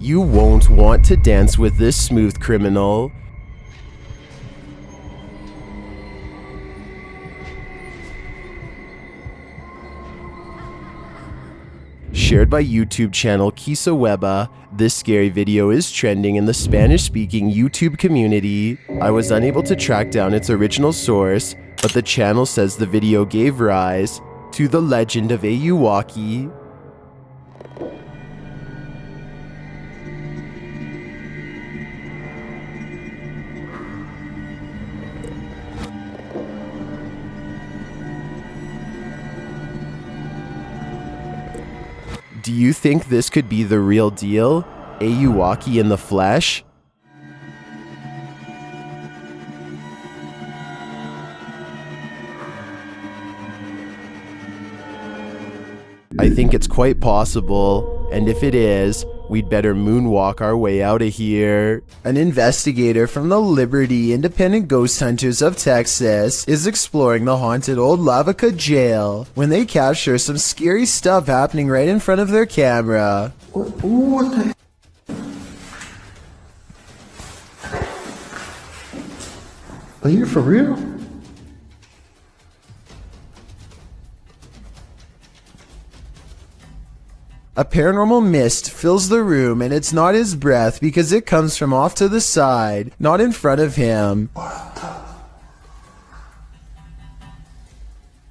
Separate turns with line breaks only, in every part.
You won't want to dance with this smooth criminal. Shared by YouTube channel Kisaweba, this scary video is trending in the Spanish-speaking YouTube community. I was unable to track down its original source, but the channel says the video gave rise to the legend of Ayuwaki. Do you think this could be the real deal? Ayuwaki in the flesh? I think it's quite possible, and if it is, we'd better moonwalk our way out of here. An investigator from the Liberty Independent Ghost Hunters of Texas is exploring the haunted old Lavaca jail when they capture some scary stuff happening right in front of their camera.
What the? Are you for real?
A paranormal mist fills the room, and it's not his breath because it comes from off to the side, not in front of him.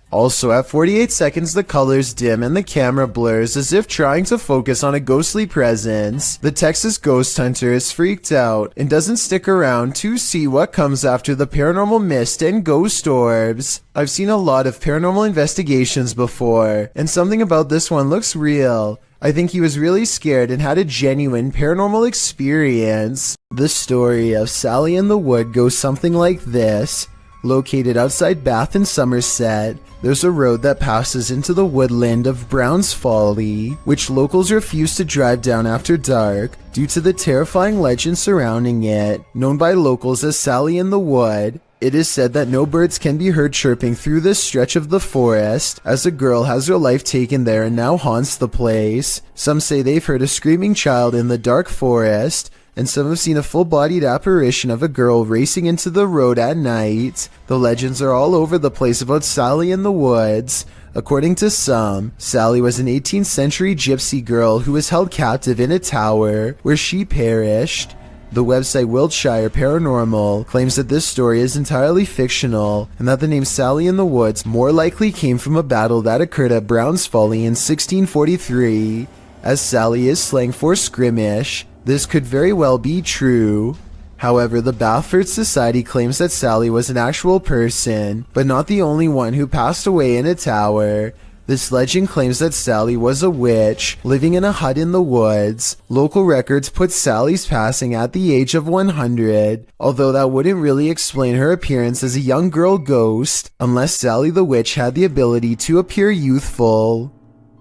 Also, at 48 seconds, the colors dim and the camera blurs as if trying to focus on a ghostly presence. The Texas ghost hunter is freaked out and doesn't stick around to see what comes after the paranormal mist and ghost orbs. I've seen a lot of paranormal investigations before, and something about this one looks real. I think he was really scared and had a genuine paranormal experience. The story of Sally in the Wood goes something like this. Located outside Bath in Somerset, there's a road that passes into the woodland of Brown's Folly, which locals refuse to drive down after dark due to the terrifying legend surrounding it, known by locals as Sally in the Wood. It is said that no birds can be heard chirping through this stretch of the forest, as a girl has her life taken there and now haunts the place. Some say they've heard a screaming child in the dark forest, and some have seen a full-bodied apparition of a girl racing into the road at night. The legends are all over the place about Sally in the Woods. According to some, Sally was an 18th century gypsy girl who was held captive in a tower, where she perished. The website Wiltshire Paranormal claims that this story is entirely fictional, and that the name Sally in the Woods more likely came from a battle that occurred at Brown's Folly in 1643. As Sally is slang for skirmish, this could very well be true. However, the Bathford Society claims that Sally was an actual person, but not the only one who passed away in a tower. This legend claims that Sally was a witch, living in a hut in the woods. Local records put Sally's passing at the age of 100, although that wouldn't really explain her appearance as a young girl ghost, unless Sally the witch had the ability to appear youthful.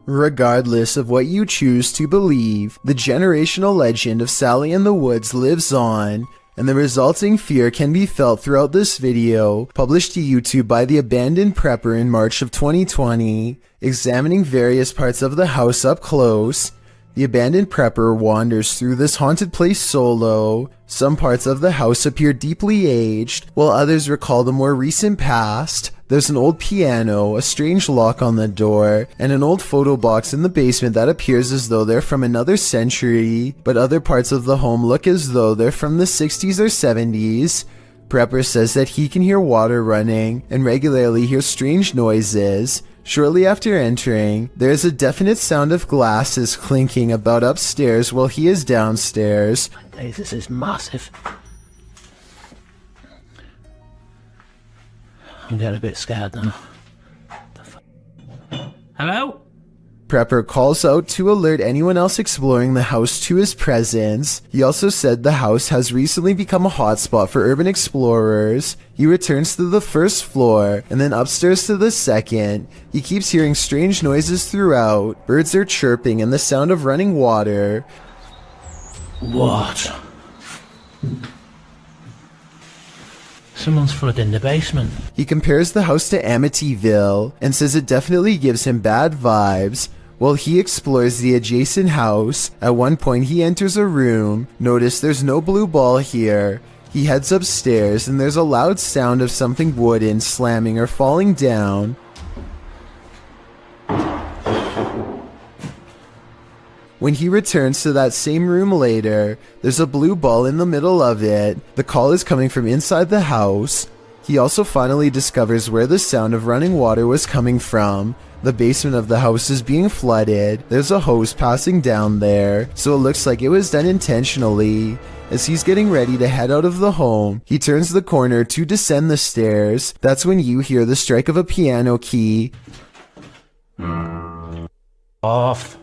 Regardless of what you choose to believe, the generational legend of Sally in the Woods lives on, and the resulting fear can be felt throughout this video, published to YouTube by the Abandoned Prepper in March of 2020. Examining various parts of the house up close, the Abandoned Prepper wanders through this haunted place solo. Some parts of the house appear deeply aged, while others recall the more recent past. There's an old piano, a strange lock on the door, and an old photo box in the basement that appears as though they're from another century, but other parts of the home look as though they're from the 60s or 70s. Prepper says that he can hear water running and regularly hears strange noises. Shortly after entering, there is a definite sound of glasses clinking about upstairs while he is downstairs.
Hey, this is massive. I'm getting a bit scared now. Hello?
Prepper calls out to alert anyone else exploring the house to his presence. He also said the house has recently become a hotspot for urban explorers. He returns to the first floor and then upstairs to the second. He keeps hearing strange noises throughout. Birds are chirping and the sound of running water.
What? Someone's flooding the basement.
He compares the house to Amityville and says it definitely gives him bad vibes. While he explores the adjacent house, at one point he enters a room. Notice there's no blue ball here. He heads upstairs and there's a loud sound of something wooden slamming or falling down. When he returns to that same room later, there's a blue ball in the middle of it. The call is coming from inside the house. He also finally discovers where the sound of running water was coming from. The basement of the house is being flooded. There's a hose passing down there, so it looks like it was done intentionally. As he's getting ready to head out of the home, he turns the corner to descend the stairs. That's when you hear the strike of a piano key.
Off.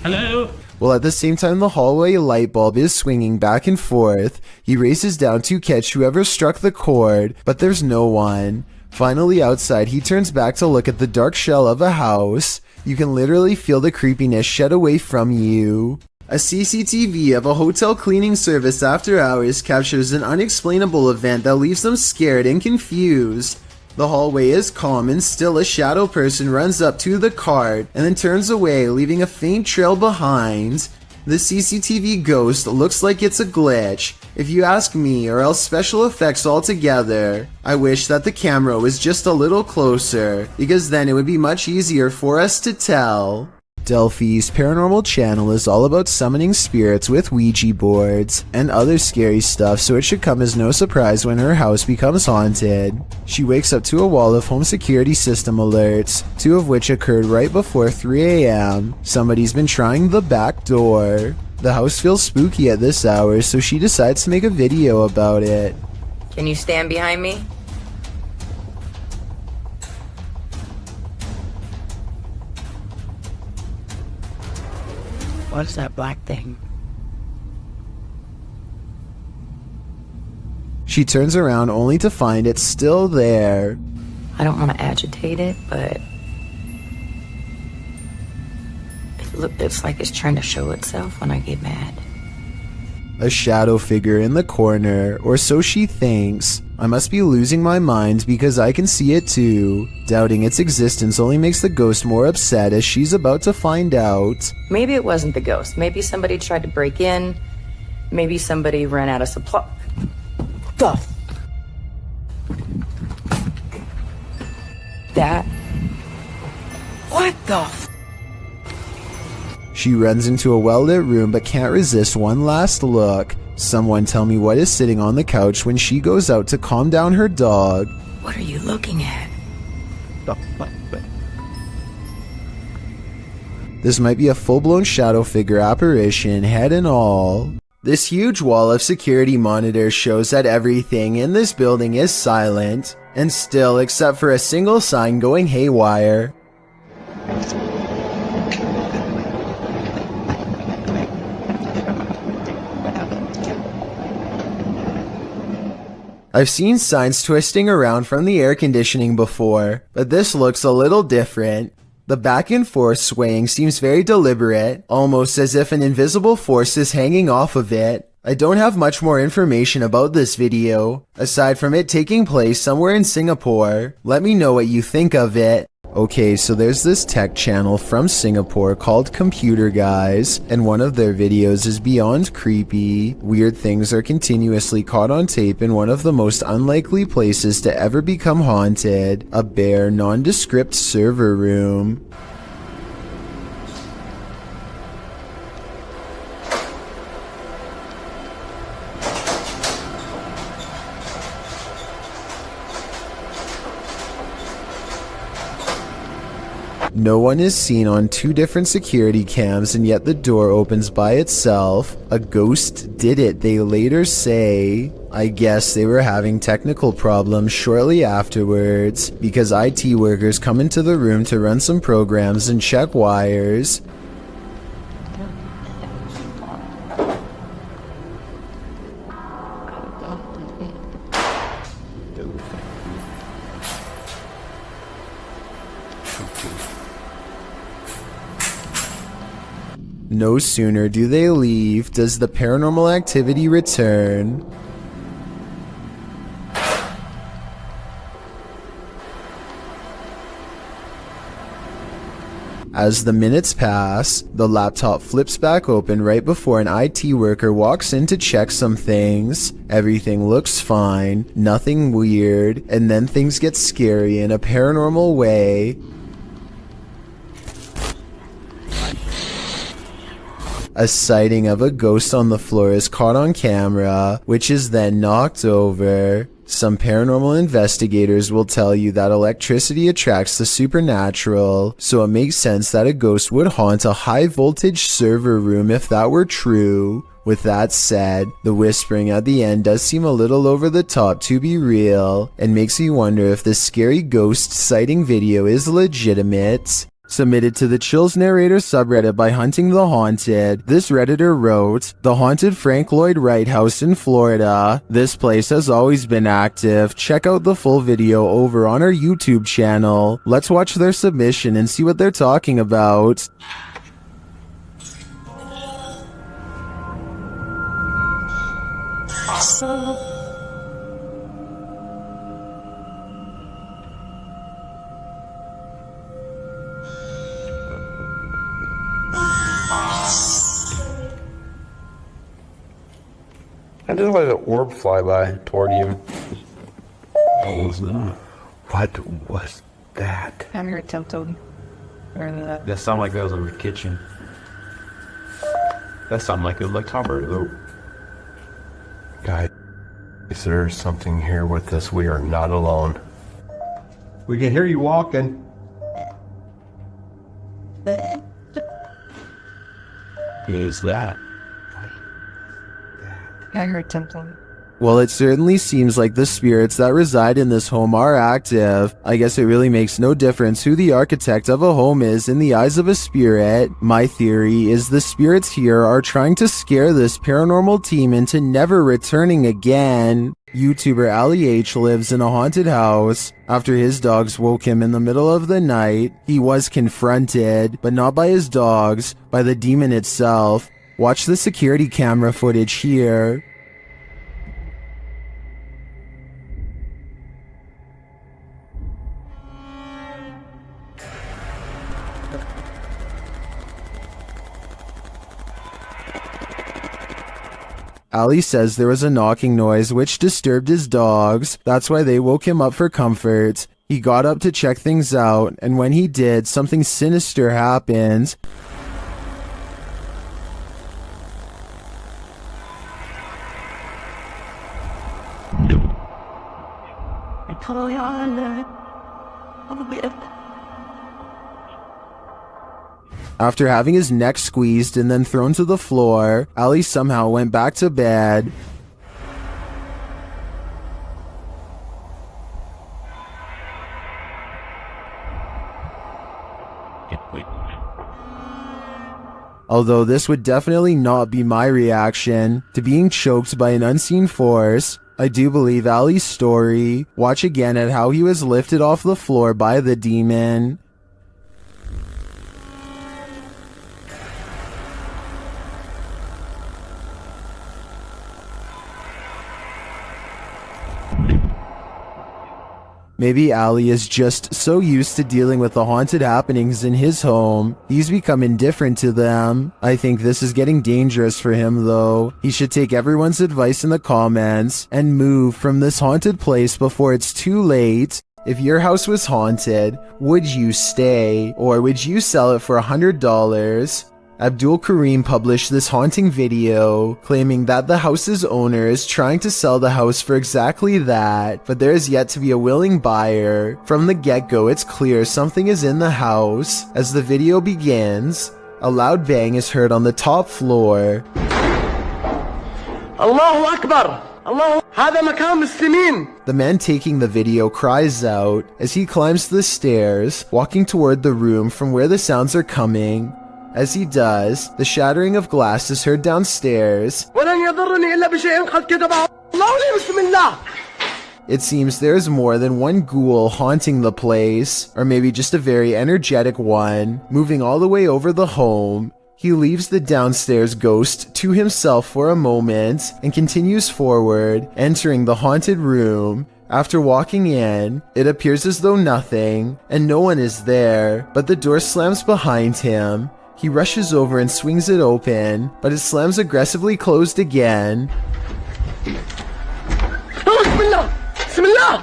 Hello?
While at the same time the hallway light bulb is swinging back and forth, he races down to catch whoever struck the cord, but there's no one. Finally outside, he turns back to look at the dark shell of a house. You can literally feel the creepiness shed away from you. A CCTV of a hotel cleaning service after hours captures an unexplainable event that leaves them scared and confused. The hallway is calm and still a shadow person runs up to the cart and then turns away, leaving a faint trail behind. The CCTV ghost looks like it's a glitch, if you ask me, or else special effects altogether. I wish that the camera was just a little closer, because then it would be much easier for us to tell. Delphi's paranormal channel is all about summoning spirits with Ouija boards and other scary stuff, so it should come as no surprise when her house becomes haunted. She wakes up to a wall of home security system alerts, 2 of which occurred right before 3 a.m. Somebody's been trying the back door. The house feels spooky at this hour, so she decides to make a video about it.
Can you stand behind me?
What is that black thing?
She turns around only to find it's still there.
I don't want to agitate it, but it's like it's trying to show itself when I get mad.
A shadow figure in the corner, or so she thinks. I must be losing my mind because I can see it too. Doubting its existence only makes the ghost more upset as she's about to find out.
Maybe it wasn't the ghost. Maybe somebody tried to break in. Maybe somebody ran out of supply. What the
She runs into a well-lit room but can't resist one last look. Someone tell me what is sitting on the couch when she goes out to calm down her dog.
What are you looking at?
This might be a full-blown shadow figure apparition, head and all. This huge wall of security monitors shows that everything in this building is silent, and still except for a single sign going haywire. I've seen signs twisting around from the air conditioning before, but this looks a little different. The back and forth swaying seems very deliberate, almost as if an invisible force is hanging off of it. I don't have much more information about this video, aside from it taking place somewhere in Singapore. Let me know what you think of it. Okay, so there's this tech channel from Singapore called Computer Guys, and one of their videos is beyond creepy. Weird things are continuously caught on tape in one of the most unlikely places to ever become haunted, a bare, nondescript server room. No one is seen on 2 different security cams, and yet the door opens by itself. A ghost did it, they later say. I guess they were having technical problems shortly afterwards, because IT workers come into the room to run some programs and check wires. No sooner do they leave does the paranormal activity return. As the minutes pass, the laptop flips back open right before an IT worker walks in to check some things. Everything looks fine, nothing weird, and then things get scary in a paranormal way. A sighting of a ghost on the floor is caught on camera, which is then knocked over. Some paranormal investigators will tell you that electricity attracts the supernatural, so it makes sense that a ghost would haunt a high-voltage server room if that were true. With that said, the whispering at the end does seem a little over the top to be real, and makes me wonder if this scary ghost sighting video is legitimate. Submitted to the Chills Narrator subreddit by Hunting the Haunted, this redditor wrote, "The haunted Frank Lloyd Wright house in Florida. This place has always been active. Check out the full video over on our YouTube channel. Let's watch their submission and see what they're talking about."
I just let an orb fly by toward you.
What was that? What was that?
I'm your tempted. Or that.
That sounded like that was in the kitchen. That sounded like it was like Tom Brady though.
Guys, there's something here with us. We are not alone. We can hear you walking.
Who is that?
I heard tempting.
Well, it certainly seems like the spirits that reside in this home are active. I guess it really makes no difference who the architect of a home is in the eyes of a spirit. My theory is the spirits here are trying to scare this paranormal team into never returning again. YouTuber Ali H lives in a haunted house. After his dogs woke him in the middle of the night, he was confronted, but not by his dogs, by the demon itself. Watch the security camera footage here. Ali says there was a knocking noise which disturbed his dogs. That's why they woke him up for comfort. He got up to check things out, and when he did, something sinister happened. After having his neck squeezed and then thrown to the floor, Ali somehow went back to bed. Although this would definitely not be my reaction to being choked by an unseen force, I do believe Ali's story. Watch again at how he was lifted off the floor by the demon. Maybe Ali is just so used to dealing with the haunted happenings in his home, he's become indifferent to them. I think this is getting dangerous for him though. He should take everyone's advice in the comments and move from this haunted place before it's too late. If your house was haunted, would you stay or would you sell it for $100? Abdul Karim published this haunting video, claiming that the house's owner is trying to sell the house for exactly that, but there is yet to be a willing buyer. From the get-go, it's clear something is in the house. As the video begins, a loud bang is heard on the top floor.
Allahu Akbar! Allah, هذا مكان مسلمين.
The man taking the video cries out as he climbs the stairs, walking toward the room from where the sounds are coming. As he does, the shattering of glass is heard downstairs.
ولن يضرني إلا بشيء قد كتبه الله لي بسم الله.
It seems there's more than one ghoul haunting the place, or maybe just a very energetic one, moving all the way over the home. He leaves the downstairs ghost to himself for a moment and continues forward, entering the haunted room. After walking in, it appears as though nothing, and no one is there, but the door slams behind him. He rushes over and swings it open, but it slams aggressively closed again.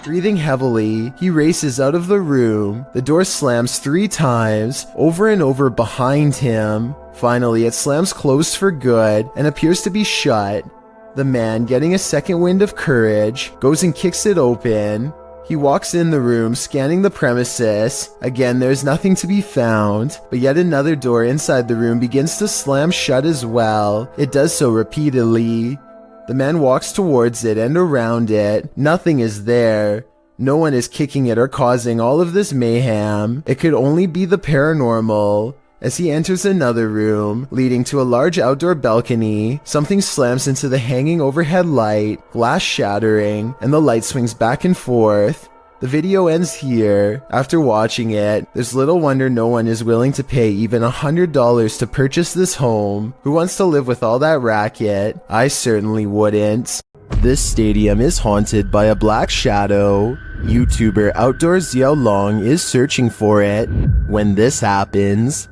Breathing heavily, he races out of the room. The door slams 3 times, over and over behind him. Finally, it slams closed for good and appears to be shut. The man, getting a second wind of courage, goes and kicks it open. He walks in the room, scanning the premises. Again, there's nothing to be found, but yet another door inside the room begins to slam shut as well. It does so repeatedly. The man walks towards it and around it. Nothing is there. No one is kicking it or causing all of this mayhem. It could only be the paranormal. As he enters another room, leading to a large outdoor balcony, something slams into the hanging overhead light, glass shattering, and the light swings back and forth. The video ends here. After watching it, there's little wonder no one is willing to pay even $100 to purchase this home. Who wants to live with all that racket? I certainly wouldn't. This stadium is haunted by a black shadow. YouTuber Outdoors Xiao Long is searching for it. When this happens,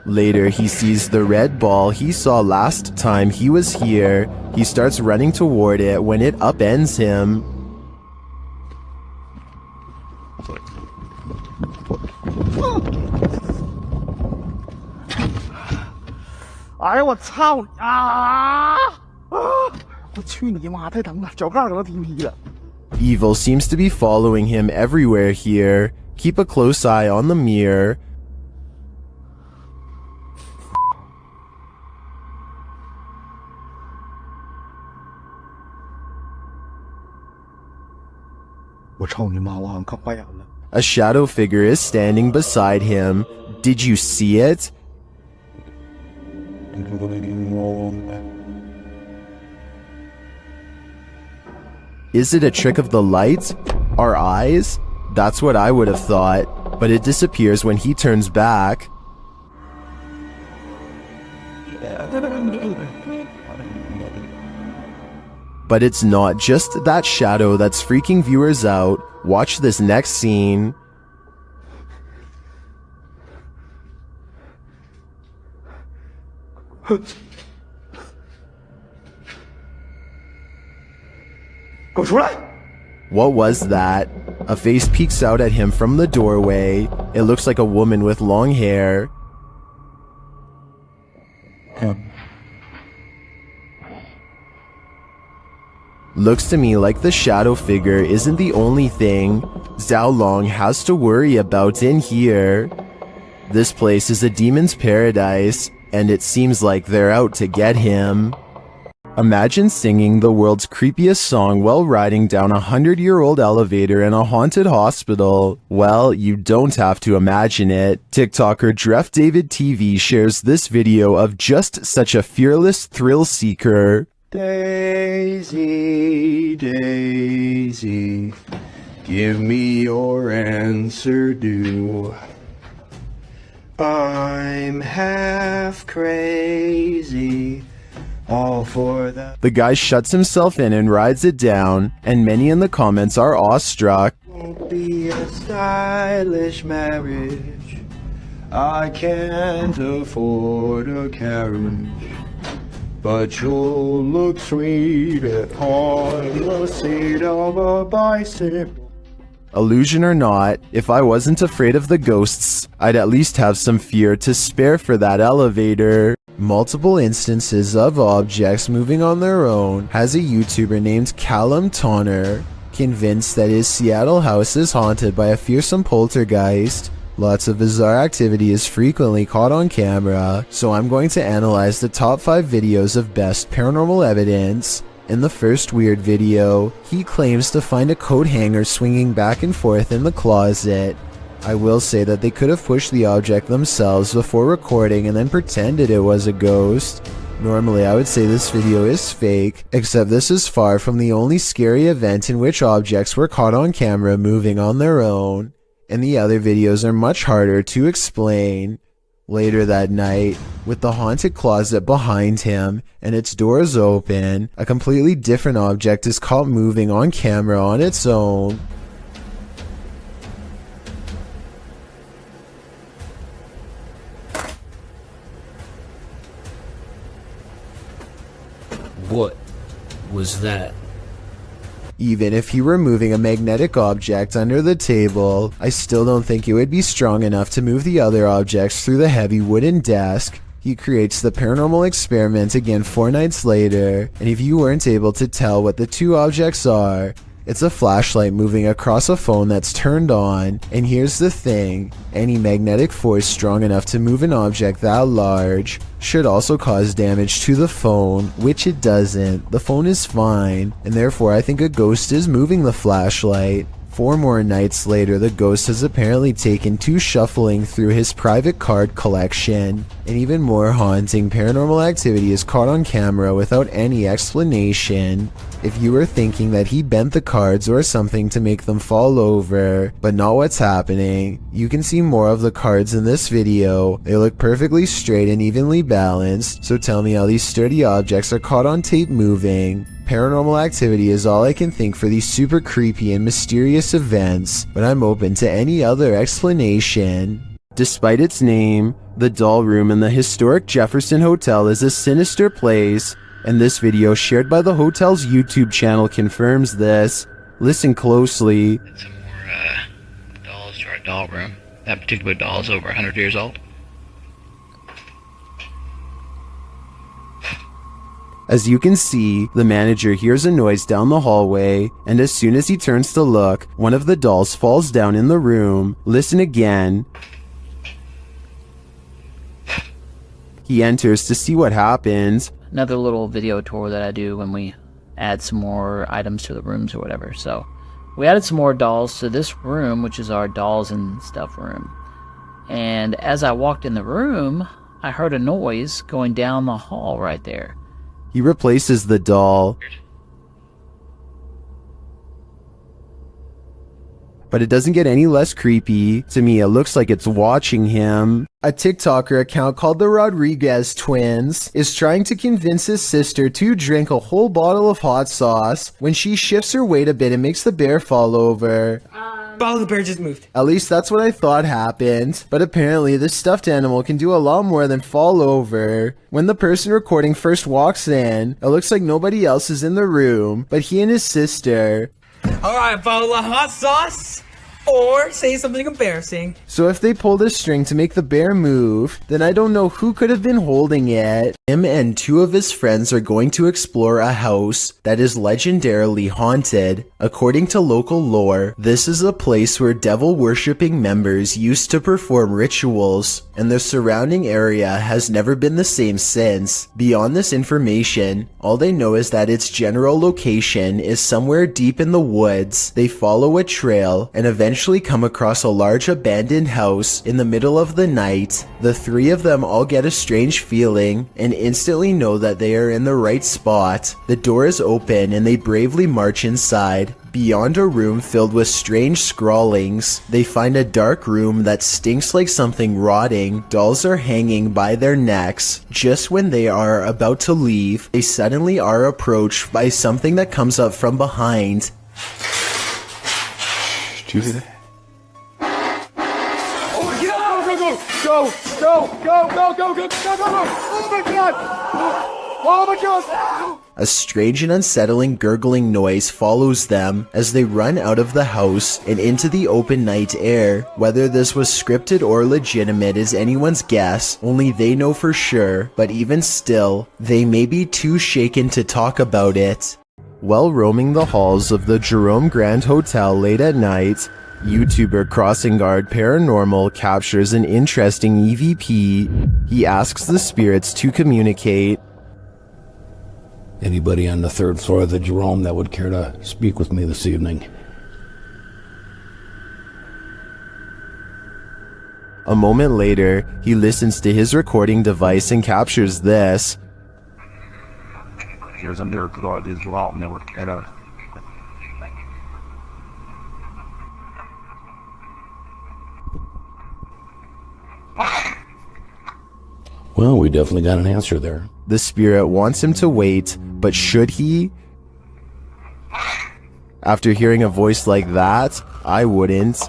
later, he sees the red ball he saw last time he was here. He starts running toward it when it upends him.
哎呀，我操啊！我去你妈！太疼了，脚盖都要踢劈了。
Evil seems to be following him everywhere here. Keep a close eye on the mirror. A shadow figure is standing beside him. Did you see it? Is it a trick of the light? Our eyes? That's what I would have thought, but it disappears when he turns back. But it's not just that shadow that's freaking viewers out. Watch this next scene. What was that? A face peeks out at him from the doorway. It looks like a woman with long hair. Looks to me like the shadow figure isn't the only thing Xiao Long has to worry about in here. This place is a demon's paradise, and it seems like they're out to get him. Imagine singing the world's creepiest song while riding down a 100-year-old elevator in a haunted hospital. Well, you don't have to imagine it. TikToker Dref David TV shares this video of just such a fearless thrill seeker.
Daisy, Daisy, give me your answer due. I'm half crazy, all for that.
The guy shuts himself in and rides it down, and many in the comments are awestruck.
Won't be a stylish marriage. I can't afford a carriage. But you'll look sweet on the seat of a bicycle.
Illusion or not, if I wasn't afraid of the ghosts, I'd at least have some fear to spare for that elevator. Multiple instances of objects moving on their own has a YouTuber named Callum Tonner, convinced that his Seattle house is haunted by a fearsome poltergeist. Lots of bizarre activity is frequently caught on camera, so I'm going to analyze the top 5 videos of best paranormal evidence. In the first weird video, he claims to find a coat hanger swinging back and forth in the closet. I will say that they could have pushed the object themselves before recording and then pretended it was a ghost. Normally I would say this video is fake, except this is far from the only scary event in which objects were caught on camera moving on their own, and the other videos are much harder to explain. Later that night, with the haunted closet behind him and its doors open, a completely different object is caught moving on camera on its own.
What was that?
Even if he were moving a magnetic object under the table, I still don't think it would be strong enough to move the other objects through the heavy wooden desk. He creates the paranormal experiment again 4 nights later, and if you weren't able to tell what the 2 objects are, it's a flashlight moving across a phone that's turned on, and here's the thing, any magnetic force strong enough to move an object that large should also cause damage to the phone, which it doesn't. The phone is fine, and therefore I think a ghost is moving the flashlight. 4 more nights later, the ghost has apparently taken to shuffling through his private card collection. And even more haunting, paranormal activity is caught on camera without any explanation. If you were thinking that he bent the cards or something to make them fall over, but not what's happening, you can see more of the cards in this video. They look perfectly straight and evenly balanced, so tell me how these sturdy objects are caught on tape moving. Paranormal activity is all I can think for these super creepy and mysterious events, but I'm open to any other explanation. Despite its name, the doll room in the historic Jefferson Hotel is a sinister place, and this video shared by the hotel's YouTube channel confirms this. Listen closely.
Some more dolls to our doll room. That particular doll is over 100 years old.
As you can see, the manager hears a noise down the hallway, and as soon as he turns to look, one of the dolls falls down in the room. Listen again. He enters to see what happens.
Another little video tour that I do when we add some more items to the rooms or whatever. So we added some more dolls to this room, which is our dolls and stuff room. And as I walked in the room, I heard a noise going down the hall right there.
He replaces the doll, but it doesn't get any less creepy. To me, it looks like it's watching him. A TikToker account called the Rodriguez Twins is trying to convince his sister to drink a whole bottle of hot sauce. When she shifts her weight a bit, it makes the bear fall over.
Oh, the bear just moved.
At least that's what I thought happened. But apparently this stuffed animal can do a lot more than fall over. When the person recording first walks in, it looks like nobody else is in the room, but he and his sister.
Alright, bottle of hot sauce, or say something embarrassing.
So if they pulled a string to make the bear move, then I don't know who could have been holding it. Him and 2 of his friends are going to explore a house that is legendarily haunted. According to local lore, this is a place where devil-worshipping members used to perform rituals, and the surrounding area has never been the same since. Beyond this information, all they know is that its general location is somewhere deep in the woods. They follow a trail and eventually come across a large abandoned house in the middle of the night. The 3 of them all get a strange feeling and instantly know that they are in the right spot. The door is open and they bravely march inside. Beyond a room filled with strange scrawlings, they find a dark room that stinks like something rotting. Dolls are hanging by their necks. Just when they are about to leave, they suddenly are approached by something that comes up from behind.
Did you hear that?
Oh my god!
A strange and unsettling gurgling noise follows them as they run out of the house and into the open night air. Whether this was scripted or legitimate is anyone's guess, only they know for sure, but even still, they may be too shaken to talk about it. While roaming the halls of the Jerome Grand Hotel late at night, YouTuber Crossing Guard Paranormal captures an interesting EVP. He asks the spirits to communicate.
Anybody on the 3rd floor of the Jerome that would care to speak with me this evening?
A moment later, he listens to his recording device and captures this.
Here's a miracle God is wrong never get out.
Well, we definitely got an answer there.
The spirit wants him to wait, but should he? After hearing a voice like that, I wouldn't.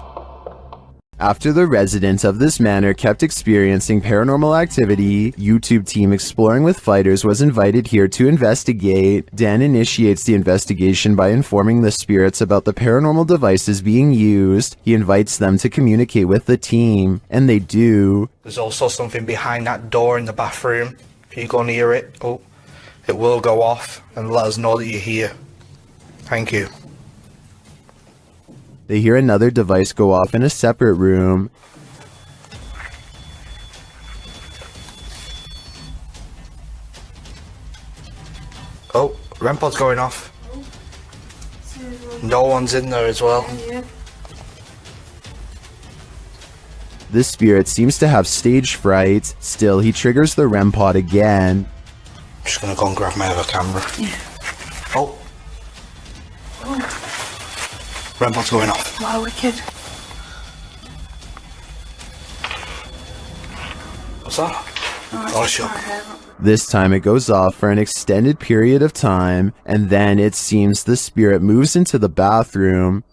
After the residents of this manor kept experiencing paranormal activity, YouTube team Exploring with Fighters was invited here to investigate. Dan initiates the investigation by informing the spirits about the paranormal devices being used. He invites them to communicate with the team, and they do.
There's also something behind that door in the bathroom. If you go near it, it will go off and let us know that you're here. Thank you.
They hear another device go off in a separate room.
Oh, REM pod's going off. No one's in there as well.
This spirit seems to have stage fright. Still, he triggers the REM pod again.
I'm just gonna go and grab my other camera. Oh. REM pod's going off.
Wow, wicked.
What's that? Oh, sure.
This time it goes off for an extended period of time, and then it seems the spirit moves into the bathroom.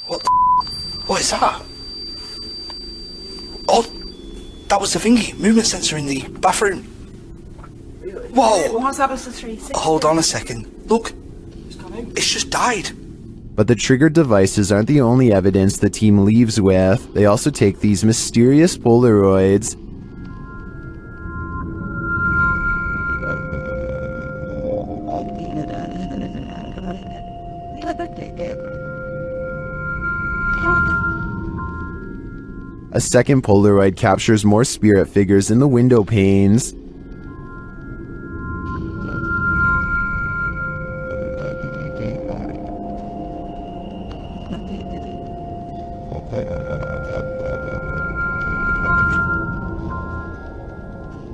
What the What is that? Oh, that was the thingy, movement sensor in the bathroom. Whoa!
What's that was the 360?
Hold on a second. Look, it's just died.
But the triggered devices aren't the only evidence the team leaves with. They also take these mysterious Polaroids. A second Polaroid captures more spirit figures in the window panes.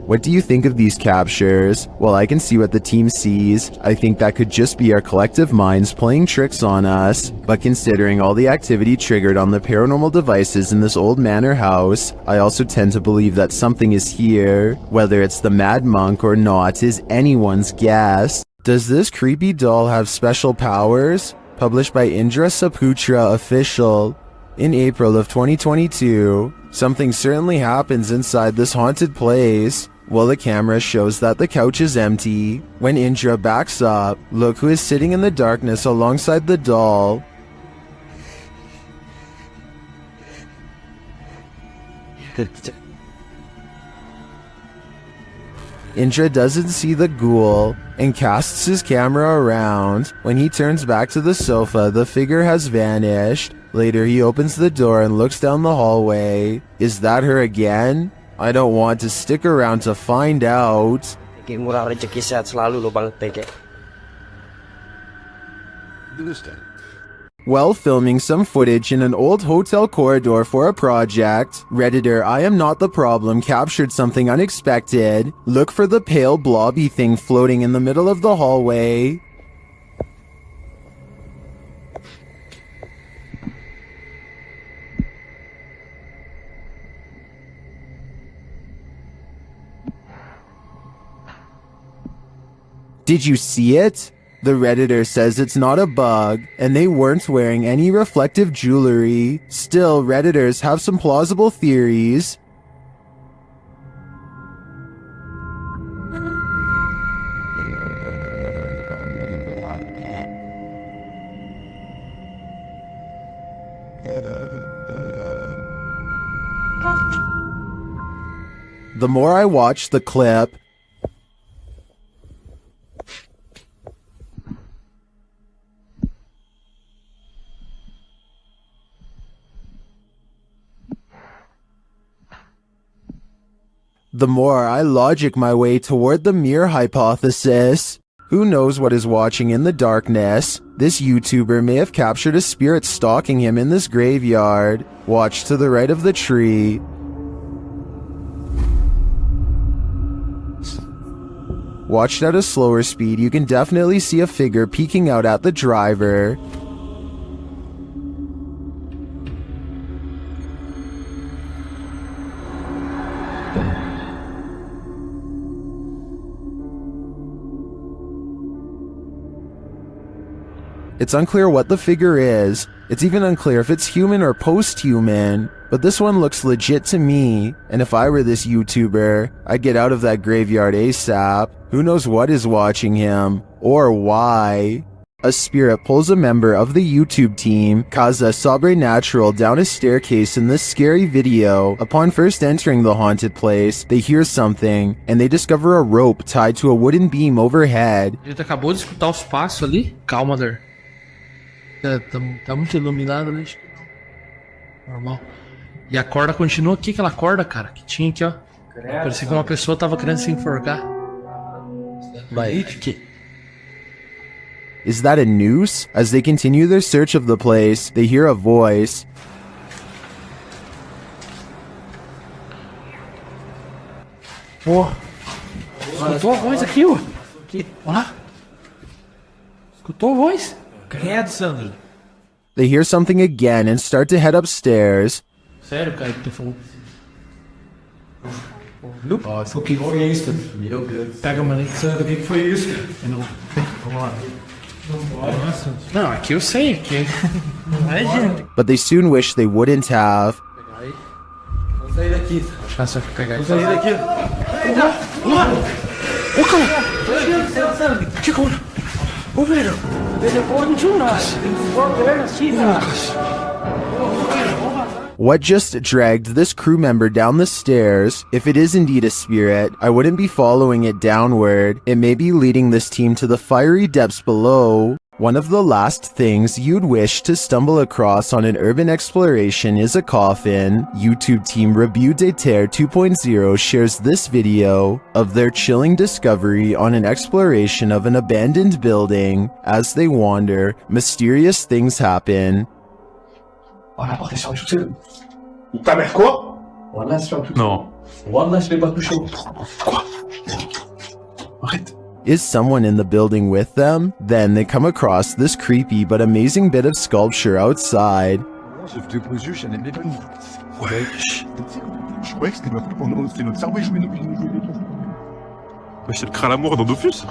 What do you think of these captures? Well, I can see what the team sees. I think that could just be our collective minds playing tricks on us. But considering all the activity triggered on the paranormal devices in this old manor house, I also tend to believe that something is here. Whether it's the mad monk or not is anyone's guess. Does this creepy doll have special powers? Published by Indra Saputra Official. In April of 2022, something certainly happens inside this haunted place. Well, the camera shows that the couch is empty. When Indra backs up, look who is sitting in the darkness alongside the doll. Indra doesn't see the ghoul and casts his camera around. When he turns back to the sofa, the figure has vanished. Later, he opens the door and looks down the hallway. Is that her again? I don't want to stick around to find out. While filming some footage in an old hotel corridor for a project, Redditor I Am Not the Problem captured something unexpected. Look for the pale blobby thing floating in the middle of the hallway. Did you see it? The Redditor says it's not a bug, and they weren't wearing any reflective jewelry. Still, Redditors have some plausible theories. The more I watch the clip, the more I logic my way toward the mirror hypothesis. Who knows what is watching in the darkness? This YouTuber may have captured a spirit stalking him in this graveyard. Watch to the right of the tree. Watched at a slower speed, you can definitely see a figure peeking out at the driver. It's unclear what the figure is. It's even unclear if it's human or post-human, but this one looks legit to me, and if I were this YouTuber, I'd get out of that graveyard ASAP. Who knows what is watching him, or why? A spirit pulls a member of the YouTube team, Casa Sobrenatural, down a staircase in this scary video. Upon first entering the haunted place, they hear something, and they discover a rope tied to a wooden beam overhead.
A gente acabou de escutar os passos ali. Calma, Der. Tá muito iluminado ali. Acho que não. Normal. E a corda continua aqui, aquela corda, cara, que tinha aqui, ó. Parecia que uma pessoa tava querendo se enforcar. Vai.
Is that a noose? As they continue their search of the place, they hear a voice.
Pô. Escutou a voz aqui, ó. Olha lá. Escutou a voz? Credo, Sandro.
They hear something again and start to head upstairs.
Sério, cara, que tu falou? Nossa, o que foi isso? Meu Deus. Pega a maneira, Sandro, o que foi isso? Vamos lá. Nossa. Não, aqui eu sei, aqui. Não é, gente.
But they soon wish they wouldn't have.
Vamos sair daqui. Deixa eu pegar aí. Vamos sair daqui. Lá! Ô, cara! Que coisa? Ô, velho!
What just dragged this crew member down the stairs? If it is indeed a spirit, I wouldn't be following it downward. It may be leading this team to the fiery depths below. One of the last things you'd wish to stumble across on an urban exploration is a coffin. YouTube team Review de Terre 2.0 shares this video of their chilling discovery on an exploration of an abandoned building. As they wander, mysterious things happen.
Non.
Is someone in the building with them? Then they come across this creepy but amazing bit of sculpture outside.
C'est le crin à l'amour dans Dofus.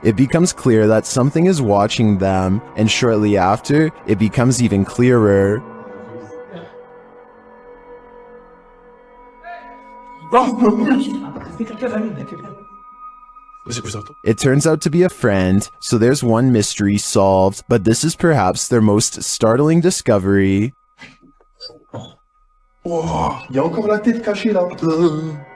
It becomes clear that something is watching them, and shortly after, it becomes even clearer. It turns out to be a friend, so there's one mystery solved, but this is perhaps their most startling discovery.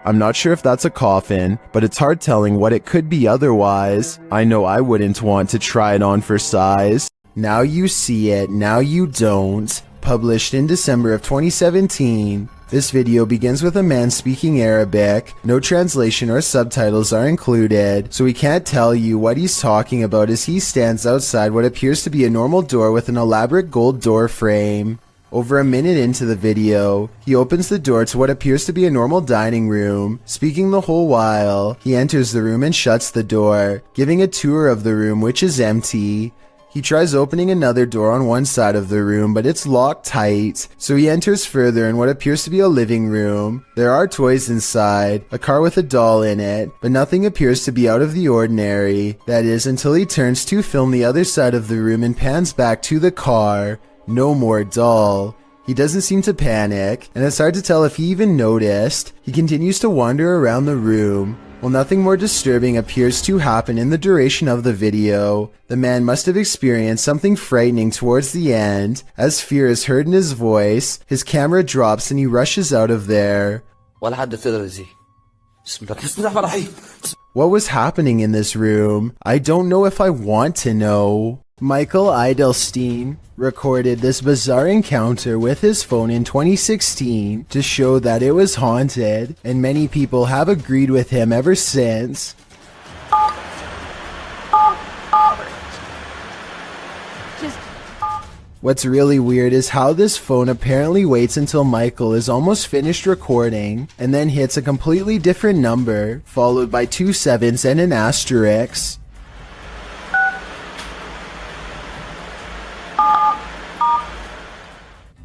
I'm not sure if that's a coffin, but it's hard telling what it could be otherwise. I know I wouldn't want to try it on for size. Now you see it, now you don't. Published in December of 2017. This video begins with a man speaking Arabic. No translation or subtitles are included, so we can't tell you what he's talking about as he stands outside what appears to be a normal door with an elaborate gold door frame. Over a minute into the video, he opens the door to what appears to be a normal dining room. Speaking the whole while, he enters the room and shuts the door, giving a tour of the room which is empty. He tries opening another door on one side of the room, but it's locked tight, so he enters further in what appears to be a living room. There are toys inside, a car with a doll in it, but nothing appears to be out of the ordinary. That is, until he turns to film the other side of the room and pans back to the car. No more doll. He doesn't seem to panic, and it's hard to tell if he even noticed. He continues to wander around the room. While nothing more disturbing appears to happen in the duration of the video, the man must have experienced something frightening towards the end. As fear is heard in his voice, his camera drops and he rushes out of there. What was happening in this room? I don't know if I want to know. Michael Eidelstein recorded this bizarre encounter with his phone in 2016 to show that it was haunted, and many people have agreed with him ever since. What's really weird is how this phone apparently waits until Michael is almost finished recording and then hits a completely different number, followed by 2 sevens and an asterisk.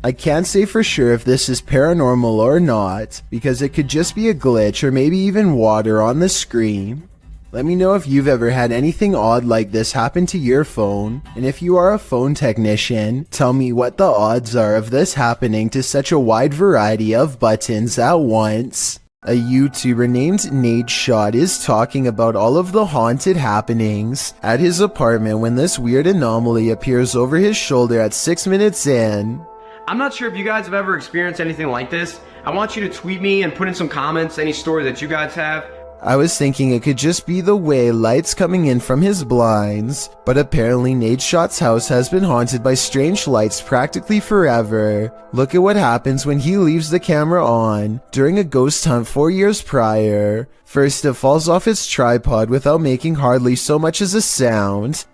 I can't say for sure if this is paranormal or not, because it could just be a glitch or maybe even water on the screen. Let me know if you've ever had anything odd like this happen to your phone, and if you are a phone technician, tell me what the odds are of this happening to such a wide variety of buttons at once. A YouTuber named Nadeshot is talking about all of the haunted happenings at his apartment when this weird anomaly appears over his shoulder at 6 minutes in.
I'm not sure if you guys have ever experienced anything like this. I want you to tweet me and put in some comments any story that you guys have.
I was thinking it could just be the way lights coming in from his blinds, but apparently Nadeshot's house has been haunted by strange lights practically forever. Look at what happens when he leaves the camera on during a ghost hunt 4 years prior. First, it falls off its tripod without making hardly so much as a sound.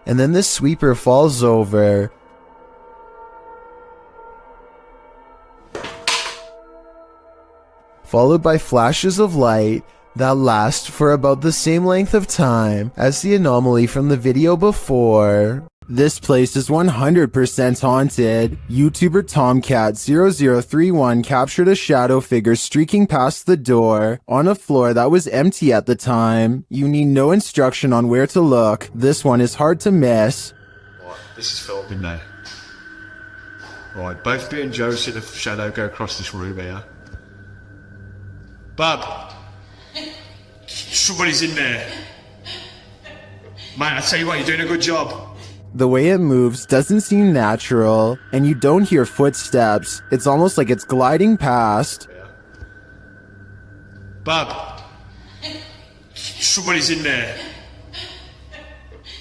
And then the sweeper falls over. Followed by flashes of light that last for about the same length of time as the anomaly from the video before. This place is 100% haunted. YouTuber Tomcat0031 captured a shadow figure streaking past the door on a floor that was empty at the time. You need no instruction on where to look. This one is hard to miss.
Right, this is filmed in there. Right, both me and Joe see the shadow go across this room here. Bub! Somebody's in there. Man, I tell you what, you're doing a good job.
The way it moves doesn't seem natural, and you don't hear footsteps. It's almost like it's gliding past.
Bub! Somebody's in there.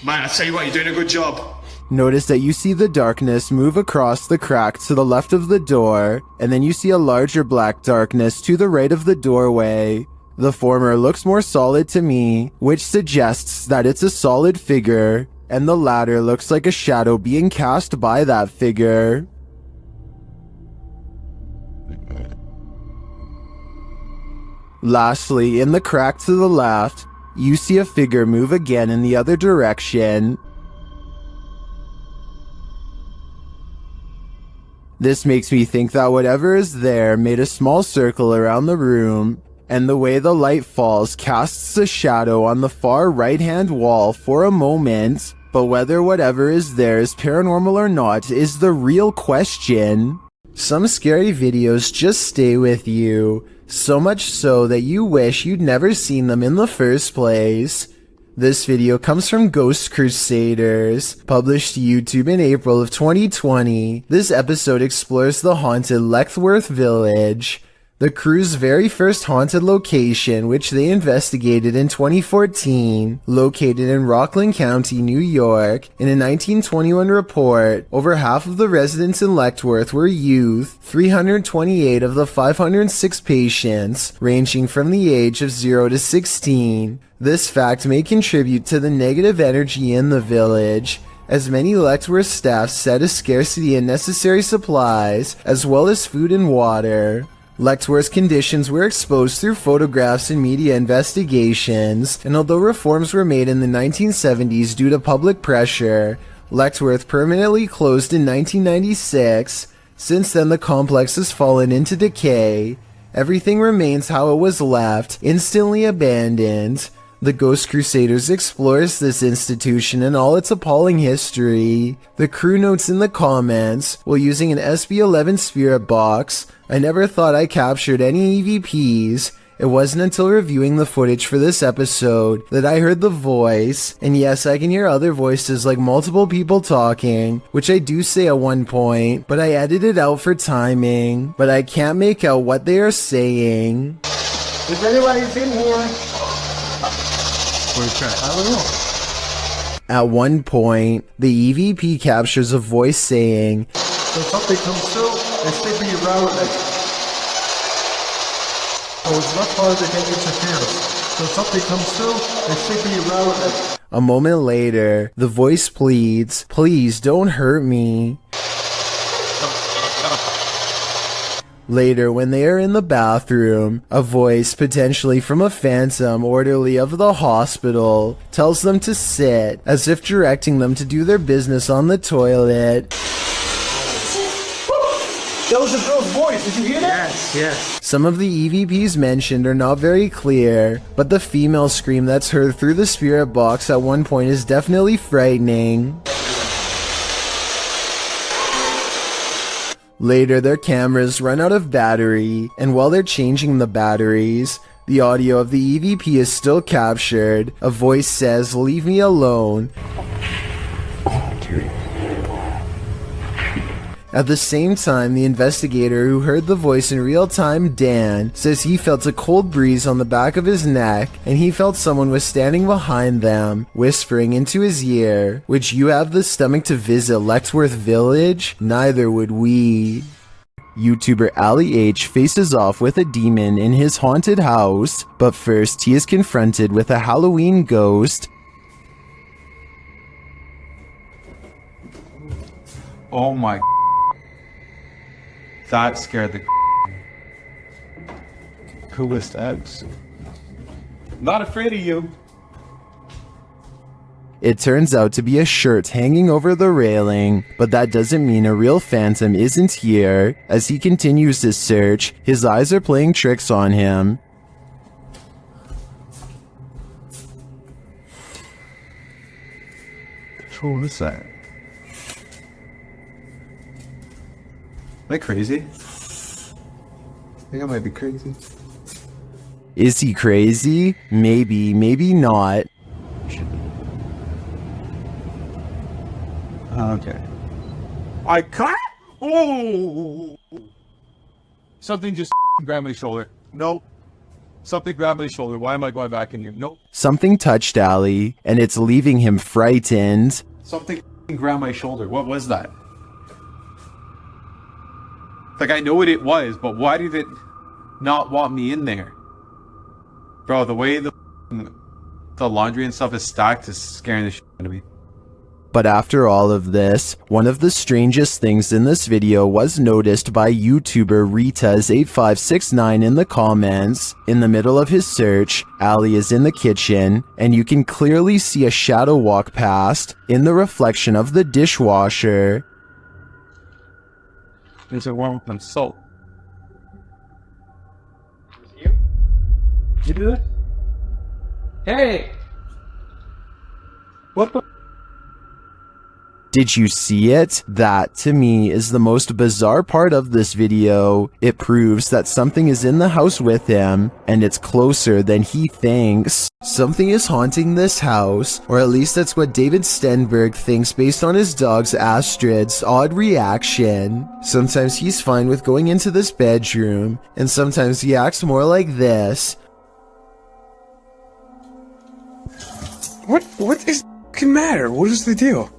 Man, I tell you what, you're doing a good job.
Notice that you see the darkness move across the crack to the left of the door, and then you see a larger black darkness to the right of the doorway. The former looks more solid to me, which suggests that it's a solid figure, and the latter looks like a shadow being cast by that figure. Lastly, in the crack to the left, you see a figure move again in the other direction. This makes me think that whatever is there made a small circle around the room, and the way the light falls casts a shadow on the far right-hand wall for a moment. But whether whatever is there is paranormal or not is the real question. Some scary videos just stay with you, so much so that you wish you'd never seen them in the first place. This video comes from Ghost Crusaders, published to YouTube in April of 2020. This episode explores the haunted Leckworth Village, the crew's very first haunted location, which they investigated in 2014. Located in Rockland County, New York, in a 1921 report, over half of the residents in Leckworth were youth, 328 of the 506 patients, ranging from the age of 0 to 16. This fact may contribute to the negative energy in the village, as many Leckworth staff said a scarcity in necessary supplies, as well as food and water. Leckworth's conditions were exposed through photographs and media investigations, and although reforms were made in the 1970s due to public pressure, Leckworth permanently closed in 1996. Since then, the complex has fallen into decay. Everything remains how it was left, instantly abandoned. The Ghost Crusaders explores this institution and all its appalling history. The crew notes in the comments, while using an SB11 spirit box, I never thought I captured any EVPs. It wasn't until reviewing the footage for this episode that I heard the voice, and yes, I can hear other voices like multiple people talking, which I do say at one point, but I edited it out for timing, but I can't make out what they are saying.
If anybody's in here... I don't know.
At one point, the EVP captures a voice saying,
So something comes through and stick me around like... So it's much harder to get interference. So if something comes through, it should be irrelevant.
A moment later, the voice pleads, "Please don't hurt me." Later, when they are in the bathroom, a voice, potentially from a phantom orderly of the hospital, tells them to sit, as if directing them to do their business on the toilet.
That was a girl's voice. Did you hear that?
Yes.
Some of the EVPs mentioned are not very clear, but the female scream that's heard through the spirit box at one point is definitely frightening. Later, their cameras run out of battery, and while they're changing the batteries, the audio of the EVP is still captured. A voice says, "Leave me alone." At the same time, the investigator who heard the voice in real time, Dan, says he felt a cold breeze on the back of his neck, and he felt someone was standing behind them, whispering into his ear, "Would you have the stomach to visit Lexworth Village? Neither would we." YouTuber Ali H faces off with a demon in his haunted house, but first he is confronted with a Halloween ghost.
Oh my. That scared the coolest eggs. Not afraid of you.
It turns out to be a shirt hanging over the railing, but that doesn't mean a real phantom isn't here. As he continues his search, his eyes are playing tricks on him.
Who is that? Am I crazy? I think I might be crazy.
Is he crazy? Maybe, maybe not.
Okay. I can't. Oh! Something just grabbed my shoulder. Nope. Something grabbed my shoulder. Why am I going back in here? Nope.
Something touched Ali, and it's leaving him frightened.
Something grabbed my shoulder. What was that? Like, I know what it was, but why did it not want me in there? Bro, the way the laundry and stuff is stacked is scaring the shit out of me.
But after all of this, one of the strangest things in this video was noticed by YouTuber Ritas8569 in the comments. In the middle of his search, Ali is in the kitchen, and you can clearly see a shadow walk past in the reflection of the dishwasher.
There's a warm up salt.
You do it? Hey! What the?
Did you see it? That, to me, is the most bizarre part of this video. It proves that something is in the house with him, and it's closer than he thinks. Something is haunting this house, or at least that's what David Stenberg thinks based on his dog's Astrid's odd reaction. Sometimes he's fine with going into this bedroom, and sometimes he acts more like this.
What is the matter? What is the deal?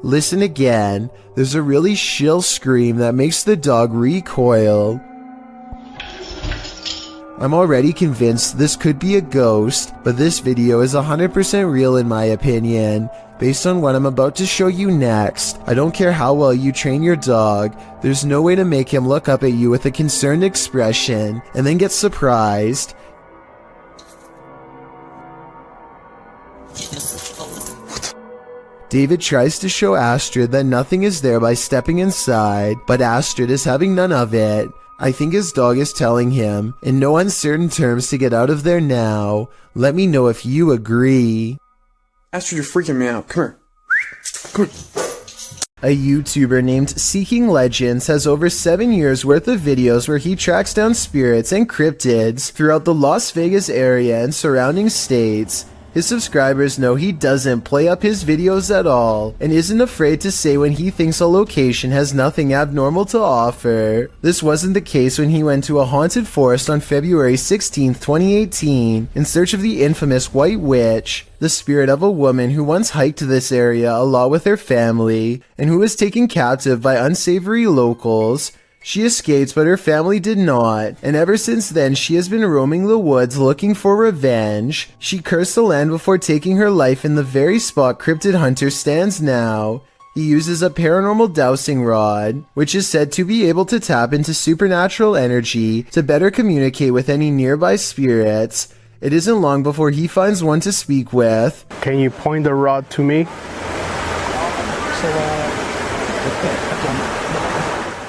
Listen again. There's a really shrill scream that makes the dog recoil. I'm already convinced this could be a ghost, but this video is 100% real in my opinion. Based on what I'm about to show you next, I don't care how well you train your dog, there's no way to make him look up at you with a concerned expression and then get surprised. David tries to show Astrid that nothing is there by stepping inside, but Astrid is having none of it. I think his dog is telling him, in no uncertain terms, to get out of there now. Let me know if you agree.
Astrid, you're freaking me out. Come here. Come here.
A YouTuber named Seeking Legends has over 7 years worth of videos where he tracks down spirits and cryptids throughout the Las Vegas area and surrounding states. His subscribers know he doesn't play up his videos at all, and isn't afraid to say when he thinks a location has nothing abnormal to offer. This wasn't the case when he went to a haunted forest on February 16, 2018, in search of the infamous White Witch, the spirit of a woman who once hiked this area a lot with her family, and who was taken captive by unsavory locals. She escaped, but her family did not, and ever since then she has been roaming the woods looking for revenge. She cursed the land before taking her life in the very spot Cryptid Hunter stands now. He uses a paranormal dowsing rod, which is said to be able to tap into supernatural energy to better communicate with any nearby spirits. It isn't long before he finds one to speak with.
Can you point the rod to me?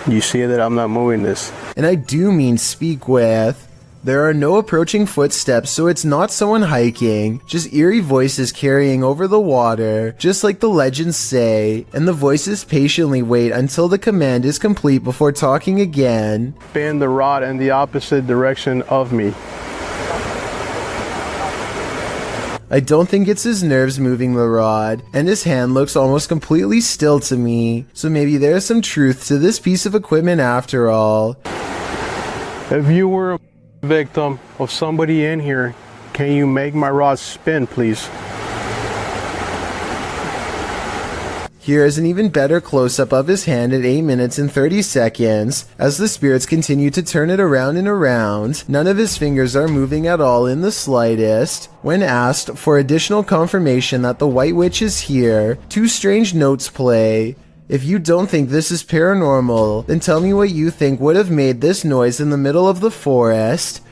You see that I'm not moving this.
And I do mean speak with. There are no approaching footsteps, so it's not someone hiking, just eerie voices carrying over the water, just like the legends say, and the voices patiently wait until the command is complete before talking again.
Spin the rod in the opposite direction of me.
I don't think it's his nerves moving the rod, and his hand looks almost completely still to me, so maybe there's some truth to this piece of equipment after all.
If you were a victim of somebody in here, can you make my rod spin, please?
Here is an even better close-up of his hand at 8 minutes and 30 seconds. As the spirits continue to turn it around and around, none of his fingers are moving at all in the slightest. When asked for additional confirmation that the White Witch is here, two strange notes play. If you don't think this is paranormal, then tell me what you think would have made this noise in the middle of the forest.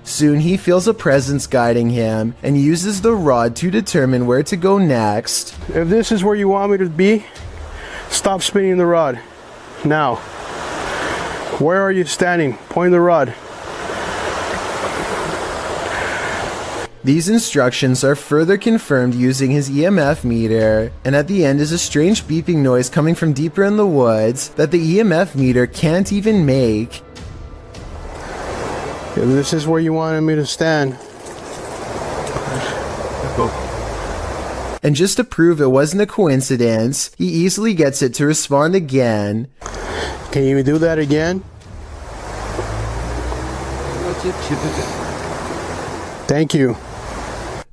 Soon he feels a presence guiding him and uses the rod to determine where to go next.
If this is where you want me to be, stop spinning the rod. Now. Where are you standing? Point the rod.
These instructions are further confirmed using his EMF meter, and at the end is a strange beeping noise coming from deeper in the woods that the EMF meter can't even make.
If this is where you wanted me to stand.
And just to prove it wasn't a coincidence, he easily gets it to respond again.
Can you do that again? Thank you.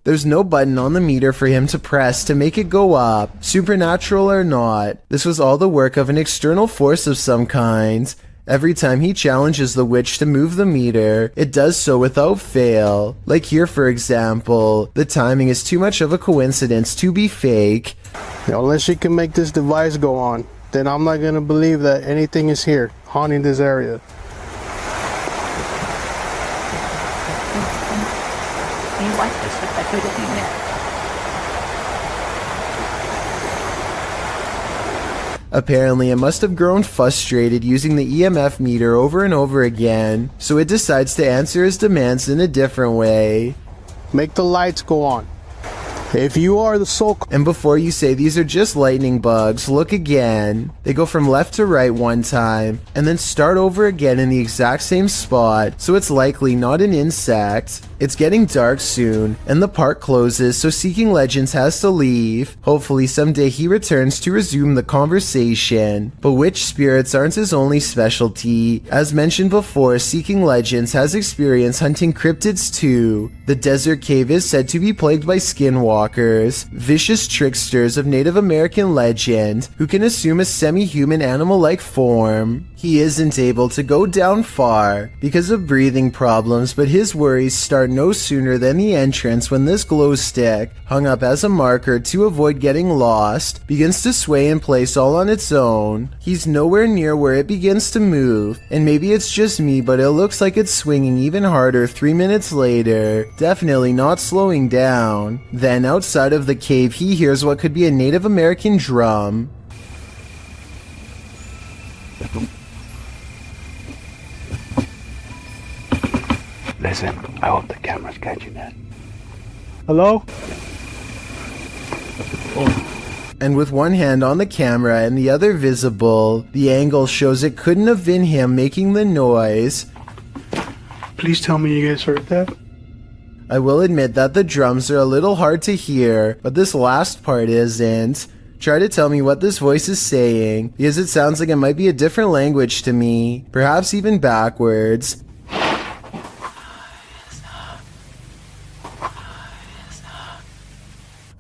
There's no button on the meter for him to press to make it go up, supernatural or not. This was all the work of an external force of some kind. Every time he challenges the witch to move the meter, it does so without fail. Like here, for example, the timing is too much of a coincidence to be fake.
Unless you can make this device go on, then I'm not gonna believe that anything is here, haunting this area.
Apparently, it must have grown frustrated using the EMF meter over and over again, so it decides to answer his demands in a different way.
Make the lights go on. If you are the soul...
And before you say these are just lightning bugs, look again. They go from left to right one time, and then start over again in the exact same spot, so it's likely not an insect. It's getting dark soon, and the park closes, so Seeking Legends has to leave. Hopefully someday he returns to resume the conversation. But witch spirits aren't his only specialty. As mentioned before, Seeking Legends has experience hunting cryptids too. The desert cave is said to be plagued by skinwalkers, vicious tricksters of Native American legend, who can assume a semi-human animal-like form. He isn't able to go down far because of breathing problems, but his worries start no sooner than the entrance when this glow stick, hung up as a marker to avoid getting lost, begins to sway in place all on its own. He's nowhere near where it begins to move, and maybe it's just me, but it looks like it's swinging even harder 3 minutes later, definitely not slowing down. Then outside of the cave he hears what could be a Native American drum.
Listen, I hope the camera's catching that.
Hello?
And with one hand on the camera and the other visible, the angle shows it couldn't have been him making the noise.
Please tell me you guys heard that.
I will admit that the drums are a little hard to hear, but this last part isn't. Try to tell me what this voice is saying, because it sounds like it might be a different language to me, perhaps even backwards.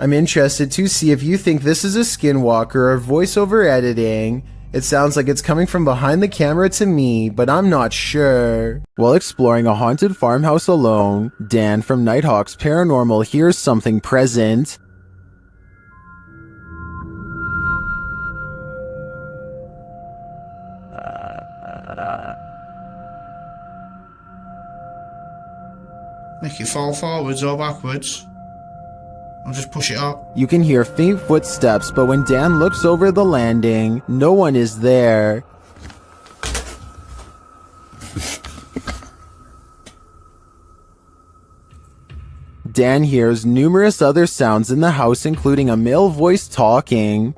I'm interested to see if you think this is a skinwalker or voiceover editing. It sounds like it's coming from behind the camera to me, but I'm not sure. While exploring a haunted farmhouse alone, Dan from Nighthawk's Paranormal hears something present.
Make it fall forwards or backwards. I'll just push it up.
You can hear faint footsteps, but when Dan looks over the landing, no one is there. Dan hears numerous other sounds in the house, including a male voice talking.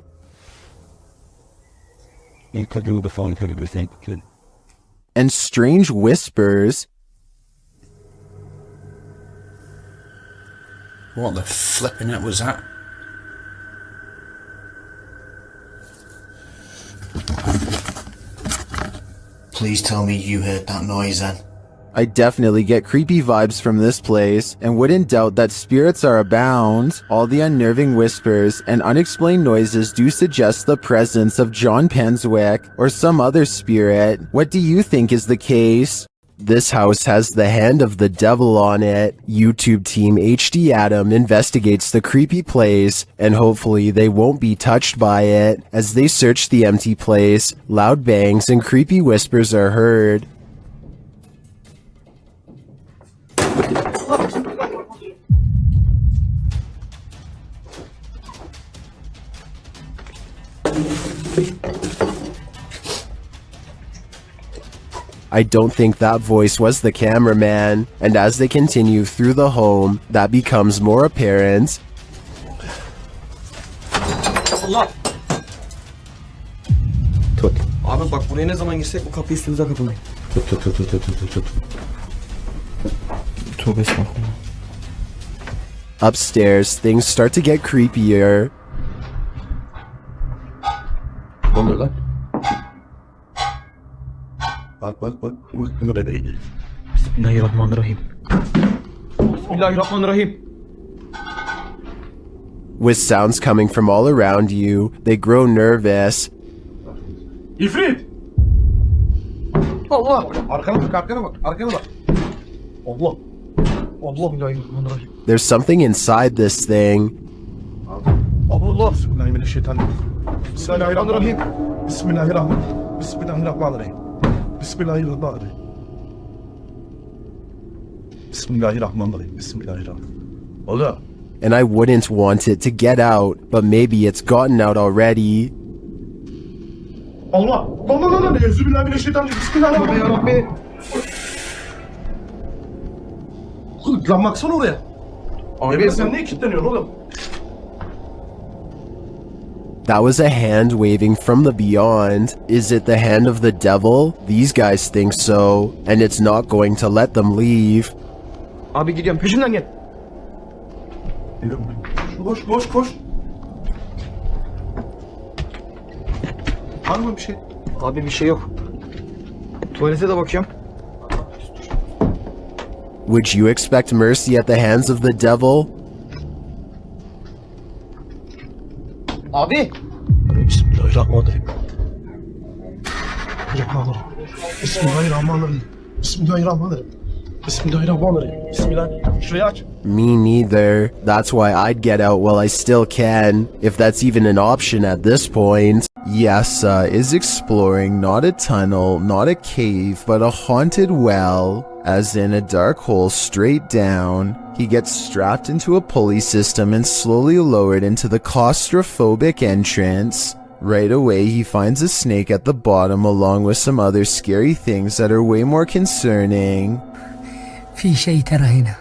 And strange whispers.
What the flipping it was that? Please tell me you heard that noise then.
I definitely get creepy vibes from this place, and wouldn't doubt that spirits are abound. All the unnerving whispers and unexplained noises do suggest the presence of John Penswick or some other spirit. What do you think is the case? This house has the hand of the devil on it. YouTube team HD Adam investigates the creepy place, and hopefully they won't be touched by it. As they search the empty place, loud bangs and creepy whispers are heard. I don't think that voice was the cameraman, and as they continue through the home, that becomes more apparent.
Allah. Tut. Abi bak buraya ne zaman girsek bu kapı üstümüze kapalı. Tut. Tövbe estağfurullah.
Upstairs, things start to get creepier.
Ne oluyor lan? Bak.
Bismillahirrahmanirrahim. Bismillahirrahmanirrahim.
With sounds coming from all around you, they grow nervous.
İfrit!
Allah!
Arkana bak. Allah!
Bismillahirrahmanirrahim.
There's something inside this thing.
Allah! Bismillahirrahmanirrahim. Bismillahirrahmanirrahim. Bismillahirrahmanirrahim. Bismillahirrahmanirrahim. Allah.
And I wouldn't want it to get out, but maybe it's gotten out already.
Allah. Bismillahirrahmanirrahim. Lan baksana oraya. Abi sen niye kilitleniyorsun oğlum?
That was a hand waving from the beyond. Is it the hand of the devil? These guys think so, and it's not going to let them leave.
Abi gidiyorum peşimden gel.
Koş. Var mı bir şey?
Abi bir şey yok. Tuvalete de bakıyorum.
Would you expect mercy at the hands of the devil?
Abi.
Bismillahirrahmanirrahim. Bismillahirrahmanirrahim. Bismillah. Şurayı aç.
Me neither. That's why I'd get out while I still can, if that's even an option at this point. Yasa is exploring not a tunnel, not a cave, but a haunted well, as in a dark hole straight down. He gets strapped into a pulley system and slowly lowered into the claustrophobic entrance. Right away, he finds a snake at the bottom along with some other scary things that are way more concerning.
في شيء ترى هنا.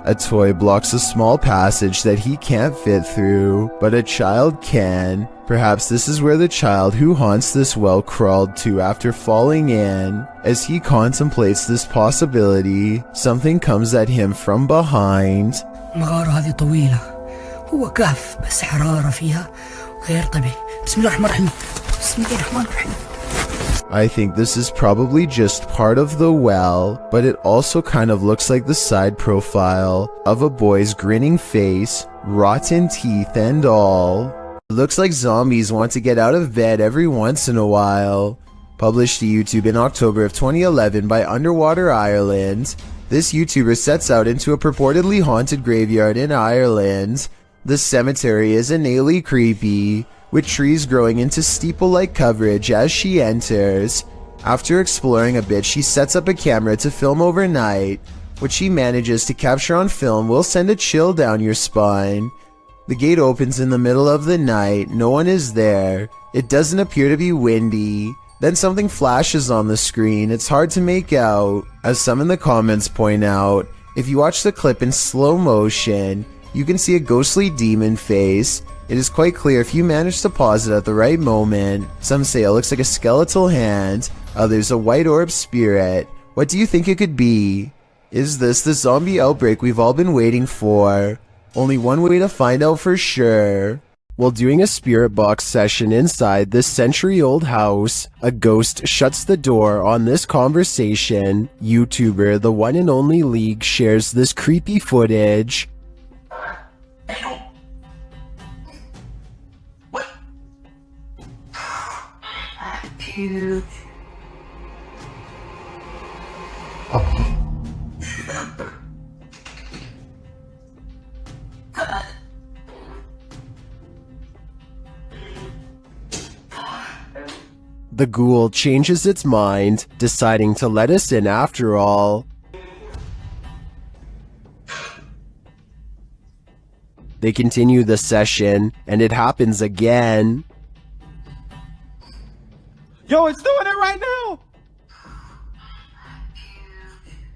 A toy blocks a small passage that he can't fit through, but a child can. Perhaps this is where the child who haunts this well crawled to after falling in. As he contemplates this possibility, something comes at him from behind.
المغارة هذه طويلة. هو كهف بس حرارة فيها غير طبيعي. بسم الله الرحمن الرحيم. بسم الله الرحمن الرحيم.
I think this is probably just part of the well, but it also kind of looks like the side profile of a boy's grinning face, rotten teeth and all. It looks like zombies want to get out of bed every once in a while. Published to YouTube in October of 2011 by Underwater Ireland, this YouTuber sets out into a purportedly haunted graveyard in Ireland. The cemetery is innately creepy, with trees growing into steeple-like coverage as she enters. After exploring a bit, she sets up a camera to film overnight. What she manages to capture on film will send a chill down your spine. The gate opens in the middle of the night, no one is there. It doesn't appear to be windy. Then something flashes on the screen, it's hard to make out. As some in the comments point out, if you watch the clip in slow motion, you can see a ghostly demon face. It is quite clear if you manage to pause it at the right moment. Some say it looks like a skeletal hand, others a white orb spirit. What do you think it could be? Is this the zombie outbreak we've all been waiting for? Only one way to find out for sure. While doing a spirit box session inside this century-old house, a ghost shuts the door on this conversation. YouTuber The One and Only League shares this creepy footage.
Cute.
The ghoul changes its mind, deciding to let us in after all. They continue the session, and it happens again.
Yo, it's doing it right now!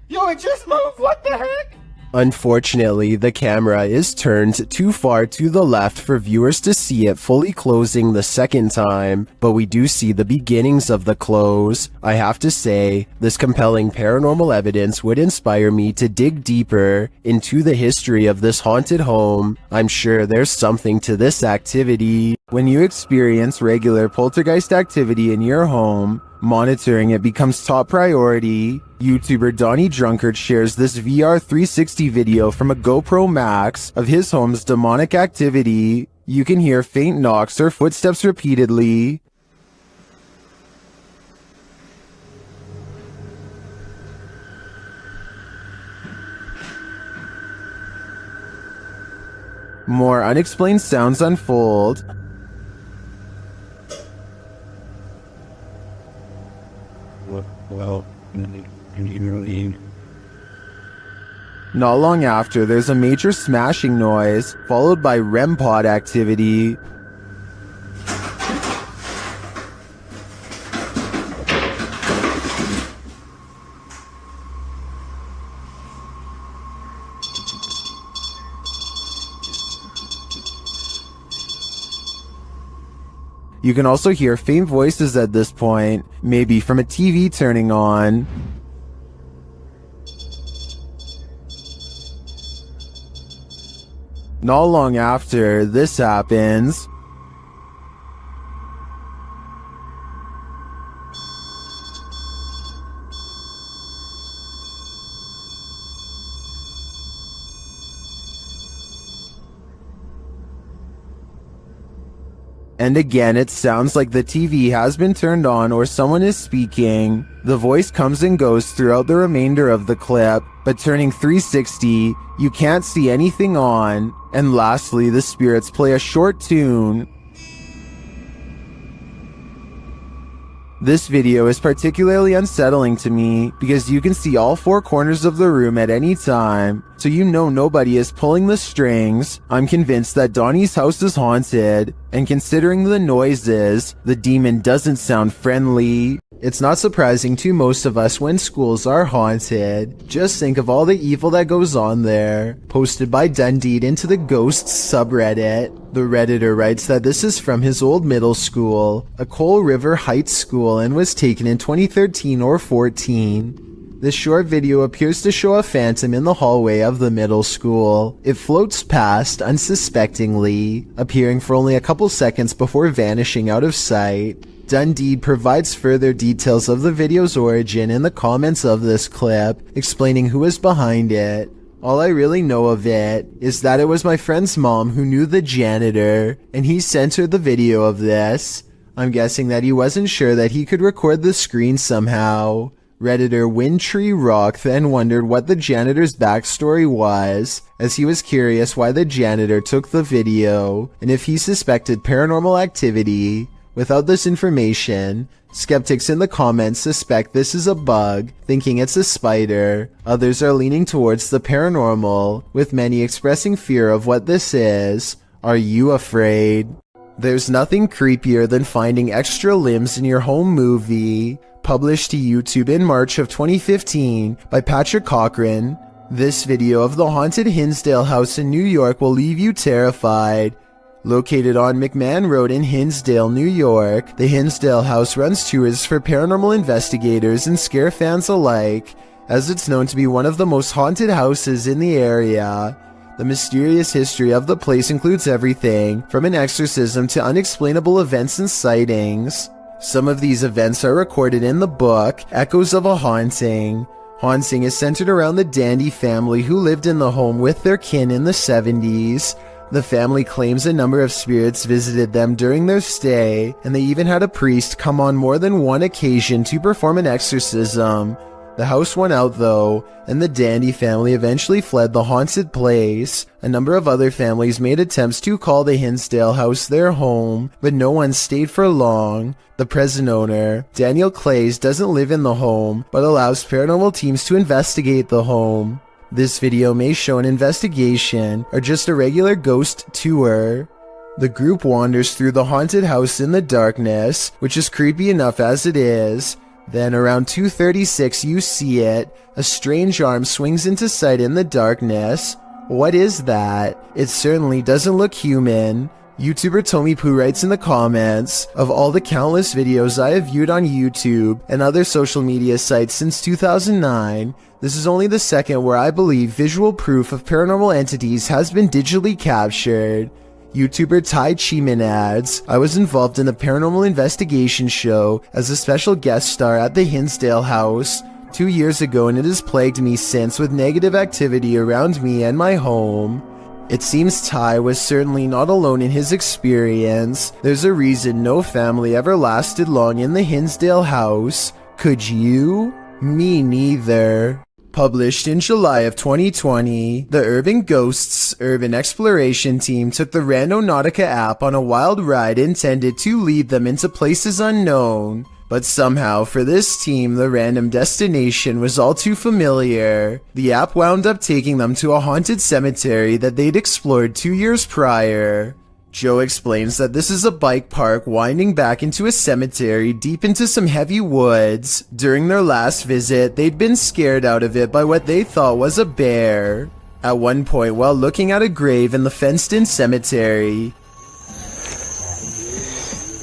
Yo, it just moved, what the heck?
Unfortunately, the camera is turned too far to the left for viewers to see it fully closing the second time, but we do see the beginnings of the close. I have to say, this compelling paranormal evidence would inspire me to dig deeper into the history of this haunted home. I'm sure there's something to this activity. When you experience regular poltergeist activity in your home, monitoring it becomes top priority. YouTuber Donnie Drunkard shares this VR 360 video from a GoPro Max of his home's demonic activity. You can hear faint knocks or footsteps repeatedly. More unexplained sounds unfold.
Well,
not long after, there's a major smashing noise, followed by REM pod activity. You can also hear faint voices at this point, maybe from a TV turning on. Not long after, this happens. And again, it sounds like the TV has been turned on or someone is speaking. The voice comes and goes throughout the remainder of the clip, but turning 360, you can't see anything on. And lastly, the spirits play a short tune. This video is particularly unsettling to me because you can see all four corners of the room at any time, so you know nobody is pulling the strings. I'm convinced that Donnie's house is haunted, and considering the noises, the demon doesn't sound friendly. It's not surprising to most of us when schools are haunted. Just think of all the evil that goes on there. Posted by Dundee into the Ghosts subreddit. The Redditor writes that this is from his old middle school, a Coal River Heights school, and was taken in 2013 or 14. This short video appears to show a phantom in the hallway of the middle school. It floats past unsuspectingly, appearing for only a couple seconds before vanishing out of sight. Dundee provides further details of the video's origin in the comments of this clip, explaining who is behind it. All I really know of it is that it was my friend's mom who knew the janitor, and he sent her the video of this. I'm guessing that he wasn't sure that he could record the screen somehow. Redditor Windtree Rock then wondered what the janitor's backstory was, as he was curious why the janitor took the video, and if he suspected paranormal activity. Without this information, skeptics in the comments suspect this is a bug, thinking it's a spider. Others are leaning towards the paranormal, with many expressing fear of what this is. Are you afraid? There's nothing creepier than finding extra limbs in your home movie. Published to YouTube in March of 2015 by Patrick Cochran. This video of the haunted Hinsdale house in New York will leave you terrified. Located on McMahon Road in Hinsdale, New York, the Hinsdale house runs tours for paranormal investigators and scare fans alike, as it's known to be one of the most haunted houses in the area. The mysterious history of the place includes everything from an exorcism to unexplainable events and sightings. Some of these events are recorded in the book, Echoes of a Haunting. Haunting is centered around the Dandy family who lived in the home with their kin in the 70s. The family claims a number of spirits visited them during their stay, and they even had a priest come on more than one occasion to perform an exorcism. The house won out though, and the Dandy family eventually fled the haunted place. A number of other families made attempts to call the Hinsdale house their home, but no one stayed for long. The present owner, Daniel Clays, doesn't live in the home, but allows paranormal teams to investigate the home. This video may show an investigation, or just a regular ghost tour. The group wanders through the haunted house in the darkness, which is creepy enough as it is. Then around 2:36 you see it. A strange arm swings into sight in the darkness. What is that? It certainly doesn't look human. YouTuber Tommy Poo writes in the comments, of all the countless videos I have viewed on YouTube and other social media sites since 2009, this is only the second where I believe visual proof of paranormal entities has been digitally captured. YouTuber Tai Chiman adds, I was involved in a paranormal investigation show as a special guest star at the Hinsdale house 2 years ago, and it has plagued me since with negative activity around me and my home. It seems Ty was certainly not alone in his experience. There's a reason no family ever lasted long in the Hinsdale house. Could you? Me neither. Published in July of 2020, the Urban Ghosts Urban Exploration Team took the Randonautica app on a wild ride intended to lead them into places unknown. But somehow, for this team, the random destination was all too familiar. The app wound up taking them to a haunted cemetery that they'd explored 2 years prior. Joe explains that this is a bike park winding back into a cemetery deep into some heavy woods. During their last visit, they'd been scared out of it by what they thought was a bear. At one point, while looking at a grave in the fenced-in cemetery,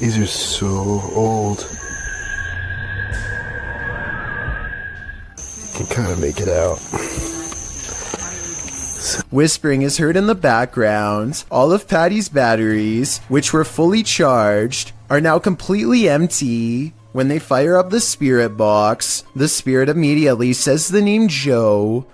These are so old. Can kind of make it out.
whispering is heard in the background. All of Patty's batteries, which were fully charged, are now completely empty. When they fire up the spirit box, the spirit immediately says the name Joe.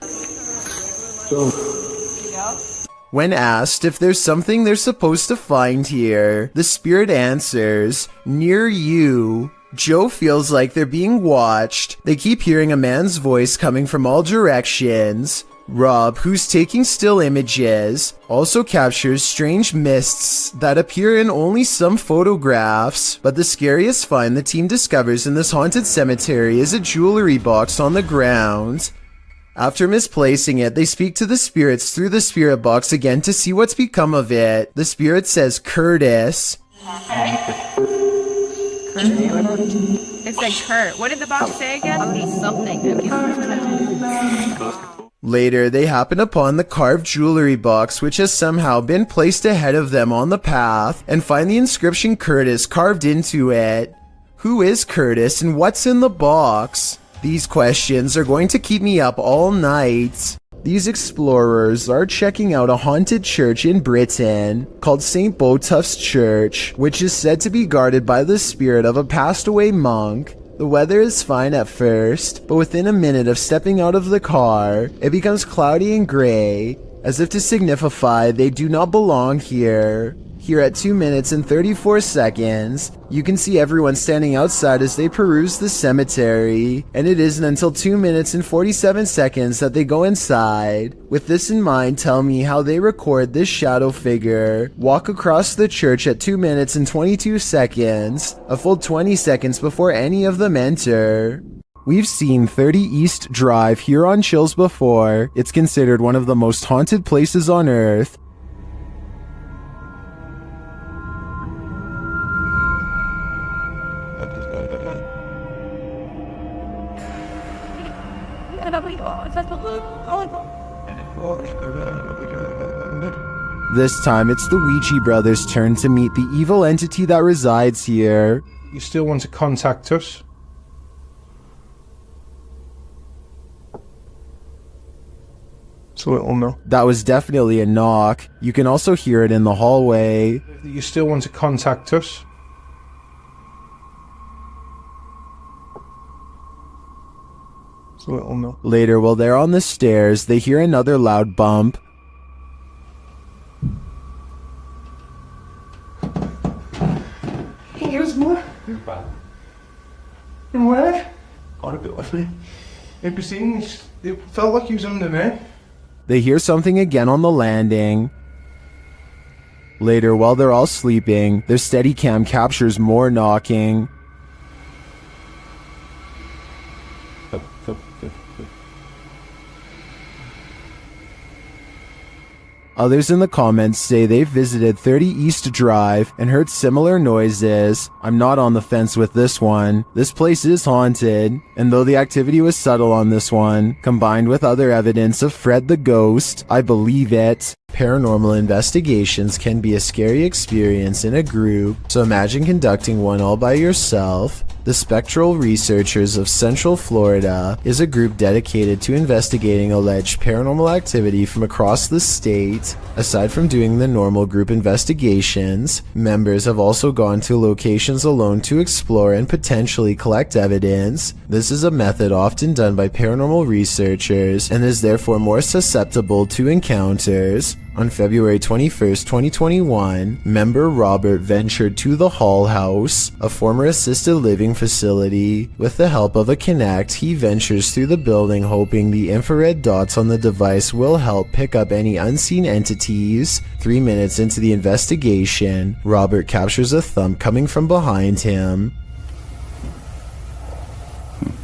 When asked if there's something they're supposed to find here, the spirit answers, near you. Joe feels like they're being watched. They keep hearing a man's voice coming from all directions. Rob, who's taking still images, also captures strange mists that appear in only some photographs. But the scariest find the team discovers in this haunted cemetery is a jewelry box on the ground. After misplacing it, they speak to the spirits through the spirit box again to see what's become of it. The spirit says Curtis.
It said Kurt. What did the box say again? Something.
Later, they happen upon the carved jewelry box, which has somehow been placed ahead of them on the path, and find the inscription Curtis carved into it. Who is Curtis and what's in the box? These questions are going to keep me up all night. These explorers are checking out a haunted church in Britain called St. Botolph's Church, which is said to be guarded by the spirit of a passed away monk. The weather is fine at first, but within a minute of stepping out of the car, it becomes cloudy and gray, as if to signify they do not belong here. Here at 2 minutes and 34 seconds, you can see everyone standing outside as they peruse the cemetery, and it isn't until 2 minutes and 47 seconds that they go inside. With this in mind, tell me how they record this shadow figure walk across the church at 2 minutes and 22 seconds, a full 20 seconds before any of them enter. We've seen 30 East Drive here on Chills before. It's considered one of the most haunted places on Earth. This time, it's the Ouija brothers' turn to meet the evil entity that resides here.
You still want to contact us? It's a little no.
That was definitely a knock. You can also hear it in the hallway.
You still want to contact us? It's a little no.
Later, while they're on the stairs, they hear another loud bump.
Here's more. And where? Got a bit with me. It felt like he was under me.
They hear something again on the landing. Later, while they're all sleeping, their Steadicam captures more knocking. Others in the comments say they've visited 30 East Drive and heard similar noises. I'm not on the fence with this one. This place is haunted, and though the activity was subtle on this one, combined with other evidence of Fred the Ghost, I believe it. Paranormal investigations can be a scary experience in a group, so imagine conducting one all by yourself. The Spectral Researchers of Central Florida is a group dedicated to investigating alleged paranormal activity from across the state. Aside from doing the normal group investigations, members have also gone to locations alone to explore and potentially collect evidence. This is a method often done by paranormal researchers and is therefore more susceptible to encounters. On February 21st, 2021, member Robert ventured to the Hall House, a former assisted living facility. With the help of a Kinect, he ventures through the building hoping the infrared dots on the device will help pick up any unseen entities. 3 minutes into the investigation, Robert captures a thump coming from behind him.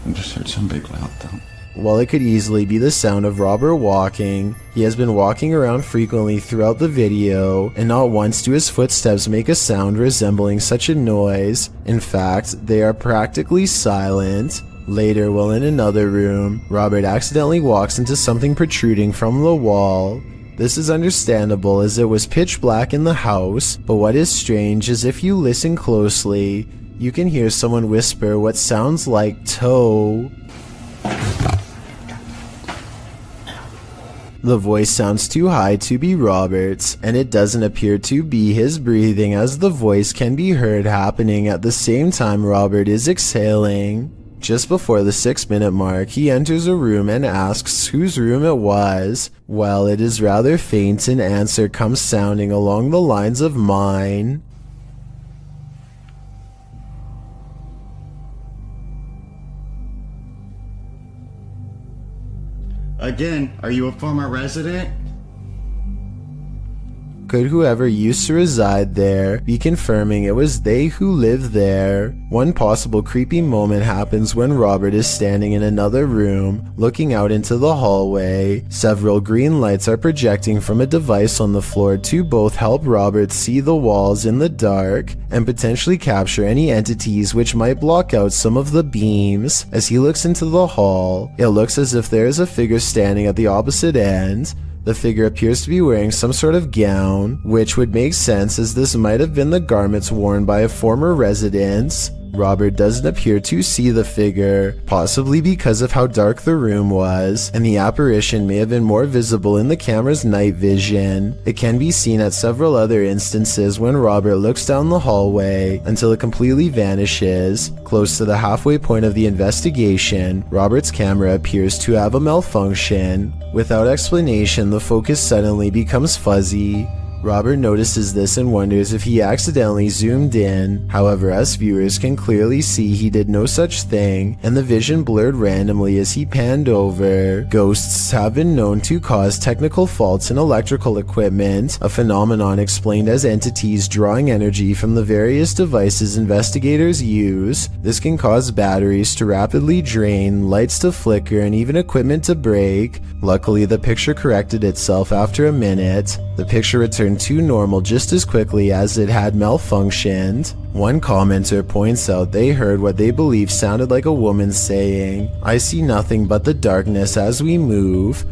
I just heard some big loud thump.
While it could easily be the sound of Robert walking, he has been walking around frequently throughout the video, and not once do his footsteps make a sound resembling such a noise. In fact, they are practically silent. Later, while in another room, Robert accidentally walks into something protruding from the wall. This is understandable as it was pitch black in the house, but what is strange is if you listen closely, you can hear someone whisper what sounds like toe. The voice sounds too high to be Robert's, and it doesn't appear to be his breathing as the voice can be heard happening at the same time Robert is exhaling. Just before the 6-minute mark, he enters a room and asks whose room it was. Well, it is rather faint, an answer comes sounding along the lines of mine.
Again, are you a former resident?
Could whoever used to reside there be confirming it was they who lived there? One possible creepy moment happens when Robert is standing in another room, looking out into the hallway. Several green lights are projecting from a device on the floor to both help Robert see the walls in the dark and potentially capture any entities which might block out some of the beams. As he looks into the hall, it looks as if there is a figure standing at the opposite end. The figure appears to be wearing some sort of gown, which would make sense as this might have been the garments worn by a former resident. Robert doesn't appear to see the figure, possibly because of how dark the room was, and the apparition may have been more visible in the camera's night vision. It can be seen at several other instances when Robert looks down the hallway until it completely vanishes. Close to the halfway point of the investigation, Robert's camera appears to have a malfunction. Without explanation, the focus suddenly becomes fuzzy. Robert notices this and wonders if he accidentally zoomed in. However, us viewers can clearly see he did no such thing, and the vision blurred randomly as he panned over. Ghosts have been known to cause technical faults in electrical equipment, a phenomenon explained as entities drawing energy from the various devices investigators use. This can cause batteries to rapidly drain, lights to flicker, and even equipment to break. Luckily, the picture corrected itself after a minute. The picture returned to normal just as quickly as it had malfunctioned. One commenter points out they heard what they believe sounded like a woman saying, "I see nothing but the darkness as we move."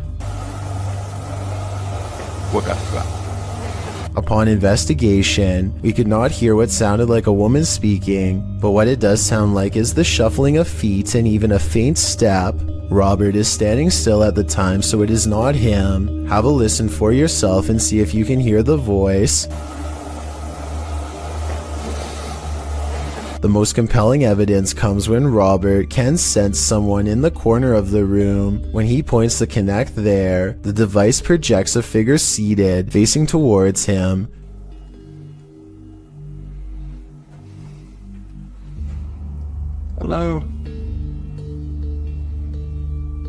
Upon investigation, we could not hear what sounded like a woman speaking, but what it does sound like is the shuffling of feet and even a faint step. Robert is standing still at the time, so it is not him. Have a listen for yourself and see if you can hear the voice. The most compelling evidence comes when Robert can sense someone in the corner of the room. When he points the Kinect there, the device projects a figure seated, facing towards him.
Hello.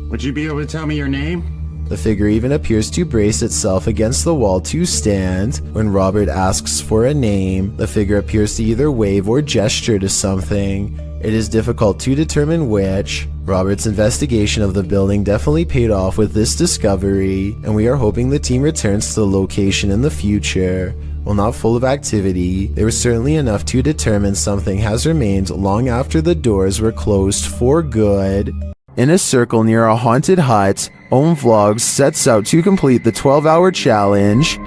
Would you be able to tell me your name?
The figure even appears to brace itself against the wall to stand. When Robert asks for a name, the figure appears to either wave or gesture to something. It is difficult to determine which. Robert's investigation of the building definitely paid off with this discovery, and we are hoping the team returns to the location in the future. While not full of activity, there was certainly enough to determine something has remained long after the doors were closed for good. In a circle near a haunted hut, Om Vlogs sets out to complete the 12-hour challenge.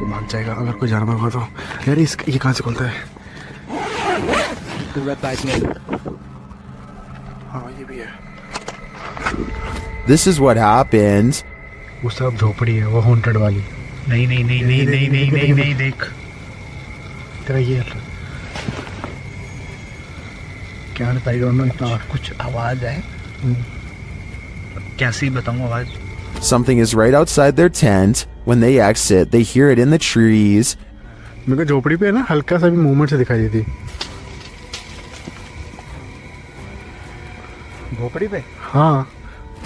This is what happened.
वो सब झोपड़ी है वो haunted वाली नहीं नहीं नहीं नहीं नहीं नहीं नहीं नहीं देख तेरा ये क्या आई डोंट नो इतना कुछ आवाज है कैसी बताऊं आवाज.
Something is right outside their tent. When they exit, they hear it in the trees.
मेरे को झोपड़ी पे ना हल्का सा भी मूवमेंट से दिखाई देती झोपड़ी पे. हाँ.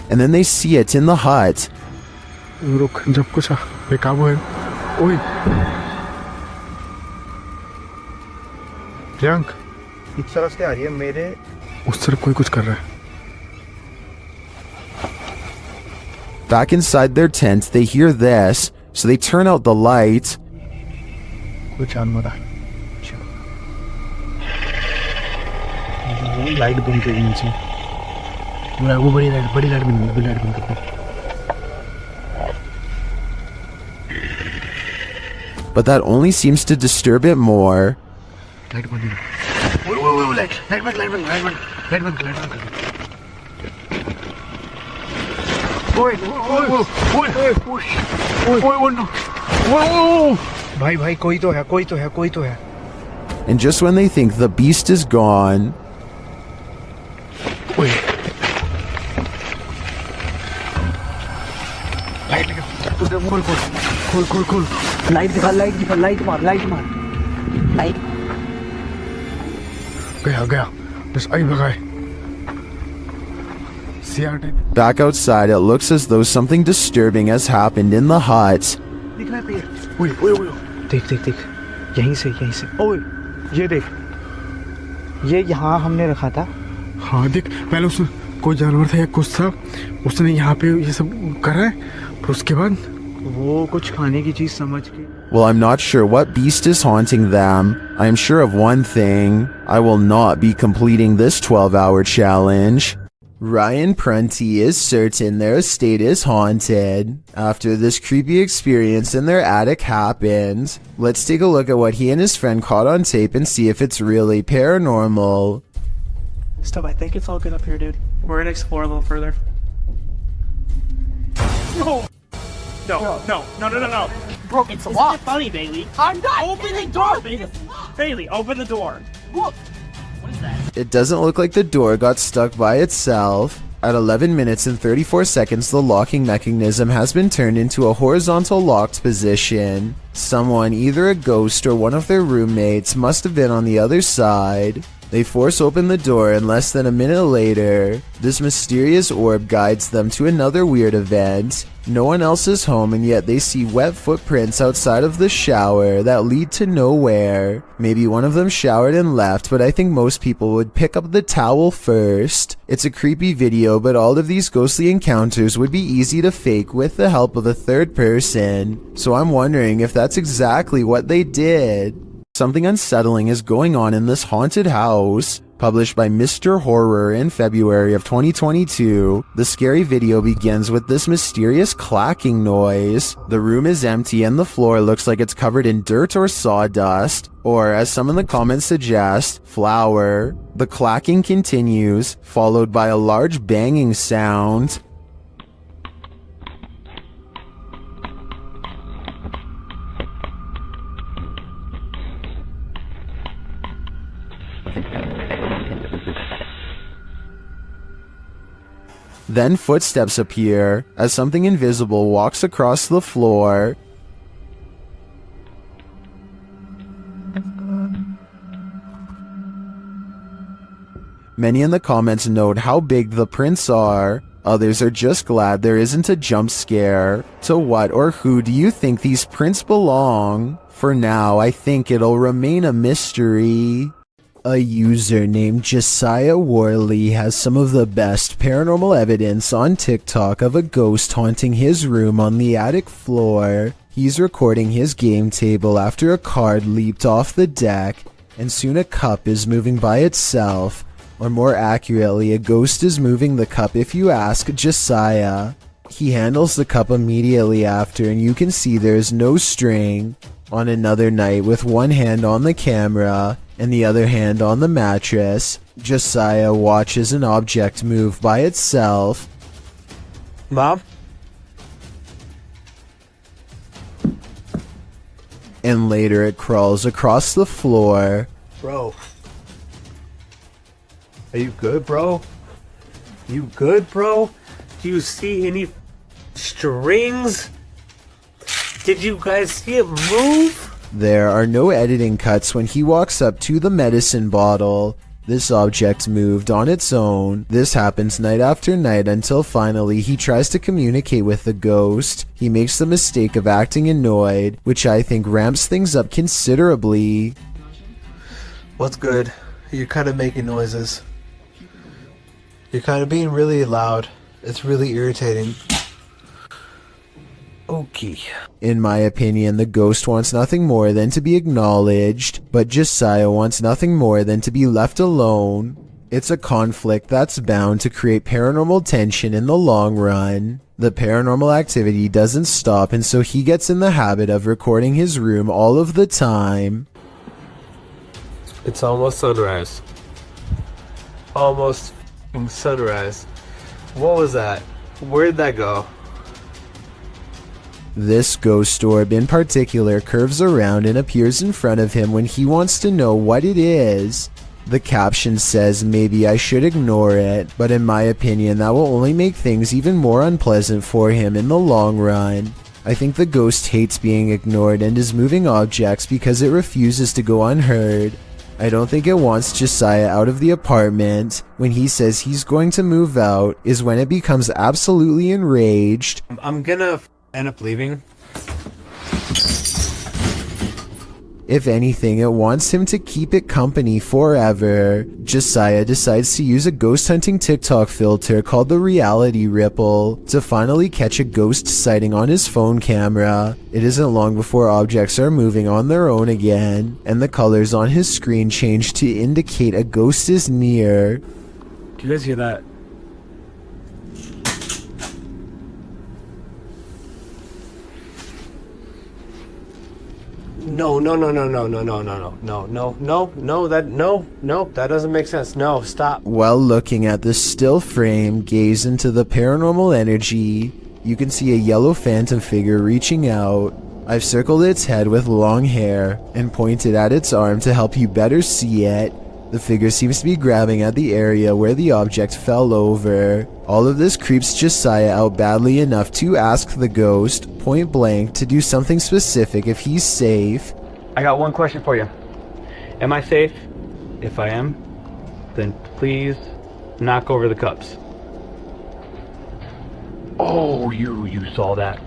And then they see it in the hut.
रुक जब कुछ बेकाबू है. ओए प्रियंक इस तरफ से आ रही है मेरे उस तरफ कोई कुछ कर रहा है.
Back inside their tent, they hear this, so they turn out the light.
कुछ जानवर है. वो लाइट बंद कर नीचे. वो बड़ी लाइट बंद कर.
But that only seems to disturb it more.
Light बंद कर. वो लाइट बंद. भाई कोई तो है.
And just when they think the beast is gone,
खोल लाइट दिखा लाइट मार गया बस आई भगाए.
back outside, it looks as though something disturbing has happened in the hut.
दिख रहा है पेड़. देख यहीं से ओए ये देख ये यहाँ हमने रखा था. हाँ देख पहले उसने कोई जानवर था या कुछ था उसने यहाँ पे ये सब करा है फिर उसके बाद वो कुछ खाने की चीज समझ के.
Well, I'm not sure what beast is haunting them. I am sure of one thing. I will not be completing this 12-hour challenge. Ryan Prunty is certain their estate is haunted after this creepy experience in their attic happened. Let's take a look at what he and his friend caught on tape and see if it's really paranormal.
Stop, I think it's all good up here, dude. We're gonna explore a little further. No! No. Bro, it's locked. Isn't it funny, Bailey? I'm not. Open the door, Bailey. Bailey, open the door. Look. What is that?
It doesn't look like the door got stuck by itself. At 11 minutes and 34 seconds, the locking mechanism has been turned into a horizontal locked position. Someone, either a ghost or one of their roommates, must have been on the other side. They force open the door, and less than a minute later, this mysterious orb guides them to another weird event. No one else is home, and yet they see wet footprints outside of the shower that lead to nowhere. Maybe one of them showered and left, but I think most people would pick up the towel first. It's a creepy video, but all of these ghostly encounters would be easy to fake with the help of a third person. So I'm wondering if that's exactly what they did. Something unsettling is going on in this haunted house. Published by Mr. Horror in February of 2022, the scary video begins with this mysterious clacking noise. The room is empty and the floor looks like it's covered in dirt or sawdust, or as some in the comments suggest, flour. The clacking continues, followed by a large banging sound. Then footsteps appear as something invisible walks across the floor. Many in the comments note how big the prints are. Others are just glad there isn't a jump scare. To what or who do you think these prints belong? For now, I think it'll remain a mystery. A user named Josiah Worley has some of the best paranormal evidence on TikTok of a ghost haunting his room on the attic floor. He's recording his game table after a card leaped off the deck, and soon a cup is moving by itself. Or more accurately, a ghost is moving the cup if you ask Josiah. He handles the cup immediately after, and you can see there is no string. On another night, with one hand on the camera and the other hand on the mattress, Josiah watches an object move by itself.
Mom?
And later it crawls across the floor.
Bro. Are you good, bro? You good, bro?
Do you see any strings? Did you guys see it move?
There are no editing cuts when he walks up to the medicine bottle. This object moved on its own. This happens night after night until finally he tries to communicate with the ghost. He makes the mistake of acting annoyed, which I think ramps things up considerably.
What's good? You're kind of making noises. You're kind of being really loud. It's really irritating. Okay.
In my opinion, the ghost wants nothing more than to be acknowledged, but Josiah wants nothing more than to be left alone. It's a conflict that's bound to create paranormal tension in the long run. The paranormal activity doesn't stop, and so he gets in the habit of recording his room all of the time.
It's almost sunrise. Almost sunrise. What was that? Where'd that go?
This ghost orb in particular curves around and appears in front of him when he wants to know what it is. The caption says maybe I should ignore it, but in my opinion that will only make things even more unpleasant for him in the long run. I think the ghost hates being ignored and is moving objects because it refuses to go unheard. I don't think it wants Josiah out of the apartment. When he says he's going to move out is when it becomes absolutely enraged.
I'm gonna end up leaving.
If anything, it wants him to keep it company forever. Josiah decides to use a ghost hunting TikTok filter called the reality ripple to finally catch a ghost sighting on his phone camera. It isn't long before objects are moving on their own again, and the colors on his screen change to indicate a ghost is near.
Do you guys hear that?
No, that doesn't make sense. No, stop.
While looking at the still frame, gaze into the paranormal energy, you can see a yellow phantom figure reaching out. I've circled its head with long hair and pointed at its arm to help you better see it. The figure seems to be grabbing at the area where the object fell over. All of this creeps Josiah out badly enough to ask the ghost, point blank, to do something specific if he's safe.
I got one question for you. Am I safe? If I am, then please knock over the cups. Oh, you saw that.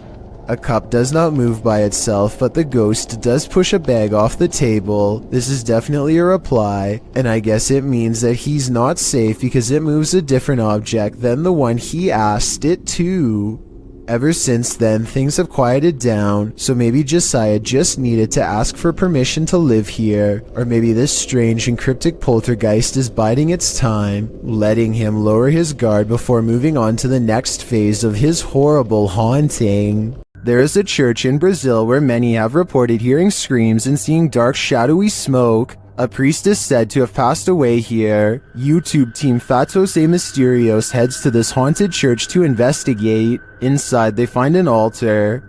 A cup does not move by itself, but the ghost does push a bag off the table. This is definitely a reply, and I guess it means that he's not safe because it moves a different object than the one he asked it to. Ever since then, things have quieted down, so maybe Josiah just needed to ask for permission to live here, or maybe this strange and cryptic poltergeist is biding its time, letting him lower his guard before moving on to the next phase of his horrible haunting. There is a church in Brazil where many have reported hearing screams and seeing dark shadowy smoke. A priest is said to have passed away here. YouTube team Fatos e Mysterios heads to this haunted church to investigate. Inside they find an altar.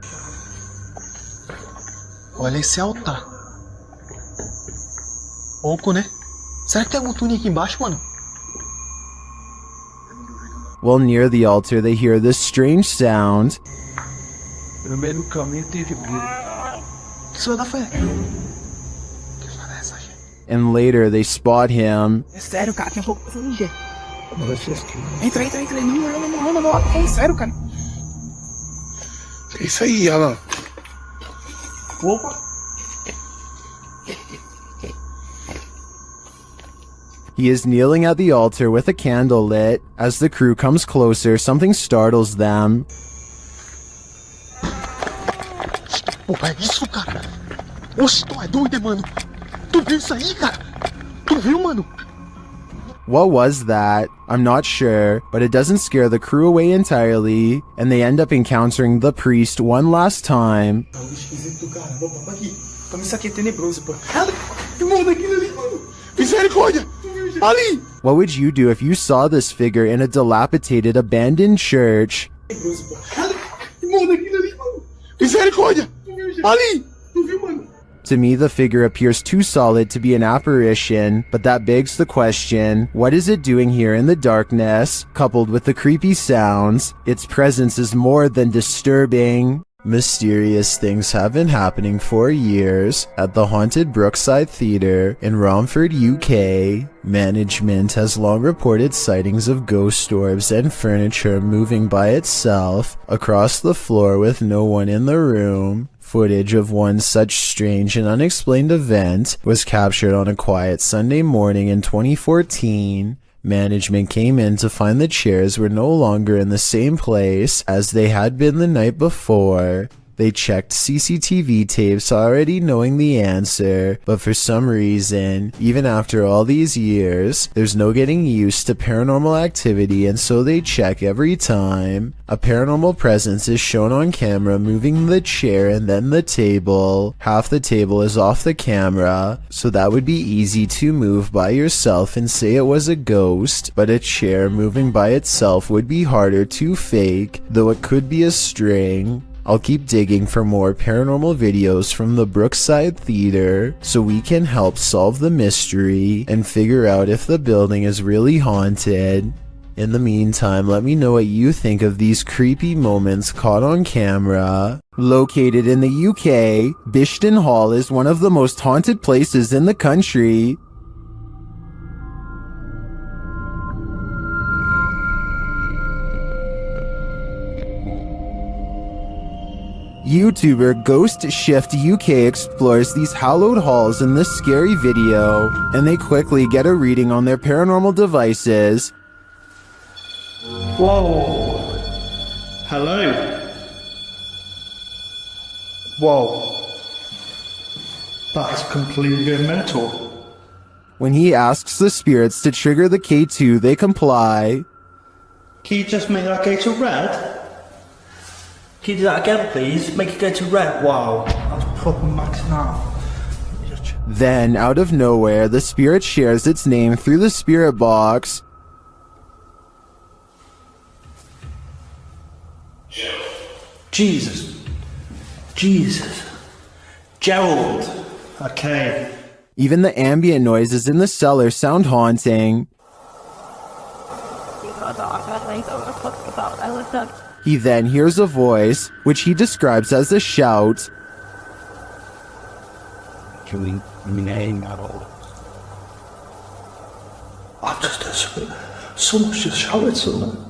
Olha esse altar. Oco, né? Será que tem algum túnel aqui embaixo, mano?
While near the altar they hear this strange sound.
No meio do caminho teve brilho. Isso vai dar fé.
And later they spot him.
É sério, cara, tem um pouco de ninja. Entra. Não. É sério, cara.
Que isso aí, Alan?
Opa.
He is kneeling at the altar with a candle lit. As the crew comes closer, something startles them.
Porra, é isso, cara? Oxe, tu é doido, mano. Tu viu isso aí, cara? Tu viu, mano?
What was that? I'm not sure, but it doesn't scare the crew away entirely, and they end up encountering the priest one last time.
Tá um esquisito do caramba, papai aqui. Toma isso aqui, é tenebroso, pô. Que mundo aquilo ali, mano. Misericórdia! Ali!
What would you do if you saw this figure in a dilapidated, abandoned church?
Tenebroso, pô. Que mundo aquilo ali, mano. Misericórdia! Ali! Tu viu, mano?
To me, the figure appears too solid to be an apparition, but that begs the question, what is it doing here in the darkness? Coupled with the creepy sounds, its presence is more than disturbing. Mysterious things have been happening for years at the haunted Brookside Theatre in Romford, UK. Management has long reported sightings of ghost orbs and furniture moving by itself across the floor with no one in the room. Footage of one such strange and unexplained event was captured on a quiet Sunday morning in 2014. Management came in to find the chairs were no longer in the same place as they had been the night before. They checked CCTV tapes already knowing the answer, but for some reason, even after all these years, there's no getting used to paranormal activity, and so they check every time. A paranormal presence is shown on camera moving the chair and then the table. Half the table is off the camera, so that would be easy to move by yourself and say it was a ghost, but a chair moving by itself would be harder to fake, though it could be a string. I'll keep digging for more paranormal videos from the Brookside Theatre so we can help solve the mystery and figure out if the building is really haunted. In the meantime, let me know what you think of these creepy moments caught on camera. Located in the UK, Bishton Hall is one of the most haunted places in the country. YouTuber Ghost Shift UK explores these hallowed halls in this scary video, and they quickly get a reading on their paranormal devices.
Whoa. Hello. Whoa. That's completely mental.
When he asks the spirits to trigger the K2, they comply.
Can you just make that go to red? Can you do that again, please? Make it go to red. Wow, that's proper maxing out.
Then, out of nowhere, the spirit shares its name through the spirit box.
Jesus. Gerald. Okay.
Even the ambient noises in the cellar sound haunting. He then hears a voice, which he describes as a shout.
Someone's just shouted something.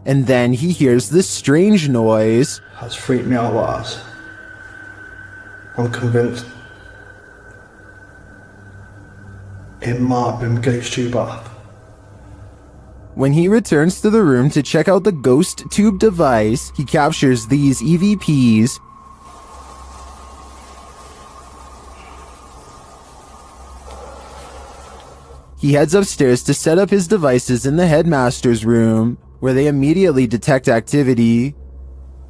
And then he hears this strange noise.
That's freaked me out, Lars. I'm convinced it might have been Gate's tube bath.
When he returns to the room to check out the ghost tube device, he captures these EVPs. He heads upstairs to set up his devices in the headmaster's room, where they immediately detect activity.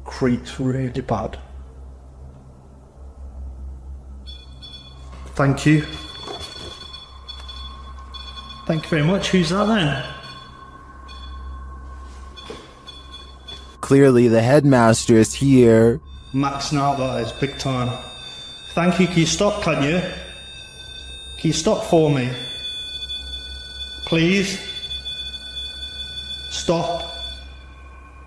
Creeps really bad. Thank you. Thank you very much. Who's that then?
Clearly the headmaster is here.
Maxing out, that is, big time. Thank you. Can you stop, can you? Can you stop for me? Please? Stop.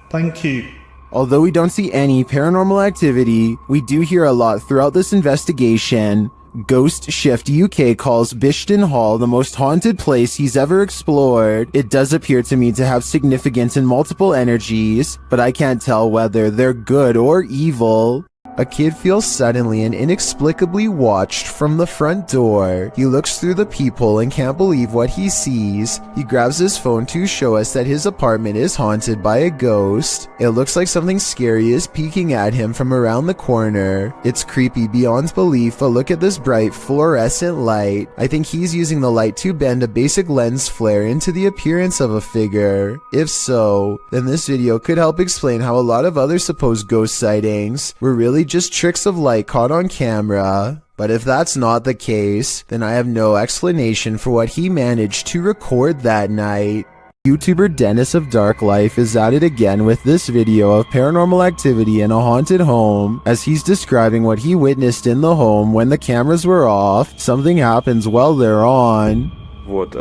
Thank you.
Although we don't see any paranormal activity, we do hear a lot throughout this investigation. Ghost Shift UK calls Bishton Hall the most haunted place he's ever explored. It does appear to me to have significant and multiple energies, but I can't tell whether they're good or evil. A kid feels suddenly and inexplicably watched from the front door. He looks through the peephole and can't believe what he sees. He grabs his phone to show us that his apartment is haunted by a ghost. It looks like something scary is peeking at him from around the corner. It's creepy beyond belief, but look at this bright fluorescent light. I think he's using the light to bend a basic lens flare into the appearance of a figure. If so, then this video could help explain how a lot of other supposed ghost sightings were really just tricks of light caught on camera. But if that's not the case, then I have no explanation for what he managed to record that night. YouTuber Dennis of Dark Life is at it again with this video of paranormal activity in a haunted home. As he's describing what he witnessed in the home when the cameras were off, something happens while they're on.
Вот,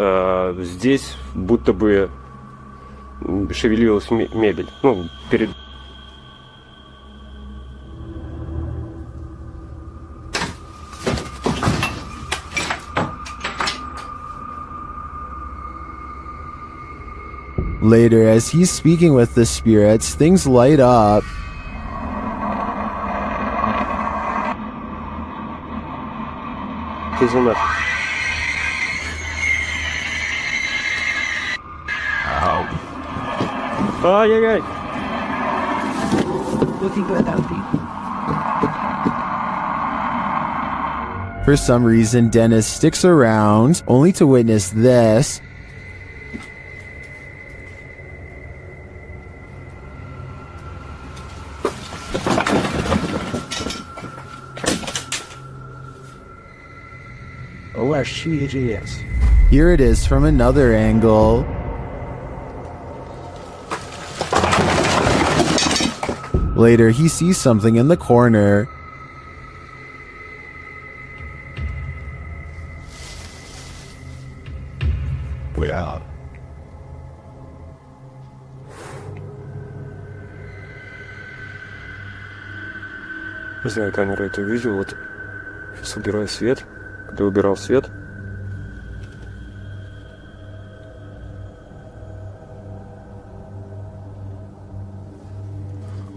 здесь будто бы шевелилась мебель. Ну, перед...
Later, as he's speaking with the spirits, things light up.
Ай-яй-яй!
For some reason, Dennis sticks around, only to witness this.
Where she is.
Here it is from another angle. Later, he sees something in the corner.
We're out. Не знаю, камера это видео, вот сейчас убираю свет. Когда убирал свет,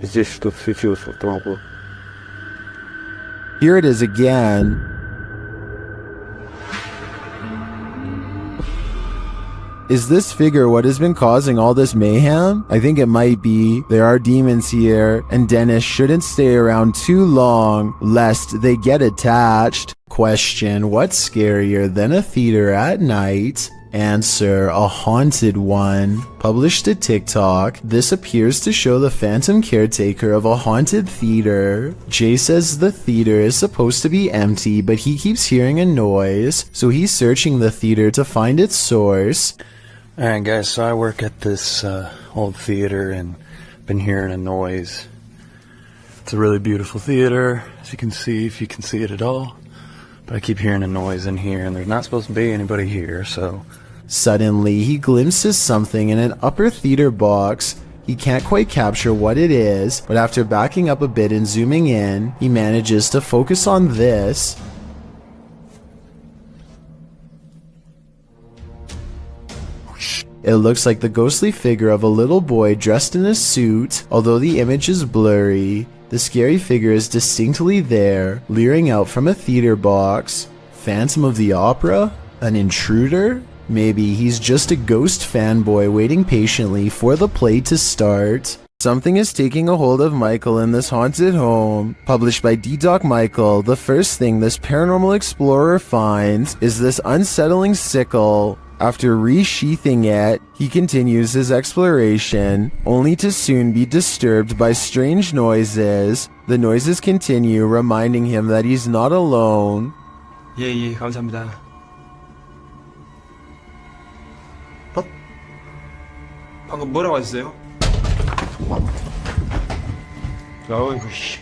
здесь что-то светилось в этом углу.
Here it is again. Is this figure what has been causing all this mayhem? I think it might be. There are demons here, and Dennis shouldn't stay around too long, lest they get attached. Question, what's scarier than a theater at night? Answer: a haunted one. Published to TikTok, this appears to show the phantom caretaker of a haunted theater. Jay says the theater is supposed to be empty, but he keeps hearing a noise, so he's searching the theater to find its source.
Alright guys, so I work at this old theater and been hearing a noise. It's a really beautiful theater, as you can see, if you can see it at all. But I keep hearing a noise in here, and there's not supposed to be anybody here, so...
Suddenly, he glimpses something in an upper theater box. He can't quite capture what it is, but after backing up a bit and zooming in, he manages to focus on this. It looks like the ghostly figure of a little boy dressed in a suit. Although the image is blurry, the scary figure is distinctly there, leering out from a theater box. Phantom of the Opera? An intruder? Maybe he's just a ghost fanboy waiting patiently for the play to start. Something is taking a hold of Michael in this haunted home. Published by D-Doc Michael, the first thing this paranormal explorer finds is this unsettling sickle. After resheathing it, he continues his exploration, only to soon be disturbed by strange noises. The noises continue, reminding him that he's not alone.
예, 감사합니다. 방금 뭐라고 하셨어요? 어이구, 씨.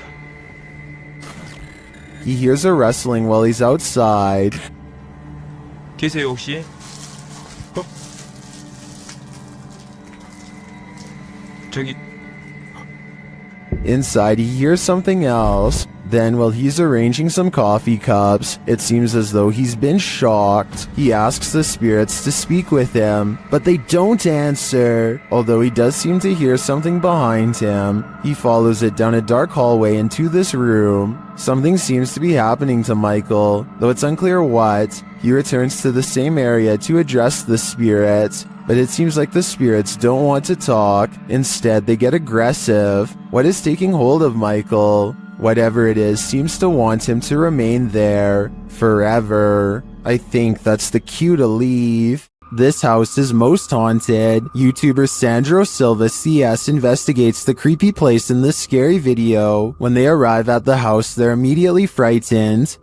He hears a rustling while he's outside.
계세요, 혹시? 저기.
Inside, he hears something else. Then, while he's arranging some coffee cups, it seems as though he's been shocked. He asks the spirits to speak with him, but they don't answer. Although he does seem to hear something behind him, he follows it down a dark hallway into this room. Something seems to be happening to Michael, though it's unclear what. He returns to the same area to address the spirits, but it seems like the spirits don't want to talk. Instead, they get aggressive. What is taking hold of Michael? Whatever it is seems to want him to remain there forever. I think that's the cue to leave. This house is most haunted. YouTuber Sandro Silva CS investigates the creepy place in this scary video. When they arrive at the house, they're immediately frightened.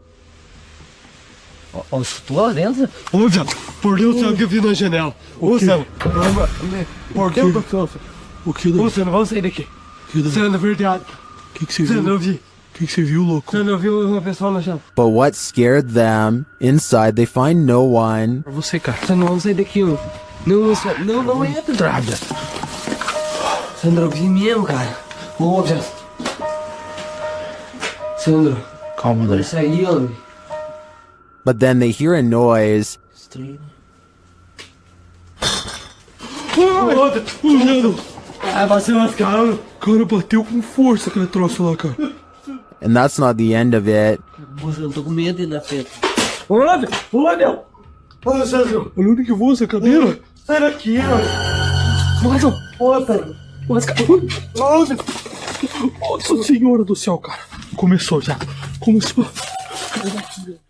Estou lá dentro?
Ô, viado, por Deus, sabe que eu vi na janela. Ô, Sam, por Deus do céu. O que? Ô, Sam, vamos sair daqui. Sam, na verdade. O que você viu? Sam, eu vi. O que você viu, louco? Sam, eu vi uma pessoa na janela.
But what scared them? Inside, they find no one.
Pra você, cara. Sam, vamos sair daqui, ó. Não entra, Drávia. Sandra, eu vi mesmo, cara. Ô, viado. Sandra.
Calma,
Vai sair, ó.
But then they hear a noise.
Ah, bateu nas caras. Cara, bateu com força aquele troço lá, cara.
And that's not the end of it.
Moça, eu tô com medo ainda, Pedro. Olha, olha! Olha, Sandro. Olha onde que voa essa cadeira. Sai daqui, ó. Nossa, olha. Olha. Nossa Senhora do céu, cara. Começou já. Começou.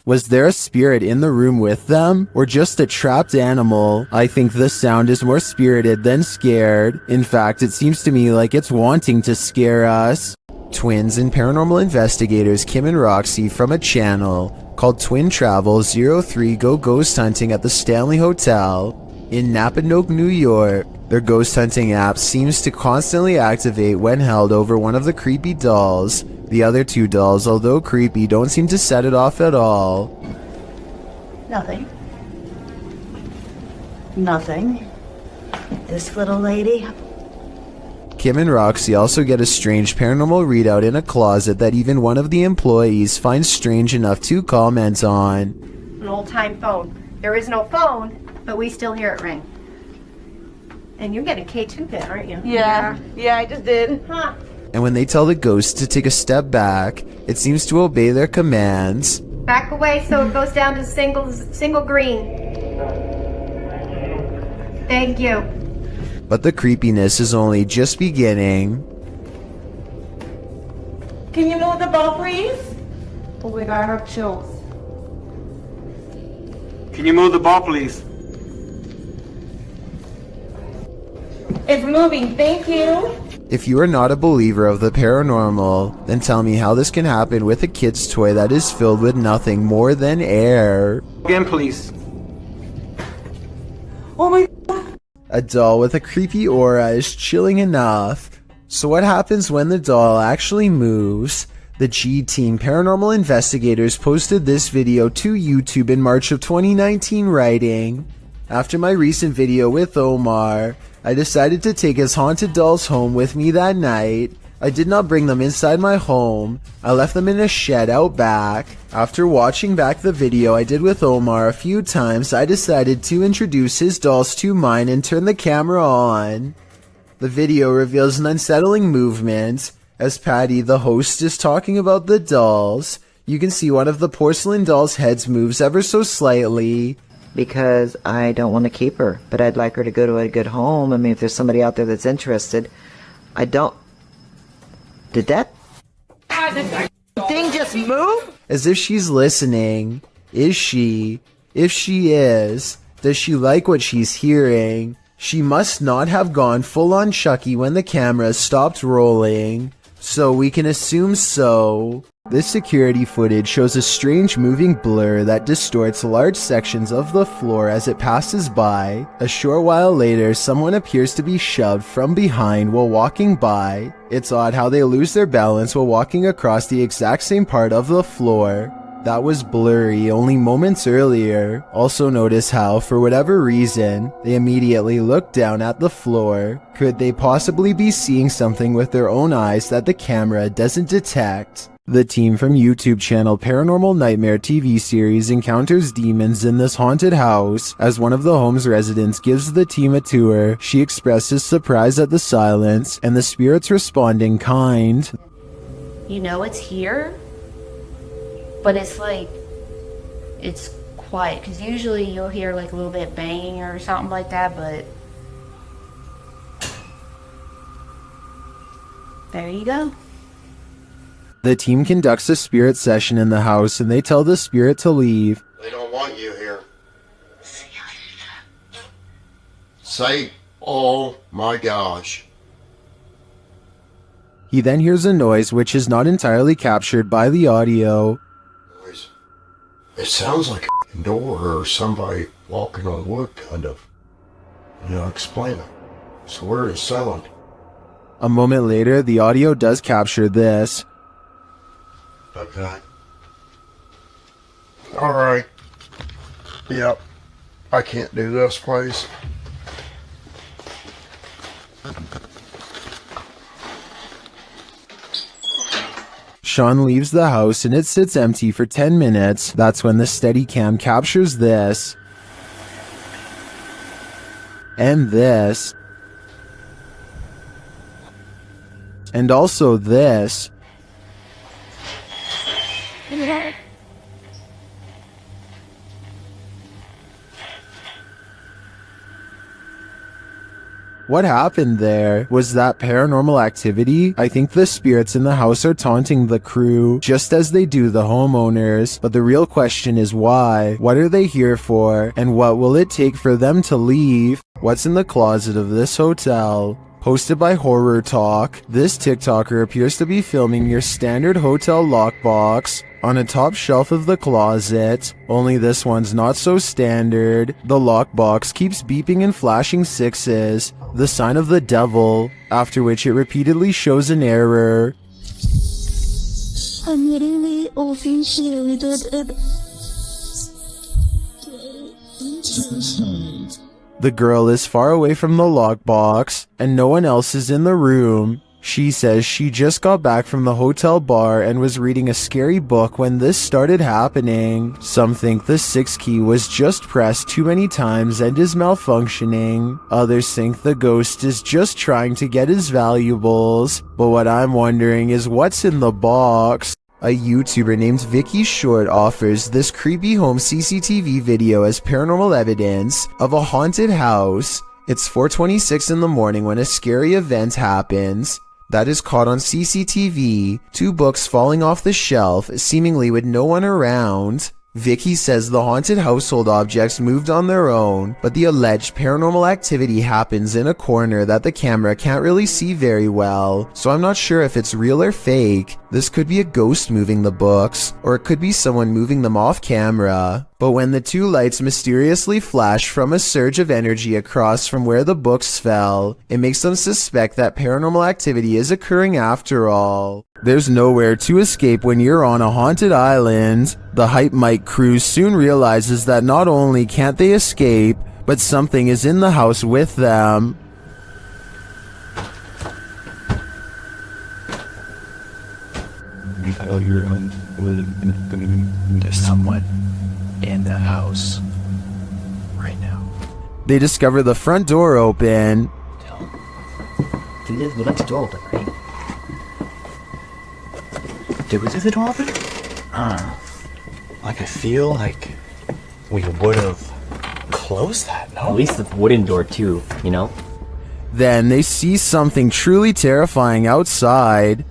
Was there a spirit in the room with them, or just a trapped animal? I think the sound is more spirited than scared. In fact, it seems to me like it's wanting to scare us. Twins and paranormal investigators Kim and Roxy from a channel called Twin Travel 03 go ghost hunting at the Stanley Hotel in Napanoke, New York. Their ghost hunting app seems to constantly activate when held over one of the creepy dolls. The other two dolls, although creepy, don't seem to set it off at all.
Nothing. Nothing. This little lady.
Kim and Roxy also get a strange paranormal readout in a closet that even one of the employees finds strange enough to comment on.
An old-time phone. There is no phone, but we still hear it ring. And you get a K2 pin, aren't you?
Yeah, I just did.
Huh.
And when they tell the ghost to take a step back, it seems to obey their commands.
Back away so it goes down to single green. Thank you.
But the creepiness is only just beginning.
Can you move the ball, please? Oh, we got her chills.
Can you move the ball, please?
It's moving. Thank you.
If you are not a believer of the paranormal, then tell me how this can happen with a kid's toy that is filled with nothing more than air.
Again, please.
Oh my.
A doll with a creepy aura is chilling enough. So what happens when the doll actually moves? The G-Team Paranormal Investigators posted this video to YouTube in March of 2019 writing, "After my recent video with Omar, I decided to take his haunted dolls home with me that night. I did not bring them inside my home. I left them in a shed out back. After watching back the video I did with Omar a few times, I decided to introduce his dolls to mine and turn the camera on." The video reveals an unsettling movement. As Patty, the host, is talking about the dolls, you can see one of the porcelain doll's heads moves ever so slightly.
Because I don't want to keep her, but I'd like her to go to a good home. I mean, if there's somebody out there that's interested, I don't... Did that thing just move?
As if she's listening. Is she? If she is, does she like what she's hearing? She must not have gone full-on Chucky when the camera stopped rolling, so we can assume so. This security footage shows a strange moving blur that distorts large sections of the floor as it passes by. A short while later, someone appears to be shoved from behind while walking by. It's odd how they lose their balance while walking across the exact same part of the floor that was blurry only moments earlier. Also notice how, for whatever reason, they immediately look down at the floor. Could they possibly be seeing something with their own eyes that the camera doesn't detect? The team from YouTube channel Paranormal Nightmare TV series encounters demons in this haunted house. As one of the home's residents gives the team a tour, she expresses surprise at the silence, and the spirits respond in kind.
You know it's here, but it's like, it's quiet, because usually you'll hear like a little bit banging or something like that, but there you go.
The team conducts a spirit session in the house and they tell the spirit to leave.
They don't want you here. Say, oh my gosh.
He then hears a noise which is not entirely captured by the audio.
It sounds like a door or somebody walking on wood, kind of. Explain it. So where is sound?
A moment later, the audio does capture this.
Okay. Alright. Yep. I can't do this, please.
Sean leaves the house and it sits empty for 10 minutes. That's when the Steadicam captures this. And this. And also this. What happened there? Was that paranormal activity? I think the spirits in the house are taunting the crew, just as they do the homeowners. But the real question is why? What are they here for? And what will it take for them to leave? What's in the closet of this hotel? Posted by Horror Talk, this TikToker appears to be filming your standard hotel lockbox on a top shelf of the closet, only this one's not so standard. The lockbox keeps beeping and flashing sixes, the sign of the devil, after which it repeatedly shows an error. The girl is far away from the lockbox, and no one else is in the room. She says she just got back from the hotel bar and was reading a scary book when this started happening. Some think the 6 key was just pressed too many times and is malfunctioning. Others think the ghost is just trying to get his valuables. But what I'm wondering is what's in the box? A YouTuber named Vicky Short offers this creepy home CCTV video as paranormal evidence of a haunted house. It's 4:26 in the morning when a scary event happens that is caught on CCTV, 2 books falling off the shelf, seemingly with no one around. Vicky says the haunted household objects moved on their own, but the alleged paranormal activity happens in a corner that the camera can't really see very well, so I'm not sure if it's real or fake. This could be a ghost moving the books, or it could be someone moving them off camera. But when the two lights mysteriously flash from a surge of energy across from where the books fell, it makes them suspect that paranormal activity is occurring after all. There's nowhere to escape when you're on a haunted island. The Hype Mike crew soon realizes that not only can't they escape, but something is in the house with them.
There's someone in the house right now.
They discover the front door open.
We left the door open, right? Did we leave the door open? Like I feel like we would have closed that, no?
At least the wooden door too, you know?
Then they see something truly terrifying outside.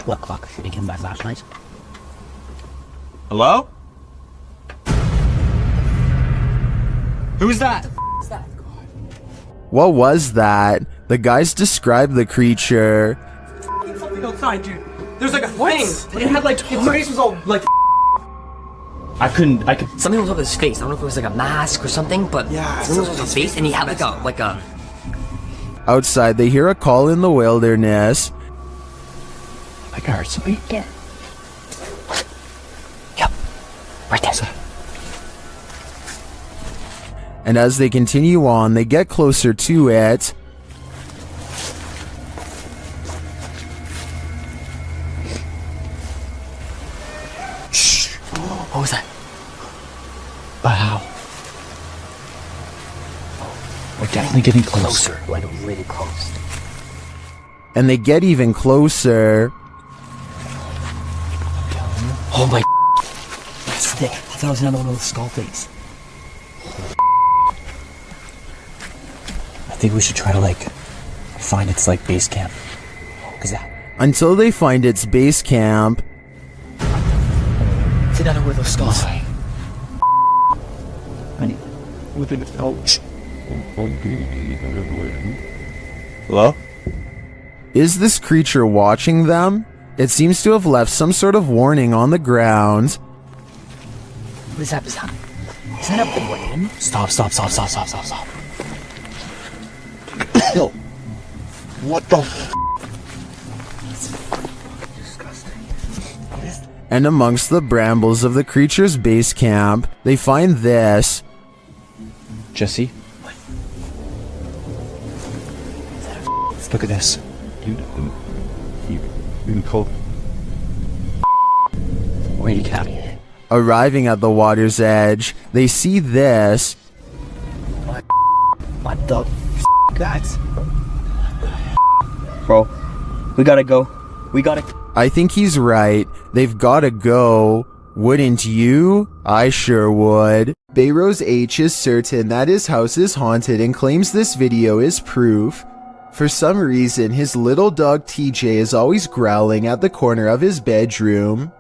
What clock? Making by flashlights?
Hello?
Who's that?
What was that? The guys described the creature.
Something outside, dude. There's like a thing. It had like, its face was all like.
Something was over his face. I don't know if it was like a mask or something, but yeah, something was over his face, and he had like a.
Outside, they hear a call in the wilderness.
Like I heard something. Yeah. Yep. Right there.
And as they continue on, they get closer to it.
Shh. What was that? Wow. We're definitely getting closer. Like really close.
And they get even closer.
Oh my. That's thick. I thought it was another one of those skull things. I think we should try to like find its like base camp. Cause that.
Until they find its base camp.
It's another one of those skulls.
Within the ouch.
Hello?
Is this creature watching them? It seems to have left some sort of warning on the ground.
What is that? Is that a brain? Stop.
Yo, what the f?
And amongst the brambles of the creature's base camp, they find this.
Jesse? Look at this. You call. Where you cat?
Arriving at the water's edge, they see this.
What the that's? Bro, we gotta go.
I think he's right. They've gotta go. Wouldn't you? I sure would. Bayrose H is certain that his house is haunted and claims this video is proof. For some reason, his little dog TJ is always growling at the corner of his bedroom.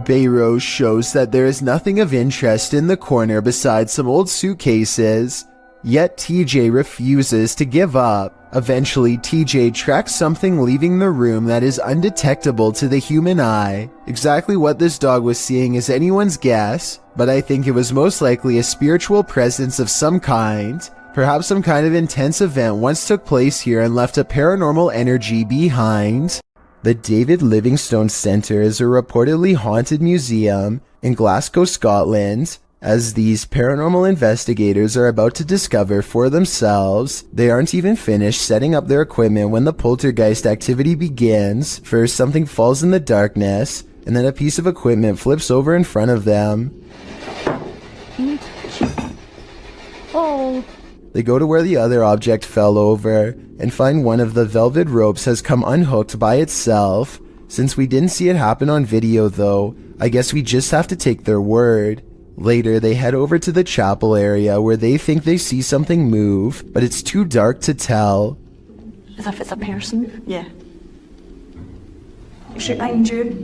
Bayrose shows that there is nothing of interest in the corner besides some old suitcases. Yet TJ refuses to give up. Eventually, TJ tracks something leaving the room that is undetectable to the human eye. Exactly what this dog was seeing is anyone's guess, but I think it was most likely a spiritual presence of some kind. Perhaps some kind of intense event once took place here and left a paranormal energy behind. The David Livingstone Centre is a reportedly haunted museum in Glasgow, Scotland. As these paranormal investigators are about to discover for themselves, they aren't even finished setting up their equipment when the poltergeist activity begins. First, something falls in the darkness, and then a piece of equipment flips over in front of them.
Oh.
They go to where the other object fell over, and find one of the velvet ropes has come unhooked by itself. Since we didn't see it happen on video though, I guess we just have to take their word. Later, they head over to the chapel area where they think they see something move, but it's too dark to tell.
As if it's a person? Yeah. Is it injured?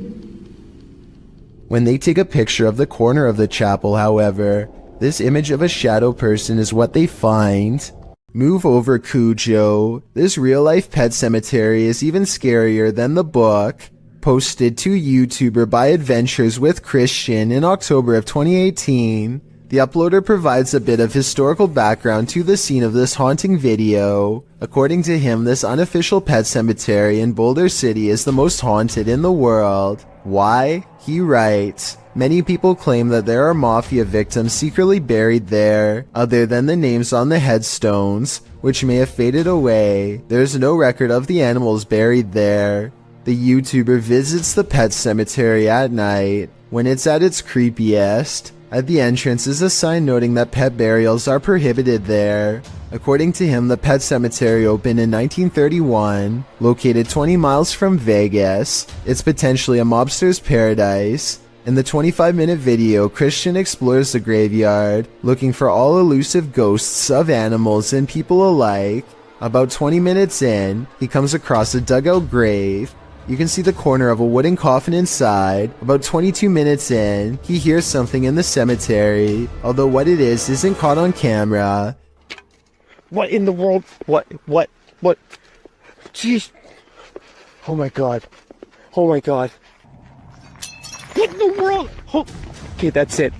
When they take a picture of the corner of the chapel, however, this image of a shadow person is what they find. Move over, Cujo. This real-life pet cemetery is even scarier than the book. Posted to YouTuber by Adventures with Christian in October of 2018, the uploader provides a bit of historical background to the scene of this haunting video. According to him, this unofficial pet cemetery in Boulder City is the most haunted in the world. Why? He writes, many people claim that there are mafia victims secretly buried there, other than the names on the headstones, which may have faded away. There's no record of the animals buried there. The YouTuber visits the pet cemetery at night, when it's at its creepiest. At the entrance is a sign noting that pet burials are prohibited there. According to him, the pet cemetery opened in 1931, located 20 miles from Vegas. It's potentially a mobster's paradise. In the 25-minute video, Christian explores the graveyard, looking for all elusive ghosts of animals and people alike. About 20 minutes in, he comes across a dugout grave. You can see the corner of a wooden coffin inside. About 22 minutes in, he hears something in the cemetery, although what it is isn't caught on camera.
What in the world? What? Jeez. Oh my god. Oh my god. What in the world? Oh. Okay, that's it.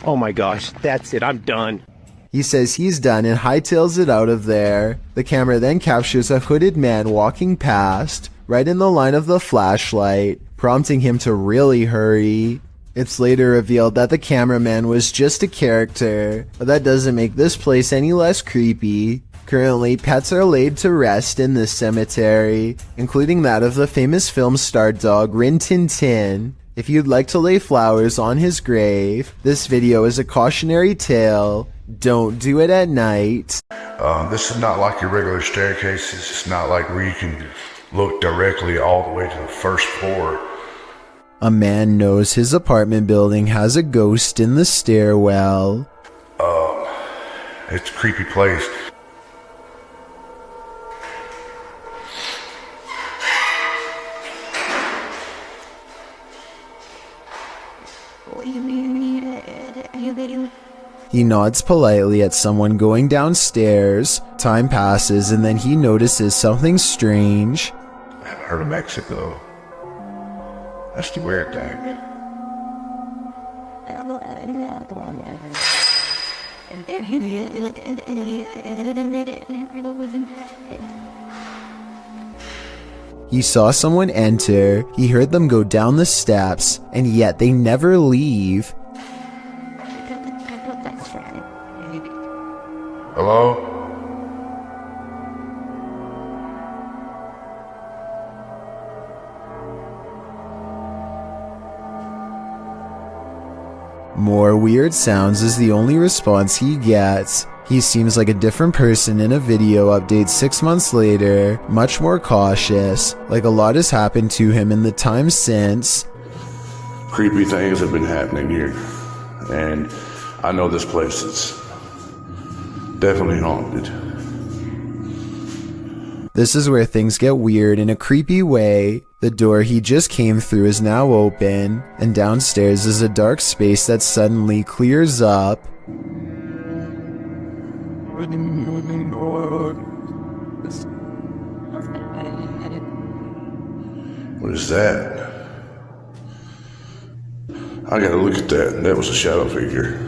Oh my gosh, that's it, I'm done.
He says he's done and hightails it out of there. The camera then captures a hooded man walking past, right in the line of the flashlight, prompting him to really hurry. It's later revealed that the cameraman was just a character, but that doesn't make this place any less creepy. Currently, pets are laid to rest in this cemetery, including that of the famous film star dog Rin Tin Tin. If you'd like to lay flowers on his grave, this video is a cautionary tale. Don't do it at night.
This is not like your regular staircase. This is not like where you can look directly all the way to the first floor.
A man knows his apartment building has a ghost in the stairwell.
It's a creepy place.
He nods politely at someone going downstairs. Time passes and then he notices something strange.
I haven't heard of Mexico. That's the weird thing.
He saw someone enter, he heard them go down the steps, and yet they never leave.
Hello?
More weird sounds is the only response he gets. He seems like a different person in a video update 6 months later, much more cautious, like a lot has happened to him in the time since.
Creepy things have been happening here, and I know this place is definitely haunted.
This is where things get weird in a creepy way. The door he just came through is now open, and downstairs is a dark space that suddenly clears up.
What is that? I gotta look at that. That was a shadow figure.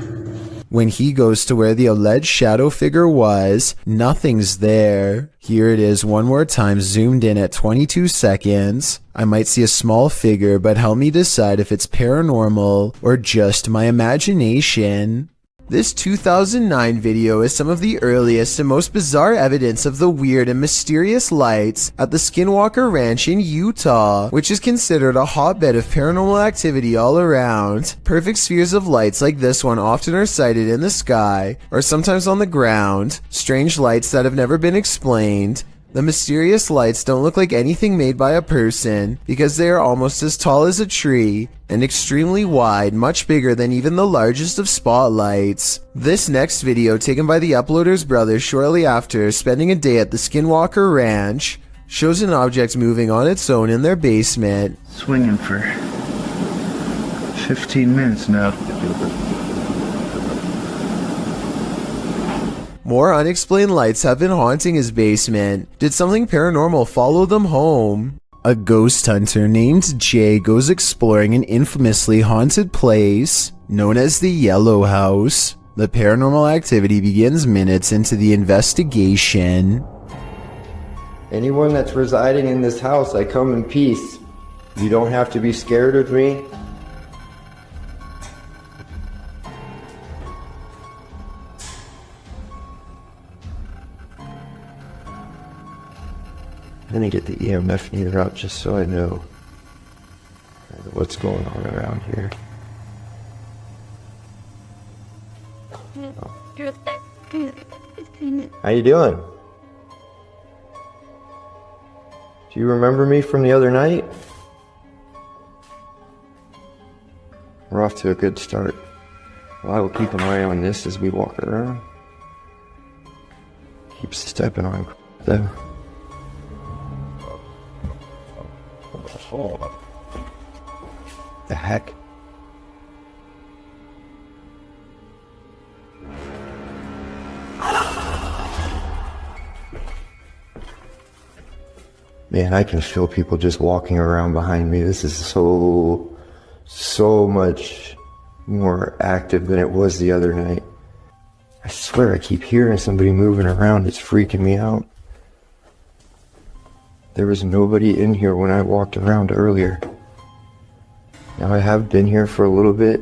When he goes to where the alleged shadow figure was, nothing's there. Here it is one more time, zoomed in at 22 seconds. I might see a small figure, but help me decide if it's paranormal or just my imagination. This 2009 video is some of the earliest and most bizarre evidence of the weird and mysterious lights at the Skinwalker Ranch in Utah, which is considered a hotbed of paranormal activity all around. Perfect spheres of lights like this one often are sighted in the sky, or sometimes on the ground. Strange lights that have never been explained. The mysterious lights don't look like anything made by a person because they are almost as tall as a tree and extremely wide, much bigger than even the largest of spotlights. This next video, taken by the uploader's brother shortly after spending a day at the Skinwalker Ranch, shows an object moving on its own in their basement.
Swinging for 15 minutes now.
More unexplained lights have been haunting his basement. Did something paranormal follow them home? A ghost hunter named Jay goes exploring an infamously haunted place known as the Yellow House. The paranormal activity begins minutes into the investigation.
Anyone that's residing in this house, I come in peace. You don't have to be scared of me. Let me get the EMF meter out just so I know what's going on around here. How you doing? Do you remember me from the other night? We're off to a good start. Well, I will keep an eye on this as we walk around. Keep stepping on though. The heck? Man, I can feel people just walking around behind me. This is so much more active than it was the other night. I swear I keep hearing somebody moving around. It's freaking me out. There was nobody in here when I walked around earlier. Now I have been here for a little bit.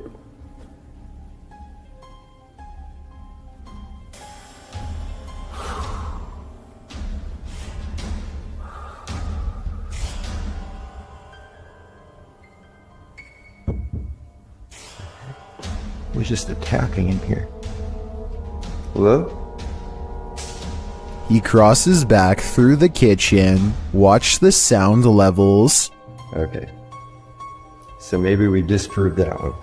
Was just attacking in here. Hello?
He crosses back through the kitchen. Watch the sound levels.
Okay. So maybe we disproved that one.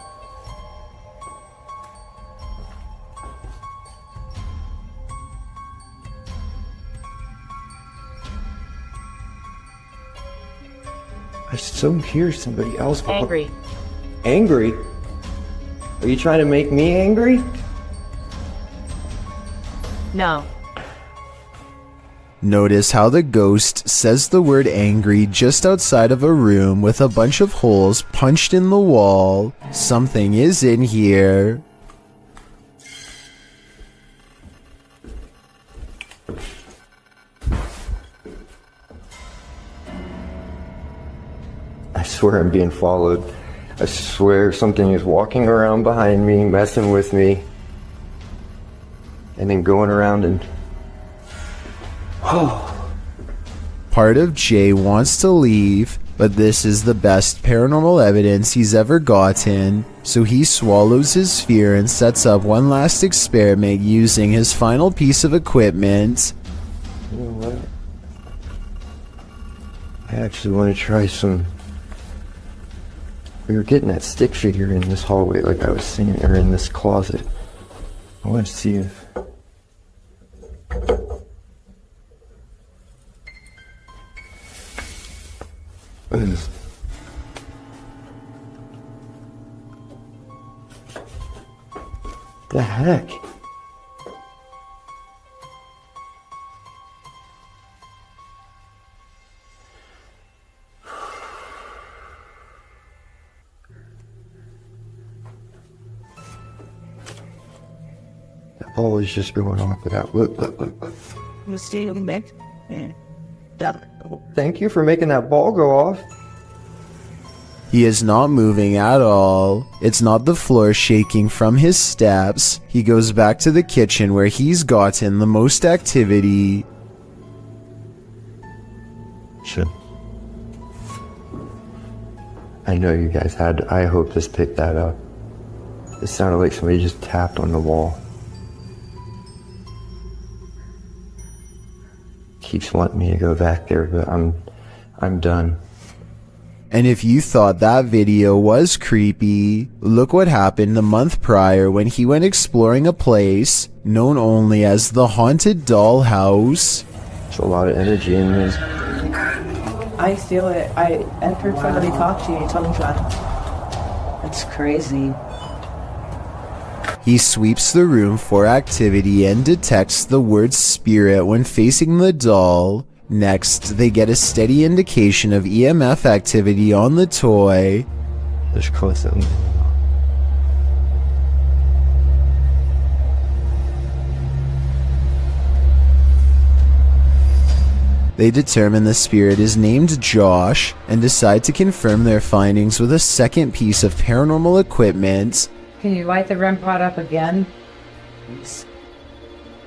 I still hear somebody else.
Angry.
Angry? Are you trying to make me angry?
No.
Notice how the ghost says the word angry just outside of a room with a bunch of holes punched in the wall. Something is in here.
I swear I'm being followed. I swear something is walking around behind me, messing with me, and then going around and...
Part of Jay wants to leave, but this is the best paranormal evidence he's ever gotten, so he swallows his fear and sets up one last experiment using his final piece of equipment.
You know what? I actually want to try some... We were getting that stick figure in this hallway, like I was saying, or in this closet. I want to see if... What is this? The heck? That ball is just going off without. Look.
You stay on back.
Thank you for making that ball go off.
He is not moving at all. It's not the floor shaking from his steps. He goes back to the kitchen where he's gotten the most activity.
Shit. I know you guys had. I hope this picked that up. It sounded like somebody just tapped on the wall. keeps wanting me to go back there, but I'm done.
And if you thought that video was creepy, look what happened the month prior when he went exploring a place known only as the Haunted Doll House.
There's a lot of energy in this.
I feel it. I heard somebody talk to you. Told me that. That's crazy.
He sweeps the room for activity and detects the word spirit when facing the doll. Next, they get a steady indication of EMF activity on the toy.
There's constantly.
They determine the spirit is named Josh and decide to confirm their findings with a second piece of paranormal equipment.
Can you light the REM pod up again?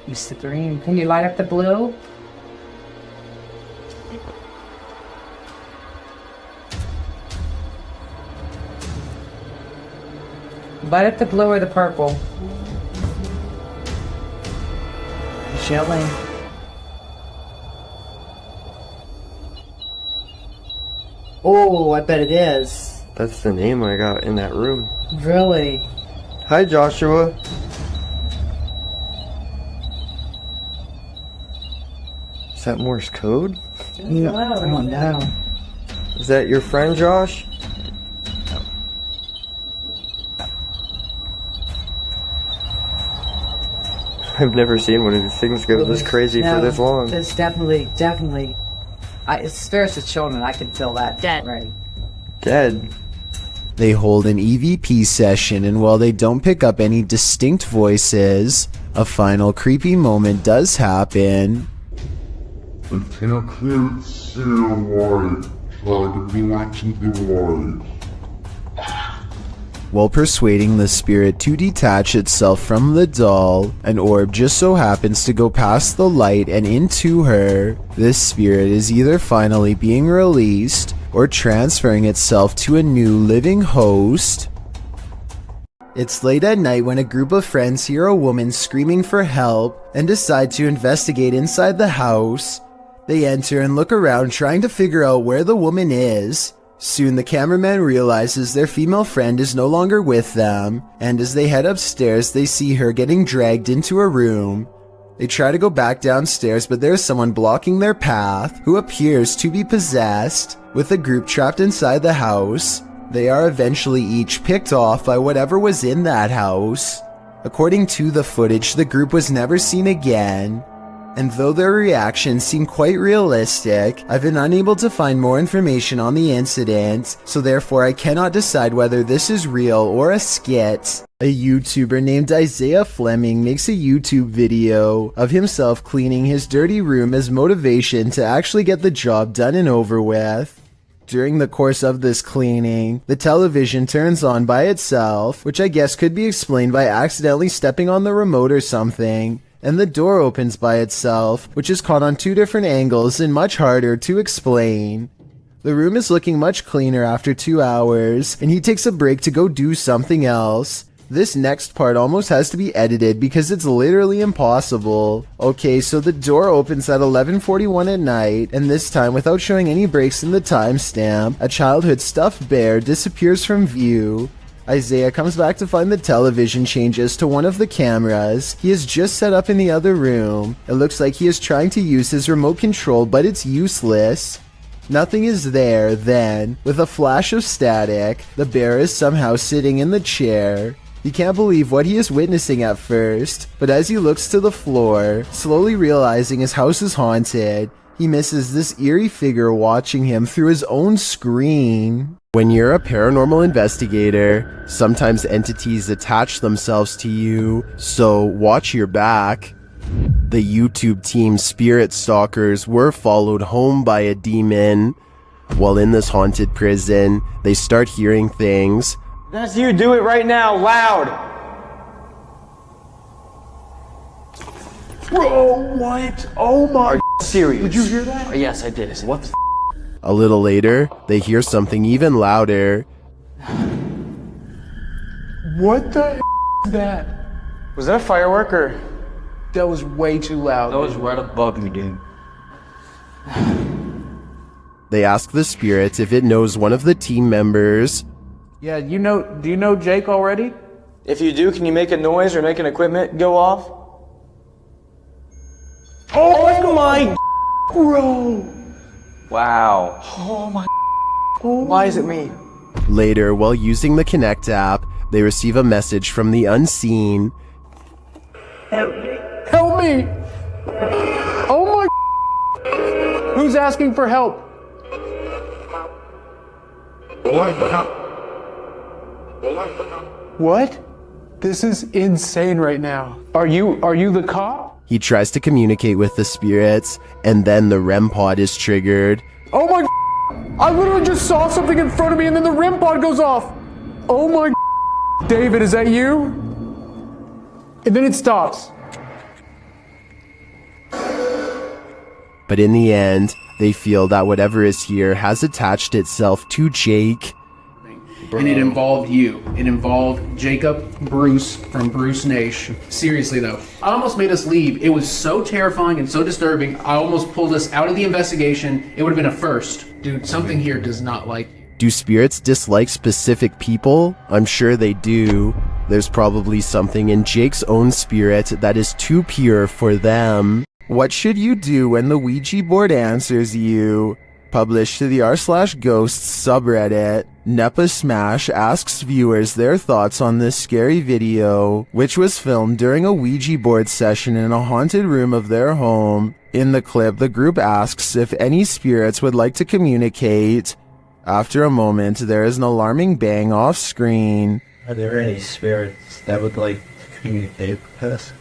Use the green.
Can you light up the blue? Light up the blue or the purple.
Chilling. Oh, I bet it is.
That's the name I got in that room.
Really?
Hi, Joshua. Is that Morse code?
No, I don't know.
Is that your friend, Josh? I've never seen one of these things go this crazy for this long.
It's definitely. It's spirits of children. I can feel that.
Dead.
Right.
Dead.
They hold an EVP session, and while they don't pick up any distinct voices, a final creepy moment does happen.
I cannot clearly see the light, but I can be watching the light.
While persuading the spirit to detach itself from the doll, an orb just so happens to go past the light and into her. This spirit is either finally being released or transferring itself to a new living host. It's late at night when a group of friends hear a woman screaming for help and decide to investigate inside the house. They enter and look around trying to figure out where the woman is. Soon the cameraman realizes their female friend is no longer with them, and as they head upstairs they see her getting dragged into a room. They try to go back downstairs, but there's someone blocking their path who appears to be possessed. With the group trapped inside the house, they are eventually each picked off by whatever was in that house. According to the footage, the group was never seen again. And though their reactions seem quite realistic, I've been unable to find more information on the incident, so therefore I cannot decide whether this is real or a skit. A YouTuber named Isaiah Fleming makes a YouTube video of himself cleaning his dirty room as motivation to actually get the job done and over with. During the course of this cleaning, the television turns on by itself, which I guess could be explained by accidentally stepping on the remote or something. And the door opens by itself, which is caught on two different angles and much harder to explain. The room is looking much cleaner after 2 hours, and he takes a break to go do something else. This next part almost has to be edited because it's literally impossible. Okay, so the door opens at 11:41 at night, and this time, without showing any breaks in the timestamp, a childhood stuffed bear disappears from view. Isaiah comes back to find the television changes to one of the cameras he has just set up in the other room. It looks like he is trying to use his remote control, but it's useless. Nothing is there then. With a flash of static, the bear is somehow sitting in the chair. He can't believe what he is witnessing at first, but as he looks to the floor, slowly realizing his house is haunted, he misses this eerie figure watching him through his own screen. When you're a paranormal investigator, sometimes entities attach themselves to you, so watch your back. The YouTube team Spirit Stalkers were followed home by a demon. While in this haunted prison, they start hearing things.
That's you, do it right now, loud!
Bro, what? Oh my...
Are you serious?
Did you hear that?
Yes, I did. What the
A little later, they hear something even louder.
What the is that?
Was that a firework or?
That was way too loud.
That was right above me, dude.
They ask the spirit if it knows one of the team members.
Yeah, do you know Jake already?
If you do, can you make a noise or make an equipment go off?
Oh my bro!
Wow.
Oh my.
Why is it me?
Later, while using the Connect app, they receive a message from the unseen.
Help me! Oh my. Who's asking for help? What? This is insane right now. Are you the cop?
He tries to communicate with the spirits, and then the REM pod is triggered.
Oh my. I literally just saw something in front of me and then the REM pod goes off. Oh my. David, is that you? And then it stops.
But in the end, they feel that whatever is here has attached itself to Jake.
And it involved you. It involved Jacob Bruce from Bruce Nation. Seriously though, I almost made us leave. It was so terrifying and so disturbing. I almost pulled us out of the investigation. It would have been a first. Dude, something here does not like you.
Do spirits dislike specific people? I'm sure they do. There's probably something in Jake's own spirit that is too pure for them. What should you do when the Ouija board answers you? Published to the r/ghosts subreddit, Nepa Smash asks viewers their thoughts on this scary video, which was filmed during a Ouija board session in a haunted room of their home. In the clip, the group asks if any spirits would like to communicate. After a moment, there is an alarming bang off screen.
Are there any spirits that would like to communicate with us?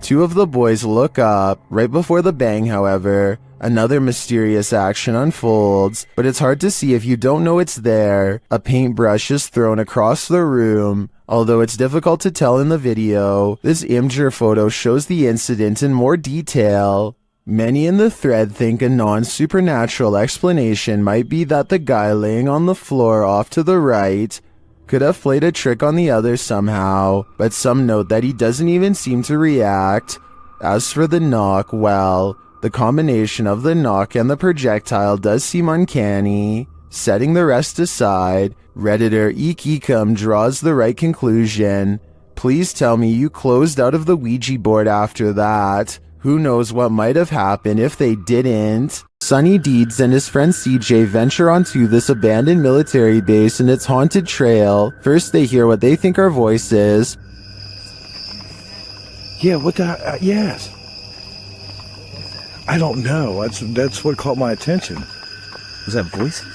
Two of the boys look up. Right before the bang, however, another mysterious action unfolds, but it's hard to see if you don't know it's there. A paintbrush is thrown across the room. Although it's difficult to tell in the video, this Imgur photo shows the incident in more detail. Many in the thread think a non-supernatural explanation might be that the guy laying on the floor off to the right could have played a trick on the others somehow, but some note that he doesn't even seem to react. As for the knock, well, the combination of the knock and the projectile does seem uncanny. Setting the rest aside, Redditor Eekecum draws the right conclusion. Please tell me you closed out of the Ouija board after that. Who knows what might have happened if they didn't. Sonny Deeds and his friend CJ venture onto this abandoned military base and its haunted trail. First they hear what they think are voices.
Yeah, what the... yes. I don't know. That's what caught my attention.
Was that voices?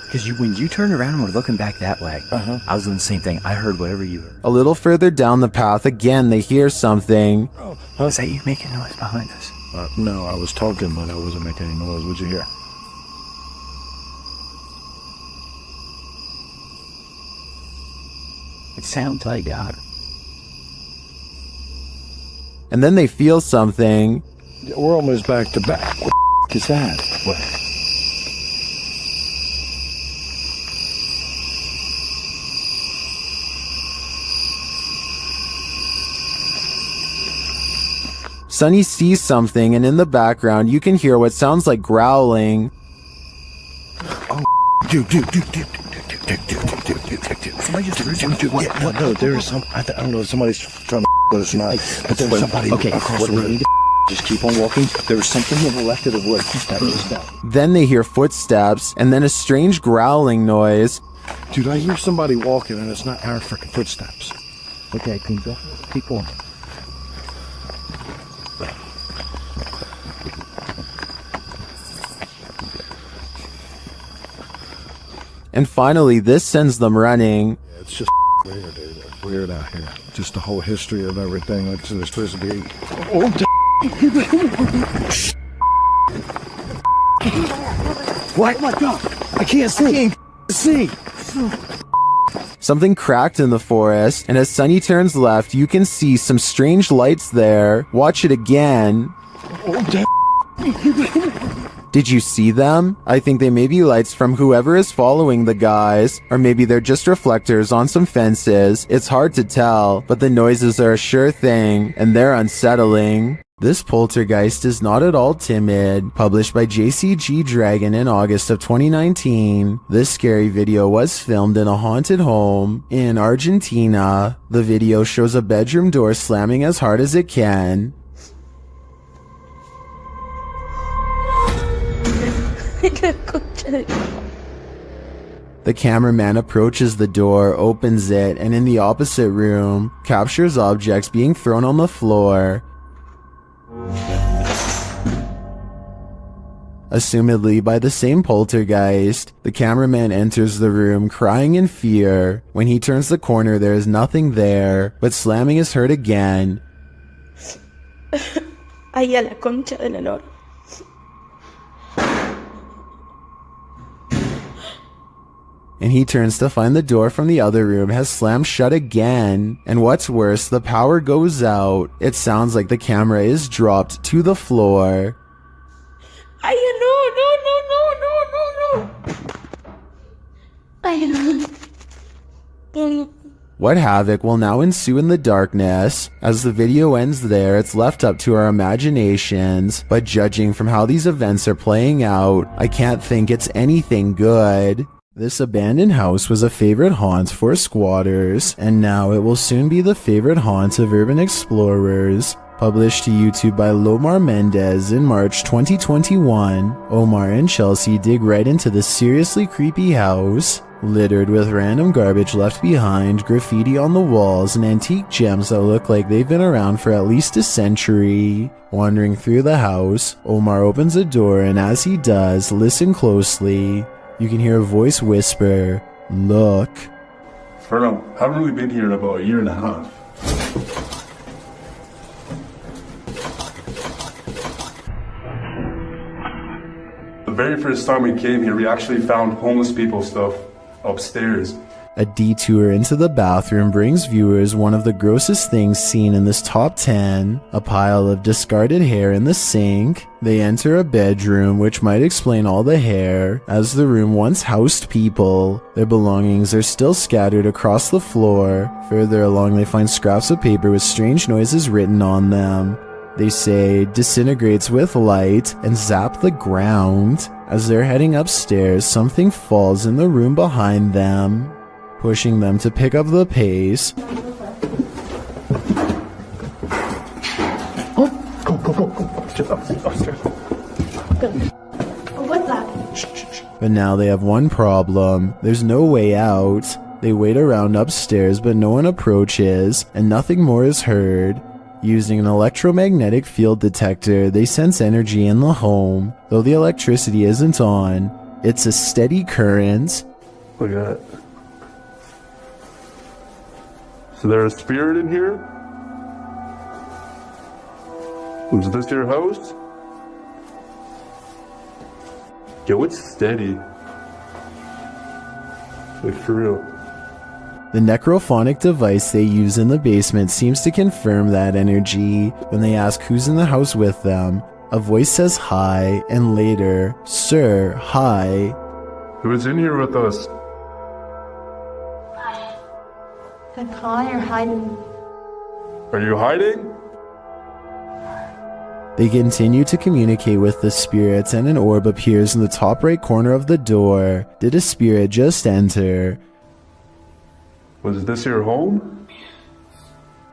Because when you turned around and were looking back that way, I was doing the same thing. I heard whatever you heard.
A little further down the path, again they hear something.
Was that you making noise behind us?
No, I was talking, but I wasn't making any noise. What'd you hear?
It sounds like God.
And then they feel something.
We're almost back to back. What the is that? What?
Sonny sees something, and in the background you can hear what sounds like growling.
Oh, dude. Somebody just what? No, there is some. I don't know if somebody's trying to, but it's not. But there's somebody across the road.
Just keep on walking. There's something to the left of the wood.
Then they hear footsteps, and then a strange growling noise.
Dude, I hear somebody walking, and it's not our freaking footsteps.
Okay, keep on.
And finally, this sends them running.
Yeah, it's just weird, dude. It's weird out here. Just the whole history of everything. Like, there's supposed to be... Oh, what? Oh my God! I can't see.
Something cracked in the forest, and as Sonny turns left, you can see some strange lights there. Watch it again.
Oh,
Did you see them? I think they may be lights from whoever is following the guys, or maybe they're just reflectors on some fences. It's hard to tell, but the noises are a sure thing, and they're unsettling. This poltergeist is not at all timid. Published by JCG Dragon in August of 2019. This scary video was filmed in a haunted home in Argentina. The video shows a bedroom door slamming as hard as it can. The cameraman approaches the door, opens it, and in the opposite room, captures objects being thrown on the floor. Assumedly by the same poltergeist, the cameraman enters the room crying in fear. When he turns the corner, there is nothing there, but slamming is heard again.
Ay, a la concha del honor.
And he turns to find the door from the other room has slammed shut again. And what's worse, the power goes out. It sounds like the camera is dropped to the floor.
Ay, no. Ay, no.
What havoc will now ensue in the darkness? As the video ends there, it's left up to our imaginations. But judging from how these events are playing out, I can't think it's anything good. This abandoned house was a favorite haunt for squatters, and now it will soon be the favorite haunt of urban explorers. Published to YouTube by Lomar Mendez in March 2021, Omar and Chelsea dig right into this seriously creepy house, littered with random garbage left behind, graffiti on the walls, and antique gems that look like they've been around for at least a century. Wandering through the house, Omar opens a door, and as he does, listen closely. You can hear a voice whisper, "Look."
Ferno, I haven't really been here in about a year and a half. The very first time we came here, we actually found homeless people stuff upstairs.
A detour into the bathroom brings viewers one of the grossest things seen in this top 10, a pile of discarded hair in the sink. They enter a bedroom, which might explain all the hair, as the room once housed people. Their belongings are still scattered across the floor. Further along, they find scraps of paper with strange noises written on them. They say, "disintegrates with light," and zap the ground. As they're heading upstairs, something falls in the room behind them, pushing them to pick up the pace.
Oh, go. Just upstairs. What's that?
But now they have one problem. There's no way out. They wait around upstairs, but no one approaches, and nothing more is heard. Using an electromagnetic field detector, they sense energy in the home. Though the electricity isn't on, it's a steady current.
Look at that. So there's a spirit in here? Was this your house? Yo, it's steady. Like, for real.
The necrophonic device they use in the basement seems to confirm that energy. When they ask who's in the house with them, a voice says hi, and later, "Sir, hi."
Who is in here with us?
Said hi or hiding.
Are you hiding?
They continue to communicate with the spirits, and an orb appears in the top right corner of the door. Did a spirit just enter?
Was this your home?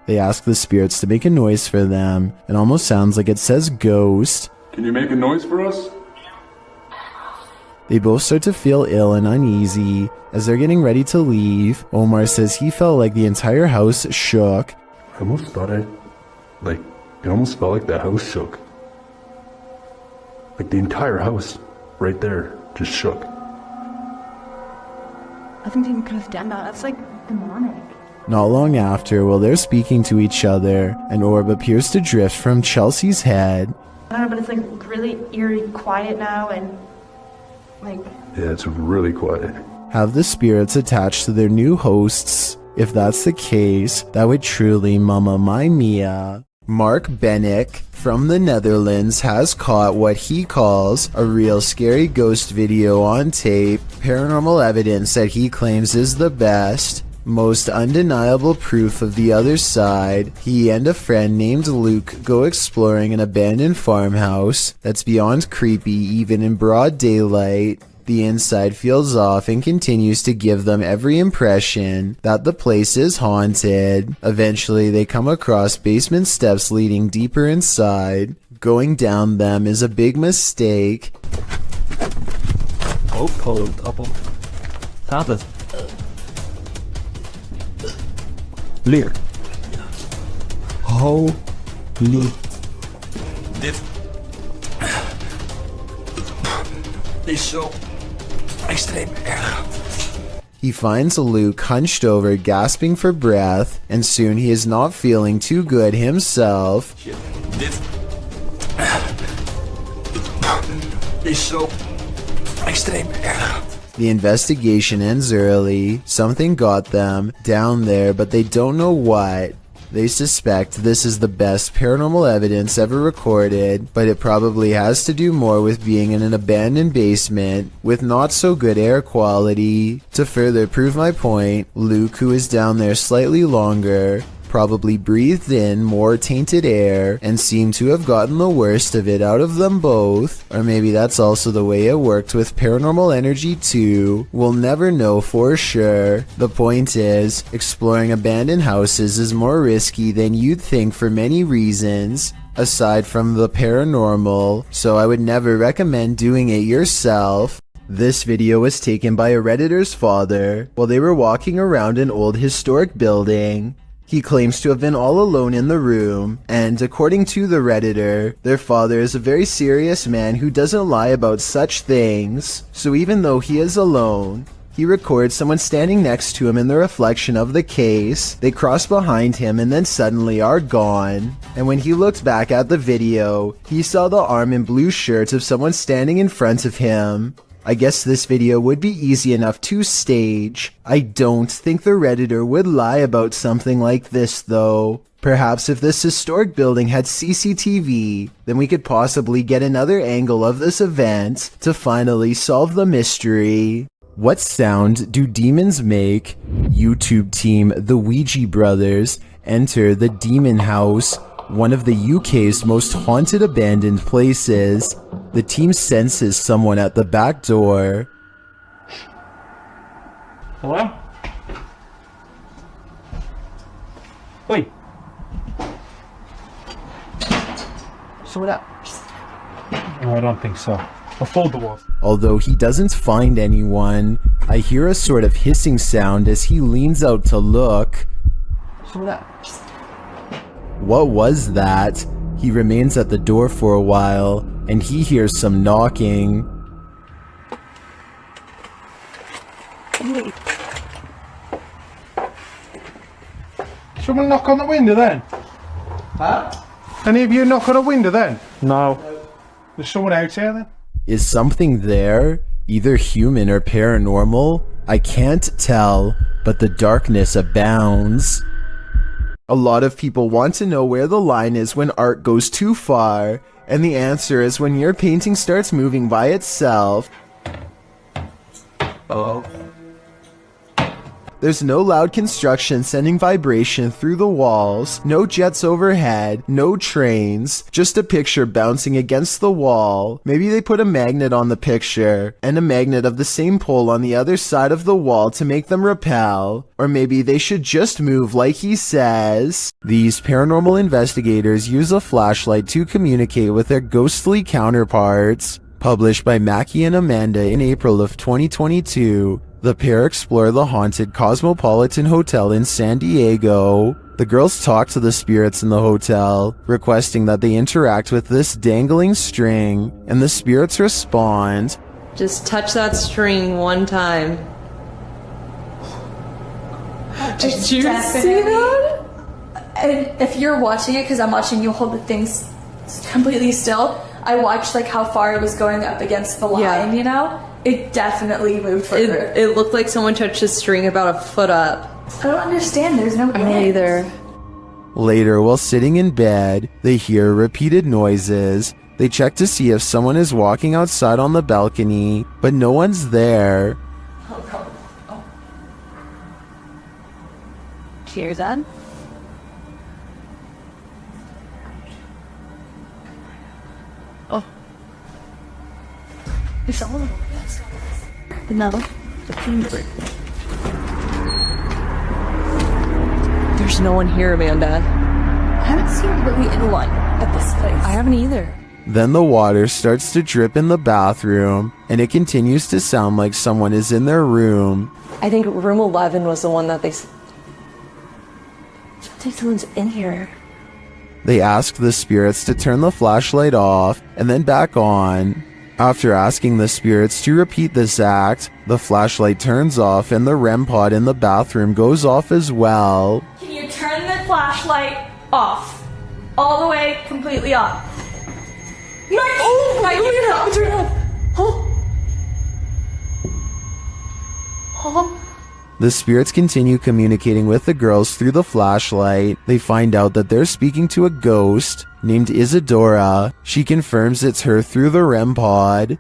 They ask the spirits to make a noise for them. It almost sounds like it says ghost.
Can you make a noise for us?
They both start to feel ill and uneasy. As they're getting ready to leave, Omar says he felt like the entire house shook.
I almost thought it almost felt like the house shook. Like the entire house, right there, just shook.
I think they could have done that. That's like demonic.
Not long after, while they're speaking to each other, an orb appears to drift from Chelsea's head.
I don't know, but it's like really eerie quiet now, and like...
Yeah, it's really quiet.
Have the spirits attached to their new hosts? If that's the case, that would truly mamma mia. Mark Bennick from the Netherlands has caught what he calls a real scary ghost video on tape, paranormal evidence that he claims is the best, most undeniable proof of the other side. He and a friend named Luke go exploring an abandoned farmhouse that's beyond creepy even in broad daylight. The inside feels off and continues to give them every impression that the place is haunted. Eventually, they come across basement steps leading deeper inside. Going down them is a big mistake.
Hold up. Taten. Leer. Holy. Dit is zo extreem erg.
He finds Luke hunched over, gasping for breath, and soon he is not feeling too good himself.
Dit is zo extreem erg.
The investigation ends early. Something got them down there, but they don't know what. They suspect this is the best paranormal evidence ever recorded, but it probably has to do more with being in an abandoned basement with not so good air quality. To further prove my point, Luke, who is down there slightly longer, probably breathed in more tainted air and seemed to have gotten the worst of it out of them both. Or maybe that's also the way it worked with paranormal energy too. We'll never know for sure. The point is, exploring abandoned houses is more risky than you'd think for many reasons, aside from the paranormal, so I would never recommend doing it yourself. This video was taken by a Redditor's father while they were walking around an old historic building. He claims to have been all alone in the room, and according to the Redditor, their father is a very serious man who doesn't lie about such things. So even though he is alone, he records someone standing next to him in the reflection of the case. They cross behind him and then suddenly are gone. And when he looked back at the video, he saw the arm and blue shirt of someone standing in front of him. I guess this video would be easy enough to stage. I don't think the Redditor would lie about something like this though. Perhaps if this historic building had CCTV, then we could possibly get another angle of this event to finally solve the mystery. What sound do demons make? YouTube team The Ouija Brothers enter the Demon House, one of the UK's most haunted abandoned places. The team senses someone at the back door.
Hello? Wait.
So what up?
No, I don't think so. I'll fold the wall.
Although he doesn't find anyone, I hear a sort of hissing sound as he leans out to look.
So what up?
What was that? He remains at the door for a while, and he hears some knocking.
Wait.
Someone knock on the window then?
Huh?
Any of you knock on a window then?
No.
There's someone out here then?
Is something there? Either human or paranormal? I can't tell, but the darkness abounds. A lot of people want to know where the line is when art goes too far, and the answer is when your painting starts moving by itself.
Oh.
There's no loud construction sending vibration through the walls, no jets overhead, no trains, just a picture bouncing against the wall. Maybe they put a magnet on the picture, and a magnet of the same pole on the other side of the wall to make them repel. Or maybe they should just move like he says. These paranormal investigators use a flashlight to communicate with their ghostly counterparts. Published by Mackie and Amanda in April of 2022. The pair explore the haunted Cosmopolitan Hotel in San Diego. The girls talk to the spirits in the hotel, requesting that they interact with this dangling string, and the spirits respond.
Just touch that string one time.
Did you see that? And if you're watching it, because I'm watching you hold the things completely still, I watched like how far it was going up against the line, you know? It definitely moved further.
It looked like someone touched a string about a foot up.
I don't understand. There's no
I don't either.
Later, while sitting in bed, they hear repeated noises. They check to see if someone is walking outside on the balcony, but no one's there.
Cheers, Ed. Oh. There's someone. Another.
There's no one here, Amanda.
I haven't seen really anyone at this place.
I haven't either.
Then the water starts to drip in the bathroom, and it continues to sound like someone is in their room.
I think room 11 was the one that they...
I think someone's in here.
They ask the spirits to turn the flashlight off and then back on. After asking the spirits to repeat this act, the flashlight turns off and the REM pod in the bathroom goes off as well.
Can you turn the flashlight off? All the way, completely off.
The spirits continue communicating with the girls through the flashlight. They find out that they're speaking to a ghost named Isadora. She confirms it's her through the REM pod.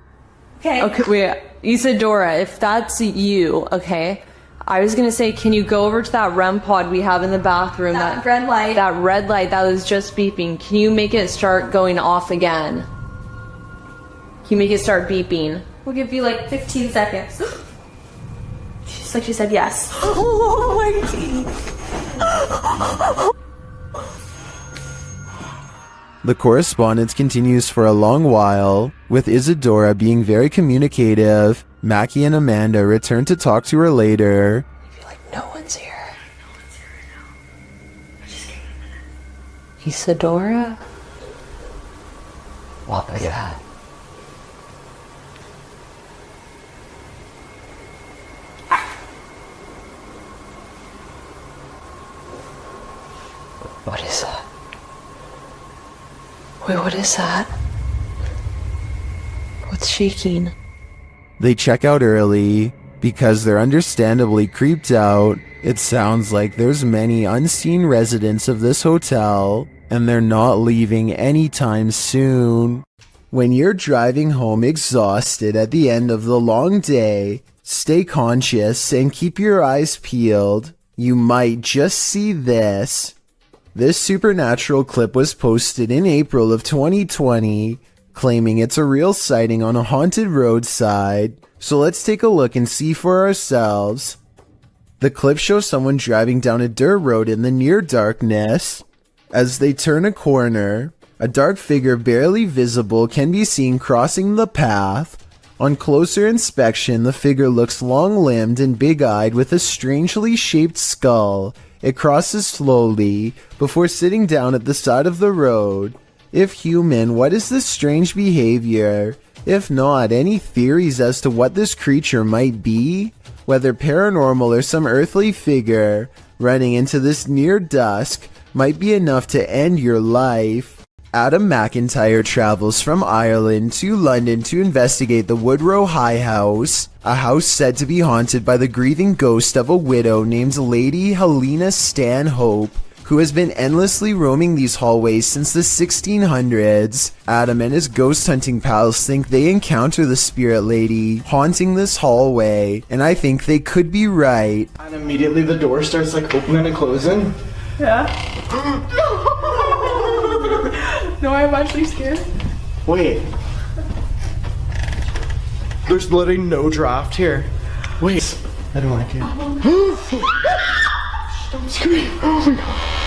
Okay, wait. Isadora, if that's you, okay? I was gonna say, can you go over to that REM pod we have in the bathroom?
That red light.
That red light that was just beeping. Can you make it start going off again? Can you make it start beeping?
We'll give you like 15 seconds. She's like, she said yes.
Oh my God.
The correspondence continues for a long while, with Isadora being very communicative. Mackie and Amanda return to talk to her later.
No one's here. Isadora?
What was that? What is that?
Wait, what is that? What's shaking?
They check out early because they're understandably creeped out. It sounds like there's many unseen residents of this hotel, and they're not leaving anytime soon. When you're driving home exhausted at the end of the long day, stay conscious and keep your eyes peeled. You might just see this. This supernatural clip was posted in April of 2020, claiming it's a real sighting on a haunted roadside. So let's take a look and see for ourselves. The clip shows someone driving down a dirt road in the near darkness. As they turn a corner, a dark figure barely visible can be seen crossing the path. On closer inspection, the figure looks long-limbed and big-eyed with a strangely shaped skull. It crosses slowly before sitting down at the side of the road. If human, what is this strange behavior? If not, any theories as to what this creature might be? Whether paranormal or some earthly figure running into this near dusk might be enough to end your life. Adam McIntyre travels from Ireland to London to investigate the Woodrow High House, a house said to be haunted by the grieving ghost of a widow named Lady Helena Stanhope, who has been endlessly roaming these hallways since the 1600s. Adam and his ghost hunting pals think they encounter the spirit lady haunting this hallway, and I think they could be right.
And immediately the door starts like opening and closing.
Yeah. No, I'm actually scared.
Wait. There's literally no draft here. Wait. I don't like it. Don't scream. Oh my god.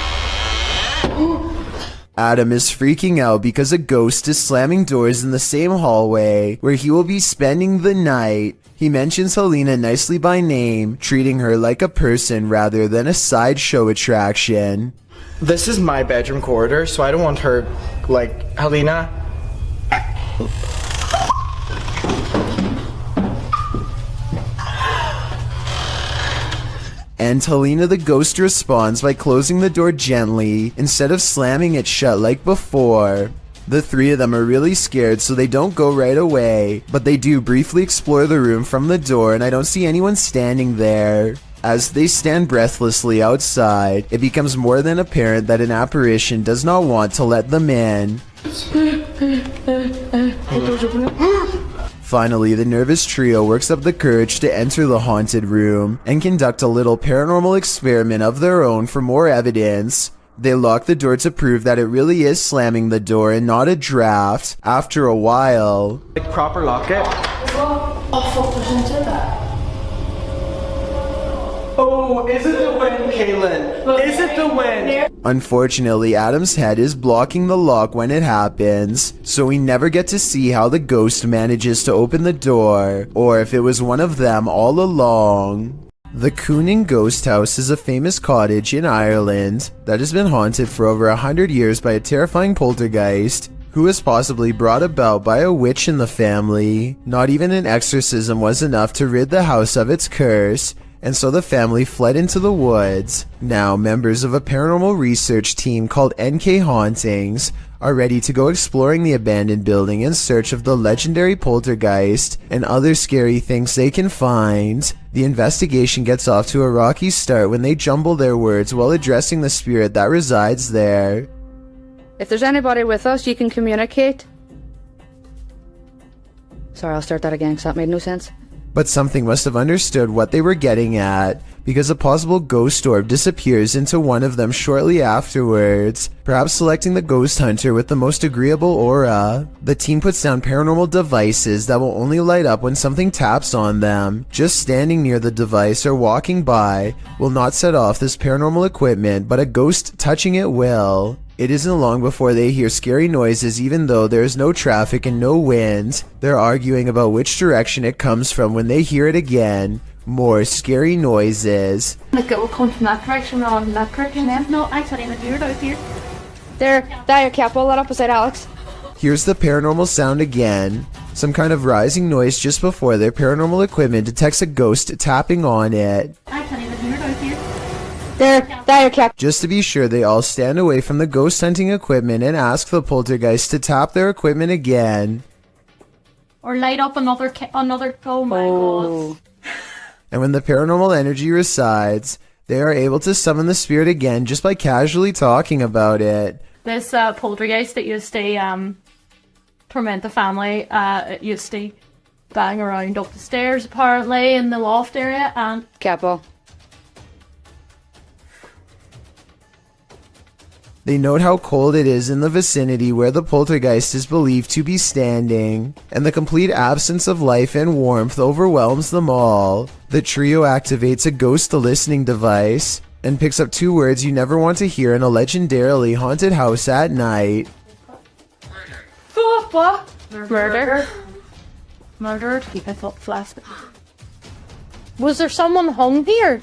Adam is freaking out because a ghost is slamming doors in the same hallway where he will be spending the night. He mentions Helena nicely by name, treating her like a person rather than a sideshow attraction.
This is my bedroom corridor, so I don't want her, like, Helena.
And Helena the ghost responds by closing the door gently instead of slamming it shut like before. The three of them are really scared, so they don't go right away, but they do briefly explore the room from the door, and I don't see anyone standing there. As they stand breathlessly outside, it becomes more than apparent that an apparition does not want to let them in. Finally, the nervous trio works up the courage to enter the haunted room and conduct a little paranormal experiment of their own for more evidence. They lock the door to prove that it really is slamming the door and not a draft. After a while,
Like proper lock it. Oh, is it the wind, Kaylin? Is it the wind?
unfortunately, Adam's head is blocking the lock when it happens, so we never get to see how the ghost manages to open the door, or if it was one of them all along. The Cooning Ghost House is a famous cottage in Ireland that has been haunted for over 100 years by a terrifying poltergeist who was possibly brought about by a witch in the family. Not even an exorcism was enough to rid the house of its curse, and so the family fled into the woods. Now, members of a paranormal research team called NK Hauntings are ready to go exploring the abandoned building in search of the legendary poltergeist and other scary things they can find. The investigation gets off to a rocky start when they jumble their words while addressing the spirit that resides there.
If there's anybody with us, you can communicate. Sorry, I'll start that again because that made no sense.
But something must have understood what they were getting at, because a possible ghost orb disappears into one of them shortly afterwards, perhaps selecting the ghost hunter with the most agreeable aura. The team puts down paranormal devices that will only light up when something taps on them. Just standing near the device or walking by will not set off this paranormal equipment, but a ghost touching it will. It isn't long before they hear scary noises even though there is no traffic and no wind. They're arguing about which direction it comes from when they hear it again. More scary noises.
Like it will come from that direction rather than that direction then? No, I can't even hear it out here.
There, your cap all that up beside Alex.
Here's the paranormal sound again. Some kind of rising noise just before their paranormal equipment detects a ghost tapping on it.
I can't even hear it out here.
There, your cap.
Just to be sure, they all stand away from the ghost hunting equipment and ask the poltergeist to tap their equipment again.
Or light up another, oh my god.
And when the paranormal energy resides, they are able to summon the spirit again just by casually talking about it.
This poltergeist that used to torment the family, it used to bang around up the stairs apparently in the loft area and...
Capo.
They note how cold it is in the vicinity where the poltergeist is believed to be standing, and the complete absence of life and warmth overwhelms them all. The trio activates a ghost listening device and picks up 2 words you never want to hear in a legendarily haunted house at night.
What? Murder. Murdered? I thought flask.
Was there someone hung here?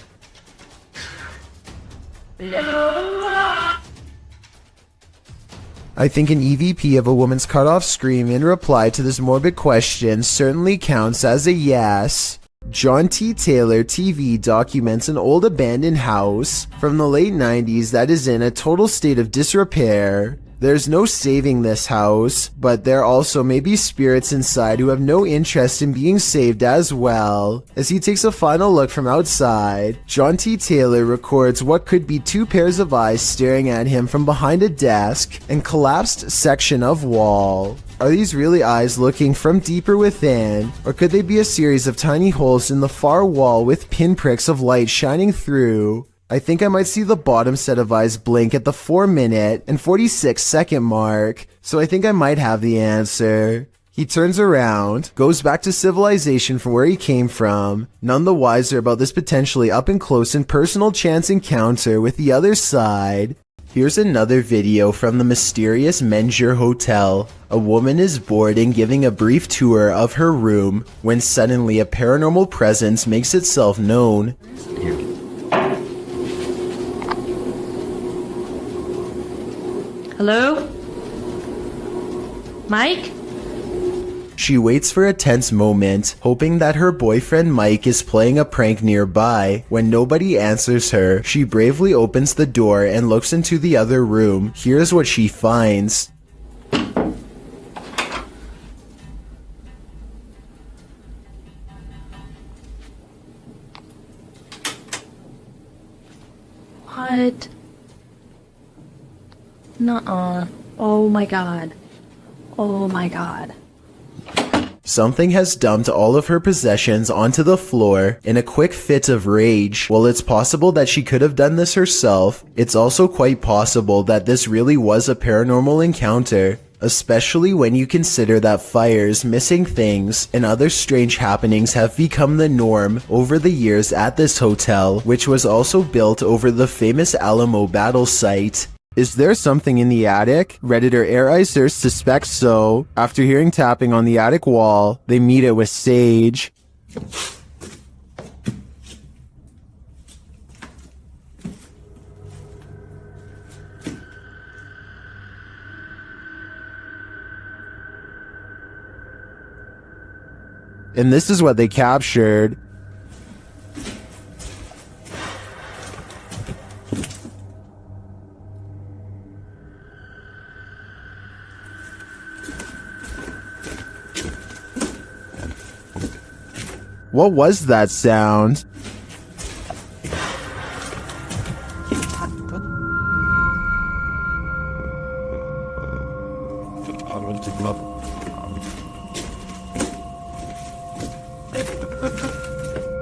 I think an EVP of a woman's cut-off scream in reply to this morbid question certainly counts as a yes. John T. Taylor TV documents an old abandoned house from the late 90s that is in a total state of disrepair. There's no saving this house, but there also may be spirits inside who have no interest in being saved as well. As he takes a final look from outside, John T. Taylor records what could be 2 pairs of eyes staring at him from behind a desk and collapsed section of wall. Are these really eyes looking from deeper within, or could they be a series of tiny holes in the far wall with pinpricks of light shining through? I think I might see the bottom set of eyes blink at the 4-minute and 46-second mark, so I think I might have the answer. He turns around, goes back to civilization from where he came from, none the wiser about this potentially up-and-close and personal chance encounter with the other side. Here's another video from the mysterious Menjur Hotel. A woman is bored and giving a brief tour of her room when suddenly a paranormal presence makes itself known.
Hello? Mike?
She waits for a tense moment, hoping that her boyfriend Mike is playing a prank nearby. When nobody answers her, she bravely opens the door and looks into the other room. Here's what she finds.
What? Nuh-uh. Oh my god. Oh my god.
Something has dumped all of her possessions onto the floor in a quick fit of rage. While it's possible that she could have done this herself, it's also quite possible that this really was a paranormal encounter, especially when you consider that fires, missing things, and other strange happenings have become the norm over the years at this hotel, which was also built over the famous Alamo battle site. Is there something in the attic? Redditor Airizer suspects so. After hearing tapping on the attic wall, they meet it with Sage. And this is what they captured. What was that sound?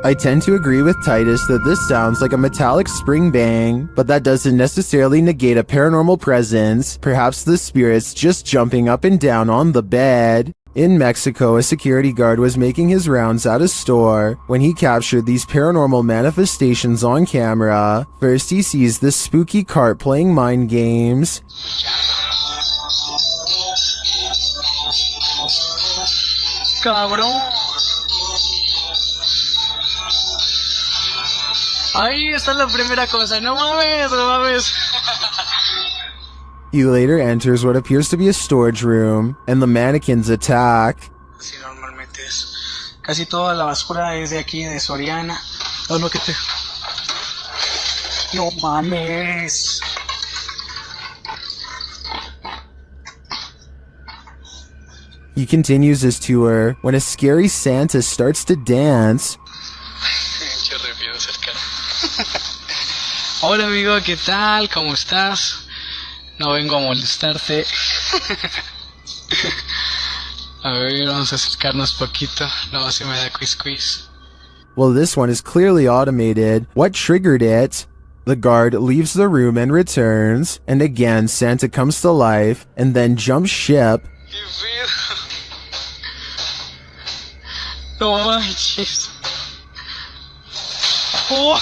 I tend to agree with Titus that this sounds like a metallic spring bang, but that doesn't necessarily negate a paranormal presence. Perhaps the spirit's just jumping up and down on the bed. In Mexico, a security guard was making his rounds at a store when he captured these paranormal manifestations on camera. First, he sees this spooky cart playing mind games.
Cabrón. Ahí está la primera cosa. No mames, no mames.
He later enters what appears to be a storage room, and the mannequins attack.
Sí, normalmente es. Casi toda la basura es de aquí, de Soriana. Oh, no, que te... No mames.
He continues his tour when a scary Santa starts to dance.
Hola amigo, ¿qué tal? ¿Cómo estás? No vengo a molestarte. A ver, vamos a acercarnos poquito. Luego se me da quiz.
Well, this one is clearly automated. What triggered it? The guard leaves the room and returns, and again Santa comes to life and then jumps ship.
No manches. Oh.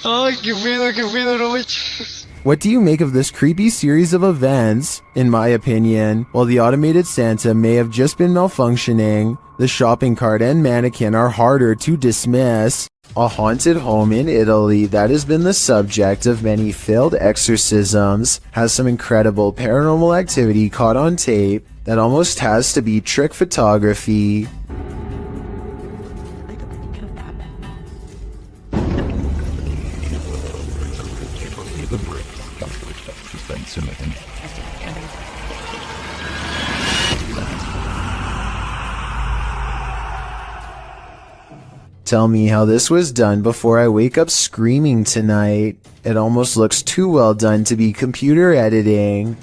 Ay, qué pedo, no manches.
What do you make of this creepy series of events? In my opinion, while the automated Santa may have just been malfunctioning, the shopping cart and mannequin are harder to dismiss. A haunted home in Italy that has been the subject of many failed exorcisms has some incredible paranormal activity caught on tape that almost has to be trick photography. Tell me how this was done before I wake up screaming tonight. It almost looks too well done to be computer editing.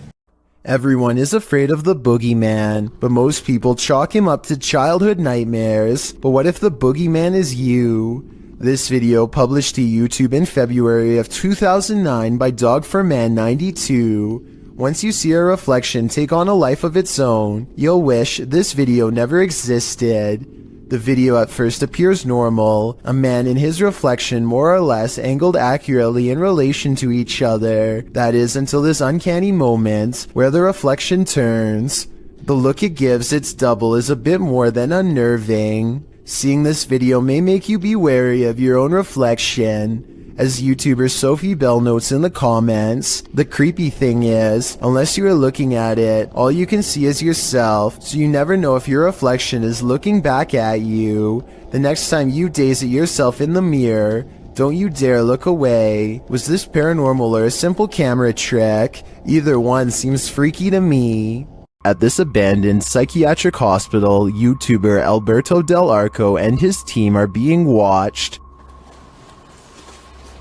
Everyone is afraid of the boogeyman, but most people chalk him up to childhood nightmares. But what if the boogeyman is you? This video published to YouTube in February of 2009 by Dog4Man92. Once you see a reflection take on a life of its own, you'll wish this video never existed. The video at first appears normal, a man and his reflection more or less angled accurately in relation to each other, that is until this uncanny moment where the reflection turns. The look it gives its double is a bit more than unnerving. Seeing this video may make you be wary of your own reflection. As YouTuber Sophie Bell notes in the comments, the creepy thing is, unless you are looking at it, all you can see is yourself, so you never know if your reflection is looking back at you. The next time you gaze at yourself in the mirror, don't you dare look away. Was this paranormal or a simple camera trick? Either one seems freaky to me. At this abandoned psychiatric hospital, YouTuber Alberto Del Arco and his team are being watched.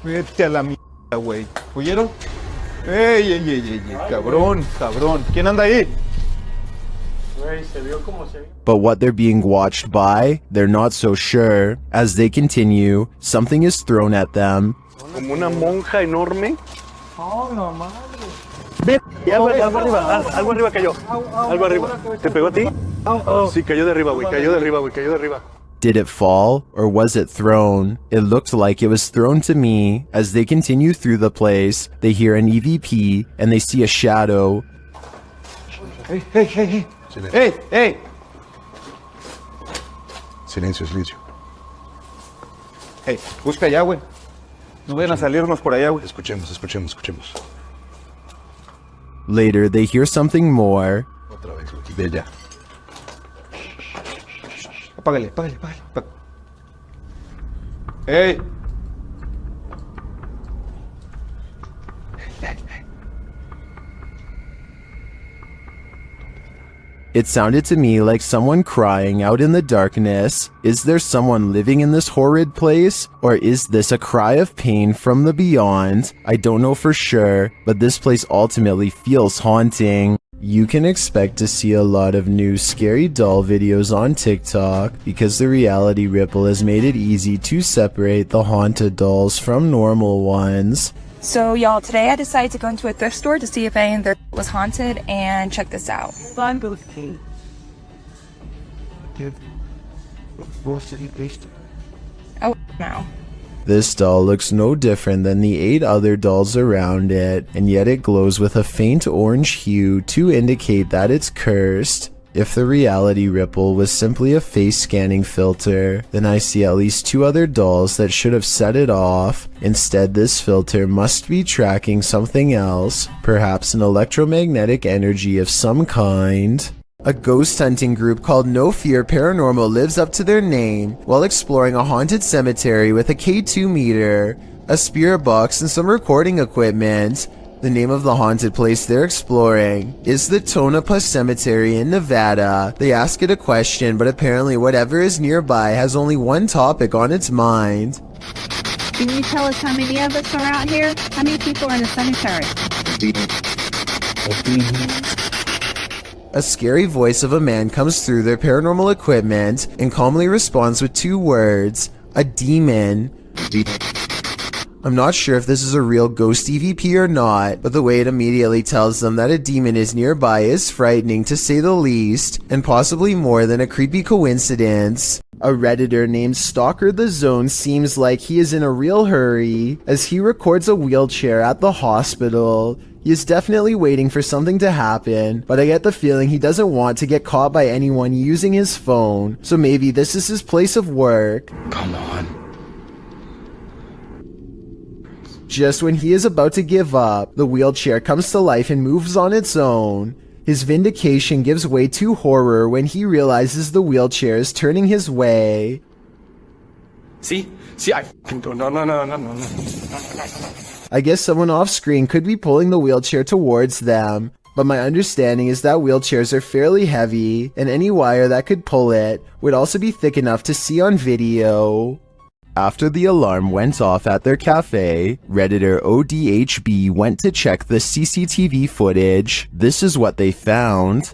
Vete a la mierda, güey. ¿Oyeron? ¡Ey, ey, ey, ey! Cabrón, cabrón. ¿Quién anda ahí?
But what they're being watched by, they're not so sure. As they continue, something is thrown at them.
Como una monja enorme.
Oh, no madre.
Ve, algo arriba cayó. Algo arriba. ¿Te pegó a ti? Sí, cayó de arriba, güey. Cayó de arriba, güey. Cayó de arriba.
Did it fall, or was it thrown? It looked like it was thrown to me. As they continue through the place, they hear an EVP, and they see a shadow.
Hey, hey, hey, hey. Hey, hey. Silencio, silencio. Hey, busca allá, güey. No vayan a salirnos por allá, güey. Escuchemos, escuchemos, escuchemos.
Later, they hear something more.
Otra vez, güey. De allá. Apágale, apágale, apágale. Hey.
It sounded to me like someone crying out in the darkness. Is there someone living in this horrid place? Or is this a cry of pain from the beyond? I don't know for sure, but this place ultimately feels haunting. You can expect to see a lot of new scary doll videos on TikTok because the reality ripple has made it easy to separate the haunted dolls from normal ones.
So y'all, today I decided to go into a thrift store to see if any of their was haunted, and check this out. Oh, no.
This doll looks no different than the 8 other dolls around it, and yet it glows with a faint orange hue to indicate that it's cursed. If the reality ripple was simply a face scanning filter, then I see at least 2 other dolls that should have set it off. Instead, this filter must be tracking something else, perhaps an electromagnetic energy of some kind. A ghost hunting group called No Fear Paranormal lives up to their name while exploring a haunted cemetery with a K2 meter, a spirit box, and some recording equipment. The name of the haunted place they're exploring is the Tonopah Cemetery in Nevada. They ask it a question, but apparently whatever is nearby has only one topic on its mind.
Can you tell us how many of us are out here? How many people are in the cemetery?
A scary voice of a man comes through their paranormal equipment and calmly responds with 2 words, a demon. I'm not sure if this is a real ghost EVP or not, but the way it immediately tells them that a demon is nearby is frightening to say the least, and possibly more than a creepy coincidence. A Redditor named Stalker the Zone seems like he is in a real hurry, as he records a wheelchair at the hospital. He is definitely waiting for something to happen, but I get the feeling he doesn't want to get caught by anyone using his phone, so maybe this is his place of work.
Come on.
Just when he is about to give up, the wheelchair comes to life and moves on its own. His vindication gives way to horror when he realizes the wheelchair is turning his way.
See, I f***ing don't. No.
I guess someone off screen could be pulling the wheelchair towards them, but my understanding is that wheelchairs are fairly heavy, and any wire that could pull it would also be thick enough to see on video. After the alarm went off at their cafe, Redditor ODHB went to check the CCTV footage. This is what they found.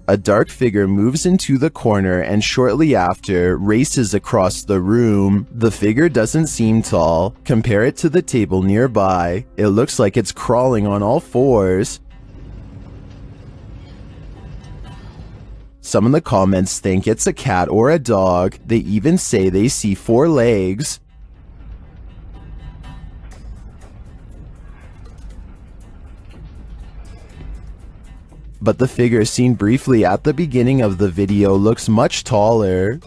A dark figure moves into the corner and shortly after races across the room. The figure doesn't seem tall. Compare it to the table nearby. It looks like it's crawling on all 4s. Some in the comments think it's a cat or a dog. They even say they see 4 legs. But the figure seen briefly at the beginning of the video looks much taller.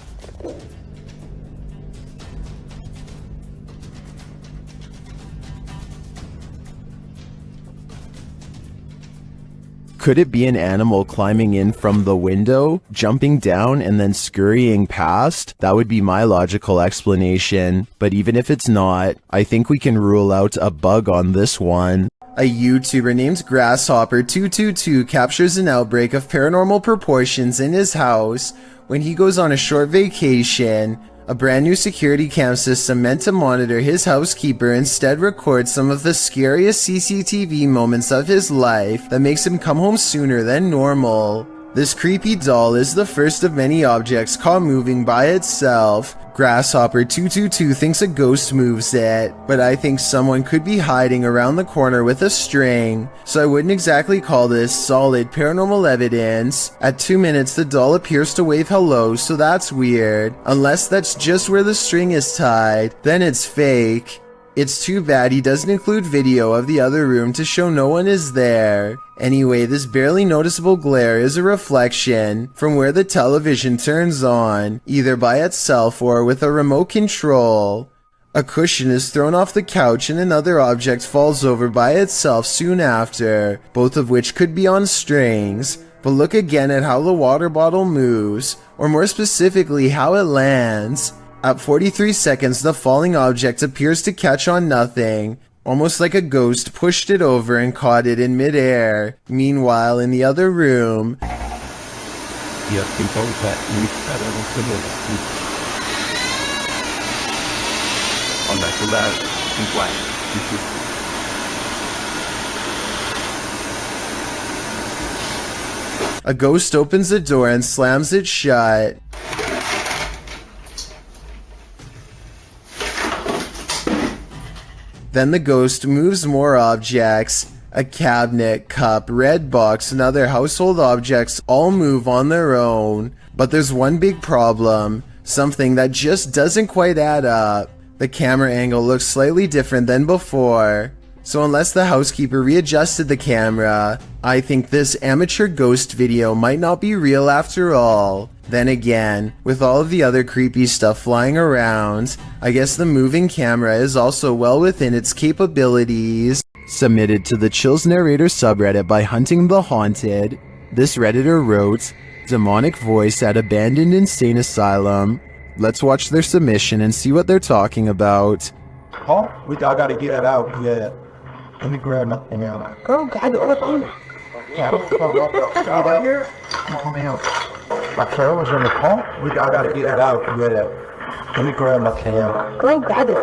Could it be an animal climbing in from the window, jumping down, and then scurrying past? That would be my logical explanation. But even if it's not, I think we can rule out a bug on this one. A YouTuber named Grasshopper222 captures an outbreak of paranormal proportions in his house when he goes on a short vacation. A brand new security cam system meant to monitor his housekeeper instead records some of the scariest CCTV moments of his life that makes him come home sooner than normal. This creepy doll is the first of many objects caught moving by itself. Grasshopper222 thinks a ghost moves it, but I think someone could be hiding around the corner with a string, so I wouldn't exactly call this solid paranormal evidence. At 2 minutes, the doll appears to wave hello, so that's weird. Unless that's just where the string is tied, then it's fake. It's too bad he doesn't include video of the other room to show no one is there. Anyway, this barely noticeable glare is a reflection from where the television turns on, either by itself or with a remote control. A cushion is thrown off the couch and another object falls over by itself soon after, both of which could be on strings. But look again at how the water bottle moves, or more specifically how it lands. At 43 seconds, the falling object appears to catch on nothing, almost like a ghost pushed it over and caught it in midair. Meanwhile, in the other room, a ghost opens the door and slams it shut. Then the ghost moves more objects. A cabinet, cup, red box, and other household objects all move on their own. But there's one big problem, something that just doesn't quite add up. The camera angle looks slightly different than before. So unless the housekeeper readjusted the camera, I think this amateur ghost video might not be real after all. Then again, with all of the other creepy stuff flying around, I guess the moving camera is also well within its capabilities. Submitted to the Chills Narrator subreddit by Hunting the Haunted, this redditor wrote, "Demonic voice at abandoned insane asylum." Let's watch their submission and see what they're talking about.
Oh, I gotta get it out. Yeah. Let me grab nothing out. Oh, God, yeah, right here. Come out. My car was in the car. I gotta get it out. Yeah. Let me grab my cam. Go grab it.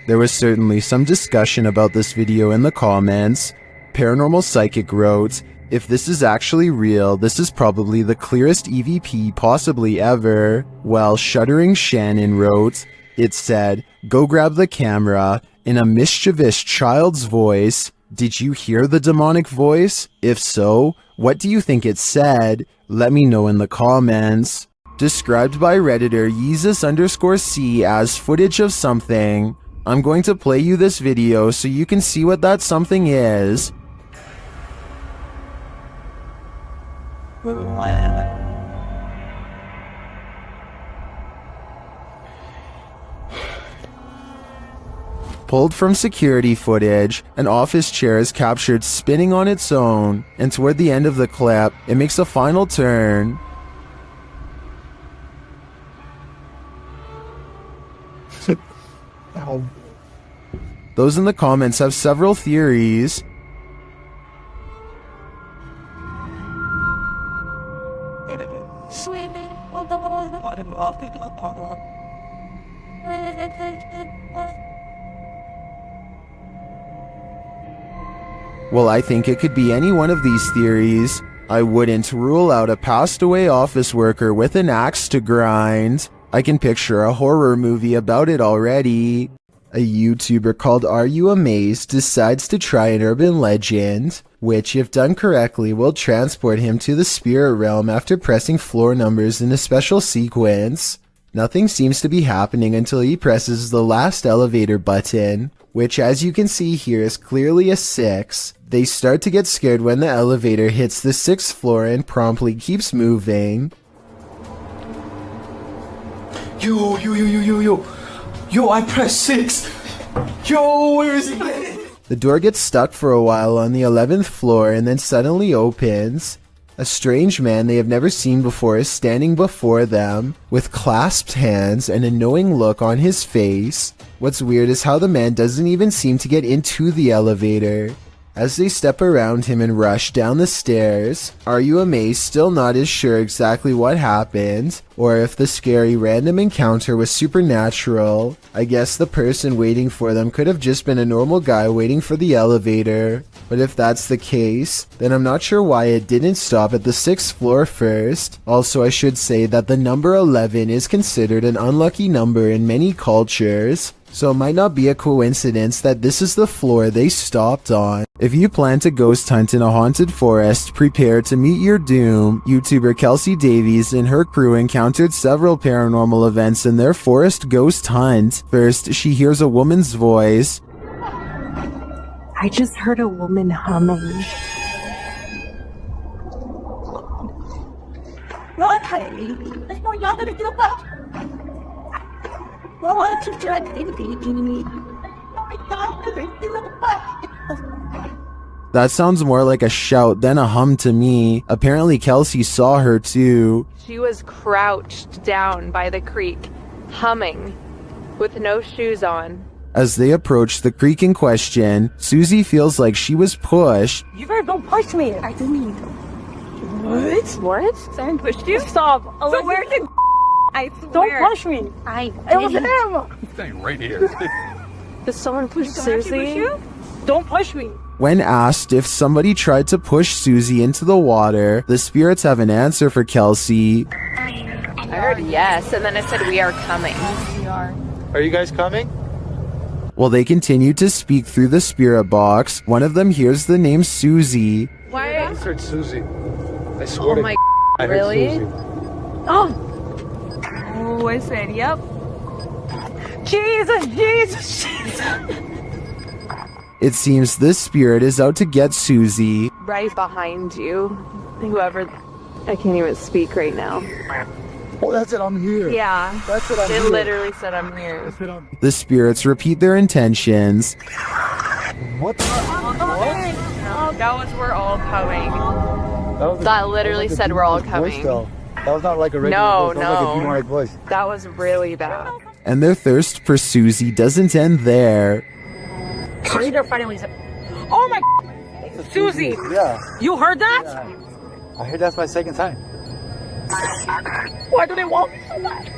There was certainly some discussion about this video in the comments. Paranormal Psychic wrote, "If this is actually real, this is probably the clearest EVP possibly ever." While Shuddering Shannon wrote, it said, "Go grab the camera," in a mischievous child's voice. Did you hear the demonic voice? If so, what do you think it said? Let me know in the comments. Described by Redditor Yeezus_C as footage of something. I'm going to play you this video so you can see what that something is. Pulled from security footage, an office chair is captured spinning on its own, and toward the end of the clip, it makes a final turn. Those in the comments have several theories. Well, I think it could be any one of these theories. I wouldn't rule out a passed away office worker with an axe to grind. I can picture a horror movie about it already. A YouTuber called Are You Amazed decides to try an urban legend, which if done correctly will transport him to the spirit realm after pressing floor numbers in a special sequence. Nothing seems to be happening until he presses the last elevator button, which as you can see here is clearly a 6. They start to get scared when the elevator hits the 6th floor and promptly keeps moving.
Yo, I pressed 6. Yo, where is he?
The door gets stuck for a while on the 11th floor and then suddenly opens. A strange man they have never seen before is standing before them with clasped hands and a knowing look on his face. What's weird is how the man doesn't even seem to get into the elevator. As they step around him and rush down the stairs, Are You Amazed still not as sure exactly what happened, or if the scary random encounter was supernatural. I guess the person waiting for them could have just been a normal guy waiting for the elevator. But if that's the case, then I'm not sure why it didn't stop at the 6th floor first. Also, I should say that the number 11 is considered an unlucky number in many cultures, so it might not be a coincidence that this is the floor they stopped on. If you plan to ghost hunt in a haunted forest, prepare to meet your doom. YouTuber Kelsey Davies and her crew encountered several paranormal events in their forest ghost hunt. First, she hears a woman's voice.
I just heard a woman humming.
That sounds more like a shout than a hum to me. Apparently Kelsey saw her too.
She was crouched down by the creek, humming, with no shoes on.
As they approach the creek in question, Susie feels like she was pushed.
You better don't push me. I didn't mean to. What? What? Someone pushed you? Stop. So where's it? I swear. Don't push me. It was him.
He's staying right here.
Did someone push Susie? Don't push me.
When asked if somebody tried to push Susie into the water, the spirits have an answer for Kelsey.
I heard yes, and then it said we are coming. We are.
Are you guys coming?
While they continue to speak through the spirit box, one of them hears the name Susie.
Why?
I heard Susie. I swear
Oh my
I heard
really?
Susie.
Oh, I said, yep. Jesus.
It seems this spirit is out to get Susie.
Right behind you. Whoever, I can't even speak right now.
Oh, that's it, I'm here.
Yeah.
That's it, I'm here.
It literally said I'm here.
The spirits repeat their intentions.
What the?
What? That was we're all coming. That literally said we're all coming.
That was not like a regular voice. That was like a demonic voice.
That was really bad.
And their thirst for Susie doesn't end there.
They're finally. Oh my! Susie!
Yeah.
You heard that?
Yeah. I heard that's my second time.
Why do they want me so much?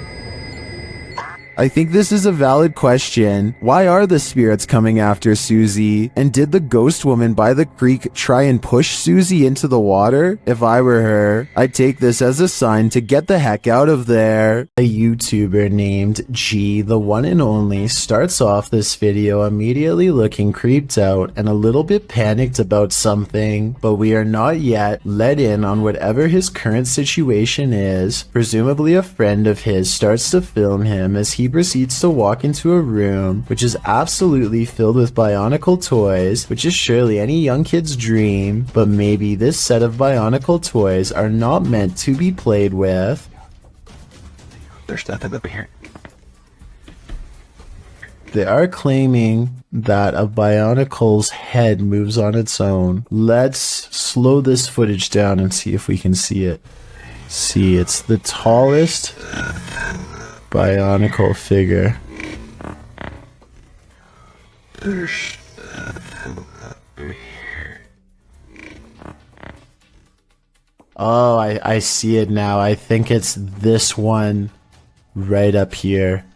I think this is a valid question. Why are the spirits coming after Susie? And did the ghost woman by the creek try and push Susie into the water? If I were her, I'd take this as a sign to get the heck out of there. A YouTuber named G, the one and only, starts off this video immediately looking creeped out and a little bit panicked about something, but we are not yet let in on whatever his current situation is. Presumably a friend of his starts to film him as he proceeds to walk into a room which is absolutely filled with bionicle toys, which is surely any young kid's dream, but maybe this set of bionicle toys are not meant to be played with.
There's nothing up here.
They are claiming that a bionicle's head moves on its own. Let's slow this footage down and see if we can see it. See, it's the tallest bionicle figure. Oh, I see it now. I think it's this one right up here.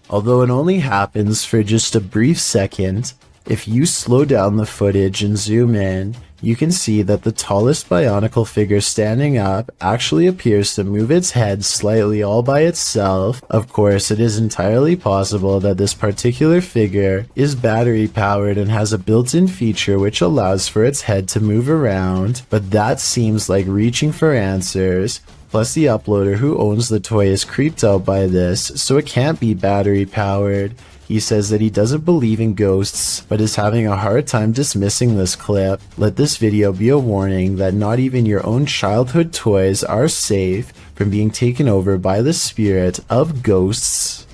Although it only happens for just a brief second, if you slow down the footage and zoom in, you can see that the tallest bionicle figure standing up actually appears to move its head slightly all by itself. Of course, it is entirely possible that this particular figure is battery powered and has a built-in feature which allows for its head to move around, but that seems like reaching for answers. Plus the uploader who owns the toy is creeped out by this, so it can't be battery powered. He says that he doesn't believe in ghosts, but is having a hard time dismissing this clip. Let this video be a warning that not even your own childhood toys are safe from being taken over by the spirit of ghosts.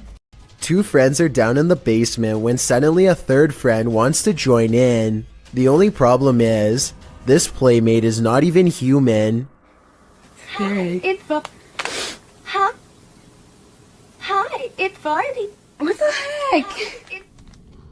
Two friends are down in the basement when suddenly a third friend wants to join in. The only problem is, this playmate is not even human.
Hi, it's Huh? Hi, it's Barney. What the heck?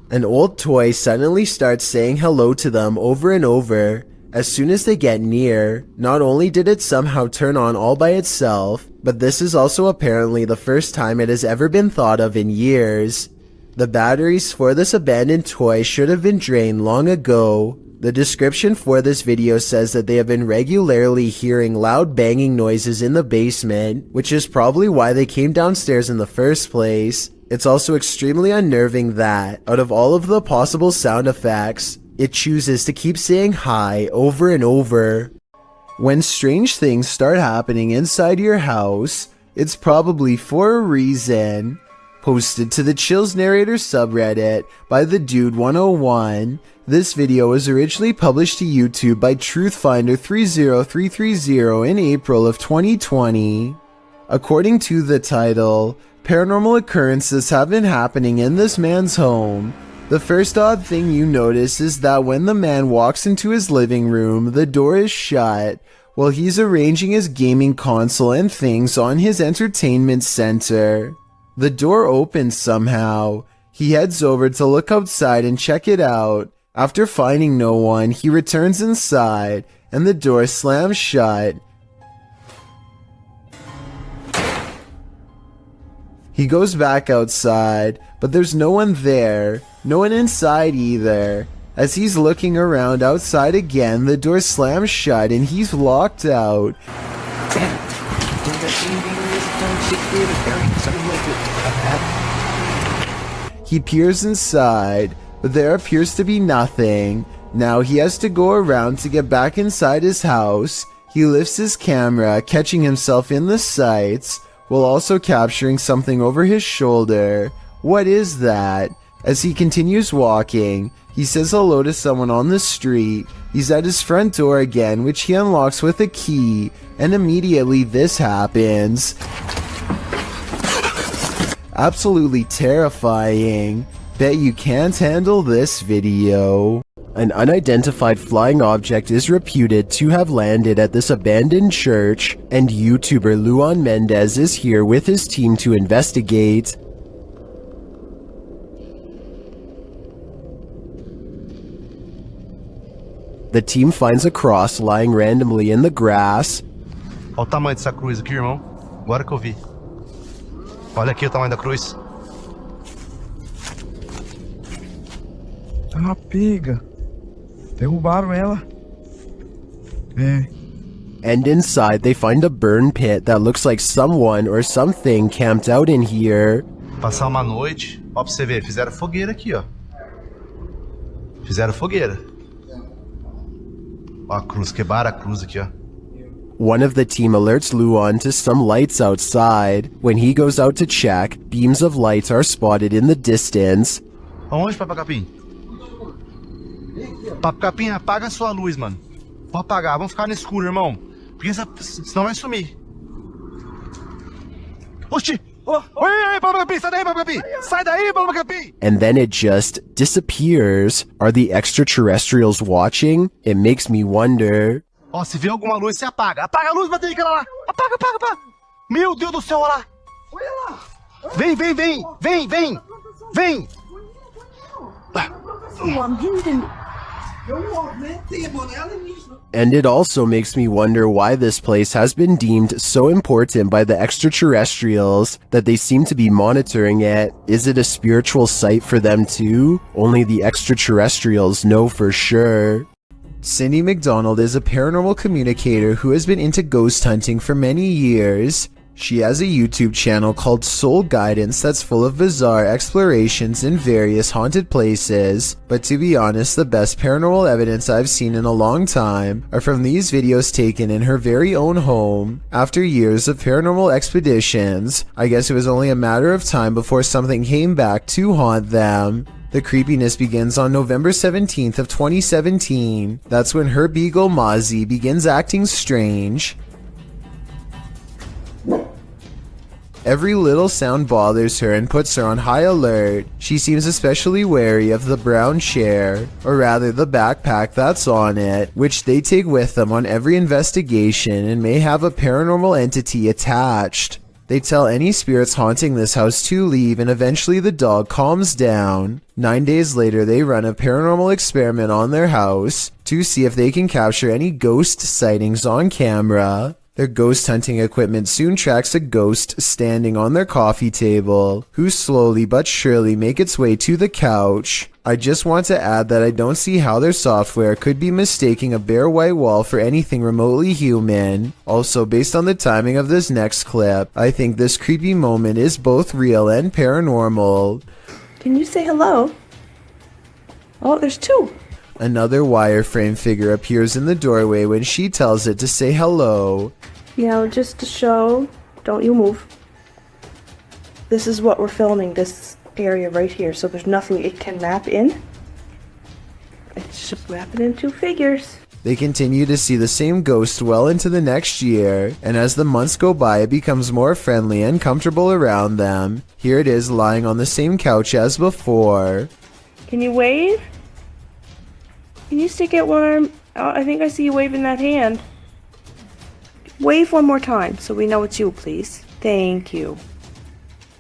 An old toy suddenly starts saying hello to them over and over. As soon as they get near, not only did it somehow turn on all by itself, but this is also apparently the first time it has ever been thought of in years. The batteries for this abandoned toy should have been drained long ago. The description for this video says that they have been regularly hearing loud banging noises in the basement, which is probably why they came downstairs in the first place. It's also extremely unnerving that, out of all of the possible sound effects, it chooses to keep saying hi over and over. When strange things start happening inside your house, it's probably for a reason. Posted to the Chills Narrator subreddit by the Dude 101, this video was originally published to YouTube by Truthfinder30330 in April of 2020. According to the title, paranormal occurrences have been happening in this man's home. The first odd thing you notice is that when the man walks into his living room, the door is shut while he's arranging his gaming console and things on his entertainment center. The door opens somehow. He heads over to look outside and check it out. After finding no one, he returns inside and the door slams shut. He goes back outside, but there's no one there, no one inside either. As he's looking around outside again, the door slams shut and he's locked out. He peers inside, but there appears to be nothing. Now he has to go around to get back inside his house. He lifts his camera, catching himself in the sights, while also capturing something over his shoulder. What is that? As he continues walking, he says hello to someone on the street. He's at his front door again, which he unlocks with a key, and immediately this happens. Absolutely terrifying. Bet you can't handle this video. An unidentified flying object is reputed to have landed at this abandoned church, and YouTuber Luan Mendez is here with his team to investigate. The team finds a cross lying randomly in the grass.
Olha o tamanho dessa cruz aqui, irmão. Agora que eu vi. Olha aqui o tamanho da cruz. É uma pega. Derrubaram ela. É.
And inside they find a burn pit that looks like someone or something camped out in here.
Passar uma noite. Ó, pra você ver, fizeram fogueira aqui, ó. Fizeram fogueira. Ó a cruz, quebraram a cruz aqui, ó.
One of the team alerts Luan to some lights outside. When he goes out to check, beams of light are spotted in the distance.
Aonde, Papo Capim? Papo Capim, apaga a sua luz, mano. Vou apagar, vamos ficar no escuro, irmão. Porque senão vai sumir. Oxi! Oi, Papo Capim, sai daí, Papo Capim! Sai daí, Papo Capim!
And then it just disappears. Are the extraterrestrials watching? It makes me wonder.
Ó, se vê alguma luz, você apaga. Apaga a luz, bater aquela lá. Apaga, apaga, apaga. Meu Deus do céu, olha lá. Olha lá. Vem, vem, vem. Vem, vem. Vem.
And it also makes me wonder why this place has been deemed so important by the extraterrestrials that they seem to be monitoring it. Is it a spiritual site for them too? Only the extraterrestrials know for sure. Cindy McDonald is a paranormal communicator who has been into ghost hunting for many years. She has a YouTube channel called Soul Guidance that's full of bizarre explorations in various haunted places, but to be honest, the best paranormal evidence I've seen in a long time are from these videos taken in her very own home. After years of paranormal expeditions, I guess it was only a matter of time before something came back to haunt them. The creepiness begins on November 17th of 2017. That's when her beagle Mozzie begins acting strange. Every little sound bothers her and puts her on high alert. She seems especially wary of the brown chair, or rather the backpack that's on it, which they take with them on every investigation and may have a paranormal entity attached. They tell any spirits haunting this house to leave, and eventually the dog calms down. 9 days later, they run a paranormal experiment on their house to see if they can capture any ghost sightings on camera. Their ghost hunting equipment soon tracks a ghost standing on their coffee table, who slowly but surely make its way to the couch. I just want to add that I don't see how their software could be mistaking a bare white wall for anything remotely human. Also, based on the timing of this next clip, I think this creepy moment is both real and paranormal.
Can you say hello? Oh, there's two.
Another wireframe figure appears in the doorway when she tells it to say hello.
You know, just to show, don't you move. This is what we're filming, this area right here, so there's nothing it can map in. It's just wrapping in two figures.
They continue to see the same ghost well into the next year, and as the months go by, it becomes more friendly and comfortable around them. Here it is lying on the same couch as before.
Can you wave? Can you stick it warm? Oh, I think I see you waving that hand. Wave one more time so we know it's you, please. Thank you.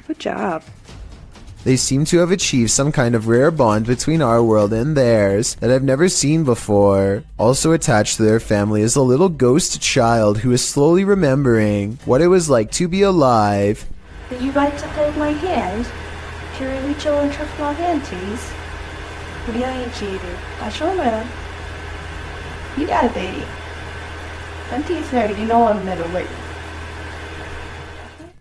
Good job.
They seem to have achieved some kind of rare bond between our world and theirs that I've never seen before. Also attached to their family is a little ghost child who is slowly remembering what it was like to be alive.
Would you like to hold my hand? Can you reach over and trust my hand, please? Yeah, I ain't cheated. I sure will. You got it, baby. I'm teeth nerdy, you know I'm middleweight.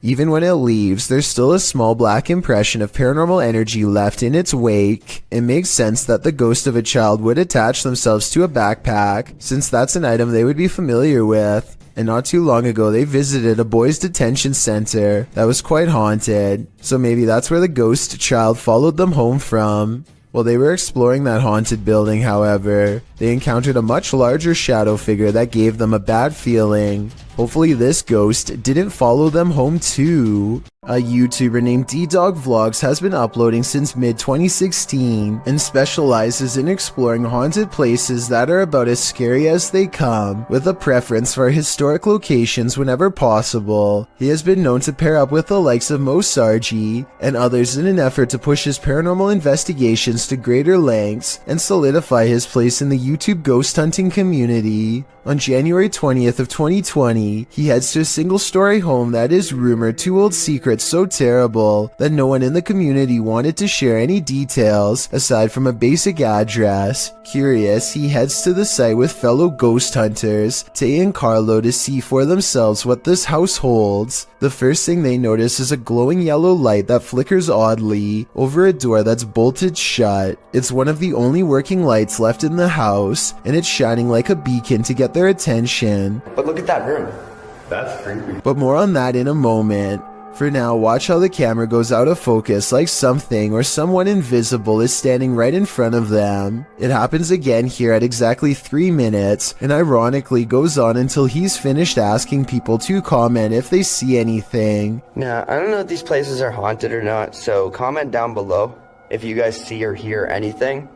Even when it leaves, there's still a small black impression of paranormal energy left in its wake. It makes sense that the ghost of a child would attach themselves to a backpack, since that's an item they would be familiar with. And not too long ago, they visited a boys' detention center that was quite haunted, so maybe that's where the ghost child followed them home from. While they were exploring that haunted building, however, they encountered a much larger shadow figure that gave them a bad feeling. Hopefully this ghost didn't follow them home too. A YouTuber named D-Dog Vlogs has been uploading since mid-2016 and specializes in exploring haunted places that are about as scary as they come, with a preference for historic locations whenever possible. He has been known to pair up with the likes of Mo Sargi and others in an effort to push his paranormal investigations to greater lengths and solidify his place in the YouTube ghost hunting community. On January 20th of 2020, he heads to a single-story home that is rumored to hold secrets so terrible that no one in the community wanted to share any details aside from a basic address. Curious, he heads to the site with fellow ghost hunters, Tay and Carlo, to see for themselves what this house holds. The first thing they notice is a glowing yellow light that flickers oddly over a door that's bolted shut. It's one of the only working lights left in the house, and it's shining like a beacon to get their attention.
But look at that room. That's creepy.
But more on that in a moment. For now, watch how the camera goes out of focus like something or someone invisible is standing right in front of them. It happens again here at exactly 3 minutes, and ironically goes on until he's finished asking people to comment if they see anything.
Now, I don't know if these places are haunted or not, so comment down below if you guys see or hear anything.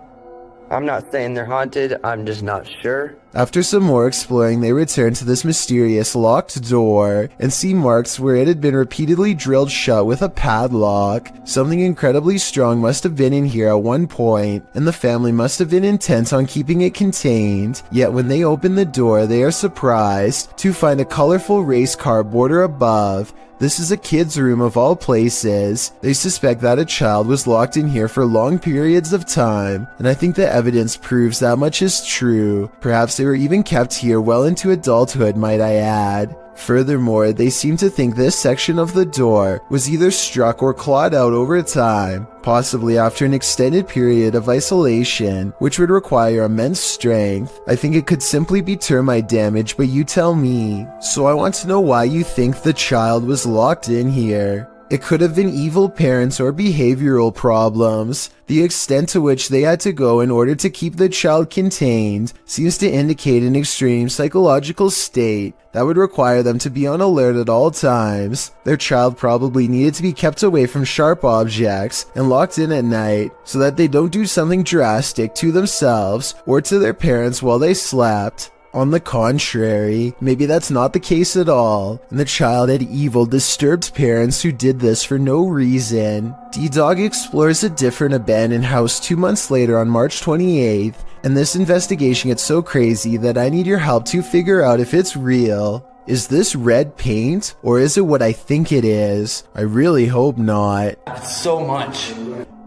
I'm not saying they're haunted, I'm just not sure.
After some more exploring, they return to this mysterious locked door and see marks where it had been repeatedly drilled shut with a padlock. Something incredibly strong must have been in here at one point, and the family must have been intent on keeping it contained. Yet when they open the door, they are surprised to find a colorful race car border above. This is a kid's room of all places. They suspect that a child was locked in here for long periods of time, and I think the evidence proves that much is true. Perhaps they were even kept here well into adulthood, might I add. Furthermore, they seem to think this section of the door was either struck or clawed out over time, possibly after an extended period of isolation, which would require immense strength. I think it could simply be termite damage, but you tell me. So I want to know why you think the child was locked in here. It could have been evil parents or behavioral problems. The extent to which they had to go in order to keep the child contained seems to indicate an extreme psychological state that would require them to be on alert at all times. Their child probably needed to be kept away from sharp objects and locked in at night so that they don't do something drastic to themselves or to their parents while they slept. On the contrary, maybe that's not the case at all, and the child had evil, disturbed parents who did this for no reason. D-Dog explores a different abandoned house 2 months later on March 28th, and this investigation gets so crazy that I need your help to figure out if it's real. Is this red paint, or is it what I think it is? I really hope not.
So much.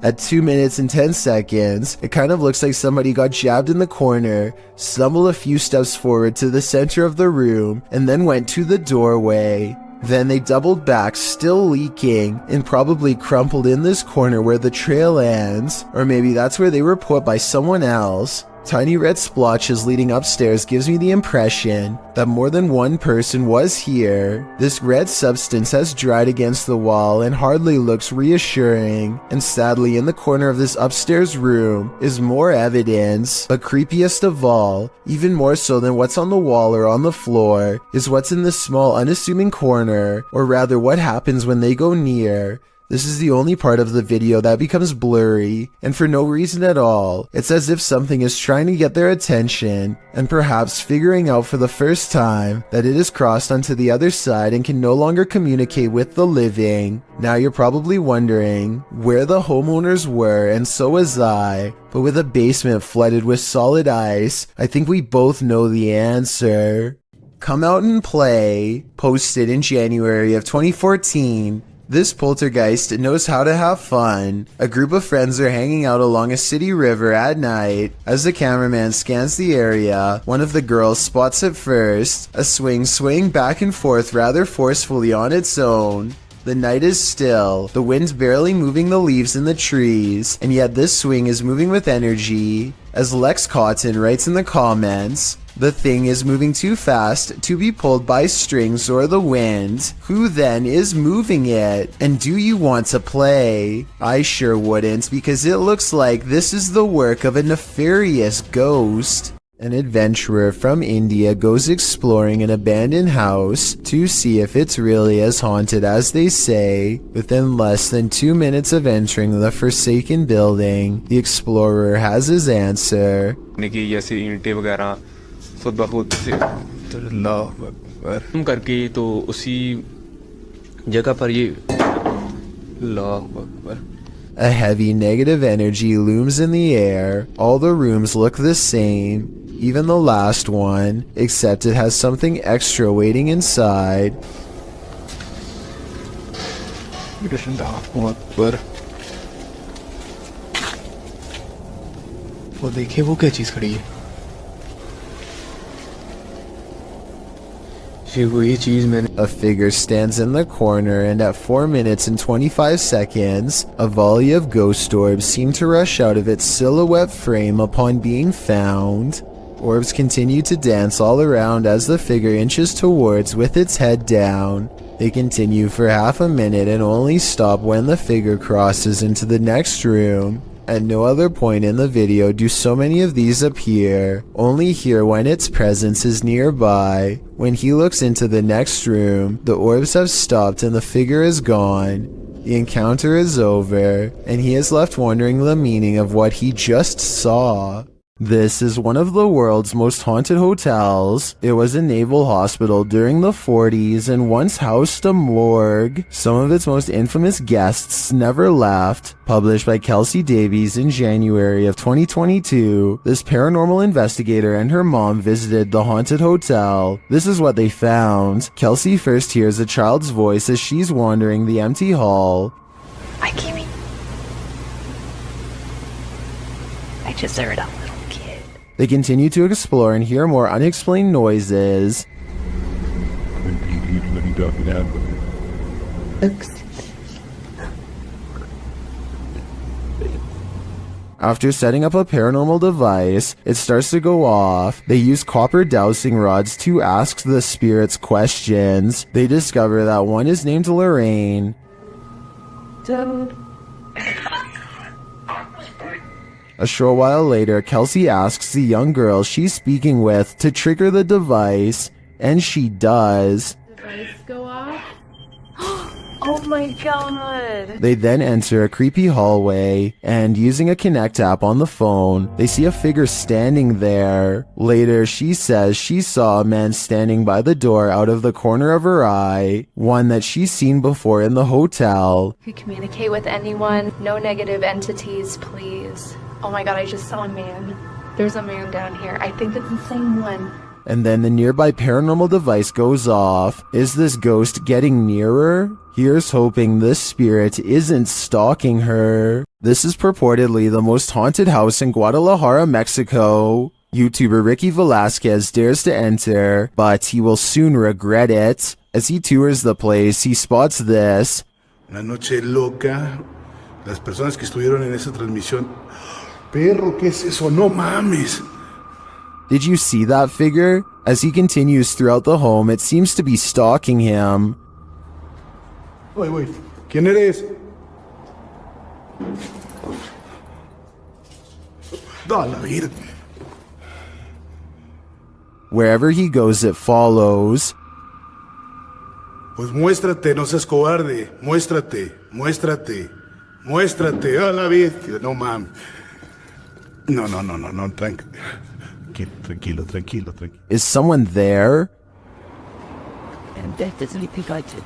At 2 minutes and 10 seconds, it kind of looks like somebody got jabbed in the corner, stumbled a few steps forward to the center of the room, and then went to the doorway. Then they doubled back, still leaking, and probably crumpled in this corner where the trail ends, or maybe that's where they were put by someone else. Tiny red splotches leading upstairs gives me the impression that more than one person was here. This red substance has dried against the wall and hardly looks reassuring, and sadly in the corner of this upstairs room is more evidence. But creepiest of all, even more so than what's on the wall or on the floor, is what's in this small unassuming corner, or rather what happens when they go near. This is the only part of the video that becomes blurry, and for no reason at all. It's as if something is trying to get their attention, and perhaps figuring out for the first time that it has crossed onto the other side and can no longer communicate with the living. Now you're probably wondering where the homeowners were, and so was I. But with a basement flooded with solid ice, I think we both know the answer. Come Out and Play, posted in January of 2014. This poltergeist knows how to have fun. A group of friends are hanging out along a city river at night. As the cameraman scans the area, one of the girls spots at first a swing swaying back and forth rather forcefully on its own. The night is still, the wind barely moving the leaves in the trees, and yet this swing is moving with energy. As Lex Cotton writes in the comments, the thing is moving too fast to be pulled by strings or the wind. Who then is moving it? And do you want to play? I sure wouldn't, because it looks like this is the work of a nefarious ghost. An adventurer from India goes exploring an abandoned house to see if it's really as haunted as they say. Within less than 2 minutes of entering the forsaken building, the explorer has his answer.
करके तो उसी जगह पर ये
A heavy negative energy looms in the air. All the rooms look the same, even the last one, except it has something extra waiting inside.
वो देखिए वो क्या चीज खड़ी है
A figure stands in the corner, and at 4 minutes and 25 seconds, a volley of ghost orbs seem to rush out of its silhouette frame upon being found. Orbs continue to dance all around as the figure inches towards with its head down. They continue for half a minute and only stop when the figure crosses into the next room. At no other point in the video do so many of these appear, only here when its presence is nearby. When he looks into the next room, the orbs have stopped and the figure is gone. The encounter is over, and he is left wondering the meaning of what he just saw. This is one of the world's most haunted hotels. It was a naval hospital during the 40s and once housed a morgue. Some of its most infamous guests never left. Published by Kelsey Davies in January of 2022, this paranormal investigator and her mom visited the haunted hotel. This is what they found. Kelsey first hears a child's voice as she's wandering the empty hall.
Hi, Kimmy. I just heard a little kid.
They continue to explore and hear more unexplained noises. After setting up a paranormal device, it starts to go off. They use copper dowsing rods to ask the spirits questions. They discover that one is named Lorraine.
Dude.
A short while later, Kelsey asks the young girl she's speaking with to trigger the device, and she does.
Device go off.
Oh my god.
They then enter a creepy hallway, and using a Connect app on the phone, they see a figure standing there. Later, she says she saw a man standing by the door out of the corner of her eye, one that she's seen before in the hotel.
You communicate with anyone, no negative entities, please. Oh my god, I just saw a man. There's a man down here. I think it's the same one.
And then the nearby paranormal device goes off. Is this ghost getting nearer? Here's hoping this spirit isn't stalking her. This is purportedly the most haunted house in Guadalajara, Mexico. YouTuber Ricky Velasquez dares to enter, but he will soon regret it. As he tours the place, he spots this.
La noche loca. Las personas que estuvieron en esa transmisión. Perro, ¿qué es eso? No mames.
Did you see that figure? As he continues throughout the home, it seems to be stalking him.
Wait. ¿Quién eres? Da la vida.
Wherever he goes, it follows.
Pues muéstrate, no seas cobarde. Muéstrate. A la vida. No mames. No. Tranquilo.
Is someone there?
And that doesn't think I did.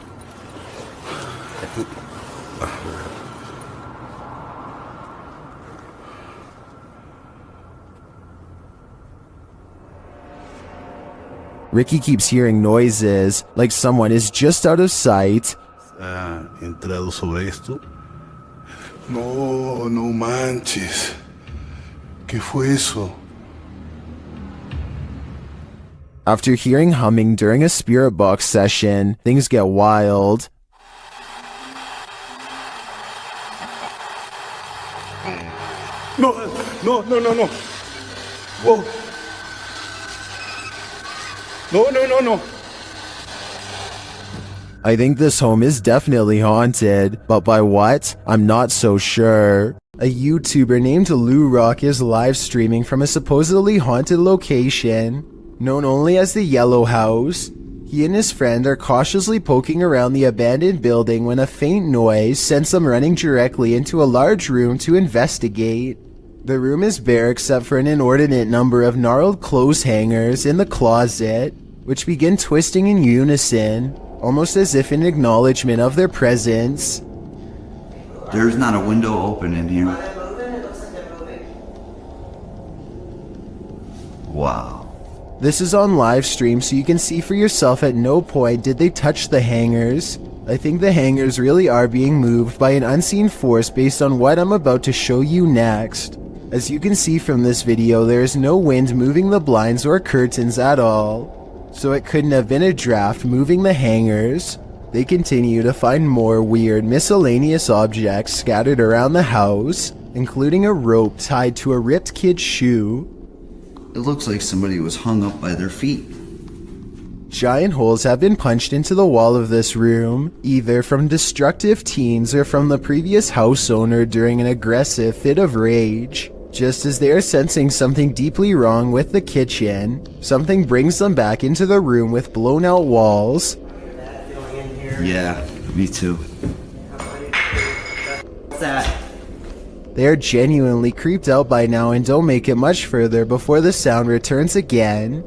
Ricky keeps hearing noises, like someone is just out of sight.
¿Ha entrado sobre esto? No manches. ¿Qué fue eso?
After hearing humming during a spirit box session, things get wild.
No. Whoa. No.
I think this home is definitely haunted, but by what? I'm not so sure. A YouTuber named Lou Rock is live streaming from a supposedly haunted location, known only as the Yellow House. He and his friend are cautiously poking around the abandoned building when a faint noise sends them running directly into a large room to investigate. The room is bare except for an inordinate number of gnarled clothes hangers in the closet, which begin twisting in unison, almost as if in acknowledgement of their presence.
There's not a window open in here. Wow.
This is on live stream, so you can see for yourself. At no point did they touch the hangers. I think the hangers really are being moved by an unseen force based on what I'm about to show you next. As you can see from this video, there is no wind moving the blinds or curtains at all, so it couldn't have been a draft moving the hangers. They continue to find more weird miscellaneous objects scattered around the house, including a rope tied to a ripped kid's shoe.
It looks like somebody was hung up by their feet.
Giant holes have been punched into the wall of this room, either from destructive teens or from the previous house owner during an aggressive fit of rage. Just as they are sensing something deeply wrong with the kitchen, something brings them back into the room with blown out walls.
Yeah, me too. What's that?
They are genuinely creeped out by now and don't make it much further before the sound returns again.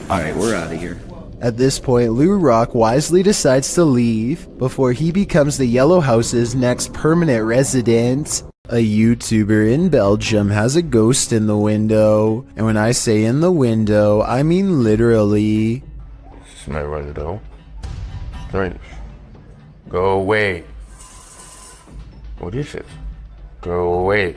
Alright, we're out of here.
At this point, Lou Rock wisely decides to leave before he becomes the Yellow House's next permanent resident. A YouTuber in Belgium has a ghost in the window, and when I say in the window, I mean literally.
Smell right though. Right. Go away. What is it? Go away.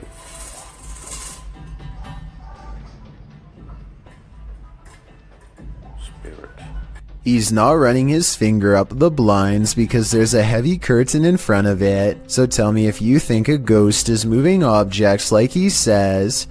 He's not running his finger up the blinds because there's a heavy curtain in front of it. So tell me if you think a ghost is moving objects like he says.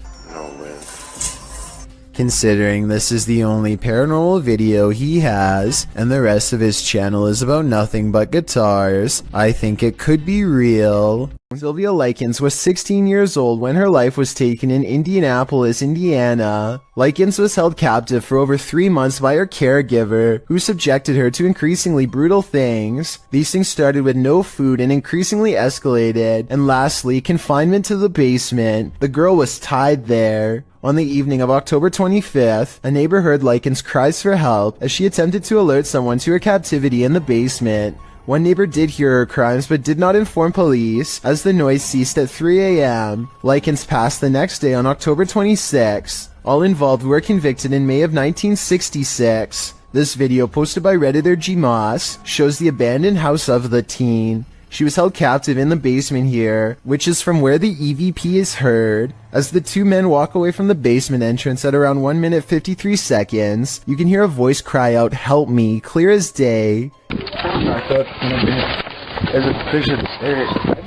Considering this is the only paranormal video he has, and the rest of his channel is about nothing but guitars, I think it could be real. Sylvia Likens was 16 years old when her life was taken in Indianapolis, Indiana. Likens was held captive for over 3 months by her caregiver, who subjected her to increasingly brutal things. These things started with no food and increasingly escalated, and lastly, confinement to the basement. The girl was tied there. On the evening of October 25th, a neighbor heard Likens' cries for help as she attempted to alert someone to her captivity in the basement. One neighbor did hear her cries but did not inform police as the noise ceased at 3 a.m. Likens passed the next day on October 26th. All involved were convicted in May of 1966. This video, posted by Redditor G Moss, shows the abandoned house of the teen. She was held captive in the basement here, which is from where the EVP is heard. As the two men walk away from the basement entrance at around 1 minute 53 seconds, you can hear a voice cry out, "Help me," clear as day.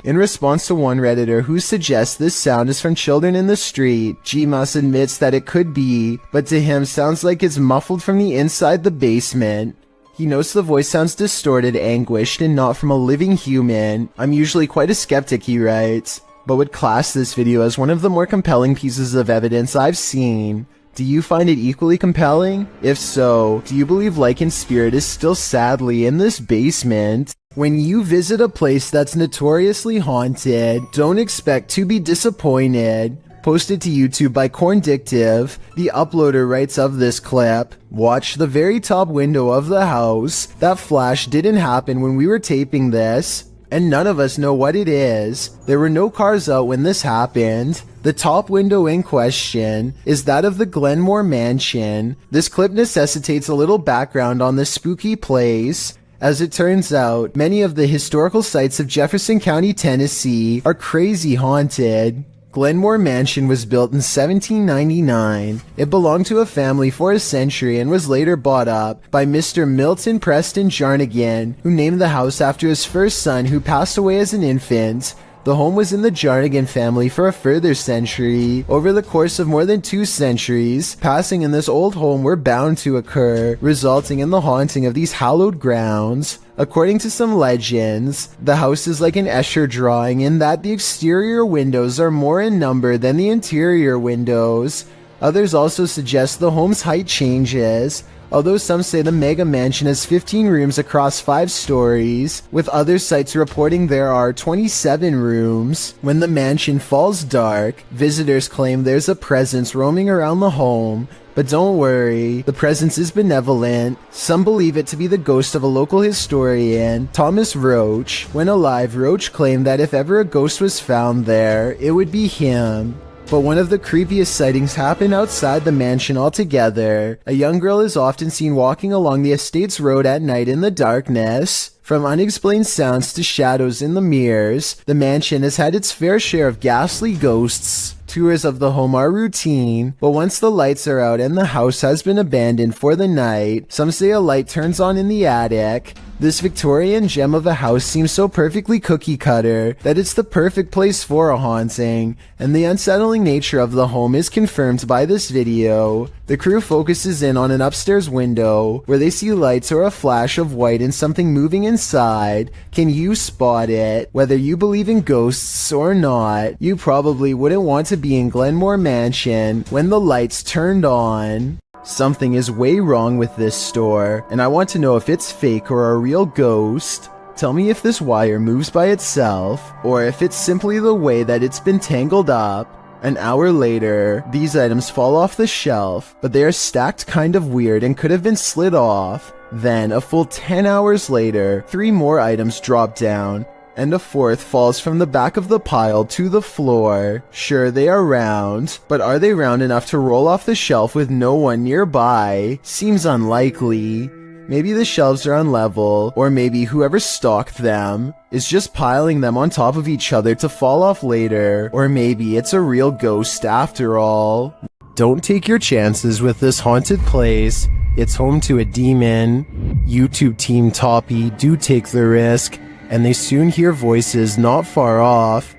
In response to one Redditor who suggests this sound is from children in the street, G-Moss admits that it could be, but to him sounds like it's muffled from the inside the basement. He notes the voice sounds distorted, anguished, and not from a living human. I'm usually quite a skeptic, he writes, but would class this video as one of the more compelling pieces of evidence I've seen. Do you find it equally compelling? If so, do you believe Likens' spirit is still sadly in this basement? When you visit a place that's notoriously haunted, don't expect to be disappointed. Posted to YouTube by Corndictive, the uploader writes of this clip, "Watch the very top window of the house. That flash didn't happen when we were taping this, and none of us know what it is. There were no cars out when this happened. The top window in question is that of the Glenmore Mansion." This clip necessitates a little background on this spooky place. As it turns out, many of the historical sites of Jefferson County, Tennessee are crazy haunted. Glenmore Mansion was built in 1799. It belonged to a family for a century and was later bought up by Mr. Milton Preston Jarnigan, who named the house after his first son who passed away as an infant. The home was in the Jarnigan family for a further century. Over the course of more than 2 centuries, passing in this old home were bound to occur, resulting in the haunting of these hallowed grounds. According to some legends, the house is like an Escher drawing in that the exterior windows are more in number than the interior windows. Others also suggest the home's height changes, although some say the mega mansion has 15 rooms across 5 stories, with other sites reporting there are 27 rooms. When the mansion falls dark, visitors claim there's a presence roaming around the home, but don't worry, the presence is benevolent. Some believe it to be the ghost of a local historian, Thomas Roach. When alive, Roach claimed that if ever a ghost was found there, it would be him. But one of the creepiest sightings happened outside the mansion altogether. A young girl is often seen walking along the estate's road at night in the darkness. From unexplained sounds to shadows in the mirrors, the mansion has had its fair share of ghastly ghosts. Tours of the home are routine, but once the lights are out and the house has been abandoned for the night, some say a light turns on in the attic. This Victorian gem of a house seems so perfectly cookie cutter that it's the perfect place for a haunting, and the unsettling nature of the home is confirmed by this video. The crew focuses in on an upstairs window where they see lights or a flash of white and something moving inside. Can you spot it? Whether you believe in ghosts or not, you probably wouldn't want to be in Glenmore Mansion when the lights turned on. Something is way wrong with this store, and I want to know if it's fake or a real ghost. Tell me if this wire moves by itself, or if it's simply the way that it's been tangled up. An hour later, these items fall off the shelf, but they are stacked kind of weird and could have been slid off. Then, a full 10 hours later, 3 more items drop down, and a 4th falls from the back of the pile to the floor. Sure, they are round, but are they round enough to roll off the shelf with no one nearby? Seems unlikely. Maybe the shelves are unlevel, or maybe whoever stocked them is just piling them on top of each other to fall off later, or maybe it's a real ghost after all. Don't take your chances with this haunted place. It's home to a demon. YouTube team Toppy do take the risk, and they soon hear voices not far off.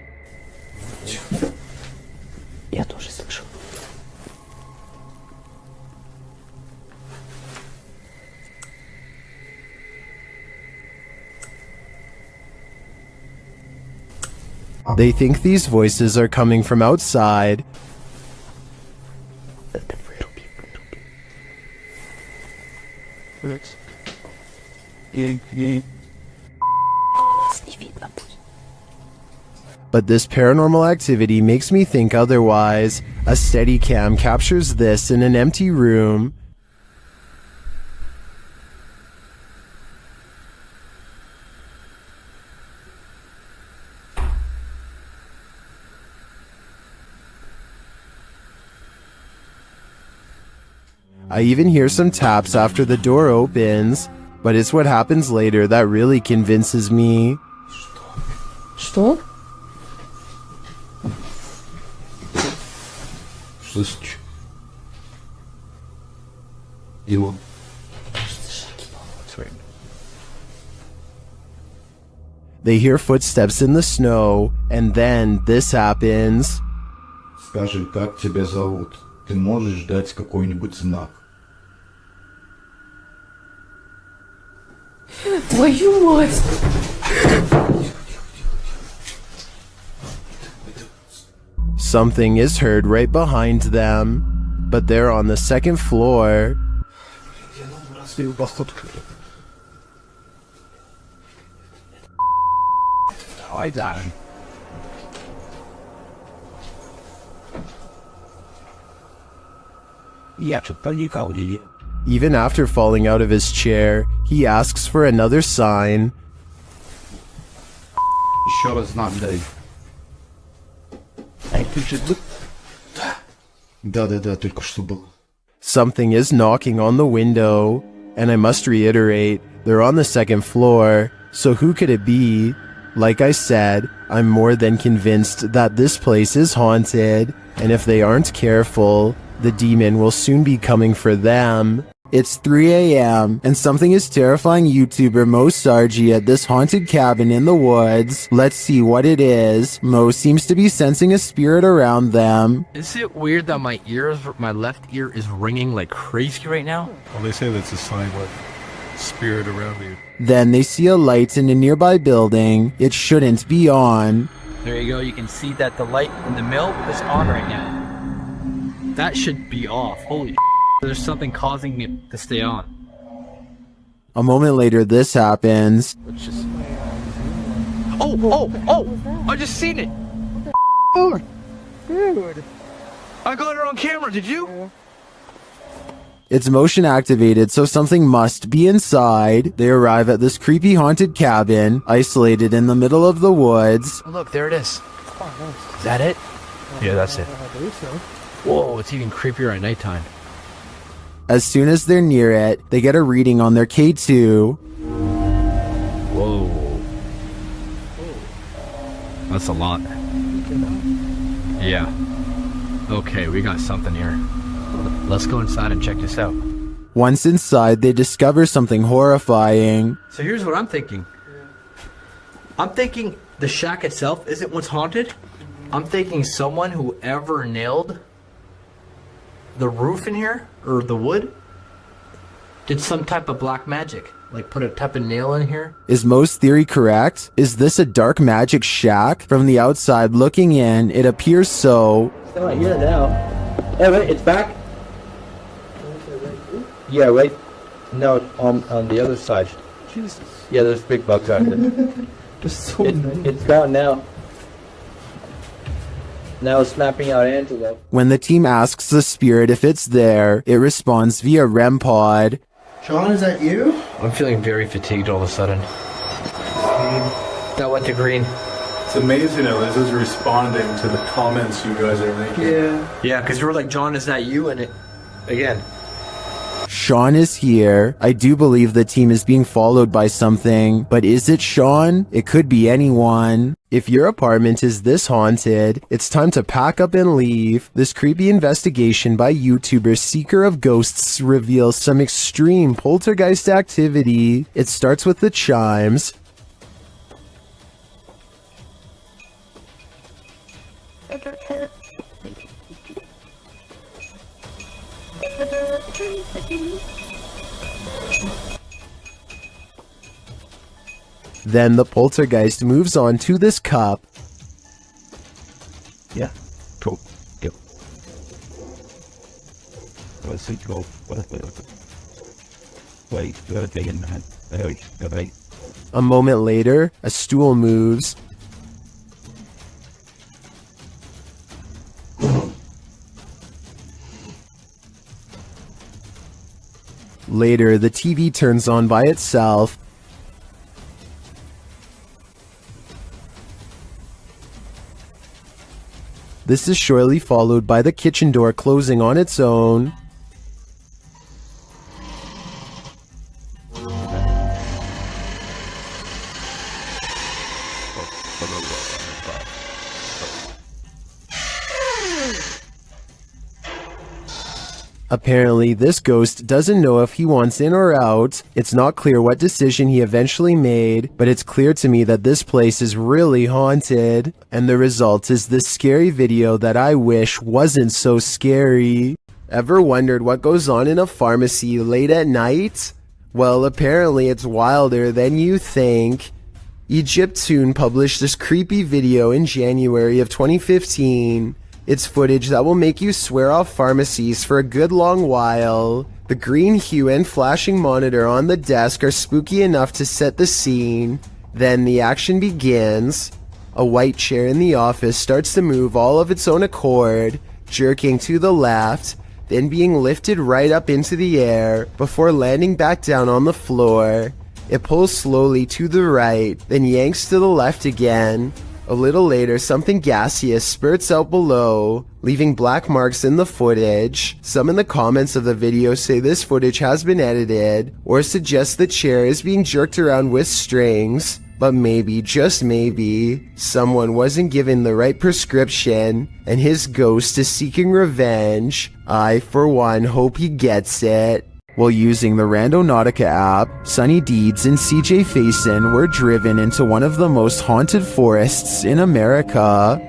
Я тоже слышу.
They think these voices are coming from outside. But this paranormal activity makes me think otherwise. A steady cam captures this in an empty room. I even hear some taps after the door opens, but it's what happens later that really convinces me.
Что?
Слышишь? Его.
They hear footsteps in the snow, and then this happens.
Скажи, как тебя зовут? Ты можешь дать какой-нибудь знак?
Твою мать!
Something is heard right behind them, but they're on the second floor. Even after falling out of his chair, he asks for another sign.
Еще раз знак дай. Да, только что было.
Something is knocking on the window, and I must reiterate, they're on the second floor, so who could it be? Like I said, I'm more than convinced that this place is haunted, and if they aren't careful, the demon will soon be coming for them. It's 3 a.m. and something is terrifying YouTuber Mo Sargi at this haunted cabin in the woods. Let's see what it is. Mo seems to be sensing a spirit around them.
Is it weird that my left ear is ringing like crazy right now?
Well, they say that's a sign of spirit around you.
Then they see a light in a nearby building. It shouldn't be on.
There you go. You can see that the light in the mill is on right now. That should be off. Holy there's something causing it to stay on.
A moment later, this happens.
Oh! I just seen it! Dude! I got it on camera, did you?
It's motion activated, so something must be inside. They arrive at this creepy haunted cabin, isolated in the middle of the woods.
Oh, look, there it is. Is that it? Yeah, that's it. Whoa, it's even creepier at nighttime.
As soon as they're near it, they get a reading on their K2.
Whoa. That's a lot. Yeah. Okay, we got something here. Let's go inside and check this out.
Once inside, they discover something horrifying.
So here's what I'm thinking. I'm thinking the shack itself isn't what's haunted. I'm thinking someone who ever nailed the roof in here, or the wood, did some type of black magic. Like put a type of nail in here.
Is Mo's theory correct? Is this a dark magic shack? From the outside looking in, it appears so.
It's not here now. Oh wait, it's back? Yeah, right. No, on the other side.
Jesus.
Yeah, there's big bugs out there. It's gone now. Now it's snapping out antelope.
When the team asks the spirit if it's there, it responds via REM pod.
Sean, is that you?
I'm feeling very fatigued all of a sudden. That went to green.
It's amazing how this is responding to the comments you guys are making.
Yeah, because we were like, John, is that you? And it, again.
Sean is here. I do believe the team is being followed by something, but is it Sean? It could be anyone. If your apartment is this haunted, it's time to pack up and leave. This creepy investigation by YouTuber Seeker of Ghosts reveals some extreme poltergeist activity. It starts with the chimes. Then the poltergeist moves on to this cup.
Yeah, cool. Yep. Let's see, go. Wait, gotta take it, man. Wait.
A moment later, a stool moves. Later, the TV turns on by itself. This is shortly followed by the kitchen door closing on its own. Apparently, this ghost doesn't know if he wants in or out. It's not clear what decision he eventually made, but it's clear to me that this place is really haunted. And the result is this scary video that I wish wasn't so scary. Ever wondered what goes on in a pharmacy late at night? Well, apparently it's wilder than you think. Egyptoon published this creepy video in January of 2015. It's footage that will make you swear off pharmacies for a good long while. The green hue and flashing monitor on the desk are spooky enough to set the scene. Then the action begins. A white chair in the office starts to move all of its own accord, jerking to the left, then being lifted right up into the air before landing back down on the floor. It pulls slowly to the right, then yanks to the left again. A little later, something gaseous spurts out below, leaving black marks in the footage. Some in the comments of the video say this footage has been edited, or suggest the chair is being jerked around with strings. But maybe, just maybe, someone wasn't given the right prescription, and his ghost is seeking revenge. I, for one, hope he gets it. While using the Randonautica app, Sunny Deeds and CJ Faison were driven into one of the most haunted forests in America.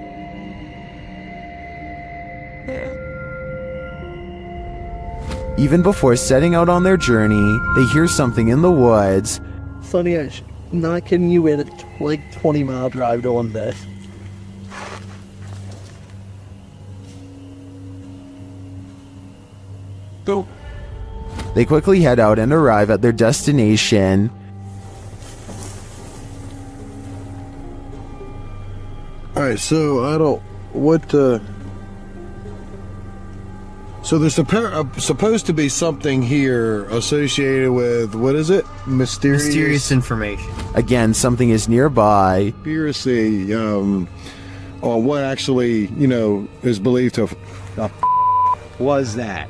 Even before setting out on their journey, they hear something in the woods.
Sunny, I'm not kidding you, we had a 20-mile drive doing this.
Go.
They quickly head out and arrive at their destination.
Alright, so so there's supposed to be something here associated with, what is it?
Mysterious information.
Again, something is nearby.
Conspiracy, on what actually, is believed to have
was that?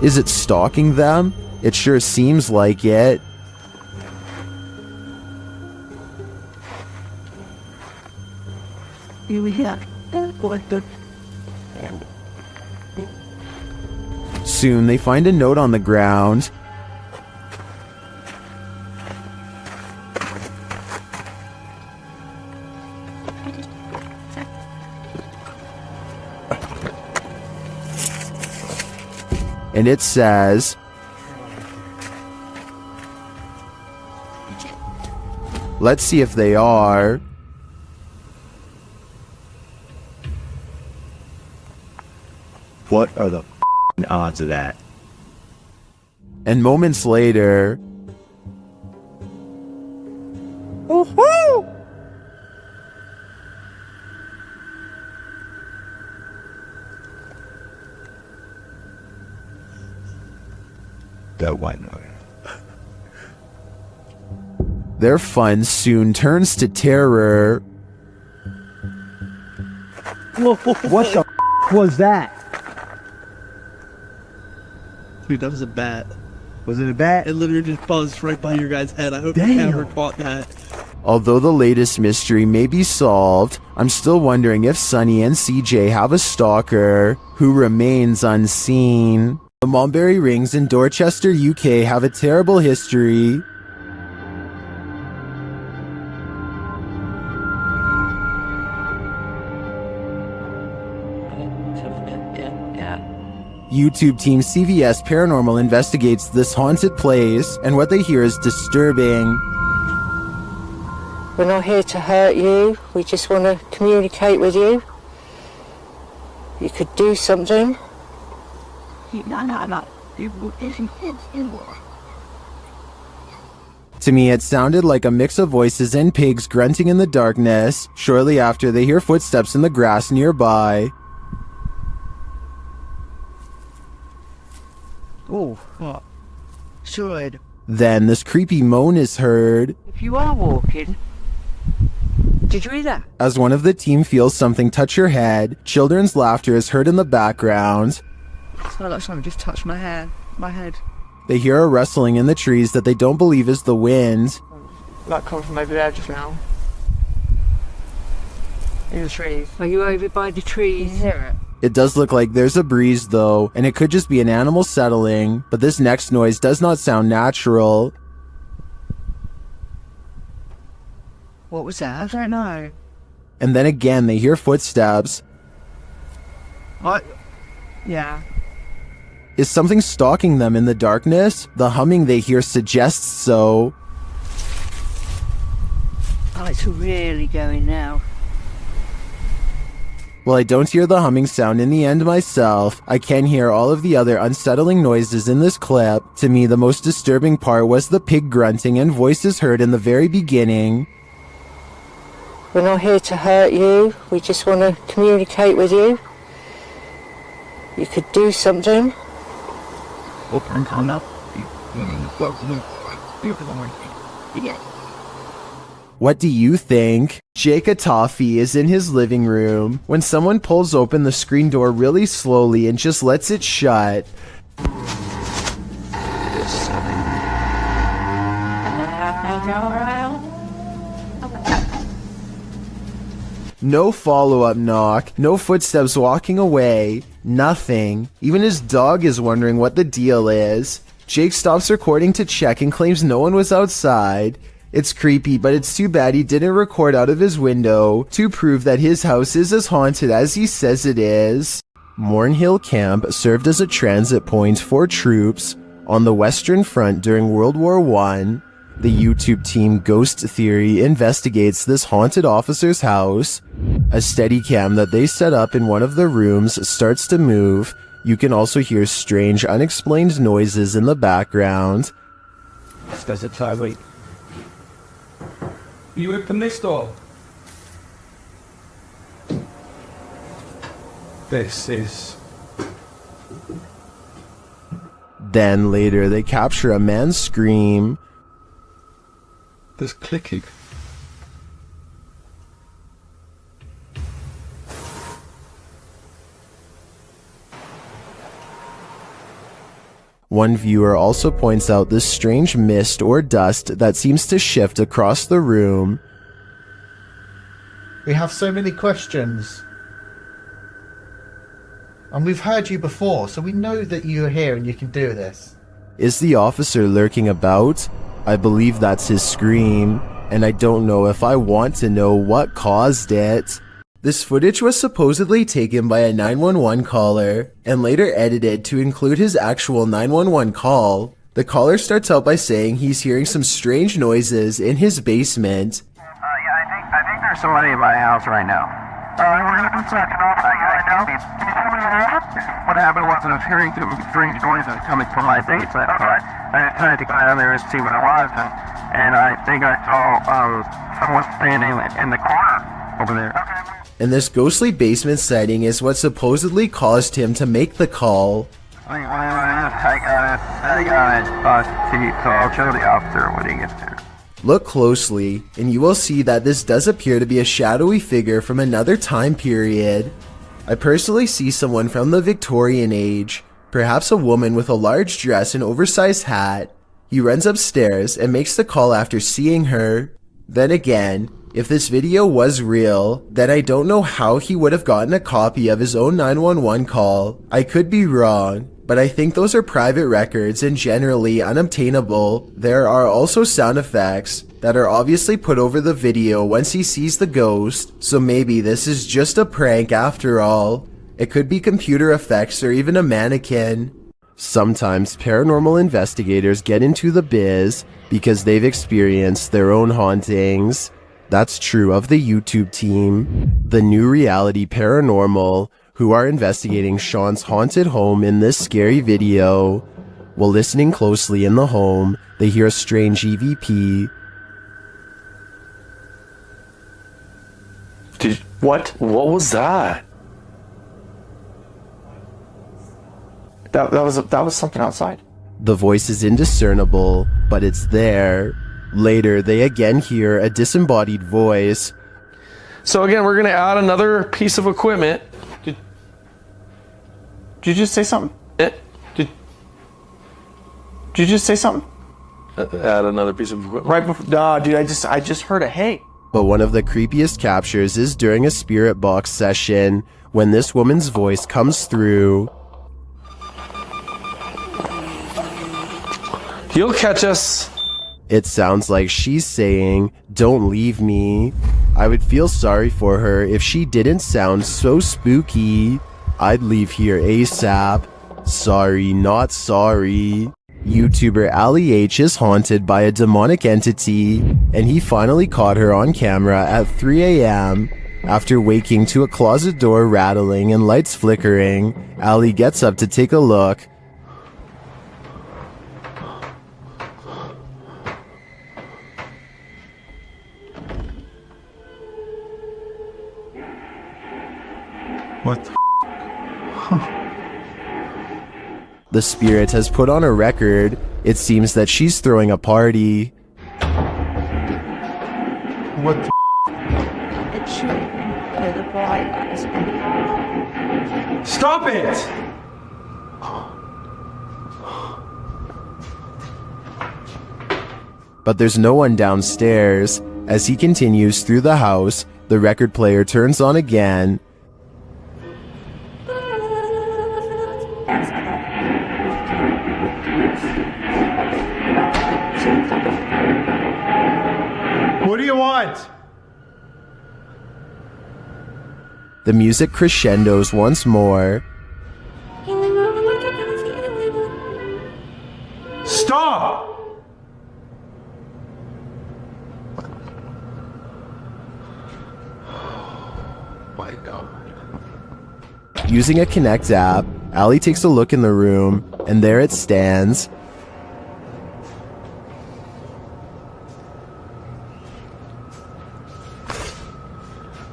Is it stalking them? It sure seems like it. Soon they find a note on the ground. And it says, let's see if they are.
What are the odds of that?
And moments later,
that white noise.
their fun soon turns to terror.
What the was that?
Dude, that was a bat.
Was it a bat?
It literally just buzzed right by your guy's head. I hope
Damn.
the camera caught that.
Although the latest mystery may be solved, I'm still wondering if Sunny and CJ have a stalker who remains unseen. The Mulberry Rings in Dorchester, UK have a terrible history. YouTube team CVS Paranormal investigates this haunted place, and what they hear is disturbing.
We're not here to hurt you. We just want to communicate with you. You could do something.
To me, it sounded like a mix of voices and pigs grunting in the darkness. Shortly after, they hear footsteps in the grass nearby.
Oh, should.
Then this creepy moan is heard
If you are walking, did you hear that?
as one of the team feels something touch her head. Children's laughter is heard in the background.
It sounded like something just touched my head.
They hear a rustling in the trees that they don't believe is the wind.
Like coming from over there just now. In the trees. Are you over by the trees? Hear it?
It does look like there's a breeze though, and it could just be an animal settling, but this next noise does not sound natural.
What was that? I don't know.
And then again, they hear footsteps.
What? Yeah.
Is something stalking them in the darkness? The humming they hear suggests so.
Oh, it's really going now.
While I don't hear the humming sound in the end myself, I can hear all of the other unsettling noises in this clip. To me, the most disturbing part was the pig grunting and voices heard in the very beginning.
We're not here to hurt you. We just want to communicate with you. You could do something.
Open up.
What do you think? Jake Toffee is in his living room when someone pulls open the screen door really slowly and just lets it shut. No follow-up knock, no footsteps walking away, nothing. Even his dog is wondering what the deal is. Jake stops recording to check and claims no one was outside. It's creepy, but it's too bad he didn't record out of his window to prove that his house is as haunted as he says it is. Mornhill Camp served as a transit point for troops on the Western Front during World War I. The YouTube team Ghost Theory investigates this haunted officer's house. A Steadicam that they set up in one of the rooms starts to move. You can also hear strange, unexplained noises in the background.
This guy's a tyrant.
You open this door. This is...
Then later they capture a man's scream.
There's clicking.
One viewer also points out this strange mist or dust that seems to shift across the room.
We have so many questions. And we've heard you before, so we know that you're here and you can do this.
Is the officer lurking about? I believe that's his scream, and I don't know if I want to know what caused it. This footage was supposedly taken by a 911 caller, and later edited to include his actual 911 call. The caller starts out by saying he's hearing some strange noises in his basement.
I think there's somebody in my house right now. What happened was I was hearing some strange noises coming from my basement. I tried to go down there and see what it was, and I think I saw someone standing in the corner over there.
And this ghostly basement sighting is what supposedly caused him to make the call.
So I'll show the officer when he gets there.
Look closely, and you will see that this does appear to be a shadowy figure from another time period. I personally see someone from the Victorian age, perhaps a woman with a large dress and oversized hat. He runs upstairs and makes the call after seeing her. Then again, if this video was real, then I don't know how he would have gotten a copy of his own 911 call. I could be wrong, but I think those are private records and generally unobtainable. There are also sound effects that are obviously put over the video once he sees the ghost, so maybe this is just a prank after all. It could be computer effects or even a mannequin. Sometimes paranormal investigators get into the biz because they've experienced their own hauntings. That's true of the YouTube team, the New Reality Paranormal, who are investigating Sean's haunted home in this scary video. While listening closely in the home, they hear a strange EVP.
What was that? That was something outside.
The voice is indiscernible, but it's there. Later, they again hear a disembodied voice.
So again, we're gonna add another piece of equipment. Did you just say something? Did you just say something?
Add another piece of equipment.
Right before? Nah, dude, I just heard a hey.
But one of the creepiest captures is during a spirit box session when this woman's voice comes through.
You'll catch us.
It sounds like she's saying, "Don't leave me." I would feel sorry for her if she didn't sound so spooky. I'd leave here ASAP. Sorry, not sorry. YouTuber Ali H is haunted by a demonic entity, and he finally caught her on camera at 3 a.m. After waking to a closet door rattling and lights flickering, Ali gets up to take a look.
What the
The spirit has put on a record. It seems that she's throwing a party.
What the
It should be the bright eyes.
Stop it!
But there's no one downstairs. As he continues through the house, the record player turns on again.
What do you want?
The music crescendos once more.
Stop!
My God.
Using a Connect app, Ali takes a look in the room, and there it stands.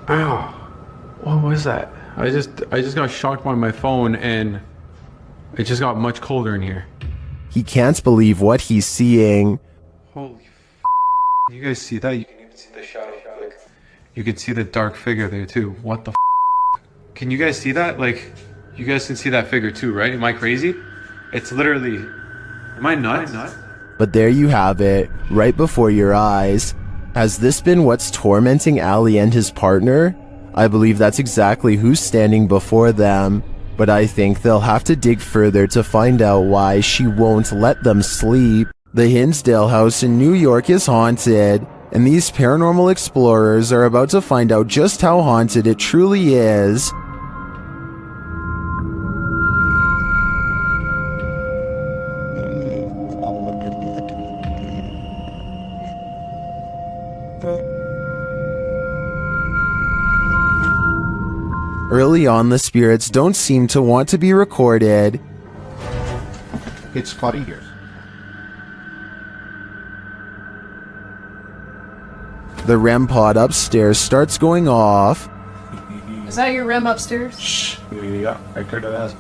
Ow. What was that? I just got shocked by my phone and it just got much colder in here.
He can't believe what he's seeing.
Holy You guys see that? You can even see the shadow. Like, you can see the dark figure there too. What the Can you guys see that? Like, you guys can see that figure too, right? Am I crazy? It's literally... Am I nuts?
But there you have it, right before your eyes. Has this been what's tormenting Ali and his partner? I believe that's exactly who's standing before them, but I think they'll have to dig further to find out why she won't let them sleep. The Hinsdale house in New York is haunted, and these paranormal explorers are about to find out just how haunted it truly is. Early on, the spirits don't seem to want to be recorded.
It's funny here.
The REM pod upstairs starts going off.
Is that your REM upstairs?
Shh. Yeah, I turned it as.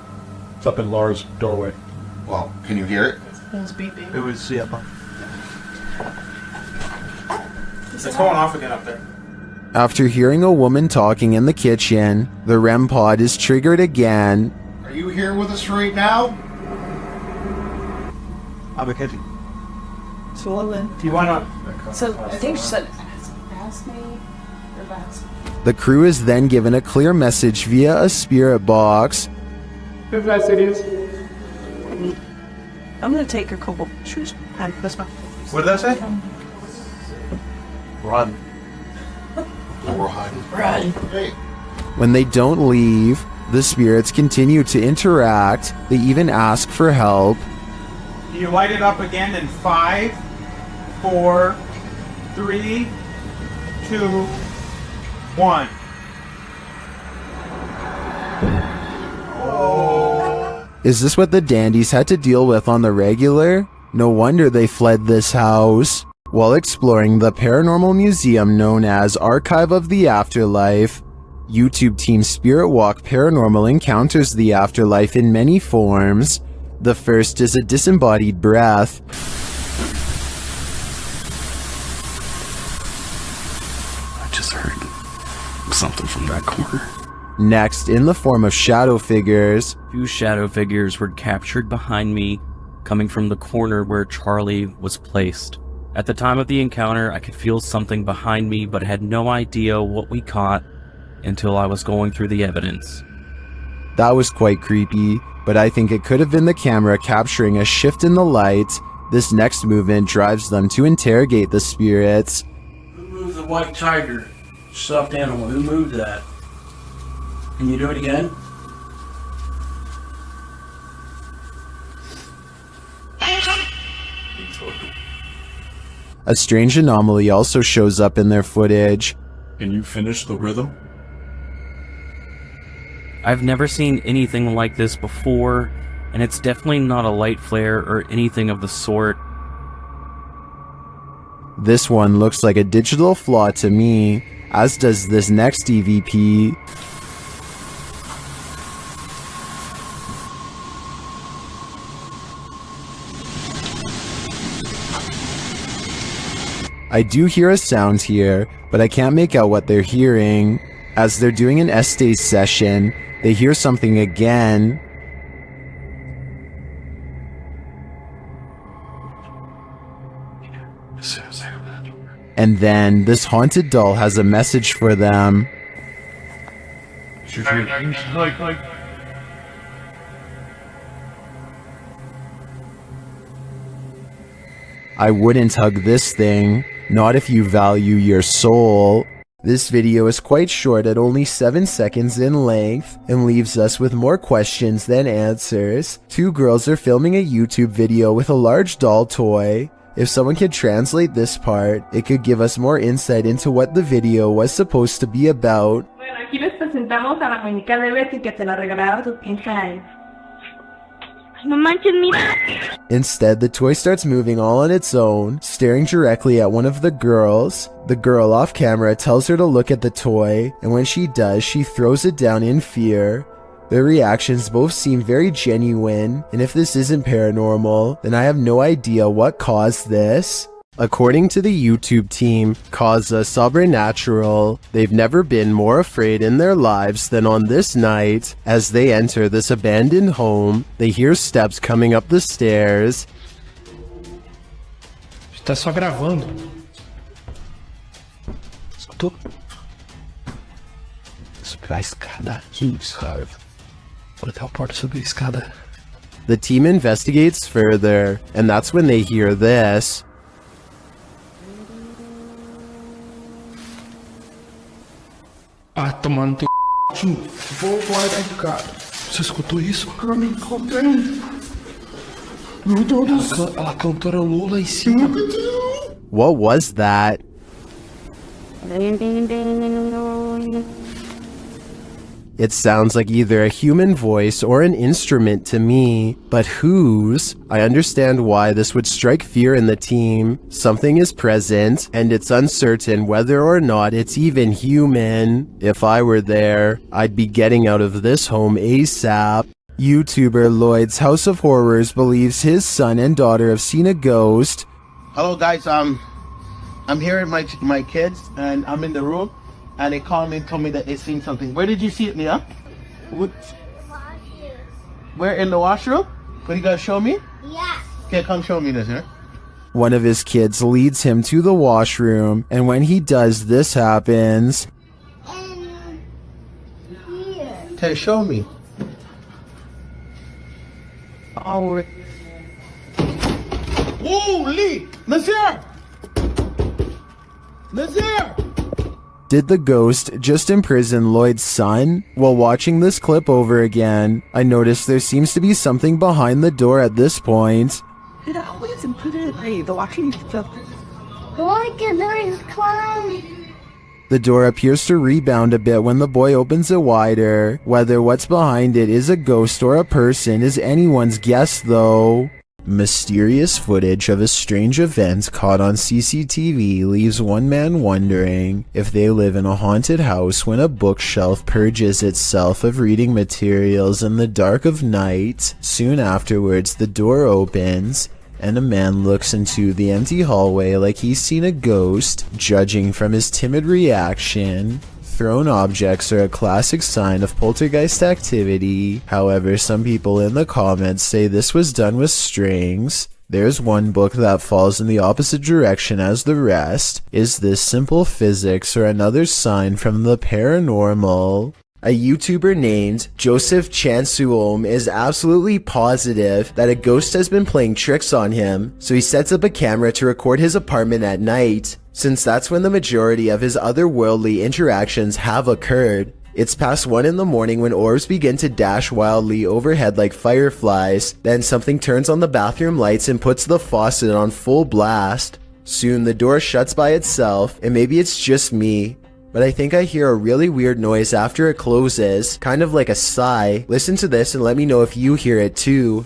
It's up in Laura's doorway.
Well, can you hear it?
It was beeping.
It was, yeah.
It's going off again up there.
After hearing a woman talking in the kitchen, the REM pod is triggered again.
Are you here with us right now?
I'm a kitchen.
Do you wanna?
So I think she said, ask me or ask me.
The crew is then given a clear message via a spirit box.
I'm gonna take your couple shoes. And this one.
What did I say? Run.
Run.
Hey.
When they don't leave, the spirits continue to interact. They even ask for help.
You light it up again in 5, 4, 3, 2, 1.
Is this what the dandies had to deal with on the regular? No wonder they fled this house. While exploring the paranormal museum known as Archive of the Afterlife, YouTube team Spirit Walk Paranormal encounters the afterlife in many forms. The first is a disembodied breath.
I just heard something from that corner.
Next, in the form of shadow figures.
2 shadow figures were captured behind me, coming from the corner where Charlie was placed. At the time of the encounter, I could feel something behind me, but had no idea what we caught until I was going through the evidence.
That was quite creepy, but I think it could have been the camera capturing a shift in the light. This next movement drives them to interrogate the spirits.
Who moved the white tiger? Stuffed animal. Who moved that? Can you do it again?
A strange anomaly also shows up in their footage.
Can you finish the rhythm?
I've never seen anything like this before, and it's definitely not a light flare or anything of the sort.
This one looks like a digital flaw to me, as does this next EVP. I do hear a sound here, but I can't make out what they're hearing. As they're doing an Estes session, they hear something again. And then this haunted doll has a message for them. I wouldn't hug this thing, not if you value your soul. This video is quite short at only 7 seconds in length and leaves us with more questions than answers. 2 girls are filming a YouTube video with a large doll toy. If someone could translate this part, it could give us more insight into what the video was supposed to be about.
Bueno, aquí les presentamos a la muñeca de Betty que te la regalaron a tus 15 años. No manches, mira.
Instead, the toy starts moving all on its own, staring directly at one of the girls. The girl off camera tells her to look at the toy, and when she does, she throws it down in fear. Their reactions both seem very genuine, and if this isn't paranormal, then I have no idea what caused this. According to the YouTube team, causa sobrenatural, they've never been more afraid in their lives than on this night. As they enter this abandoned home, they hear steps coming up the stairs.
Está só gravando. Escutou? Subir a escada aqui, sabe? Vou até a porta subir a escada.
The team investigates further, and that's when they hear this.
Ah, tomando teu c... Vou guardar de cara. Você escutou isso? Eu me encontrei. Meu Deus do céu. Ela cantarolou lá em cima.
What was that? It sounds like either a human voice or an instrument to me, but whose? I understand why this would strike fear in the team. Something is present, and it's uncertain whether or not it's even human. If I were there, I'd be getting out of this home ASAP. YouTuber Lloyd's House of Horrors believes his son and daughter have seen a ghost.
Hello guys, I'm here with my kids and I'm in the room
and they called me and told me that they seen something. Where did you see it, Leah? What? Where, in the washroom? What, you gotta show me?
Yeah.
Okay, come show me this, huh?
One of his kids leads him to the washroom, and when he does, this happens.
Okay, show me.
Oh,
holy! Nazir! Nazir!
Did the ghost just imprison Lloyd's son? While watching this clip over again, I noticed there seems to be something behind the door at this point.
It always included the watching stuff.
Look at those clowns.
The door appears to rebound a bit when the boy opens it wider. Whether what's behind it is a ghost or a person is anyone's guess though. Mysterious footage of a strange event caught on CCTV leaves one man wondering if they live in a haunted house when a bookshelf purges itself of reading materials in the dark of night. Soon afterwards, the door opens, and a man looks into the empty hallway like he's seen a ghost. Judging from his timid reaction, thrown objects are a classic sign of poltergeist activity. However, some people in the comments say this was done with strings. There's one book that falls in the opposite direction as the rest. Is this simple physics or another sign from the paranormal? A YouTuber named Joseph Chansuom is absolutely positive that a ghost has been playing tricks on him, so he sets up a camera to record his apartment at night, since that's when the majority of his otherworldly interactions have occurred. It's past 1 in the morning when orbs begin to dash wildly overhead like fireflies, then something turns on the bathroom lights and puts the faucet on full blast. Soon the door shuts by itself, and maybe it's just me, but I think I hear a really weird noise after it closes, kind of like a sigh. Listen to this and let me know if you hear it too.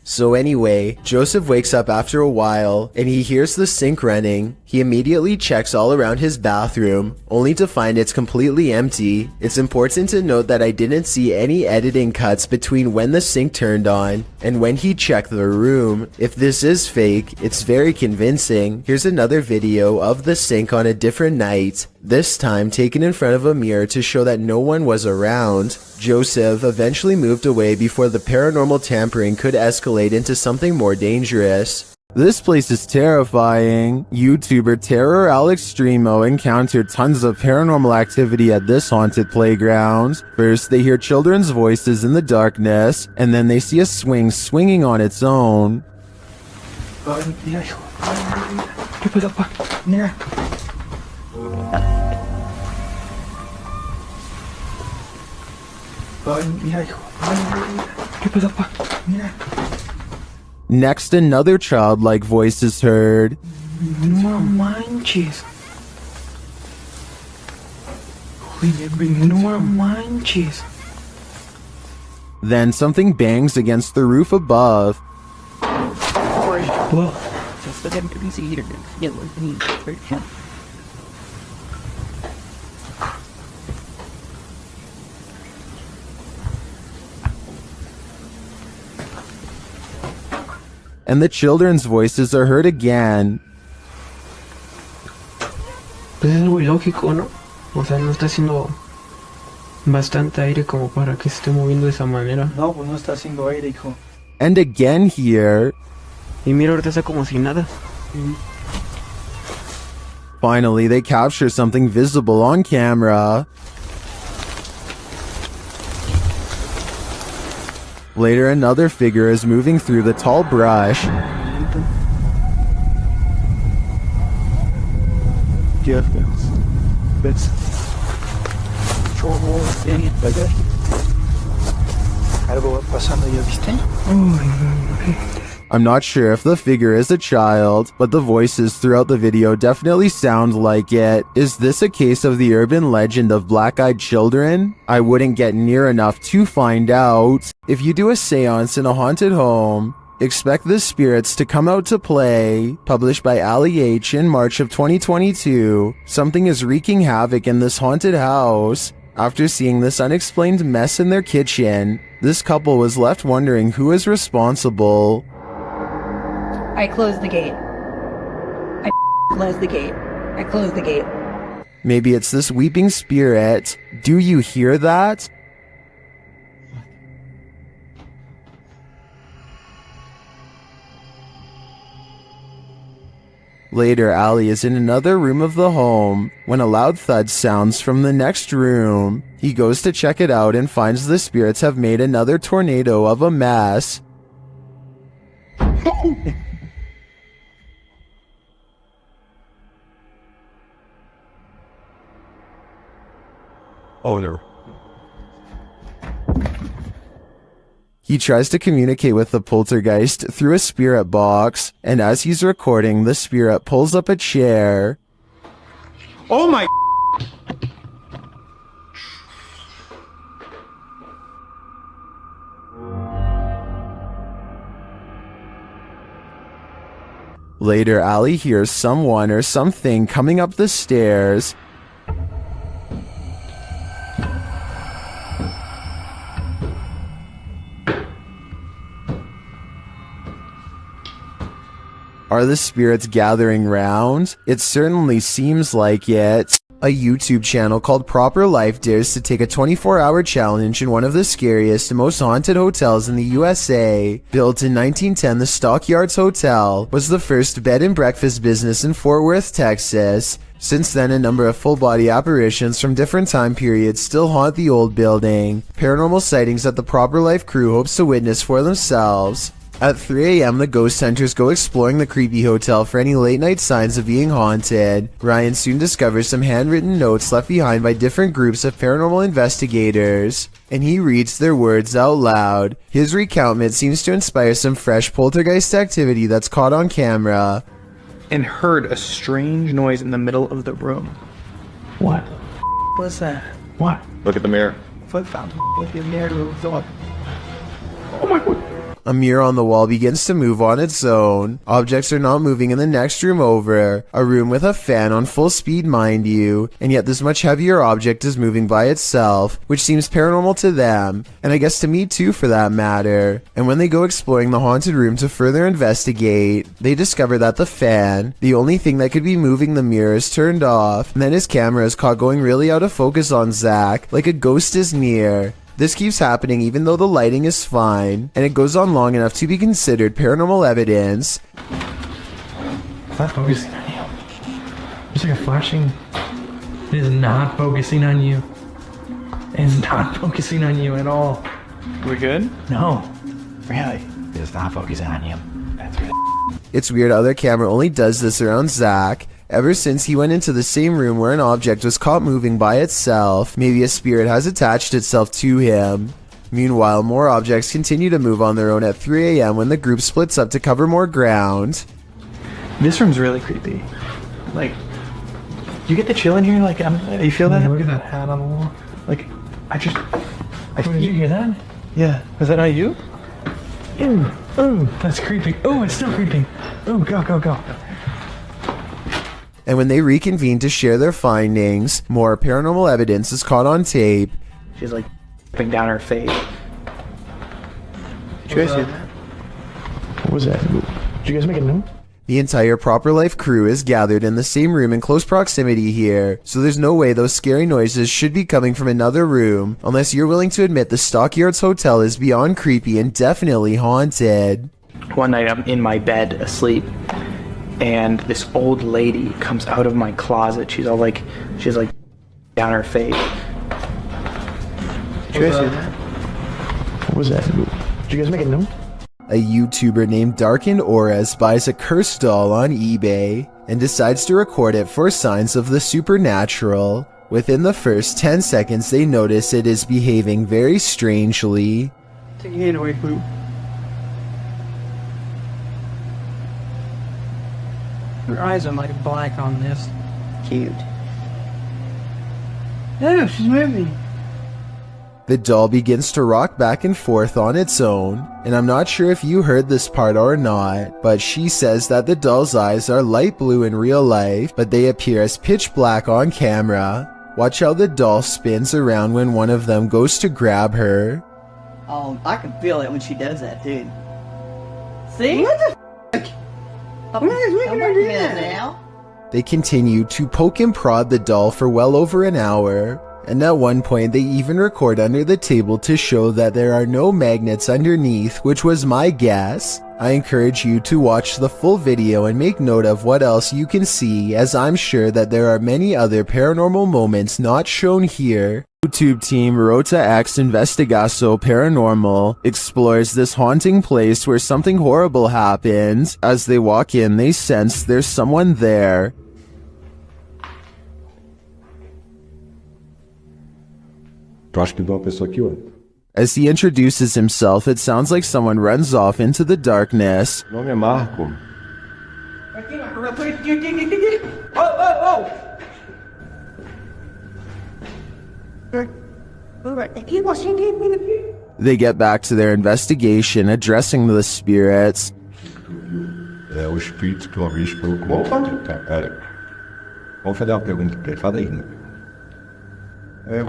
So anyway, Joseph wakes up after a while, and he hears the sink running. He immediately checks all around his bathroom, only to find it's completely empty. It's important to note that I didn't see any editing cuts between when the sink turned on and when he checked the room. If this is fake, it's very convincing. Here's another video of the sink on a different night, this time taken in front of a mirror to show that no one was around. Joseph eventually moved away before the paranormal tampering could escalate into something more dangerous. This place is terrifying. YouTuber Terror Alex Streamo encountered tons of paranormal activity at this haunted playground. First, they hear children's voices in the darkness, and then they see a swing swinging on its own. Next, another childlike voice is heard.
No manches. No manches.
Then something bangs against the roof above.
Whoa.
And the children's voices are heard again.
Pues es muy lógico, ¿no? O sea, no está haciendo bastante aire como para que se esté moviendo de esa manera.
No, pues no está haciendo aire, hijo.
And again here.
Y mira, ahorita está como si nada.
Finally, they capture something visible on camera. Later, another figure is moving through the tall brush. I'm not sure if the figure is a child, but the voices throughout the video definitely sound like it. Is this a case of the urban legend of black-eyed children? I wouldn't get near enough to find out. If you do a seance in a haunted home, expect the spirits to come out to play. Published by Ali H in March of 2022, something is wreaking havoc in this haunted house. After seeing this unexplained mess in their kitchen, this couple was left wondering who is responsible.
I closed the gate. closed the gate. I closed the gate.
Maybe it's this weeping spirit. Do you hear that? Later, Allie is in another room of the home when a loud thud sounds from the next room. He goes to check it out and finds the spirits have made another tornado of a mess.
Oh, no.
He tries to communicate with the poltergeist through a spirit box, and as he's recording, the spirit pulls up a chair.
Oh my.
Later, Allie hears someone or something coming up the stairs. Are the spirits gathering round? It certainly seems like it. A YouTube channel called Proper Life dares to take a 24-hour challenge in one of the scariest and most haunted hotels in the USA. Built in 1910, the Stockyards Hotel was the first bed and breakfast business in Fort Worth, Texas. Since then, a number of full-body apparitions from different time periods still haunt the old building. Paranormal sightings that the Proper Life crew hopes to witness for themselves. At 3 a.m., the ghost hunters go exploring the creepy hotel for any late-night signs of being haunted. Ryan soon discovers some handwritten notes left behind by different groups of paranormal investigators, and he reads their words out loud. His recountment seems to inspire some fresh poltergeist activity that's caught on camera.
And heard a strange noise in the middle of the room.
What?
What's that?
What?
Look at the mirror.
Foot found with the mirror moved up.
Oh my god.
A mirror on the wall begins to move on its own. Objects are not moving in the next room over. A room with a fan on full speed, mind you, and yet this much heavier object is moving by itself, which seems paranormal to them, and I guess to me too for that matter. And when they go exploring the haunted room to further investigate, they discover that the fan, the only thing that could be moving the mirror, is turned off, and then his camera is caught going really out of focus on Zach, like a ghost is near. This keeps happening even though the lighting is fine, and it goes on long enough to be considered paranormal evidence.
It's not focusing on you. There's like a flashing. It is not focusing on you. It is not focusing on you at all.
We good?
No.
Really? It's not focusing on you. That's really.
It's weird how their camera only does this around Zach. Ever since he went into the same room where an object was caught moving by itself, maybe a spirit has attached itself to him. Meanwhile, more objects continue to move on their own at 3 a.m. when the group splits up to cover more ground.
This room's really creepy. Like, you get the chill in here? Like, you feel that?
Look at that hat on the wall.
Like,
Did you hear that?
Yeah. Was that not you?
Ew. Oh, that's creepy. Oh, it's still creepy. Oh, go, go, go.
And when they reconvene to share their findings, more paranormal evidence is caught on tape.
She's like dripping down her face. Did you guys see that?
What was that? Did you guys make a note?
The entire Proper Life crew is gathered in the same room in close proximity here, so there's no way those scary noises should be coming from another room, unless you're willing to admit the Stockyards Hotel is beyond creepy and definitely haunted.
One night I'm in my bed asleep, and this old lady comes out of my closet. She's like down her face. Did you guys see that?
What was that? Did you guys make a note?
A YouTuber named Darkened Auras buys a cursed doll on eBay and decides to record it for signs of the supernatural. Within the first 10 seconds, they notice it is behaving very strangely.
Take your hand away, Blue.
Her eyes are like black on this.
Cute.
Oh, she's moving.
The doll begins to rock back and forth on its own, and I'm not sure if you heard this part or not, but she says that the doll's eyes are light blue in real life, but they appear as pitch black on camera. Watch how the doll spins around when one of them goes to grab her.
Oh, I can feel it when she does that, dude. See? What the f***? Don't make her do that now.
They continue to poke and prod the doll for well over an hour, and at one point they even record under the table to show that there are no magnets underneath, which was my guess. I encourage you to watch the full video and make note of what else you can see, as I'm sure that there are many other paranormal moments not shown here. YouTube team Rota X Investigaso Paranormal explores this haunting place where something horrible happens. As they walk in, they sense there's someone there.
Tu acha que tem uma pessoa aqui, ó?
As he introduces himself, it sounds like someone runs off into the darkness.
Meu nome é Marco.
They get back to their investigation, addressing the spirits.
É o espírito que uma vez falou com... Cara, vamos fazer uma pergunta pra ele. Fala aí, né?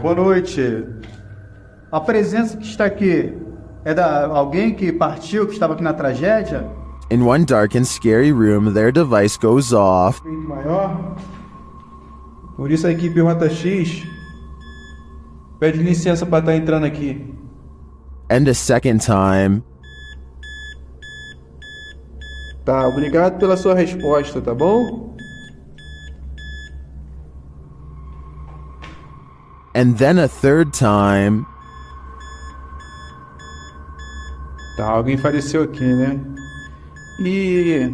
Boa noite. A presença que está aqui é da alguém que partiu, que estava aqui na tragédia?
In one dark and scary room, their device goes off.
Maior. Por isso a equipe Rota X pede licença para estar entrando aqui.
And a second time.
Tá, obrigado pela sua resposta, tá bom?
And then a third time.
Tá, alguém faleceu aqui, né? E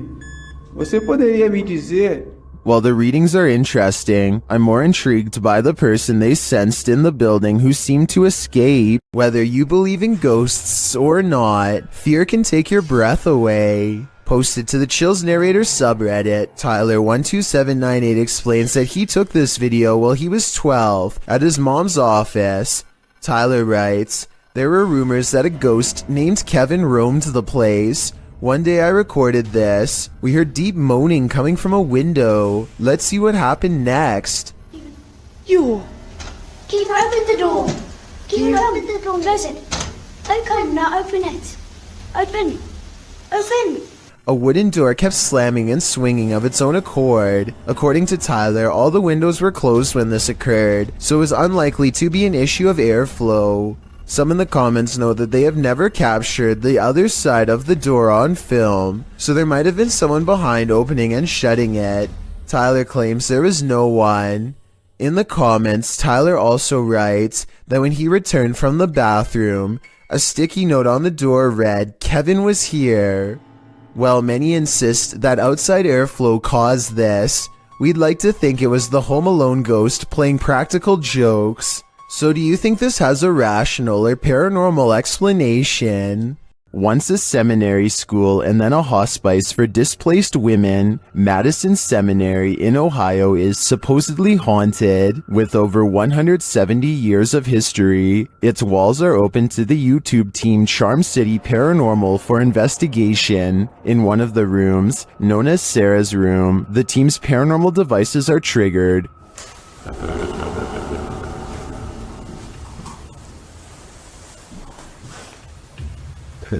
você poderia me dizer...
While the readings are interesting, I'm more intrigued by the person they sensed in the building who seemed to escape. Whether you believe in ghosts or not, fear can take your breath away. Posted to the Chills Narrator subreddit, Tyler12798 explains that he took this video while he was 12 at his mom's office. Tyler writes, "There were rumors that a ghost named Kevin roamed the place. One day I recorded this. We heard deep moaning coming from a window. Let's see what happened next."
You! Keep open the door! Keep open the door, listen! Okay, now open it! Open! Open!
A wooden door kept slamming and swinging of its own accord. According to Tyler, all the windows were closed when this occurred, so it was unlikely to be an issue of airflow. Some in the comments note that they have never captured the other side of the door on film, so there might have been someone behind opening and shutting it. Tyler claims there was no one. In the comments, Tyler also writes that when he returned from the bathroom, a sticky note on the door read, "Kevin was here." While many insist that outside airflow caused this, we'd like to think it was the Home Alone ghost playing practical jokes. So do you think this has a rational or paranormal explanation? Once a seminary school and then a hospice for displaced women, Madison Seminary in Ohio is supposedly haunted. With over 170 years of history, its walls are open to the YouTube team Charm City Paranormal for investigation. In one of the rooms, known as Sarah's room, the team's paranormal devices are triggered.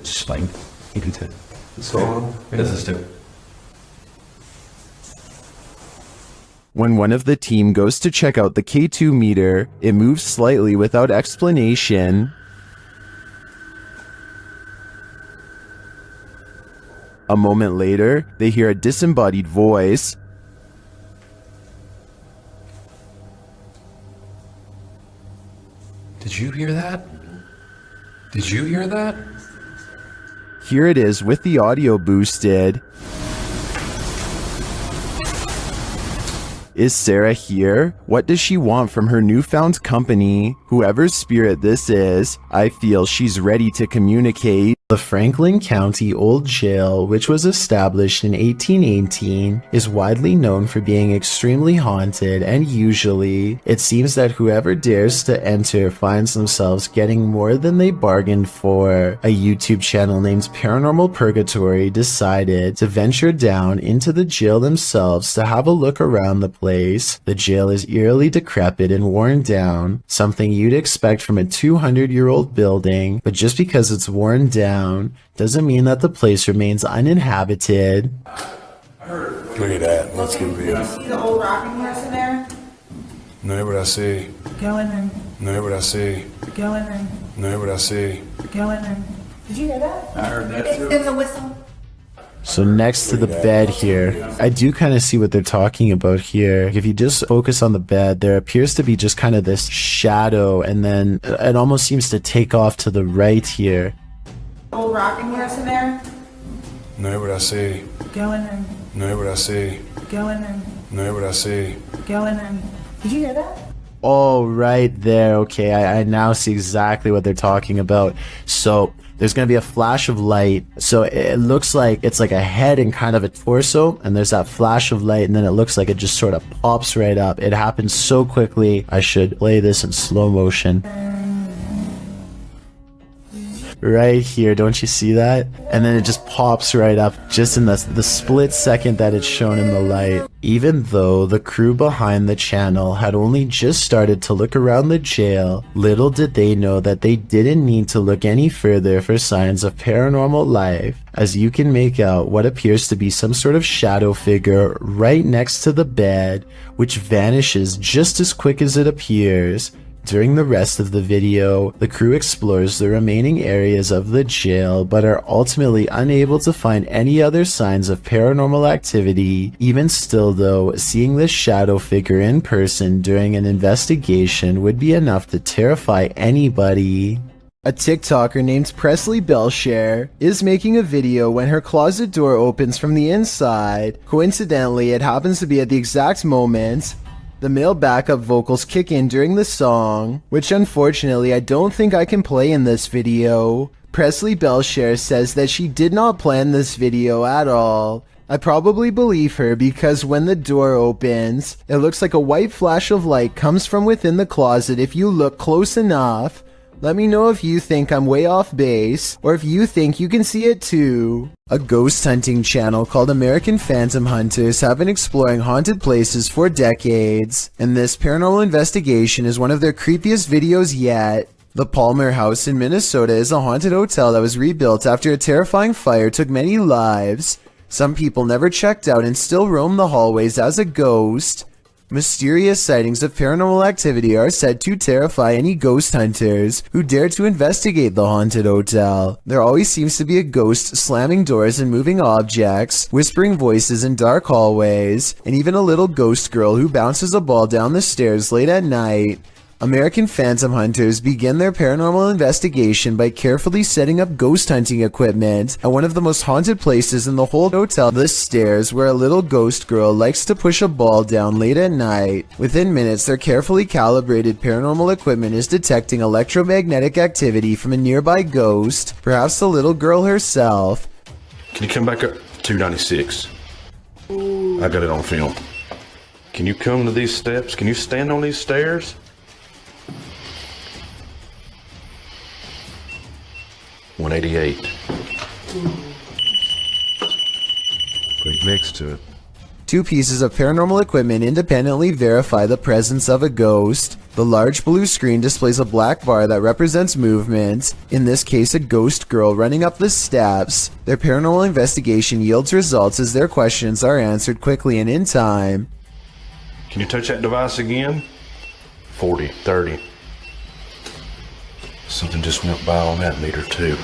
Spine. So, das ist der.
When one of the team goes to check out the K2 meter, it moves slightly without explanation. A moment later, they hear a disembodied voice.
Did you hear that? Did you hear that?
Here it is with the audio boosted. Is Sarah here? What does she want from her newfound company? Whoever's spirit this is, I feel she's ready to communicate. The Franklin County Old Jail, which was established in 1818, is widely known for being extremely haunted, and usually, it seems that whoever dares to enter finds themselves getting more than they bargained for. A YouTube channel named Paranormal Purgatory decided to venture down into the jail themselves to have a look around the place. The jail is eerily decrepit and worn down, something you'd expect from a 200-year-old building, but just because it's worn down doesn't mean that the place remains uninhabited.
I heard
Look at that. Let's get real.
See the old rocking horse in there?
No, what I see.
Go in there.
No, what I see.
Go in there.
No, what I see.
Go in there. Did you hear that?
I heard that too.
There's a whistle.
So next to the bed here, I do kind of see what they're talking about here. If you just focus on the bed, there appears to be just kind of this shadow, and then it almost seems to take off to the right here.
Old rocking horse in there?
No, what I see.
Go in there.
No, what I see.
Go in there.
No, what I see.
Go in there. Did you hear that?
Oh, right there. Okay, I now see exactly what they're talking about. So there's going to be a flash of light. So it looks like it's like a head and kind of a torso, and there's that flash of light, and then it looks like it just sort of pops right up. It happens so quickly. I should play this in slow motion. Right here, don't you see that? And then it just pops right up just in the split second that it's shown in the light. Even though the crew behind the channel had only just started to look around the jail, little did they know that they didn't need to look any further for signs of paranormal life, as you can make out what appears to be some sort of shadow figure right next to the bed, which vanishes just as quick as it appears. During the rest of the video, the crew explores the remaining areas of the jail, but are ultimately unable to find any other signs of paranormal activity. Even still though, seeing this shadow figure in person during an investigation would be enough to terrify anybody. A TikToker named Presley Belshare is making a video when her closet door opens from the inside. Coincidentally, it happens to be at the exact moment the male backup vocals kick in during the song, which unfortunately I don't think I can play in this video. Presley Belshare says that she did not plan this video at all. I probably believe her because when the door opens, it looks like a white flash of light comes from within the closet if you look close enough. Let me know if you think I'm way off base, or if you think you can see it too. A ghost hunting channel called American Phantom Hunters have been exploring haunted places for decades, and this paranormal investigation is one of their creepiest videos yet. The Palmer House in Minnesota is a haunted hotel that was rebuilt after a terrifying fire took many lives. Some people never checked out and still roam the hallways as a ghost. Mysterious sightings of paranormal activity are said to terrify any ghost hunters who dare to investigate the haunted hotel. There always seems to be a ghost slamming doors and moving objects, whispering voices in dark hallways, and even a little ghost girl who bounces a ball down the stairs late at night. American Phantom Hunters begin their paranormal investigation by carefully setting up ghost hunting equipment at one of the most haunted places in the whole hotel, the stairs, where a little ghost girl likes to push a ball down late at night. Within minutes, their carefully calibrated paranormal equipment is detecting electromagnetic activity from a nearby ghost, perhaps the little girl herself.
Can you come back up? 296. I got it on film. Can you come to these steps? Can you stand on these stairs? $188.
Right next to it.
Two pieces of paranormal equipment independently verify the presence of a ghost. The large blue screen displays a black bar that represents movement, in this case a ghost girl running up the steps. Their paranormal investigation yields results as their questions are answered quickly and in time.
Can you touch that device again? 40, 30. Something just went by on that meter too.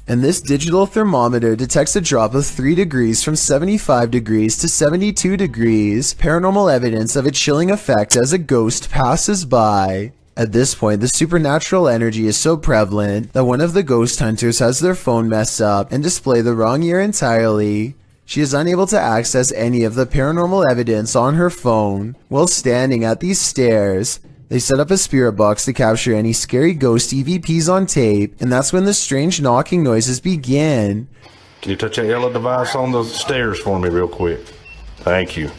And this digital thermometer detects a drop of 3 degrees from 75 degrees to 72 degrees, paranormal evidence of a chilling effect as a ghost passes by. At this point, the supernatural energy is so prevalent that one of the ghost hunters has their phone mess up and display the wrong year entirely. She is unable to access any of the paranormal evidence on her phone. While standing at these stairs, they set up a spirit box to capture any scary ghost EVPs on tape, and that's when the strange knocking noises begin.
Can you touch that yellow device on the stairs for me real quick? Thank you.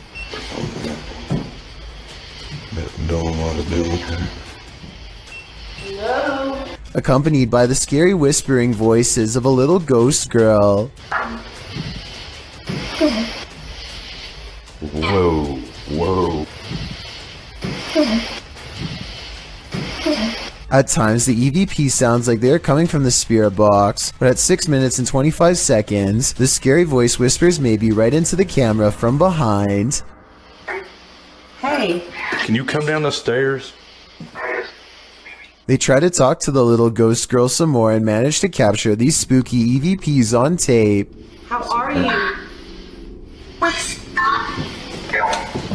Don't want to do it.
Hello? Accompanied by the scary whispering voices of a little ghost girl.
Whoa, whoa.
At times, the EVP sounds like they are coming from the spirit box, but at 6 minutes and 25 seconds, the scary voice whispers maybe right into the camera from behind.
Hey.
Can you come down the stairs?
They try to talk to the little ghost girl some more and manage to capture these spooky EVPs on tape.
How are you?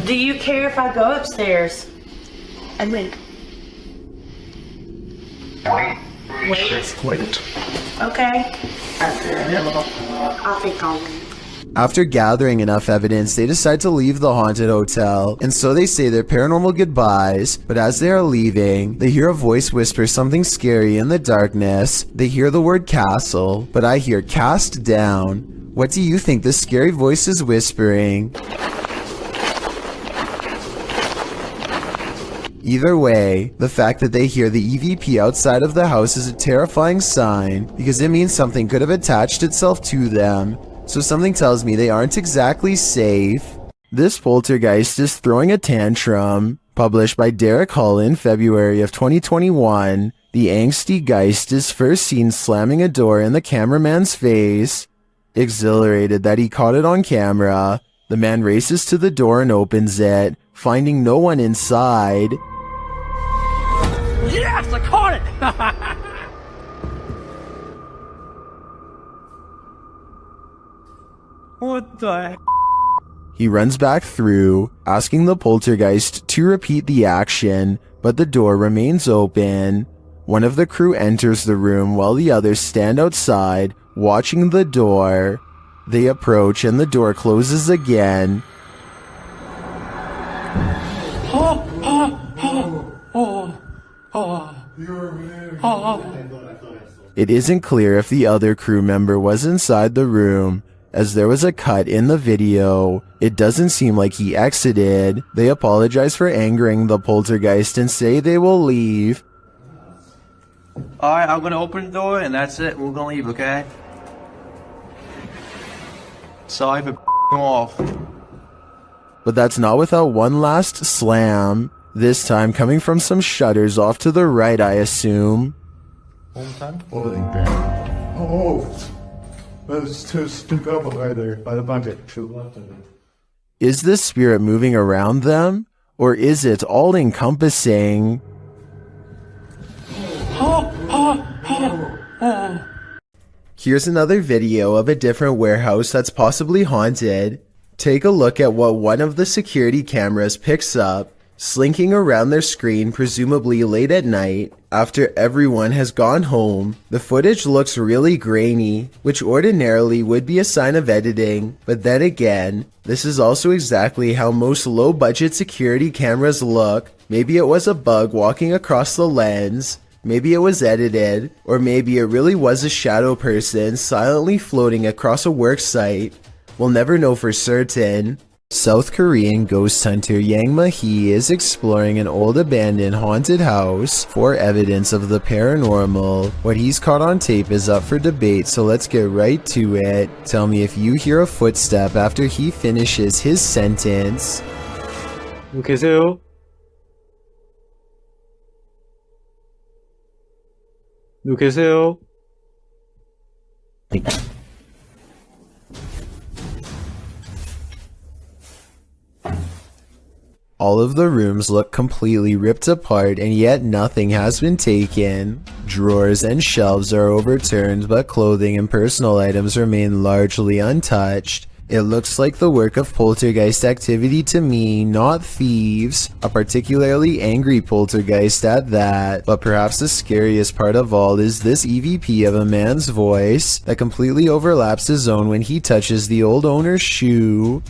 Do you care if I go upstairs? And wait.
Wait.
Okay. I think I'll wait.
After gathering enough evidence, they decide to leave the haunted hotel, and so they say their paranormal goodbyes, but as they are leaving, they hear a voice whisper something scary in the darkness. They hear the word castle, but I hear cast down. What do you think this scary voice is whispering? Either way, the fact that they hear the EVP outside of the house is a terrifying sign, because it means something could have attached itself to them. So something tells me they aren't exactly safe. This poltergeist is throwing a tantrum. Published by Derek Hull in February of 2021, the angsty geist is first seen slamming a door in the cameraman's face. Exhilarated that he caught it on camera, the man races to the door and opens it, finding no one inside.
Yes, I caught it! What the heck?
He runs back through, asking the poltergeist to repeat the action, but the door remains open. One of the crew enters the room while the others stand outside, watching the door. They approach and the door closes again. It isn't clear if the other crew member was inside the room, as there was a cut in the video. It doesn't seem like he exited. They apologize for angering the poltergeist and say they will leave.
Alright, I'm gonna open the door and that's it. We're gonna leave, okay? Sorry for off.
But that's not without one last slam. This time coming from some shutters off to the right, I assume.
Oh, there's two people right there by the bucket.
Is this spirit moving around them? Or is it all-encompassing? Here's another video of a different warehouse that's possibly haunted. Take a look at what one of the security cameras picks up, slinking around their screen presumably late at night, after everyone has gone home. The footage looks really grainy, which ordinarily would be a sign of editing, but then again, this is also exactly how most low-budget security cameras look. Maybe it was a bug walking across the lens, maybe it was edited, or maybe it really was a shadow person silently floating across a work site. We'll never know for certain. South Korean ghost hunter Yang Ma-hee is exploring an old abandoned haunted house for evidence of the paranormal. What he's caught on tape is up for debate, so let's get right to it. Tell me if you hear a footstep after he finishes his sentence.
계세요? 누구 계세요?
All of the rooms look completely ripped apart, and yet nothing has been taken. Drawers and shelves are overturned, but clothing and personal items remain largely untouched. It looks like the work of poltergeist activity to me, not thieves. A particularly angry poltergeist at that. But perhaps the scariest part of all is this EVP of a man's voice that completely overlaps his own when he touches the old owner's shoe.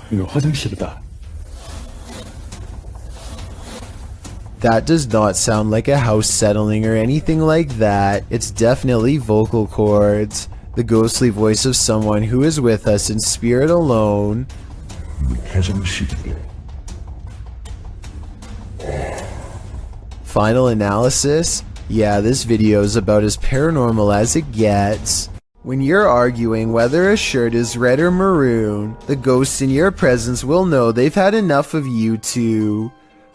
이거 화장실이다.
That does not sound like a house settling or anything like that. It's definitely vocal cords. The ghostly voice of someone who is with us in spirit alone. Final analysis? Yeah, this video is about as paranormal as it gets. When you're arguing whether a shirt is red or maroon, the ghosts in your presence will know they've had enough of you two.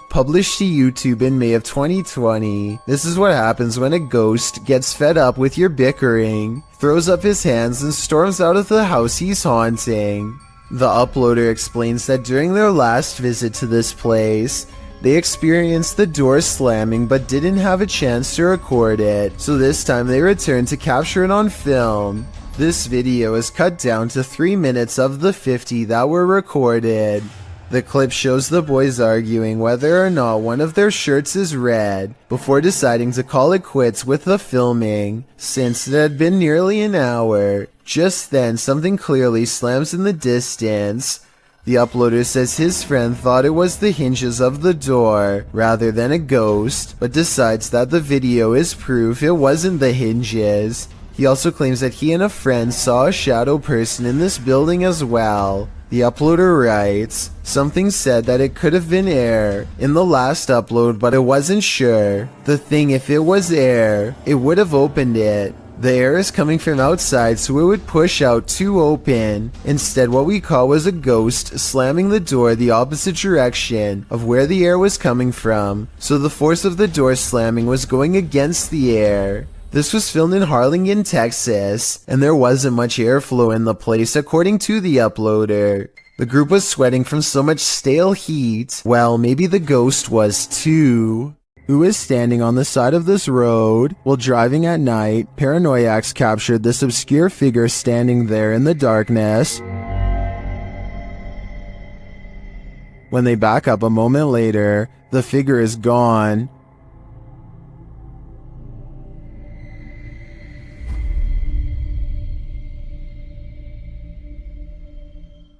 Published to YouTube in May of 2020, this is what happens when a ghost gets fed up with your bickering, throws up his hands and storms out of the house he's haunting. The uploader explains that during their last visit to this place, they experienced the door slamming but didn't have a chance to record it, so this time they returned to capture it on film. This video is cut down to 3 minutes of the 50 that were recorded. The clip shows the boys arguing whether or not one of their shirts is red, before deciding to call it quits with the filming, since it had been nearly an hour. Just then, something clearly slams in the distance. The uploader says his friend thought it was the hinges of the door rather than a ghost, but decides that the video is proof it wasn't the hinges. He also claims that he and a friend saw a shadow person in this building as well. The uploader writes, "Something said that it could have been air in the last upload, but it wasn't sure. The thing, if it was air, it would have opened it. The air is coming from outside, so it would push out to open. Instead, what we caught was a ghost slamming the door the opposite direction of where the air was coming from, so the force of the door slamming was going against the air." This was filmed in Harlingen, Texas, and there wasn't much airflow in the place according to the uploader. The group was sweating from so much stale heat. Well, maybe the ghost was too. Who is standing on the side of this road? While driving at night, paranoiacs captured this obscure figure standing there in the darkness. When they back up a moment later, the figure is gone.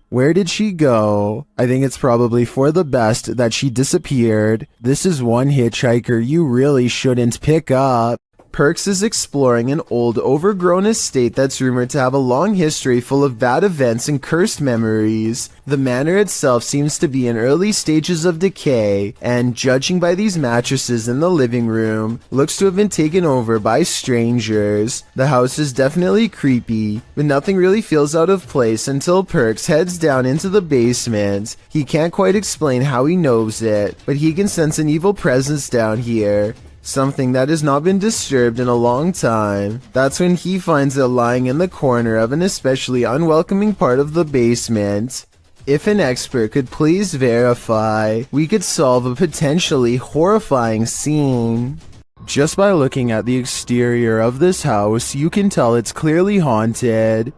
Where did she go? I think it's probably for the best that she disappeared. This is one hitchhiker you really shouldn't pick up. Perks is exploring an old, overgrown estate that's rumored to have a long history full of bad events and cursed memories. The manor itself seems to be in early stages of decay, and judging by these mattresses in the living room, looks to have been taken over by strangers. The house is definitely creepy, but nothing really feels out of place until Perks heads down into the basement. He can't quite explain how he knows it, but he can sense an evil presence down here. Something that has not been disturbed in a long time. That's when he finds it lying in the corner of an especially unwelcoming part of the basement. If an expert could please verify, we could solve a potentially horrifying scene. Just by looking at the exterior of this house, you can tell it's clearly haunted.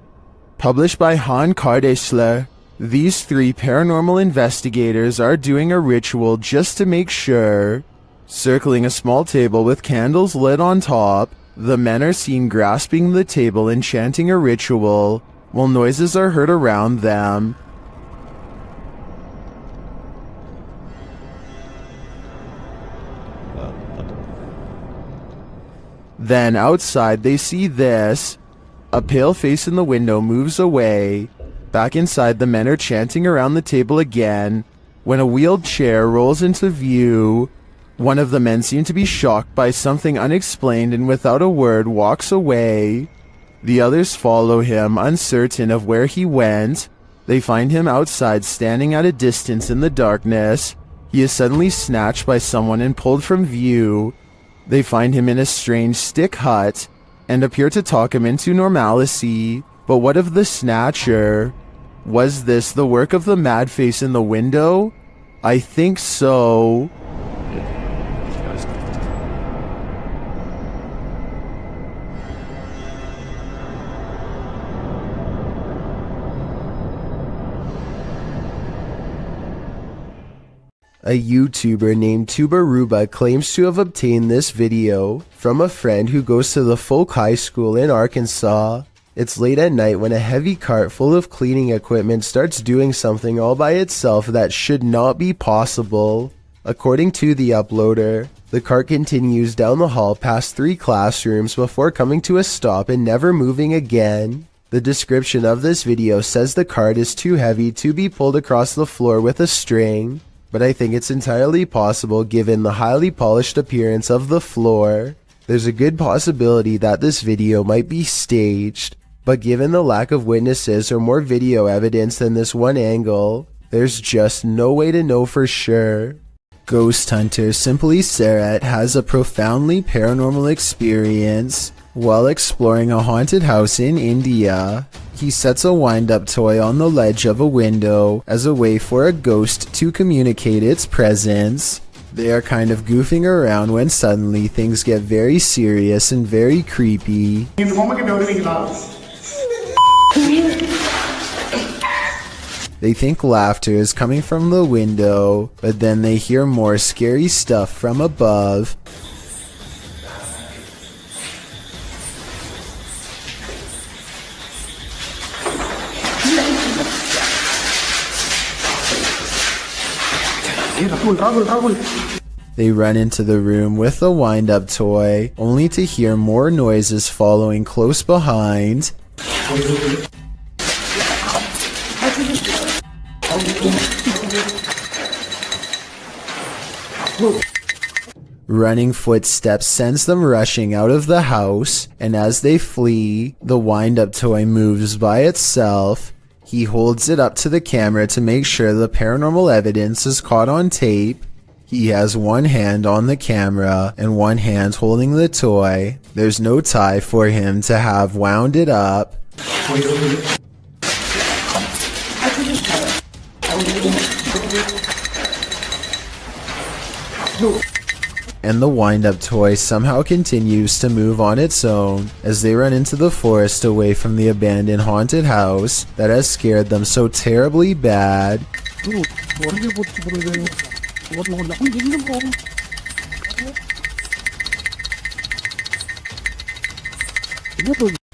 Published by Han Kardesler. These 3 paranormal investigators are doing a ritual just to make sure. Circling a small table with candles lit on top, the men are seen grasping the table and chanting a ritual, while noises are heard around them. Then outside they see this. A pale face in the window moves away. Back inside, the men are chanting around the table again, when a wheeled chair rolls into view. One of the men seems to be shocked by something unexplained and without a word walks away. The others follow him, uncertain of where he went. They find him outside standing at a distance in the darkness. He is suddenly snatched by someone and pulled from view. They find him in a strange stick hut and appear to talk him into normalcy. But what of the snatcher? Was this the work of the mad face in the window? I think so. A YouTuber named Tubaruba claims to have obtained this video from a friend who goes to the Folk High School in Arkansas. It's late at night when a heavy cart full of cleaning equipment starts doing something all by itself that should not be possible. According to the uploader, the cart continues down the hall past 3 classrooms before coming to a stop and never moving again. The description of this video says the cart is too heavy to be pulled across the floor with a string, but I think it's entirely possible given the highly polished appearance of the floor. There's a good possibility that this video might be staged. But given the lack of witnesses or more video evidence than this one angle, there's just no way to know for sure. Ghost hunter Simply Sarat has a profoundly paranormal experience while exploring a haunted house in India. He sets a wind-up toy on the ledge of a window as a way for a ghost to communicate its presence. They are kind of goofing around when suddenly things get very serious and very creepy. They think laughter is coming from the window, but then they hear more scary stuff from above. They run into the room with the wind-up toy, only to hear more noises following close behind. Running footsteps sends them rushing out of the house, and as they flee, the wind-up toy moves by itself. He holds it up to the camera to make sure the paranormal evidence is caught on tape. He has one hand on the camera and one hand holding the toy. There's no tie for him to have wound it up. And the wind-up toy somehow continues to move on its own as they run into the forest away from the abandoned haunted house that has scared them so terribly bad.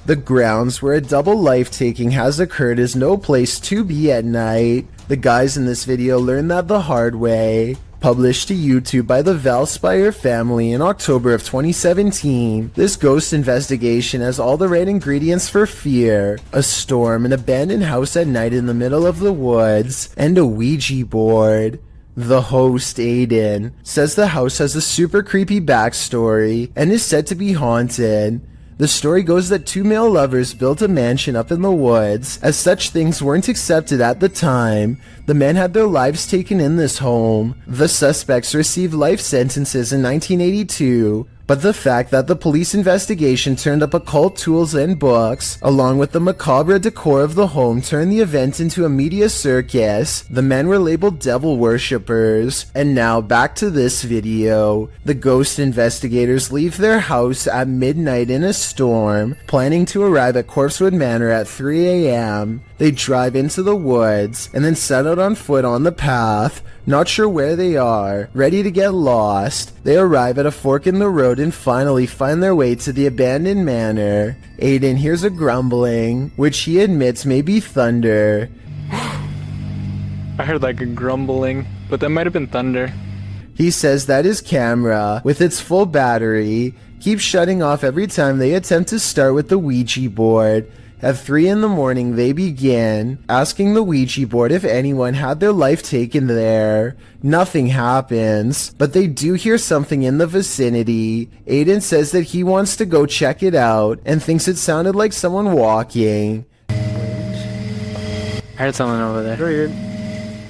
The grounds where a double life-taking has occurred is no place to be at night. The guys in this video learned that the hard way. Published to YouTube by the Valspire family in October of 2017, this ghost investigation has all the right ingredients for fear: a storm, an abandoned house at night in the middle of the woods, and a Ouija board. The host, Aiden, says the house has a super creepy backstory and is said to be haunted. The story goes that two male lovers built a mansion up in the woods. As such things weren't accepted at the time, the men had their lives taken in this home. The suspects received life sentences in 1982, but the fact that the police investigation turned up occult tools and books, along with the macabre decor of the home, turned the event into a media circus. The men were labeled devil worshippers. And now back to this video. The ghost investigators leave their house at midnight in a storm, planning to arrive at Corpsewood Manor at 3 a.m. They drive into the woods and then set out on foot on the path, not sure where they are, ready to get lost. They arrive at a fork in the road and finally find their way to the abandoned manor. Aiden hears a grumbling, which he admits may be thunder.
I heard like a grumbling, but that might have been thunder.
He says that his camera, with its full battery, keeps shutting off every time they attempt to start with the Ouija board. At 3 in the morning, they begin asking the Ouija board if anyone had their life taken there. Nothing happens, but they do hear something in the vicinity. Aiden says that he wants to go check it out and thinks it sounded like someone walking.
I heard someone over there.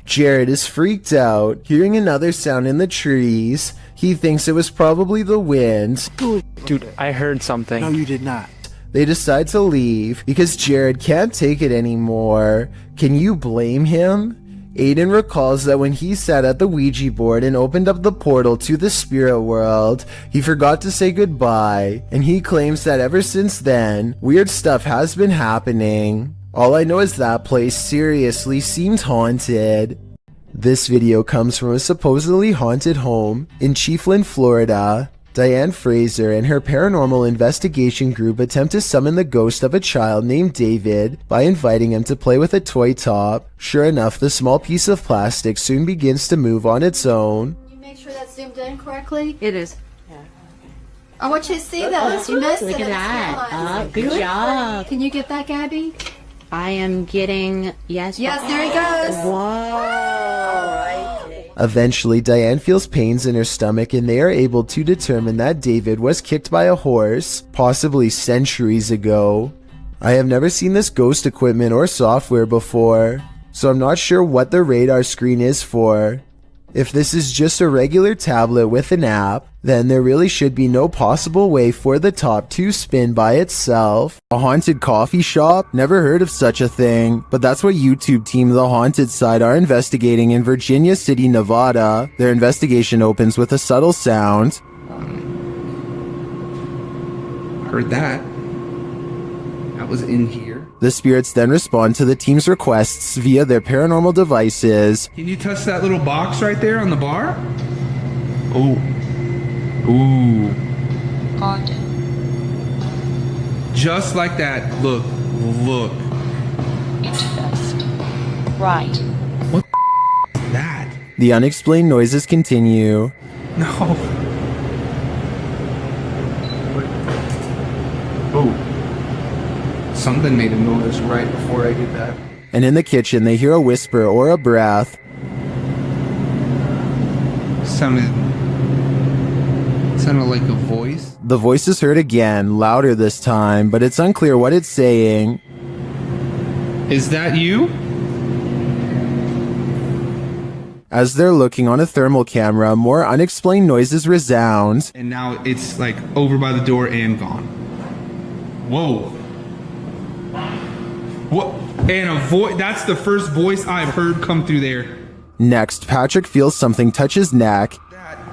Jared is freaked out, hearing another sound in the trees. He thinks it was probably the wind.
Dude, I heard something.
No, you did not.
They decide to leave because Jared can't take it anymore. Can you blame him? Aiden recalls that when he sat at the Ouija board and opened up the portal to the spirit world, he forgot to say goodbye, and he claims that ever since then, weird stuff has been happening. All I know is that place seriously seemed haunted. This video comes from a supposedly haunted home in Chiefland, Florida. Diane Fraser and her paranormal investigation group attempt to summon the ghost of a child named David by inviting him to play with a toy top. Sure enough, the small piece of plastic soon begins to move on its own.
Can you make sure that's zoomed in correctly?
It is.
I want you to see those. You missed
Look
it.
at that. Good job.
Can you get that, Gabby?
I am getting, yes.
Yes, there he goes.
Eventually, Diane feels pains in her stomach and they are able to determine that David was kicked by a horse, possibly centuries ago. I have never seen this ghost equipment or software before, so I'm not sure what the radar screen is for. If this is just a regular tablet with an app, then there really should be no possible way for the top to spin by itself. A haunted coffee shop? Never heard of such a thing, but that's what YouTube team The Haunted Side are investigating in Virginia City, Nevada. Their investigation opens with a subtle sound.
Heard that. That was in here.
The spirits then respond to the team's requests via their paranormal devices.
Can you touch that little box right there on the bar? Oh. Ooh.
Haunted.
Just like that. Look. Look.
Interest. Right.
What is that?
The unexplained noises continue.
No. Oh. Something made a noise right before I did that.
And in the kitchen, they hear a whisper or a breath.
Sounded like a voice.
The voice is heard again, louder this time, but it's unclear what it's saying.
Is that you?
As they're looking on a thermal camera, more unexplained noises resound.
And now it's like over by the door and gone. Whoa. What? And a voice. That's the first voice I've heard come through there.
Next, Patrick feels something touch his neck.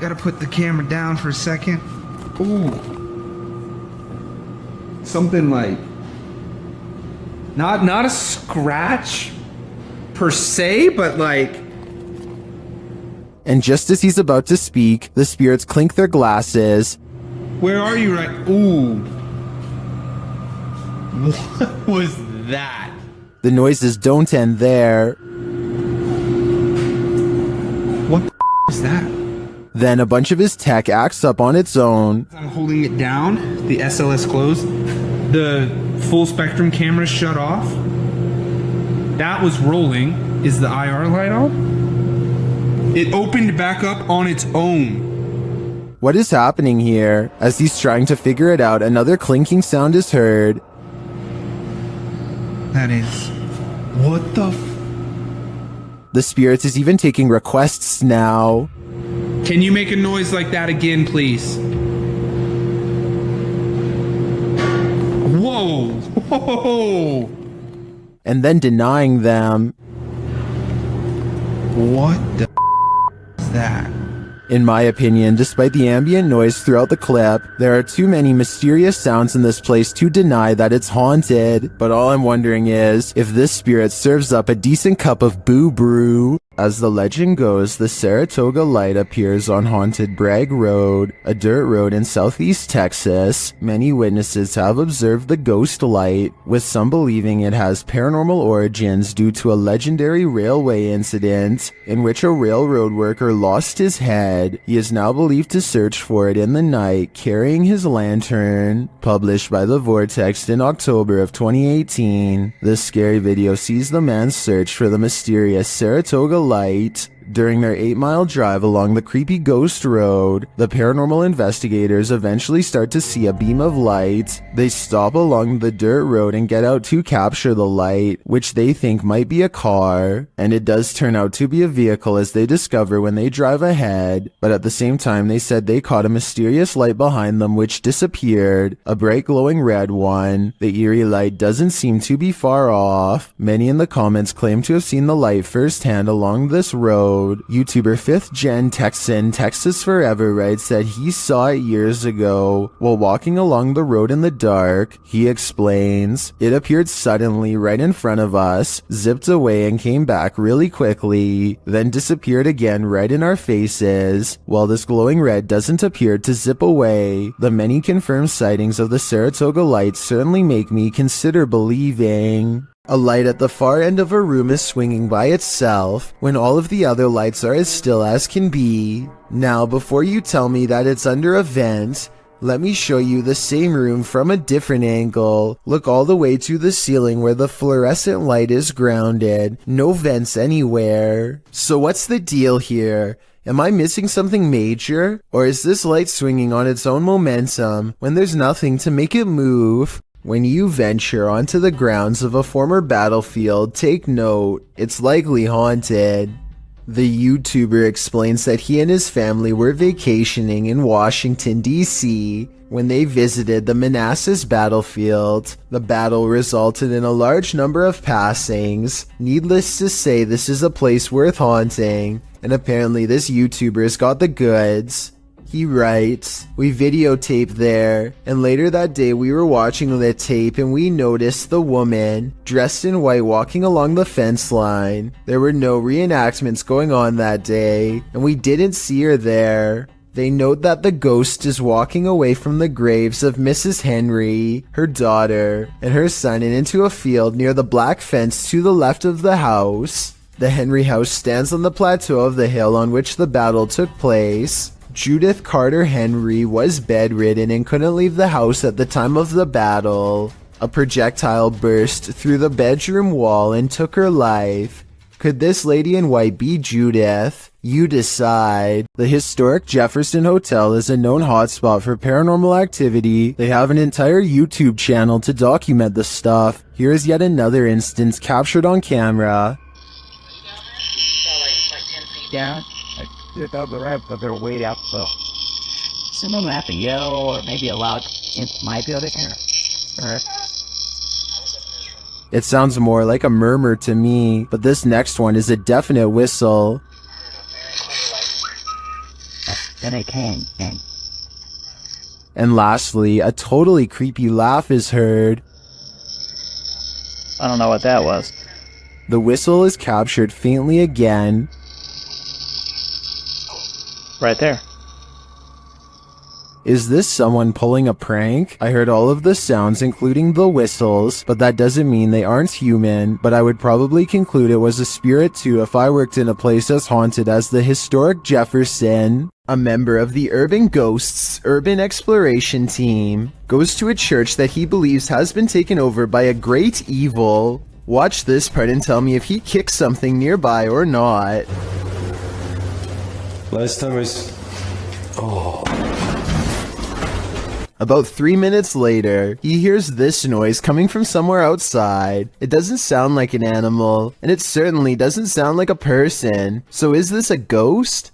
Gotta put the camera down for a second. Ooh. Something like not a scratch per se, but like.
And just as he's about to speak, the spirits clink their glasses.
Where are you right? Ooh. What was that?
The noises don't end there.
What the is that?
Then a bunch of his tech acts up on its own.
I'm holding it down, the SLS closed, the full spectrum camera shut off. That was rolling. Is the IR light on? It opened back up on its own.
What is happening here? As he's trying to figure it out, another clinking sound is heard.
That is... What the
The spirits is even taking requests now.
Can you make a noise like that again, please? Whoa! Whoa!
And then denying them.
What the is that?
In my opinion, despite the ambient noise throughout the clip, there are too many mysterious sounds in this place to deny that it's haunted. But all I'm wondering is if this spirit serves up a decent cup of boo brew. As the legend goes, the Saratoga light appears on haunted Bragg Road, a dirt road in southeast Texas. Many witnesses have observed the ghost light, with some believing it has paranormal origins due to a legendary railway incident in which a railroad worker lost his head. He is now believed to search for it in the night, carrying his lantern. Published by The Vortex in October of 2018, this scary video sees the man's search for the mysterious Saratoga light. During their 8-mile drive along the creepy ghost road, the paranormal investigators eventually start to see a beam of light. They stop along the dirt road and get out to capture the light, which they think might be a car. And it does turn out to be a vehicle, as they discover when they drive ahead. But at the same time, they said they caught a mysterious light behind them which disappeared, a bright glowing red one. The eerie light doesn't seem to be far off. Many in the comments claim to have seen the light firsthand along this road. YouTuber 5th Gen Texan Texas Forever writes that he saw it years ago while walking along the road in the dark. He explains, "It appeared suddenly right in front of us, zipped away and came back really quickly, then disappeared again right in our faces. While this glowing red doesn't appear to zip away, the many confirmed sightings of the Saratoga light certainly make me consider believing." A light at the far end of a room is swinging by itself, when all of the other lights are as still as can be. Now, before you tell me that it's under a vent, let me show you the same room from a different angle. Look all the way to the ceiling where the fluorescent light is grounded. No vents anywhere. So what's the deal here? Am I missing something major? Or is this light swinging on its own momentum when there's nothing to make it move? When you venture onto the grounds of a former battlefield, take note, it's likely haunted. The YouTuber explains that he and his family were vacationing in Washington, D.C. when they visited the Manassas battlefield. The battle resulted in a large number of passings. Needless to say, this is a place worth haunting, and apparently this YouTuber's got the goods. He writes, "We videotaped there, and later that day we were watching the tape and we noticed the woman, dressed in white, walking along the fence line. There were no reenactments going on that day, and we didn't see her there." They note that the ghost is walking away from the graves of Mrs. Henry, her daughter, and her son and into a field near the black fence to the left of the house. The Henry house stands on the plateau of the hill on which the battle took place. Judith Carter Henry was bedridden and couldn't leave the house at the time of the battle. A projectile burst through the bedroom wall and took her life. Could this lady in white be Judith? You decide. The historic Jefferson Hotel is a known hotspot for paranormal activity. They have an entire YouTube channel to document the stuff. Here is yet another instance captured on camera.
Down. Just up the ramp, but they're way out slow. Someone will have to yell or maybe a loud might be able to hear.
It sounds more like a murmur to me, but this next one is a definite whistle.
Then it came.
And lastly, a totally creepy laugh is heard.
I don't know what that was.
The whistle is captured faintly again.
Right there.
Is this someone pulling a prank? I heard all of the sounds including the whistles, but that doesn't mean they aren't human, but I would probably conclude it was a spirit too if I worked in a place as haunted as the historic Jefferson. A member of the Urban Ghosts Urban Exploration Team goes to a church that he believes has been taken over by a great evil. Watch this part and tell me if he kicks something nearby or not.
Last time
About 3 minutes later, he hears this noise coming from somewhere outside. It doesn't sound like an animal, and it certainly doesn't sound like a person. So is this a ghost?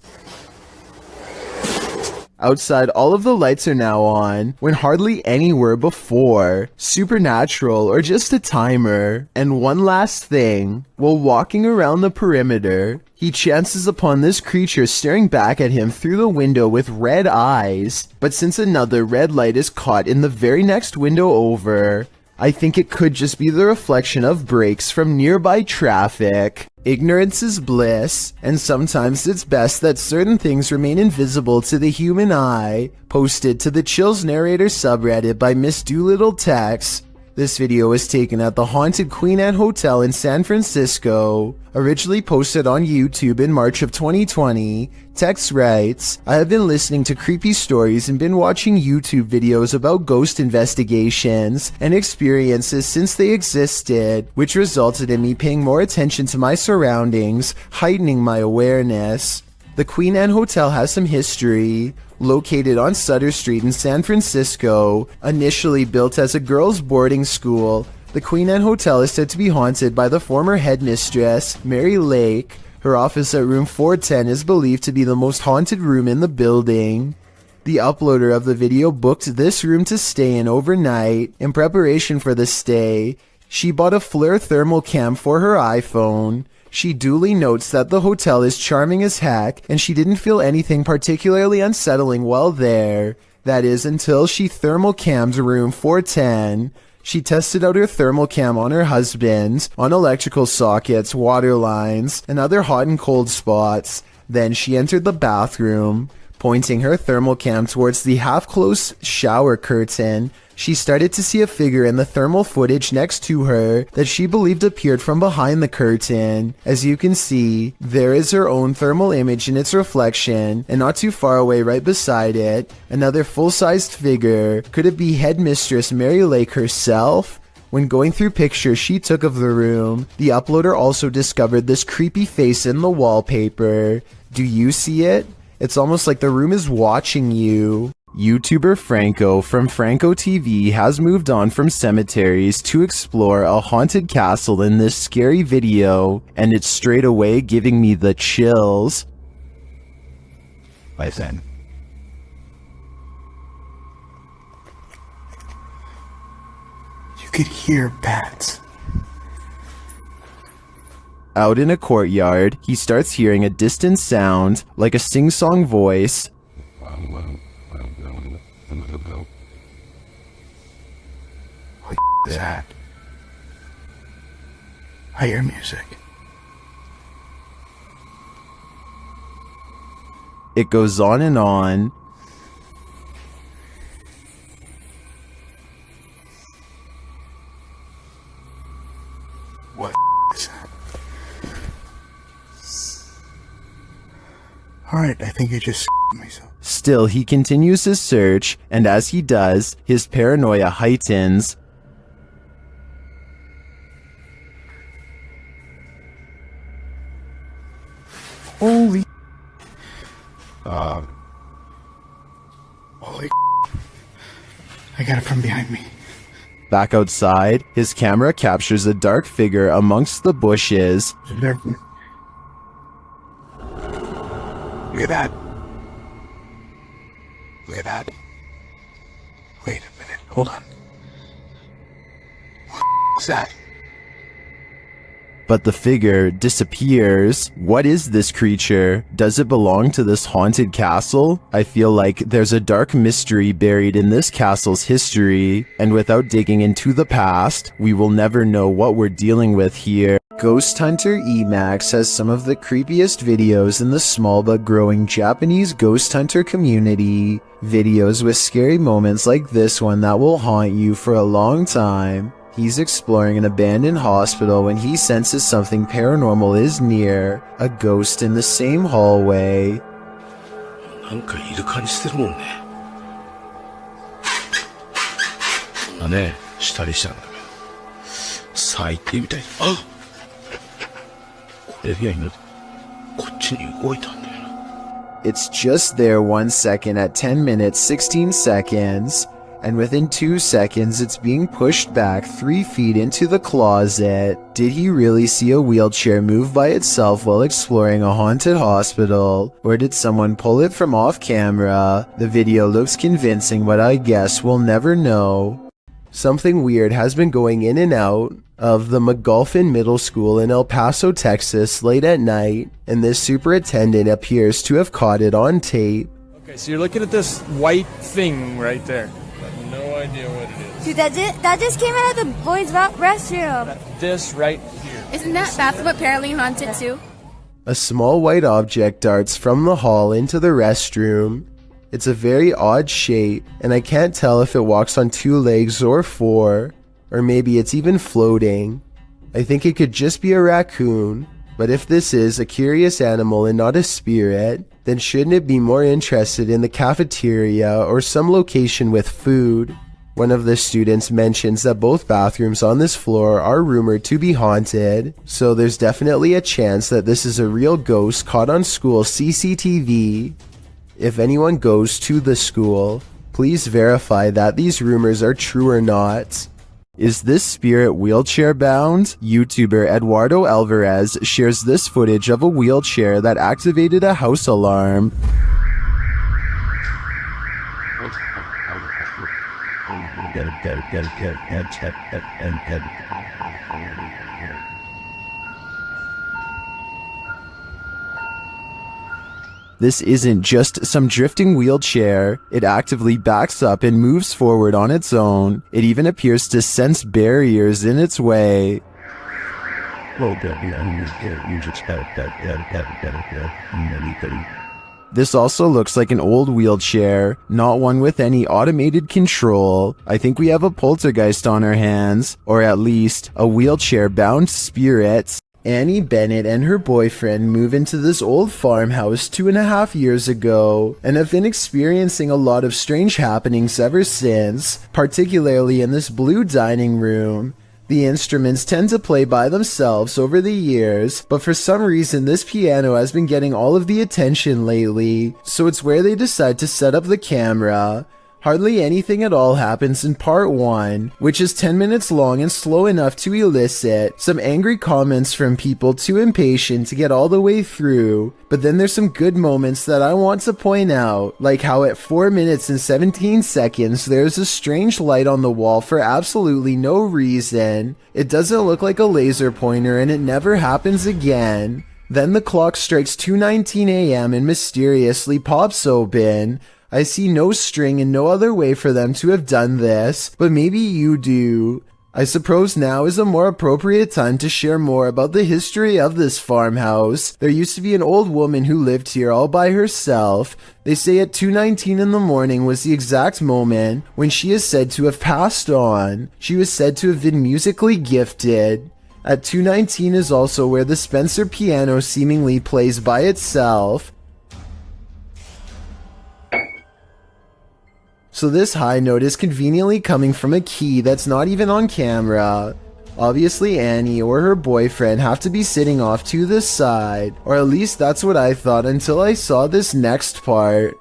Outside, all of the lights are now on, when hardly any were before. Supernatural, or just a timer. And one last thing, while walking around the perimeter, he chances upon this creature staring back at him through the window with red eyes. But since another red light is caught in the very next window over, I think it could just be the reflection of brakes from nearby traffic. Ignorance is bliss, and sometimes it's best that certain things remain invisible to the human eye. Posted to the Chills Narrator subreddit by Miss Doolittle Tex. This video was taken at the haunted Queen Anne Hotel in San Francisco. Originally posted on YouTube in March of 2020, Tex writes, "I have been listening to creepy stories and been watching YouTube videos about ghost investigations and experiences since they existed, which resulted in me paying more attention to my surroundings, heightening my awareness. The Queen Anne Hotel has some history. Located on Sutter Street in San Francisco, initially built as a girls' boarding school, the Queen Anne Hotel is said to be haunted by the former headmistress, Mary Lake. Her office at room 410 is believed to be the most haunted room in the building. The uploader of the video booked this room to stay in overnight. In preparation for the stay, she bought a FLIR thermal cam for her iPhone. She duly notes that the hotel is charming as heck, and she didn't feel anything particularly unsettling while there. That is, until she thermal cammed room 410. She tested out her thermal cam on her husband, on electrical sockets, water lines, and other hot and cold spots. Then she entered the bathroom. Pointing her thermal cam towards the half-closed shower curtain, she started to see a figure in the thermal footage next to her that she believed appeared from behind the curtain. As you can see, there is her own thermal image in its reflection, and not too far away right beside it, another full-sized figure. Could it be Headmistress Mary Lake herself? When going through pictures she took of the room, the uploader also discovered this creepy face in the wallpaper. Do you see it? It's almost like the room is watching you. YouTuber Franco from Franco TV has moved on from cemeteries to explore a haunted castle in this scary video, and it's straight away giving me the chills.
Listen. You could hear bats.
Out in a courtyard, he starts hearing a distant sound, like a sing-song voice.
What is that? I hear music.
It goes on and on.
What is that? Alright, I think I just myself.
Still, he continues his search, and as he does, his paranoia heightens.
Holy I got it from behind me.
Back outside, his camera captures a dark figure amongst the bushes.
Look at that. Look at that. Wait a minute. Hold on. What is that?
But the figure disappears. What is this creature? Does it belong to this haunted castle? I feel like there's a dark mystery buried in this castle's history, and without digging into the past, we will never know what we're dealing with here. Ghost Hunter Emax has some of the creepiest videos in the small but growing Japanese ghost hunter community. Videos with scary moments like this one that will haunt you for a long time. He's exploring an abandoned hospital when he senses something paranormal is near, a ghost in the same hallway.
なんかいる感じしてるもんね。ね、したりしたんだけど。最低みたい。あっこれでやいのこっちに動いたんだよな。
It's just there 1 second at 10 minutes 16 seconds. And within 2 seconds, it's being pushed back 3 feet into the closet. Did he really see a wheelchair move by itself while exploring a haunted hospital? Or did someone pull it from off camera? The video looks convincing, but I guess we'll never know. Something weird has been going in and out of the McGulphin Middle School in El Paso, Texas late at night, and this superintendent appears to have caught it on tape.
Okay, so you're looking at this white thing right there. No idea what it is.
Dude, that just came out of the boys' restroom.
This right here.
Isn't that bathroom apparently haunted too?
A small white object darts from the hall into the restroom. It's a very odd shape, and I can't tell if it walks on 2 legs or 4, or maybe it's even floating. I think it could just be a raccoon, but if this is a curious animal and not a spirit, then shouldn't it be more interested in the cafeteria or some location with food? One of the students mentions that both bathrooms on this floor are rumored to be haunted, so there's definitely a chance that this is a real ghost caught on school CCTV. If anyone goes to the school, please verify that these rumors are true or not. Is this spirit wheelchair bound? YouTuber Eduardo Alvarez shares this footage of a wheelchair that activated a house alarm. This isn't just some drifting wheelchair. It actively backs up and moves forward on its own. It even appears to sense barriers in its way. This also looks like an old wheelchair, not one with any automated control. I think we have a poltergeist on our hands, or at least a wheelchair-bound spirit. Annie Bennett and her boyfriend move into this old farmhouse 2.5 years ago and have been experiencing a lot of strange happenings ever since, particularly in this blue dining room. The instruments tend to play by themselves over the years, but for some reason this piano has been getting all of the attention lately, so it's where they decide to set up the camera. Hardly anything at all happens in part 1, which is 10 minutes long and slow enough to elicit some angry comments from people too impatient to get all the way through. But then there's some good moments that I want to point out, like how at 4 minutes and 17 seconds there's a strange light on the wall for absolutely no reason. It doesn't look like a laser pointer and it never happens again. Then the clock strikes 2:19 a.m. and mysteriously pops open. I see no string and no other way for them to have done this, but maybe you do. I suppose now is a more appropriate time to share more about the history of this farmhouse. There used to be an old woman who lived here all by herself. They say at 2:19 in the morning was the exact moment when she is said to have passed on. She was said to have been musically gifted. At 2:19 is also where the Spencer piano seemingly plays by itself. So this high note is conveniently coming from a key that's not even on camera. Obviously Annie or her boyfriend have to be sitting off to the side, or at least that's what I thought until I saw this next part.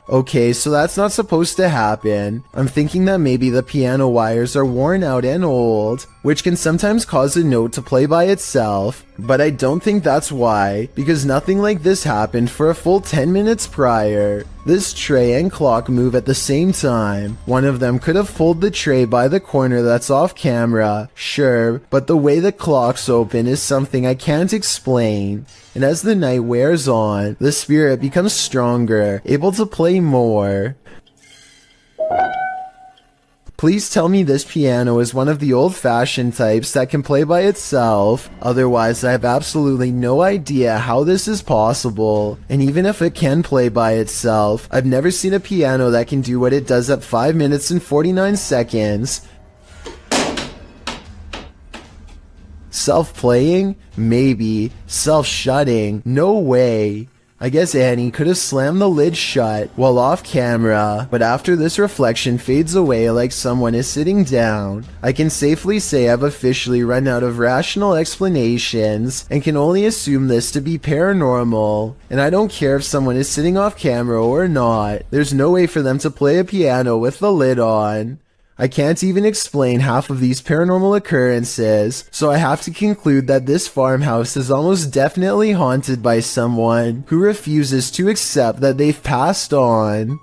Okay, so that's not supposed to happen. I'm thinking that maybe the piano wires are worn out and old, which can sometimes cause a note to play by itself, but I don't think that's why, because nothing like this happened for a full 10 minutes prior. This tray and clock move at the same time. One of them could have pulled the tray by the corner that's off camera, sure, but the way the clocks open is something I can't explain. And as the night wears on, the spirit becomes stronger, able to play more. Please tell me this piano is one of the old-fashioned types that can play by itself. Otherwise, I have absolutely no idea how this is possible. And even if it can play by itself, I've never seen a piano that can do what it does at 5 minutes and 49 seconds. Self-playing? Maybe. Self-shutting? No way. I guess Annie could have slammed the lid shut while off camera, but after this reflection fades away like someone is sitting down, I can safely say I've officially run out of rational explanations and can only assume this to be paranormal. And I don't care if someone is sitting off camera or not, there's no way for them to play a piano with the lid on. I can't even explain half of these paranormal occurrences, so I have to conclude that this farmhouse is almost definitely haunted by someone who refuses to accept that they've passed on.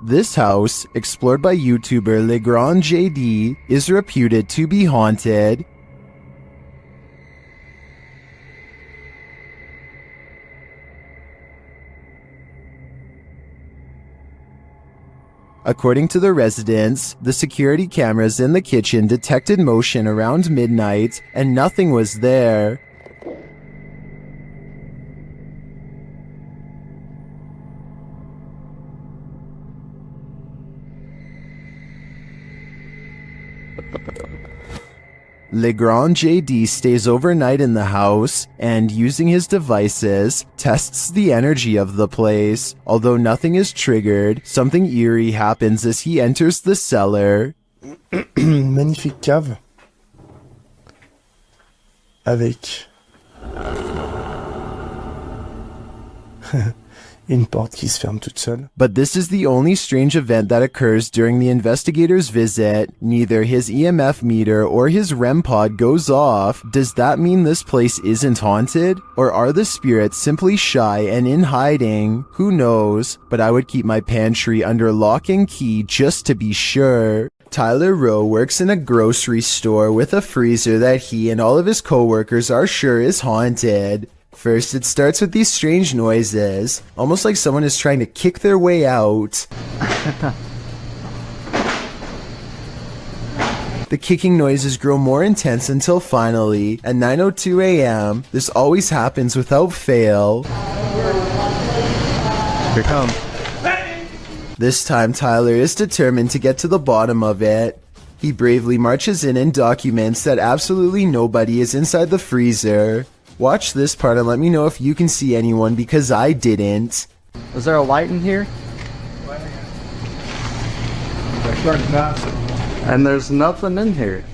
This house, explored by YouTuber Legrand JD, is reputed to be haunted. According to the residents, the security cameras in the kitchen detected motion around midnight, and nothing was there. Legrand JD stays overnight in the house and, using his devices, tests the energy of the place. Although nothing is triggered, something eerie happens as he enters the cellar.
Magnifique cave. Avec une porte qui se ferme toute seule.
But this is the only strange event that occurs during the investigator's visit. Neither his EMF meter or his REM pod goes off. Does that mean this place isn't haunted? Or are the spirits simply shy and in hiding? Who knows? But I would keep my pantry under lock and key just to be sure. Tyler Rowe works in a grocery store with a freezer that he and all of his coworkers are sure is haunted. First, it starts with these strange noises, almost like someone is trying to kick their way out. The kicking noises grow more intense until finally, at 9:02 a.m., this always happens without fail.
Here it comes.
This time, Tyler is determined to get to the bottom of it. He bravely marches in and documents that absolutely nobody is inside the freezer. Watch this part and let me know if you can see anyone, because I didn't.
Is there a light in here? And there's nothing in here.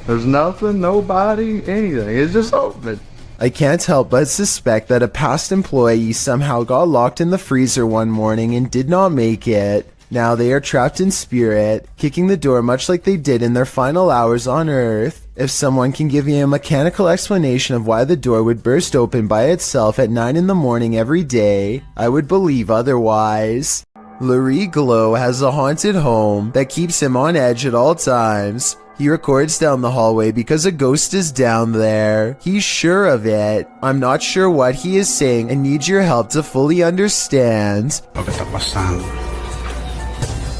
There's nothing, nobody, anything. It's just open.
I can't help but suspect that a past employee somehow got locked in the freezer one morning and did not make it. Now they are trapped in spirit, kicking the door much like they did in their final hours on Earth. If someone can give me a mechanical explanation of why the door would burst open by itself at 9 in the morning every day, I would believe otherwise. Larry Glow has a haunted home that keeps him on edge at all times. He records down the hallway because a ghost is down there. He's sure of it. I'm not sure what he is saying and need your help to fully understand.
Lo que está pasando.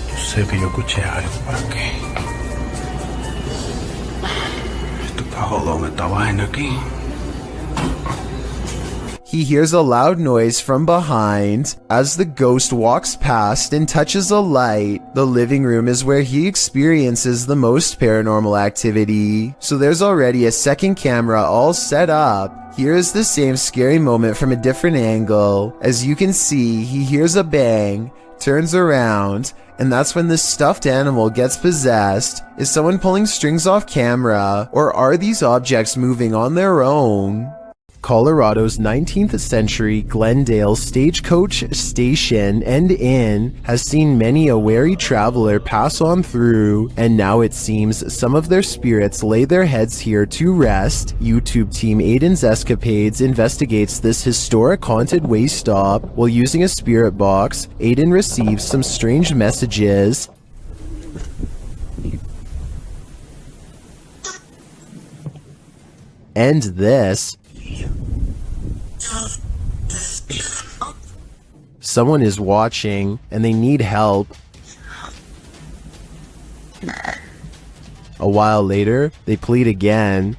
Yo sé que yo escuché algo por aquí. Esto está jodón, esta vaina aquí.
He hears a loud noise from behind as the ghost walks past and touches a light. The living room is where he experiences the most paranormal activity, so there's already a second camera all set up. Here is the same scary moment from a different angle. As you can see, he hears a bang, turns around, and that's when this stuffed animal gets possessed. Is someone pulling strings off camera, or are these objects moving on their own? Colorado's 19th century Glendale stagecoach station and inn has seen many a wary traveler pass on through, and now it seems some of their spirits lay their heads here to rest. YouTube team Aiden's Escapades investigates this historic haunted way stop. While using a spirit box, Aiden receives some strange messages. And this. Someone is watching and they need help. A while later, they plead again.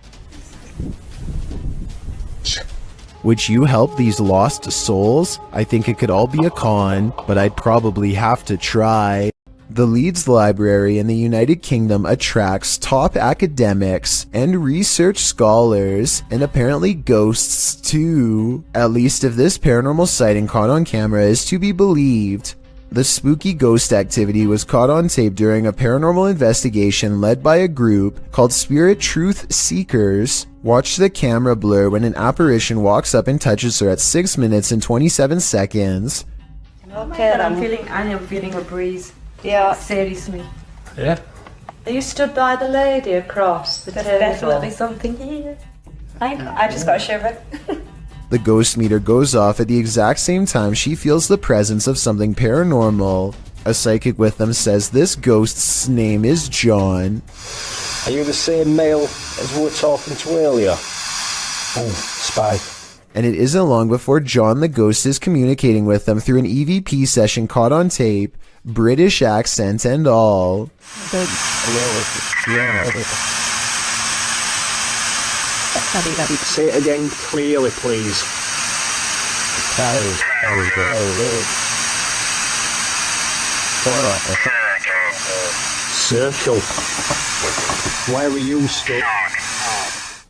Would you help these lost souls? I think it could all be a con, but I'd probably have to try. The Leeds Library in the United Kingdom attracts top academics and research scholars, and apparently ghosts too. At least if this paranormal sighting caught on camera is to be believed. The spooky ghost activity was caught on tape during a paranormal investigation led by a group called Spirit Truth Seekers. Watch the camera blur when an apparition walks up and touches her at 6 minutes and 27 seconds.
Okay, I'm feeling a breeze. Yeah. Seriously.
Yeah.
Are you stood by the lady across the table? There's definitely something here. I just got a shiver.
The ghost meter goes off at the exact same time she feels the presence of something paranormal. A psychic with them says this ghost's name is John.
Are you the same male as we were talking to earlier? Oh, spy.
And it isn't long before John the ghost is communicating with them through an EVP session caught on tape, British accent and all.
Say it again clearly, please. Circle. Where are you stuck?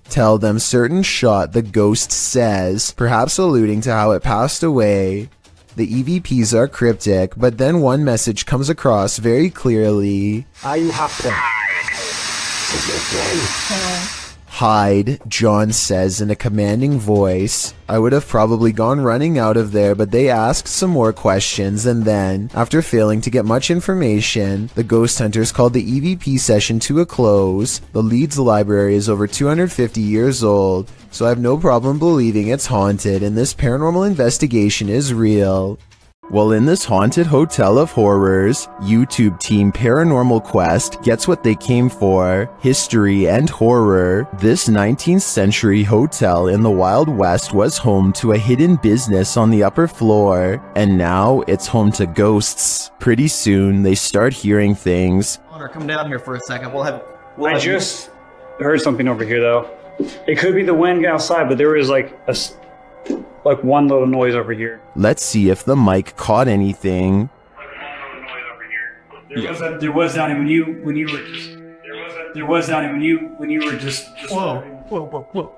Tell them certain shot, the ghost says, perhaps alluding to how it passed away. The EVPs are cryptic, but then one message comes across very clearly.
Are you happy?
Hide, John says in a commanding voice. I would have probably gone running out of there, but they asked some more questions, and then, after failing to get much information, the ghost hunters called the EVP session to a close. The Leeds Library is over 250 years old, so I have no problem believing it's haunted and this paranormal investigation is real. Well, in this haunted hotel of horrors, YouTube team Paranormal Quest gets what they came for, history and horror. This 19th century hotel in the Wild West was home to a hidden business on the upper floor, and now it's home to ghosts. Pretty soon, they start hearing things.
Come down here for a second.
I just heard something over here, though. It could be the wind outside, but there is like one little noise over here.
Let's see if the mic caught anything.
There was down when you were just. There was down when you were just.
Whoa.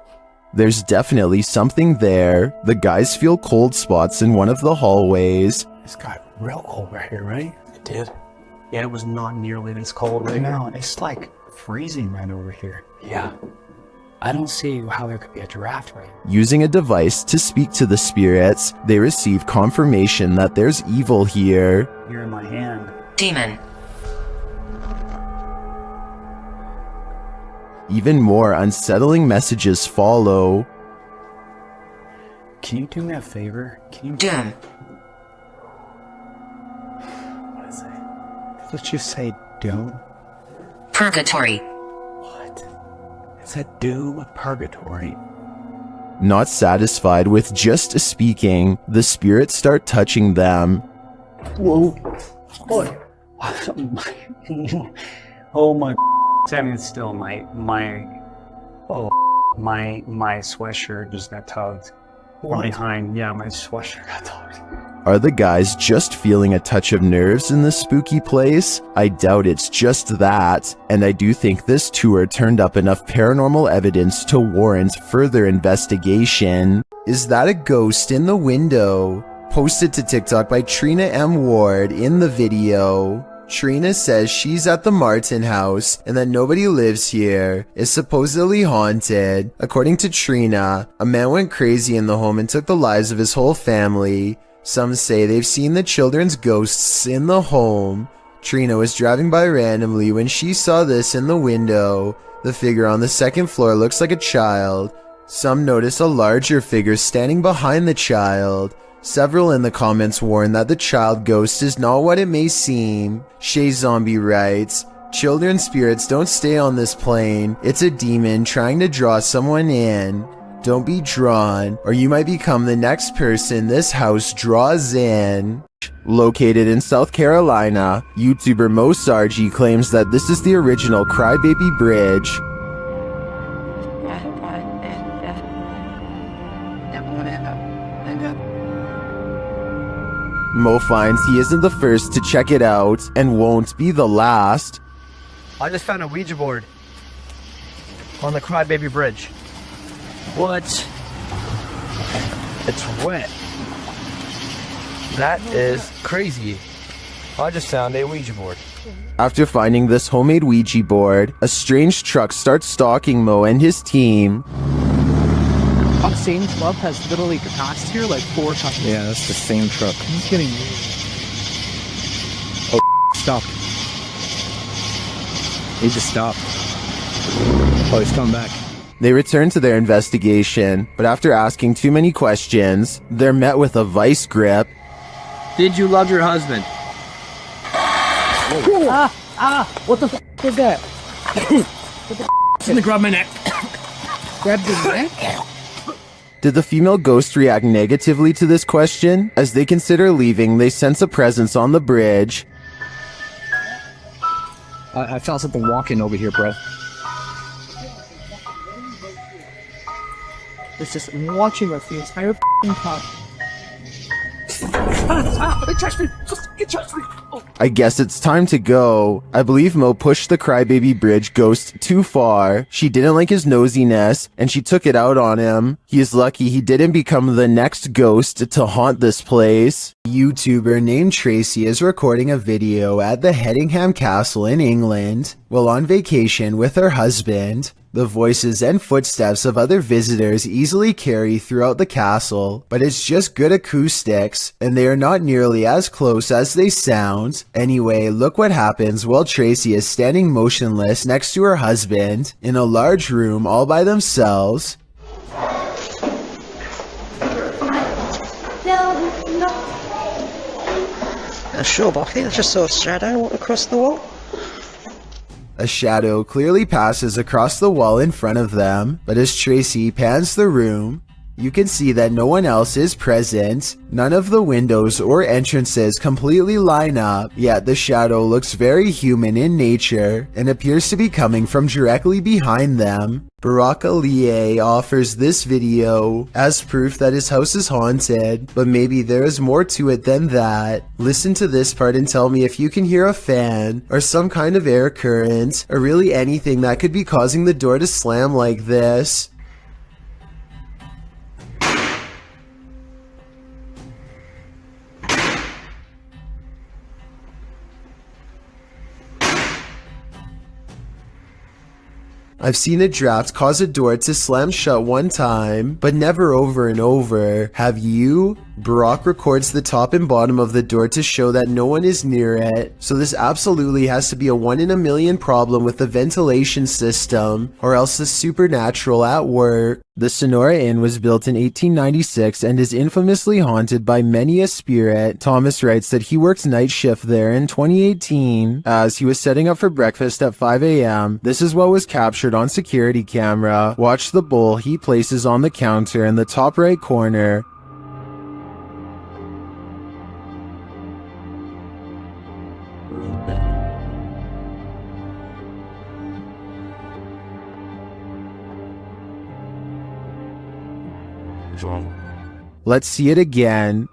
There's definitely something there. The guys feel cold spots in one of the hallways.
It's got real cold right here, right? It did. Yeah, it was not nearly this cold right now. It's like freezing right over here. Yeah. I don't see how there could be a draft right now.
Using a device to speak to the spirits, they receive confirmation that there's evil here.
You're in my hand.
Demon.
Even more unsettling messages follow.
Can you do me a favor? Can you...
Doom.
What is it? Let's just say doom.
Purgatory.
It's a doom purgatory.
Not satisfied with just speaking, the spirits start touching them.
Whoa. Boy. Oh my. Standing still, my sweatshirt just got tugged. From behind, yeah, my sweatshirt got tugged.
Are the guys just feeling a touch of nerves in this spooky place? I doubt it's just that, and I do think this tour turned up enough paranormal evidence to warrant further investigation. Is that a ghost in the window? Posted to TikTok by Trina M. Ward in the video. Trina says she's at the Martin house and that nobody lives here, is supposedly haunted. According to Trina, a man went crazy in the home and took the lives of his whole family. Some say they've seen the children's ghosts in the home. Trina was driving by randomly when she saw this in the window. The figure on the second floor looks like a child. Some notice a larger figure standing behind the child. Several in the comments warn that the child ghost is not what it may seem. Shay Zombie writes, "Children spirits don't stay on this plane. It's a demon trying to draw someone in. Don't be drawn, or you might become the next person this house draws in." Located in South Carolina, YouTuber Mo Sargi claims that this is the original Crybaby Bridge. Mo finds he isn't the first to check it out and won't be the last.
I just found a Ouija board on the Crybaby Bridge. What? It's wet. That is crazy. I just found a Ouija board.
After finding this homemade Ouija board, a strange truck starts stalking Mo and his team.
The same club has literally passed here like 4 times.
Yeah, that's the same truck.
He's getting
Oh, stopped. He just stopped. Oh, he's coming back.
They return to their investigation, but after asking too many questions, they're met with a vice grip.
Did you love your husband?
What the f is that? What the
It's gonna grab my neck.
Grab the neck?
Did the female ghost react negatively to this question? As they consider leaving, they sense a presence on the bridge.
I felt something walking over here, bro.
It's just watching us the entire f***ing time. It touched me! It touched me! Oh.
I guess it's time to go. I believe Mo pushed the Crybaby Bridge ghost too far. She didn't like his nosiness, and she took it out on him. He is lucky he didn't become the next ghost to haunt this place. A YouTuber named Tracy is recording a video at the Hedingham Castle in England while on vacation with her husband. The voices and footsteps of other visitors easily carry throughout the castle, but it's just good acoustics, and they are not nearly as close as they sound. Anyway, look what happens while Tracy is standing motionless next to her husband in a large room all by themselves.
Sure, but I think I just saw a shadow walk across the wall.
A shadow clearly passes across the wall in front of them, but as Tracy pans the room, you can see that no one else is present. None of the windows or entrances completely line up, yet the shadow looks very human in nature and appears to be coming from directly behind them. Barack Ali offers this video as proof that his house is haunted, but maybe there is more to it than that. Listen to this part and tell me if you can hear a fan or some kind of air current or really anything that could be causing the door to slam like this. I've seen a draft cause a door to slam shut one time, but never over and over. Have you? Brock records the top and bottom of the door to show that no one is near it, so this absolutely has to be a 1 in a million problem with the ventilation system, or else the supernatural at work. The Sonora Inn was built in 1896 and is infamously haunted by many a spirit. Thomas writes that he worked night shift there in 2018 as he was setting up for breakfast at 5 a.m. This is what was captured on security camera. Watch the bowl he places on the counter in the top right corner. Let's see it again.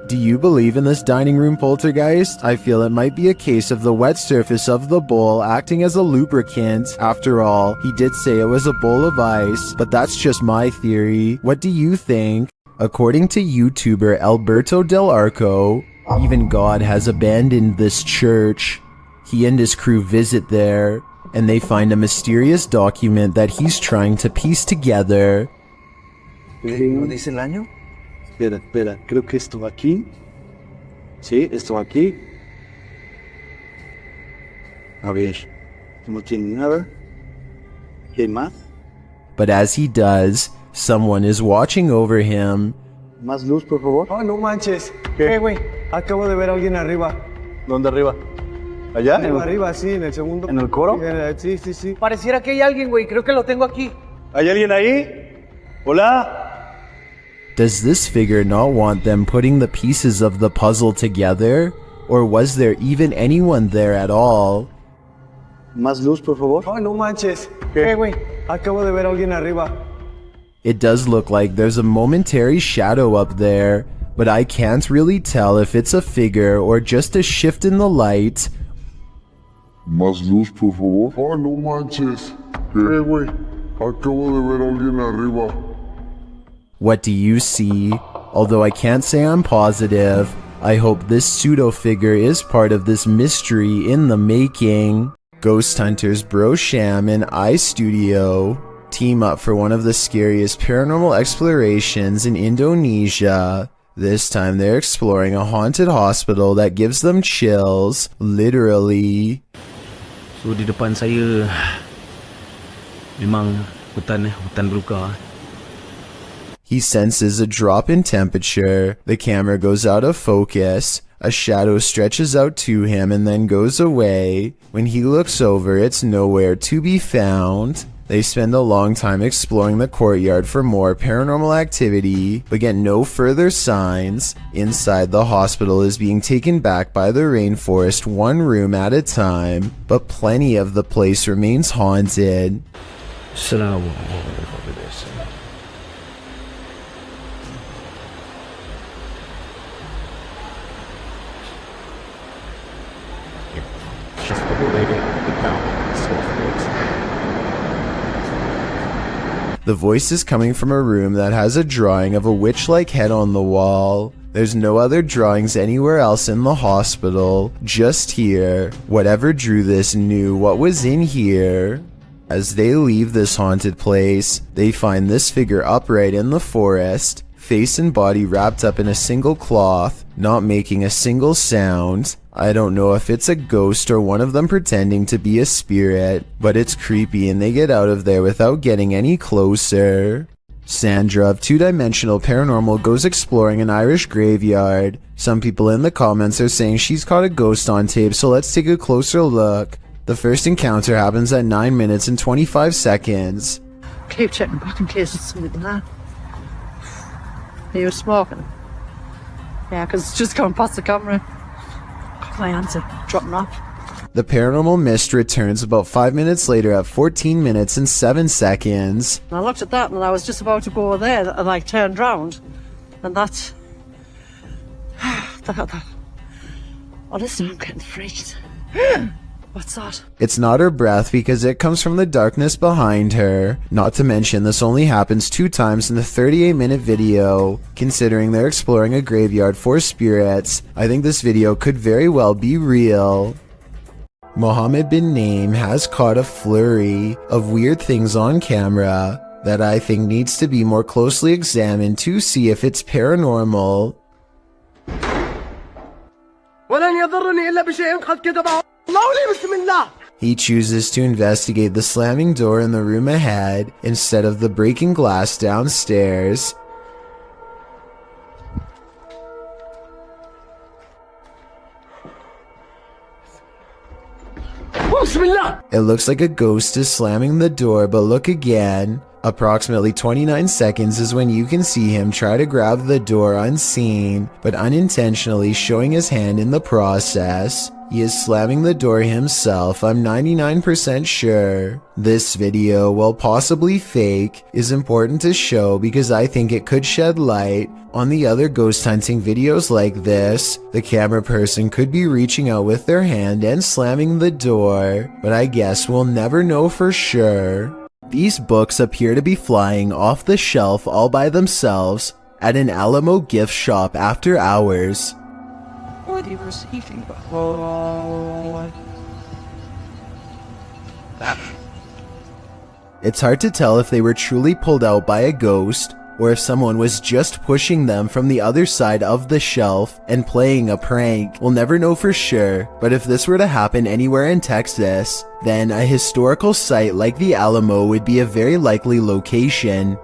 Do you believe in this dining room poltergeist? I feel it might be a case of the wet surface of the bowl acting as a lubricant. After all, he did say it was a bowl of ice, but that's just my theory. What do you think? According to YouTuber Alberto Del Arco, even God has abandoned this church. He and his crew visit there, and they find a mysterious document that he's trying to piece together.
¿No dice el año? Espera, creo que esto aquí. Sí, esto aquí. A ver, no tiene nada. ¿Qué más?
But as he does, someone is watching over him.
Más luz, por favor.
Oh, no manches. ¿Qué, güey? Acabo de ver a alguien arriba.
¿Dónde arriba? ¿Allá?
Arriba, sí, en el segundo.
¿En el coro?
Sí. Pareciera que hay alguien, güey. Creo que lo tengo aquí.
¿Hay alguien ahí? ¿Hola?
Does this figure not want them putting the pieces of the puzzle together? Or was there even anyone there at all?
Más luz, por favor.
Oh, no manches. ¿Qué, güey? Acabo de ver a alguien arriba.
It does look like there's a momentary shadow up there, but I can't really tell if it's a figure or just a shift in the light.
Más luz, por favor. Oh, no manches. ¿Qué, güey? Acabo de ver a alguien arriba.
What do you see? Although I can't say I'm positive, I hope this pseudo-figure is part of this mystery in the making. Ghost hunters Bro Sham and iStudio team up for one of the scariest paranormal explorations in Indonesia. This time they're exploring a haunted hospital that gives them chills, literally.
So di depan saya memang hutan belukar.
He senses a drop in temperature. The camera goes out of focus. A shadow stretches out to him and then goes away. When he looks over, it's nowhere to be found. They spend a long time exploring the courtyard for more paranormal activity, but get no further signs. Inside, the hospital is being taken back by the rainforest one room at a time, but plenty of the place remains haunted. The voice is coming from a room that has a drawing of a witch-like head on the wall. There's no other drawings anywhere else in the hospital, just here. Whatever drew this knew what was in here. As they leave this haunted place, they find this figure upright in the forest, face and body wrapped up in a single cloth, not making a single sound. I don't know if it's a ghost or one of them pretending to be a spirit, but it's creepy and they get out of there without getting any closer. Sandra of Two Dimensional Paranormal goes exploring an Irish graveyard. Some people in the comments are saying she's caught a ghost on tape, so let's take a closer look. The first encounter happens at 9 minutes and 25 seconds.
Keep checking back in case it's something there. Are you smoking? Yeah, because it's just going past the camera. Got my answer. Dropping off.
The paranormal mist returns about 5 minutes later at 14 minutes and 7 seconds.
And I looked at that and I was just about to go there and I turned round. And that's... Honestly, I'm getting freaked. What's that?
It's not her breath because it comes from the darkness behind her. Not to mention this only happens 2 times in the 38-minute video. Considering they're exploring a graveyard for spirits, I think this video could very well be real. Mohammed bin Naim has caught a flurry of weird things on camera that I think needs to be more closely examined to see if it's paranormal. He chooses to investigate the slamming door in the room ahead instead of the breaking glass downstairs. It looks like a ghost is slamming the door, but look again. Approximately 29 seconds is when you can see him try to grab the door unseen, but unintentionally showing his hand in the process. He is slamming the door himself, I'm 99% sure. This video, while possibly fake, is important to show because I think it could shed light on the other ghost hunting videos like this. The camera person could be reaching out with their hand and slamming the door, but I guess we'll never know for sure. These books appear to be flying off the shelf all by themselves at an Alamo gift shop after hours.
Or they were sleeping.
It's hard to tell if they were truly pulled out by a ghost or if someone was just pushing them from the other side of the shelf and playing a prank. We'll never know for sure, but if this were to happen anywhere in Texas, then a historical site like the Alamo would be a very likely location.